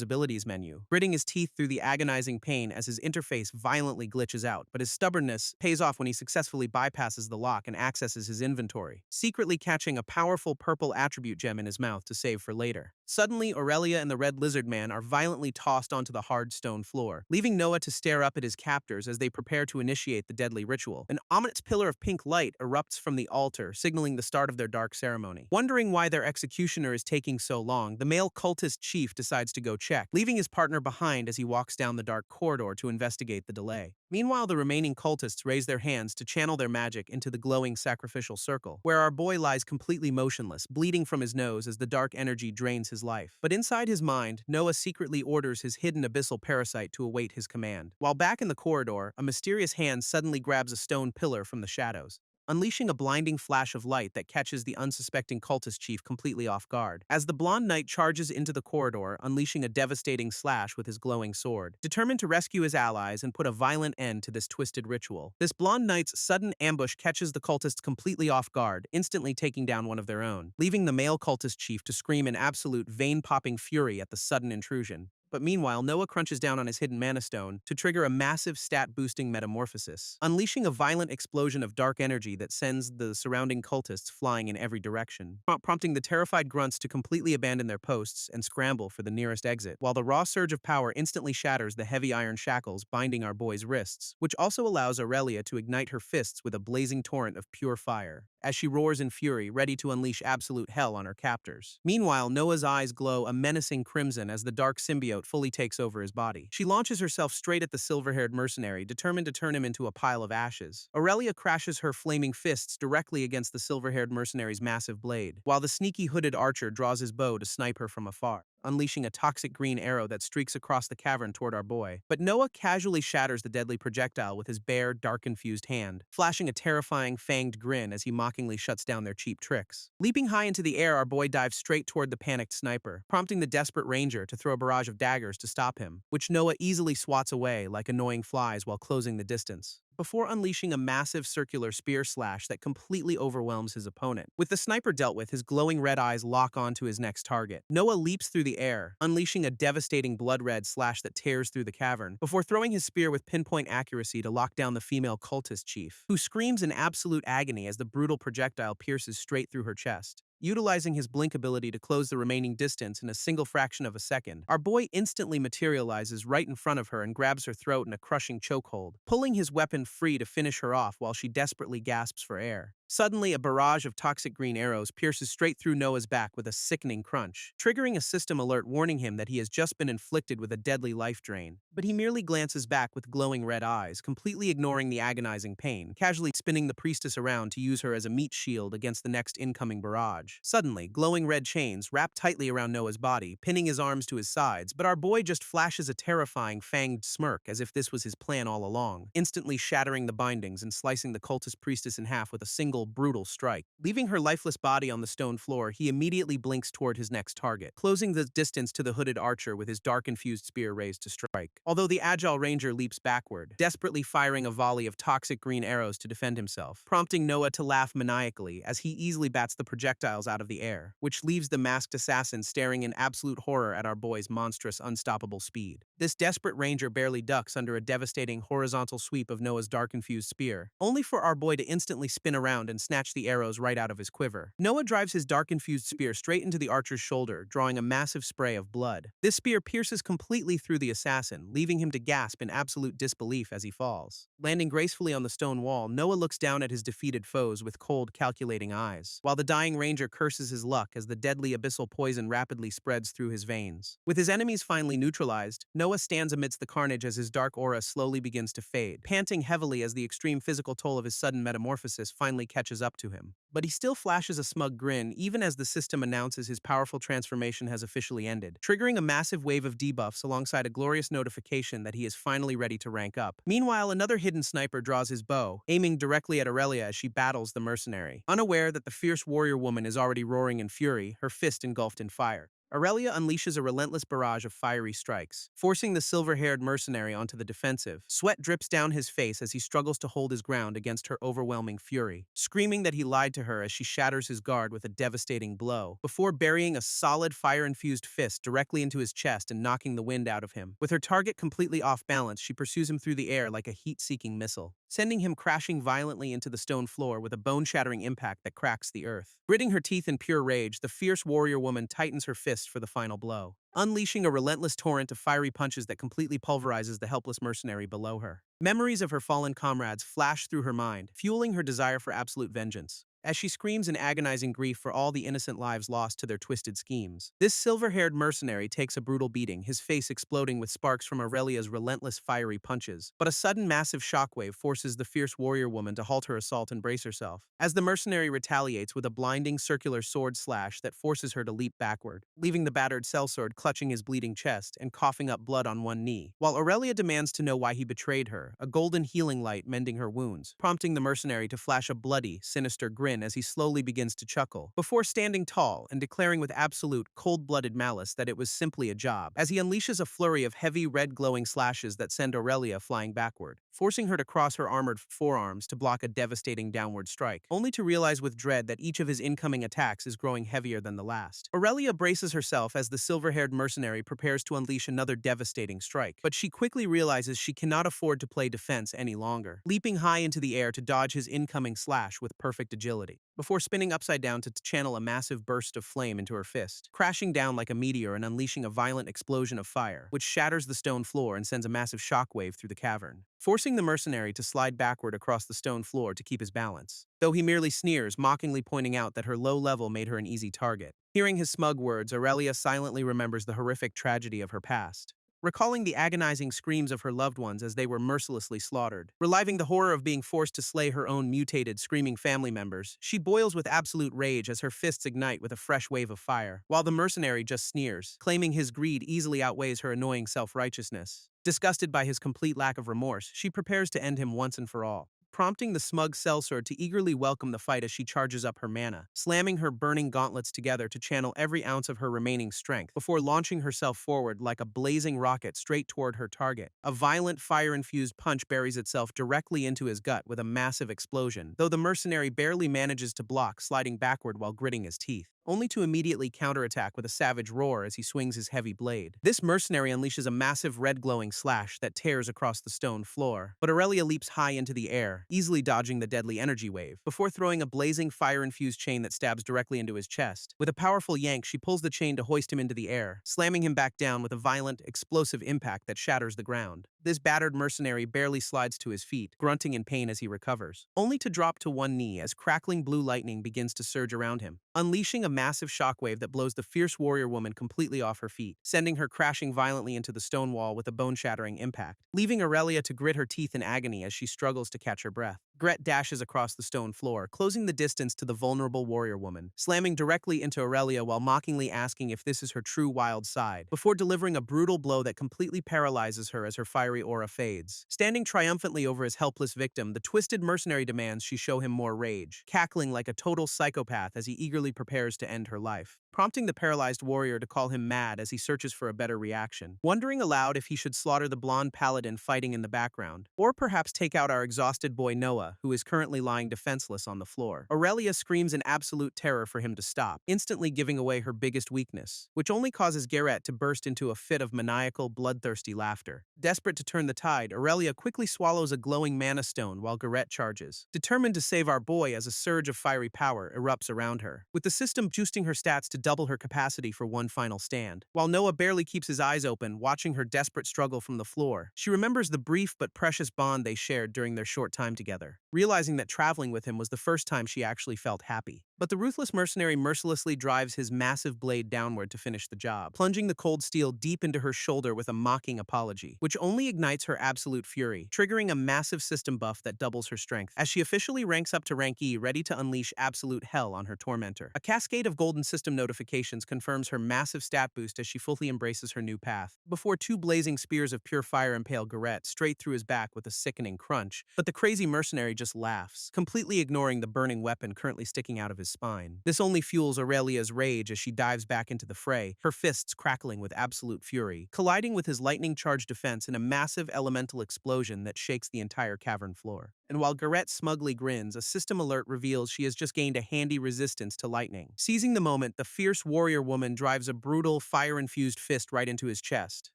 abilities menu, gritting his teeth through the agonizing pain as his interface violently glitches out, but his stubbornness pays off when he successfully bypasses the lock and accesses his inventory, secretly catching a powerful purple attribute gem in his mouth to save for later. Suddenly, Aurelia and the Red Lizard Man are violently tossed onto the hard stone floor, leaving Noah to stare up at his captors as they prepare to initiate the deadly ritual. An ominous pillar of pink light erupts from the altar, signaling the start of their dark ceremony. Wondering why their executioner is taking so long, the male cultist chief decides to go check, leaving his partner behind as he walks down the dark corridor to investigate the delay. Meanwhile, the remaining cultists raise their hands to channel their magic into the glowing sacrificial circle, where our boy lies completely motionless, bleeding from his nose as the dark energy drains his life. But inside his mind, Noah secretly orders his hidden abyssal parasite to await his command. While back in the corridor, a mysterious hand suddenly grabs a stone pillar from the shadows, unleashing a blinding flash of light that catches the unsuspecting cultist chief completely off guard. As the blonde knight charges into the corridor, unleashing a devastating slash with his glowing sword, determined to rescue his allies and put a violent end to this twisted ritual. This blonde knight's sudden ambush catches the cultists completely off guard, instantly taking down one of their own, leaving the male cultist chief to scream in absolute vein-popping fury at the sudden intrusion. But meanwhile, Noah crunches down on his hidden mana stone to trigger a massive stat-boosting metamorphosis, unleashing a violent explosion of dark energy that sends the surrounding cultists flying in every direction, prompting the terrified grunts to completely abandon their posts and scramble for the nearest exit, while the raw surge of power instantly shatters the heavy iron shackles binding our boy's wrists, which also allows Aurelia to ignite her fists with a blazing torrent of pure fire, as she roars in fury, ready to unleash absolute hell on her captors. Meanwhile, Noah's eyes glow a menacing crimson as the dark symbiote fully takes over his body. She launches herself straight at the silver-haired mercenary, determined to turn him into a pile of ashes. Aurelia crashes her flaming fists directly against the silver-haired mercenary's massive blade, while the sneaky hooded archer draws his bow to snipe her from afar, unleashing a toxic green arrow that streaks across the cavern toward our boy. But Noah casually shatters the deadly projectile with his bare, dark-infused hand, flashing a terrifying, fanged grin as he mockingly shuts down their cheap tricks. Leaping high into the air, our boy dives straight toward the panicked sniper, prompting the desperate ranger to throw a barrage of daggers to stop him, which Noah easily swats away like annoying flies while closing the distance, before unleashing a massive circular spear slash that completely overwhelms his opponent. With the sniper dealt with, his glowing red eyes lock onto his next target. Noah leaps through the air, unleashing a devastating blood-red slash that tears through the cavern, before throwing his spear with pinpoint accuracy to lock down the female cultist chief, who screams in absolute agony as the brutal projectile pierces straight through her chest. Utilizing his blink ability to close the remaining distance in a single fraction of a second, our boy instantly materializes right in front of her and grabs her throat in a crushing chokehold, pulling his weapon free to finish her off while she desperately gasps for air. Suddenly, a barrage of toxic green arrows pierces straight through Noah's back with a sickening crunch, triggering a system alert warning him that he has just been inflicted with a deadly life drain. But he merely glances back with glowing red eyes, completely ignoring the agonizing pain, casually spinning the priestess around to use her as a meat shield against the next incoming barrage. Suddenly, glowing red chains wrap tightly around Noah's body, pinning his arms to his sides, but our boy just flashes a terrifying, fanged smirk as if this was his plan all along, instantly shattering the bindings and slicing the cultist priestess in half with a single single, brutal strike. Leaving her lifeless body on the stone floor, he immediately blinks toward his next target, closing the distance to the hooded archer with his dark-infused spear raised to strike. Although the agile ranger leaps backward, desperately firing a volley of toxic green arrows to defend himself, prompting Noah to laugh maniacally as he easily bats the projectiles out of the air, which leaves the masked assassin staring in absolute horror at our boy's monstrous, unstoppable speed. This desperate ranger barely ducks under a devastating horizontal sweep of Noah's dark-infused spear, only for our boy to instantly spin around and snatch the arrows right out of his quiver. Noah drives his dark-infused spear straight into the archer's shoulder, drawing a massive spray of blood. This spear pierces completely through the assassin, leaving him to gasp in absolute disbelief as he falls. Landing gracefully on the stone wall, Noah looks down at his defeated foes with cold, calculating eyes, while the dying ranger curses his luck as the deadly abyssal poison rapidly spreads through his veins. With his enemies finally neutralized, Noah stands amidst the carnage as his dark aura slowly begins to fade, panting heavily as the extreme physical toll of his sudden metamorphosis finally catches up to him. But he still flashes a smug grin even as the system announces his powerful transformation has officially ended, triggering a massive wave of debuffs alongside a glorious notification that he is finally ready to rank up. Meanwhile, another hidden sniper draws his bow, aiming directly at Aurelia as she battles the mercenary, unaware that the fierce warrior woman is already roaring in fury, her fist engulfed in fire. Aurelia unleashes a relentless barrage of fiery strikes, forcing the silver-haired mercenary onto the defensive. Sweat drips down his face as he struggles to hold his ground against her overwhelming fury, screaming that he lied to her as she shatters his guard with a devastating blow, before burying a solid fire-infused fist directly into his chest and knocking the wind out of him. With her target completely off balance, she pursues him through the air like a heat-seeking missile, sending him crashing violently into the stone floor with a bone-shattering impact that cracks the earth. Gritting her teeth in pure rage, the fierce warrior woman tightens her fist for the final blow, unleashing a relentless torrent of fiery punches that completely pulverizes the helpless mercenary below her. Memories of her fallen comrades flash through her mind, fueling her desire for absolute vengeance, as she screams in agonizing grief for all the innocent lives lost to their twisted schemes. This silver-haired mercenary takes a brutal beating, his face exploding with sparks from Aurelia's relentless fiery punches. But a sudden massive shockwave forces the fierce warrior woman to halt her assault and brace herself, as the mercenary retaliates with a blinding circular sword slash that forces her to leap backward, leaving the battered sellsword clutching his bleeding chest and coughing up blood on one knee, while Aurelia demands to know why he betrayed her, a golden healing light mending her wounds, prompting the mercenary to flash a bloody, sinister grin as he slowly begins to chuckle, before standing tall and declaring with absolute, cold-blooded malice that it was simply a job, as he unleashes a flurry of heavy red glowing slashes that send Aurelia flying backward, forcing her to cross her armored forearms to block a devastating downward strike, only to realize with dread that each of his incoming attacks is growing heavier than the last. Aurelia braces herself as the silver-haired mercenary prepares to unleash another devastating strike, but she quickly realizes she cannot afford to play defense any longer, leaping high into the air to dodge his incoming slash with perfect agility, before spinning upside down to channel a massive burst of flame into her fist, crashing down like a meteor and unleashing a violent explosion of fire, which shatters the stone floor and sends a massive shockwave through the cavern, forcing the mercenary to slide backward across the stone floor to keep his balance, though he merely sneers, mockingly pointing out that her low level made her an easy target. Hearing his smug words, Aurelia silently remembers the horrific tragedy of her past, recalling the agonizing screams of her loved ones as they were mercilessly slaughtered. Reliving the horror of being forced to slay her own mutated, screaming family members, she boils with absolute rage as her fists ignite with a fresh wave of fire, while the mercenary just sneers, claiming his greed easily outweighs her annoying self-righteousness. Disgusted by his complete lack of remorse, she prepares to end him once and for all, prompting the smug sellsword to eagerly welcome the fight as she charges up her mana, slamming her burning gauntlets together to channel every ounce of her remaining strength before launching herself forward like a blazing rocket straight toward her target. A violent fire-infused punch buries itself directly into his gut with a massive explosion, though the mercenary barely manages to block, sliding backward while gritting his teeth, only to immediately counterattack with a savage roar as he swings his heavy blade. This mercenary unleashes a massive red glowing slash that tears across the stone floor, but Aurelia leaps high into the air, easily dodging the deadly energy wave, before throwing a blazing fire-infused chain that stabs directly into his chest. With a powerful yank, she pulls the chain to hoist him into the air, slamming him back down with a violent, explosive impact that shatters the ground. This battered mercenary barely slides to his feet, grunting in pain as he recovers, only to drop to one knee as crackling blue lightning begins to surge around him, unleashing a massive shockwave that blows the fierce warrior woman completely off her feet, sending her crashing violently into the stone wall with a bone-shattering impact, leaving Aurelia to grit her teeth in agony as she struggles to catch her breath. Gret dashes across the stone floor, closing the distance to the vulnerable warrior woman, slamming directly into Aurelia while mockingly asking if this is her true wild side, before delivering a brutal blow that completely paralyzes her as her fiery aura fades. Standing triumphantly over his helpless victim, the twisted mercenary demands she show him more rage, cackling like a total psychopath as he eagerly prepares to end her life, prompting the paralyzed warrior to call him mad as he searches for a better reaction, wondering aloud if he should slaughter the blonde paladin fighting in the background, or perhaps take out our exhausted boy Noah, who is currently lying defenseless on the floor. Aurelia screams in absolute terror for him to stop, instantly giving away her biggest weakness, which only causes Garrett to burst into a fit of maniacal, bloodthirsty laughter. Desperate to turn the tide, Aurelia quickly swallows a glowing mana stone while Garrett charges, determined to save our boy as a surge of fiery power erupts around her, with the system boosting her stats to double her capacity for one final stand. While Noah barely keeps his eyes open, watching her desperate struggle from the floor, she remembers the brief but precious bond they shared during their short time together, realizing that traveling with him was the first time she actually felt happy. But the ruthless mercenary mercilessly drives his massive blade downward to finish the job, plunging the cold steel deep into her shoulder with a mocking apology, which only ignites her absolute fury, triggering a massive system buff that doubles her strength, as she officially ranks up to rank E, ready to unleash absolute hell on her tormentor. A cascade of golden system notifications confirms her massive stat boost as she fully embraces her new path, before two blazing spears of pure fire impale Garrett straight through his back with a sickening crunch. But the crazy mercenary just laughs, completely ignoring the burning weapon currently sticking out of his spine. This only fuels Aurelia's rage as she dives back into the fray, her fists crackling with absolute fury, colliding with his lightning-charged defense in a massive elemental explosion that shakes the entire cavern floor. And while Garrett smugly grins, a system alert reveals she has just gained a handy resistance to lightning. Seizing the moment, the fierce warrior woman drives a brutal, fire-infused fist right into his chest,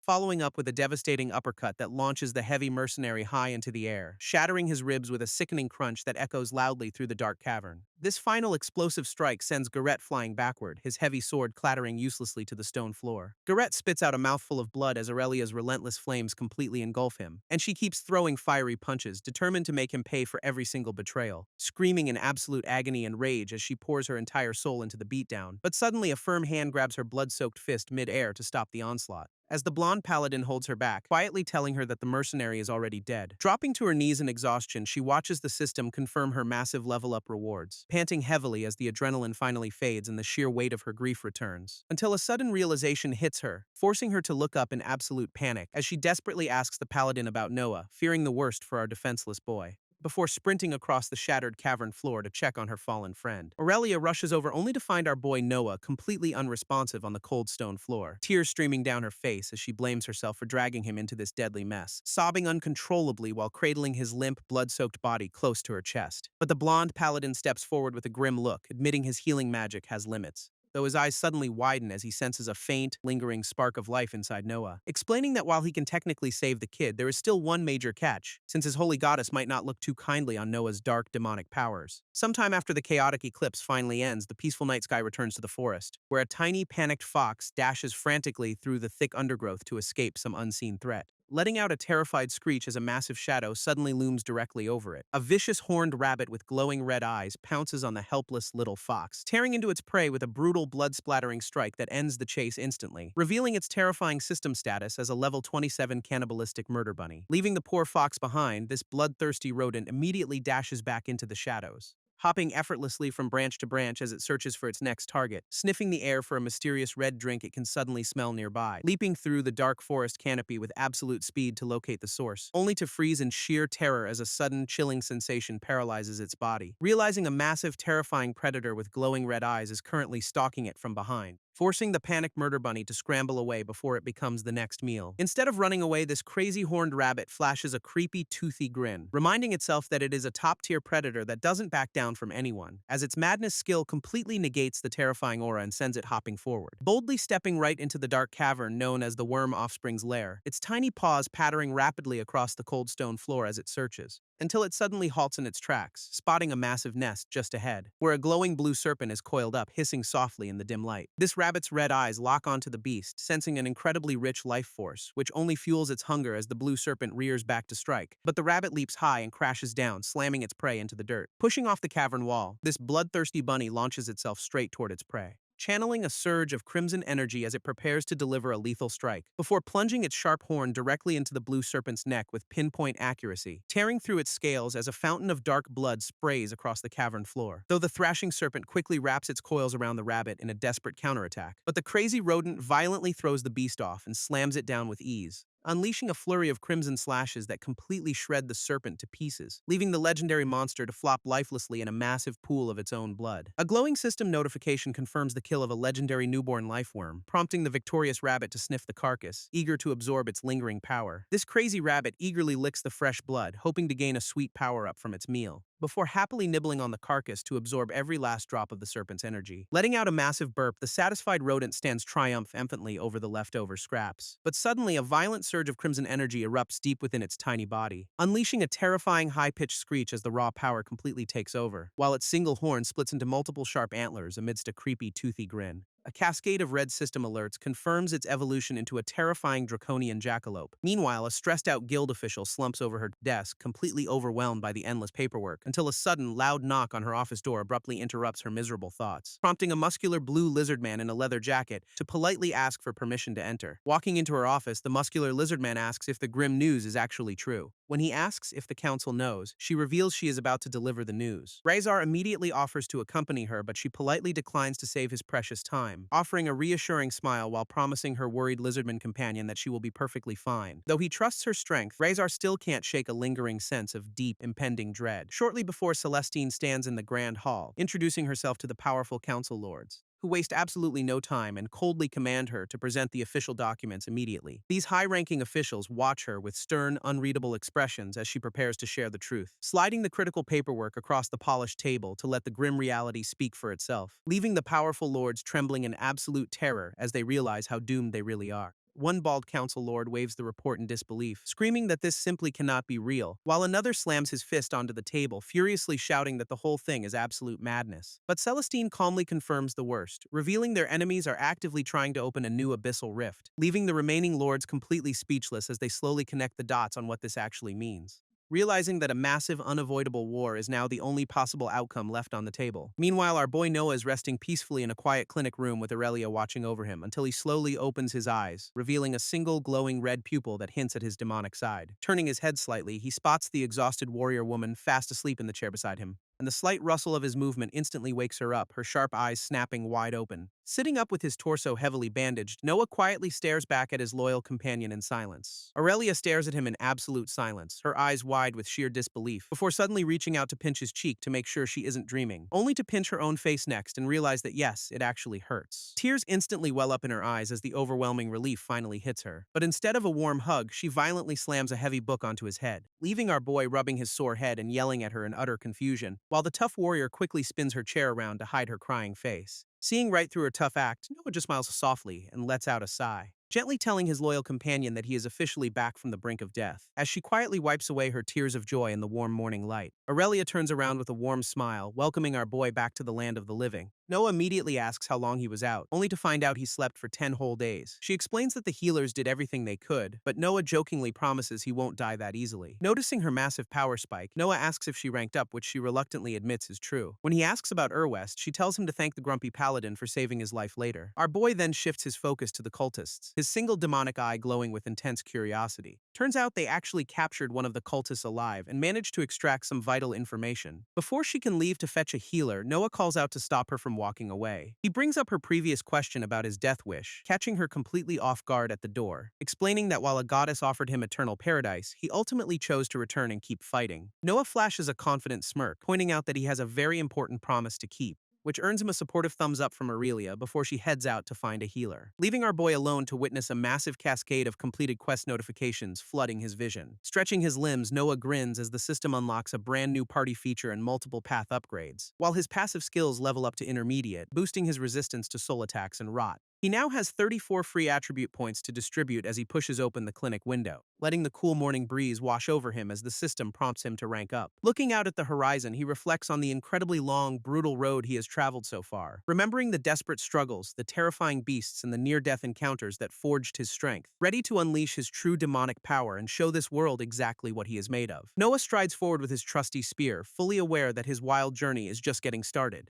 following up with a devastating uppercut that launches the heavy mercenary high into the air, shattering his ribs with a sickening crunch that echoes loudly through the dark cavern. This final explosive strike sends Garrett flying backward, his heavy sword clattering uselessly to the stone floor. Garrett spits out a mouthful of blood as Aurelia's relentless flames completely engulf him, and she keeps throwing fiery punches, determined to make him pay for every single betrayal, screaming in absolute agony and rage as she pours her entire soul into the beatdown. But suddenly a firm hand grabs her blood-soaked fist mid-air to stop the onslaught, as the blonde paladin holds her back, quietly telling her that the mercenary is already dead. Dropping to her knees in exhaustion, she watches the system confirm her massive level-up rewards, panting heavily as the adrenaline finally fades and the sheer weight of her grief returns, until a sudden realization hits her, forcing her to look up in absolute panic as she desperately asks the paladin about Noah, fearing the worst for our defenseless boy, before sprinting across the shattered cavern floor to check on her fallen friend. Aurelia rushes over only to find our boy Noah completely unresponsive on the cold stone floor, tears streaming down her face as she blames herself for dragging him into this deadly mess, sobbing uncontrollably while cradling his limp, blood-soaked body close to her chest. But the blonde paladin steps forward with a grim look, admitting his healing magic has limits, though his eyes suddenly widen as he senses a faint, lingering spark of life inside Noah, explaining that while he can technically save the kid, there is still one major catch, since his holy goddess might not look too kindly on Noah's dark, demonic powers. Sometime after the chaotic eclipse finally ends, the peaceful night sky returns to the forest, where a tiny, panicked fox dashes frantically through the thick undergrowth to escape some unseen threat, letting out a terrified screech as a massive shadow suddenly looms directly over it. A vicious horned rabbit with glowing red eyes pounces on the helpless little fox, tearing into its prey with a brutal blood-splattering strike that ends the chase instantly, revealing its terrifying system status as a level 27 cannibalistic murder bunny. Leaving the poor fox behind, this bloodthirsty rodent immediately dashes back into the shadows, hopping effortlessly from branch to branch as it searches for its next target, sniffing the air for a mysterious red drink it can suddenly smell nearby, leaping through the dark forest canopy with absolute speed to locate the source, only to freeze in sheer terror as a sudden, chilling sensation paralyzes its body, realizing a massive, terrifying predator with glowing red eyes is currently stalking it from behind, forcing the panicked murder bunny to scramble away before it becomes the next meal. Instead of running away, this crazy horned rabbit flashes a creepy, toothy grin, reminding itself that it is a top-tier predator that doesn't back down from anyone, as its madness skill completely negates the terrifying aura and sends it hopping forward, boldly stepping right into the dark cavern known as the Worm Offspring's lair, its tiny paws pattering rapidly across the cold stone floor as it searches, until it suddenly halts in its tracks, spotting a massive nest just ahead, where a glowing blue serpent is coiled up, hissing softly in the dim light. This rabbit's red eyes lock onto the beast, sensing an incredibly rich life force, which only fuels its hunger as the blue serpent rears back to strike. But the rabbit leaps high and crashes down, slamming its prey into the dirt. Pushing off the cavern wall, this bloodthirsty bunny launches itself straight toward its prey, channeling a surge of crimson energy as it prepares to deliver a lethal strike, before plunging its sharp horn directly into the blue serpent's neck with pinpoint accuracy, tearing through its scales as a fountain of dark blood sprays across the cavern floor. Though the thrashing serpent quickly wraps its coils around the rabbit in a desperate counterattack, but the crazy rodent violently throws the beast off and slams it down with ease, unleashing a flurry of crimson slashes that completely shred the serpent to pieces, leaving the legendary monster to flop lifelessly in a massive pool of its own blood. A glowing system notification confirms the kill of a legendary newborn lifeworm, prompting the victorious rabbit to sniff the carcass, eager to absorb its lingering power. This crazy rabbit eagerly licks the fresh blood, hoping to gain a sweet power-up from its meal, before happily nibbling on the carcass to absorb every last drop of the serpent's energy. Letting out a massive burp, the satisfied rodent stands triumphantly over the leftover scraps. But suddenly, a violent surge of crimson energy erupts deep within its tiny body, unleashing a terrifying high-pitched screech as the raw power completely takes over, while its single horn splits into multiple sharp antlers amidst a creepy, toothy grin. A cascade of red system alerts confirms its evolution into a terrifying draconian jackalope. Meanwhile, a stressed-out guild official slumps over her desk, completely overwhelmed by the endless paperwork, until a sudden, loud knock on her office door abruptly interrupts her miserable thoughts, prompting a muscular blue lizard man in a leather jacket to politely ask for permission to enter. Walking into her office, the muscular lizard man asks if the grim news is actually true. When he asks if the council knows, she reveals she is about to deliver the news. Razar immediately offers to accompany her, but she politely declines to save his precious time, offering a reassuring smile while promising her worried lizardman companion that she will be perfectly fine. Though he trusts her strength, Razar still can't shake a lingering sense of deep, impending dread. Shortly before Celestine stands in the grand hall, introducing herself to the powerful council lords, who waste absolutely no time and coldly command her to present the official documents immediately. These high-ranking officials watch her with stern, unreadable expressions as she prepares to share the truth, sliding the critical paperwork across the polished table to let the grim reality speak for itself, leaving the powerful lords trembling in absolute terror as they realize how doomed they really are. One bald council lord waves the report in disbelief, screaming that this simply cannot be real, while another slams his fist onto the table, furiously shouting that the whole thing is absolute madness. But Celestine calmly confirms the worst, revealing their enemies are actively trying to open a new abyssal rift, leaving the remaining lords completely speechless as they slowly connect the dots on what this actually means, realizing that a massive, unavoidable war is now the only possible outcome left on the table. Meanwhile, our boy Noah is resting peacefully in a quiet clinic room with Aurelia watching over him until he slowly opens his eyes, revealing a single glowing red pupil that hints at his demonic side. Turning his head slightly, he spots the exhausted warrior woman fast asleep in the chair beside him, and the slight rustle of his movement instantly wakes her up, her sharp eyes snapping wide open. Sitting up with his torso heavily bandaged, Noah quietly stares back at his loyal companion in silence. Aurelia stares at him in absolute silence, her eyes wide with sheer disbelief, before suddenly reaching out to pinch his cheek to make sure she isn't dreaming, only to pinch her own face next and realize that yes, it actually hurts. Tears instantly well up in her eyes as the overwhelming relief finally hits her. But instead of a warm hug, she violently slams a heavy book onto his head, leaving our boy rubbing his sore head and yelling at her in utter confusion, while the tough warrior quickly spins her chair around to hide her crying face. Seeing right through her tough act, Noah just smiles softly and lets out a sigh, gently telling his loyal companion that he is officially back from the brink of death. As she quietly wipes away her tears of joy in the warm morning light, Aurelia turns around with a warm smile, welcoming our boy back to the land of the living. Noah immediately asks how long he was out, only to find out he slept for 10 whole days. She explains that the healers did everything they could, but Noah jokingly promises he won't die that easily. Noticing her massive power spike, Noah asks if she ranked up, which she reluctantly admits is true. When he asks about Urwest, she tells him to thank the grumpy paladin for saving his life later. Our boy then shifts his focus to the cultists, his single demonic eye glowing with intense curiosity. Turns out they actually captured one of the cultists alive and managed to extract some vital information. Before she can leave to fetch a healer, Noah calls out to stop her from walking away. He brings up her previous question about his death wish, catching her completely off guard at the door, explaining that while a goddess offered him eternal paradise, he ultimately chose to return and keep fighting. Noah flashes a confident smirk, pointing out that he has a very important promise to keep, which earns him a supportive thumbs up from Aurelia before she heads out to find a healer, leaving our boy alone to witness a massive cascade of completed quest notifications flooding his vision. Stretching his limbs, Noah grins as the system unlocks a brand new party feature and multiple path upgrades, while his passive skills level up to intermediate, boosting his resistance to soul attacks and rot. He now has 34 free attribute points to distribute as he pushes open the clinic window, letting the cool morning breeze wash over him as the system prompts him to rank up. Looking out at the horizon, he reflects on the incredibly long, brutal road he has traveled so far, remembering the desperate struggles, the terrifying beasts, and the near-death encounters that forged his strength, ready to unleash his true demonic power and show this world exactly what he is made of. Noah strides forward with his trusty spear, fully aware that his wild journey is just getting started.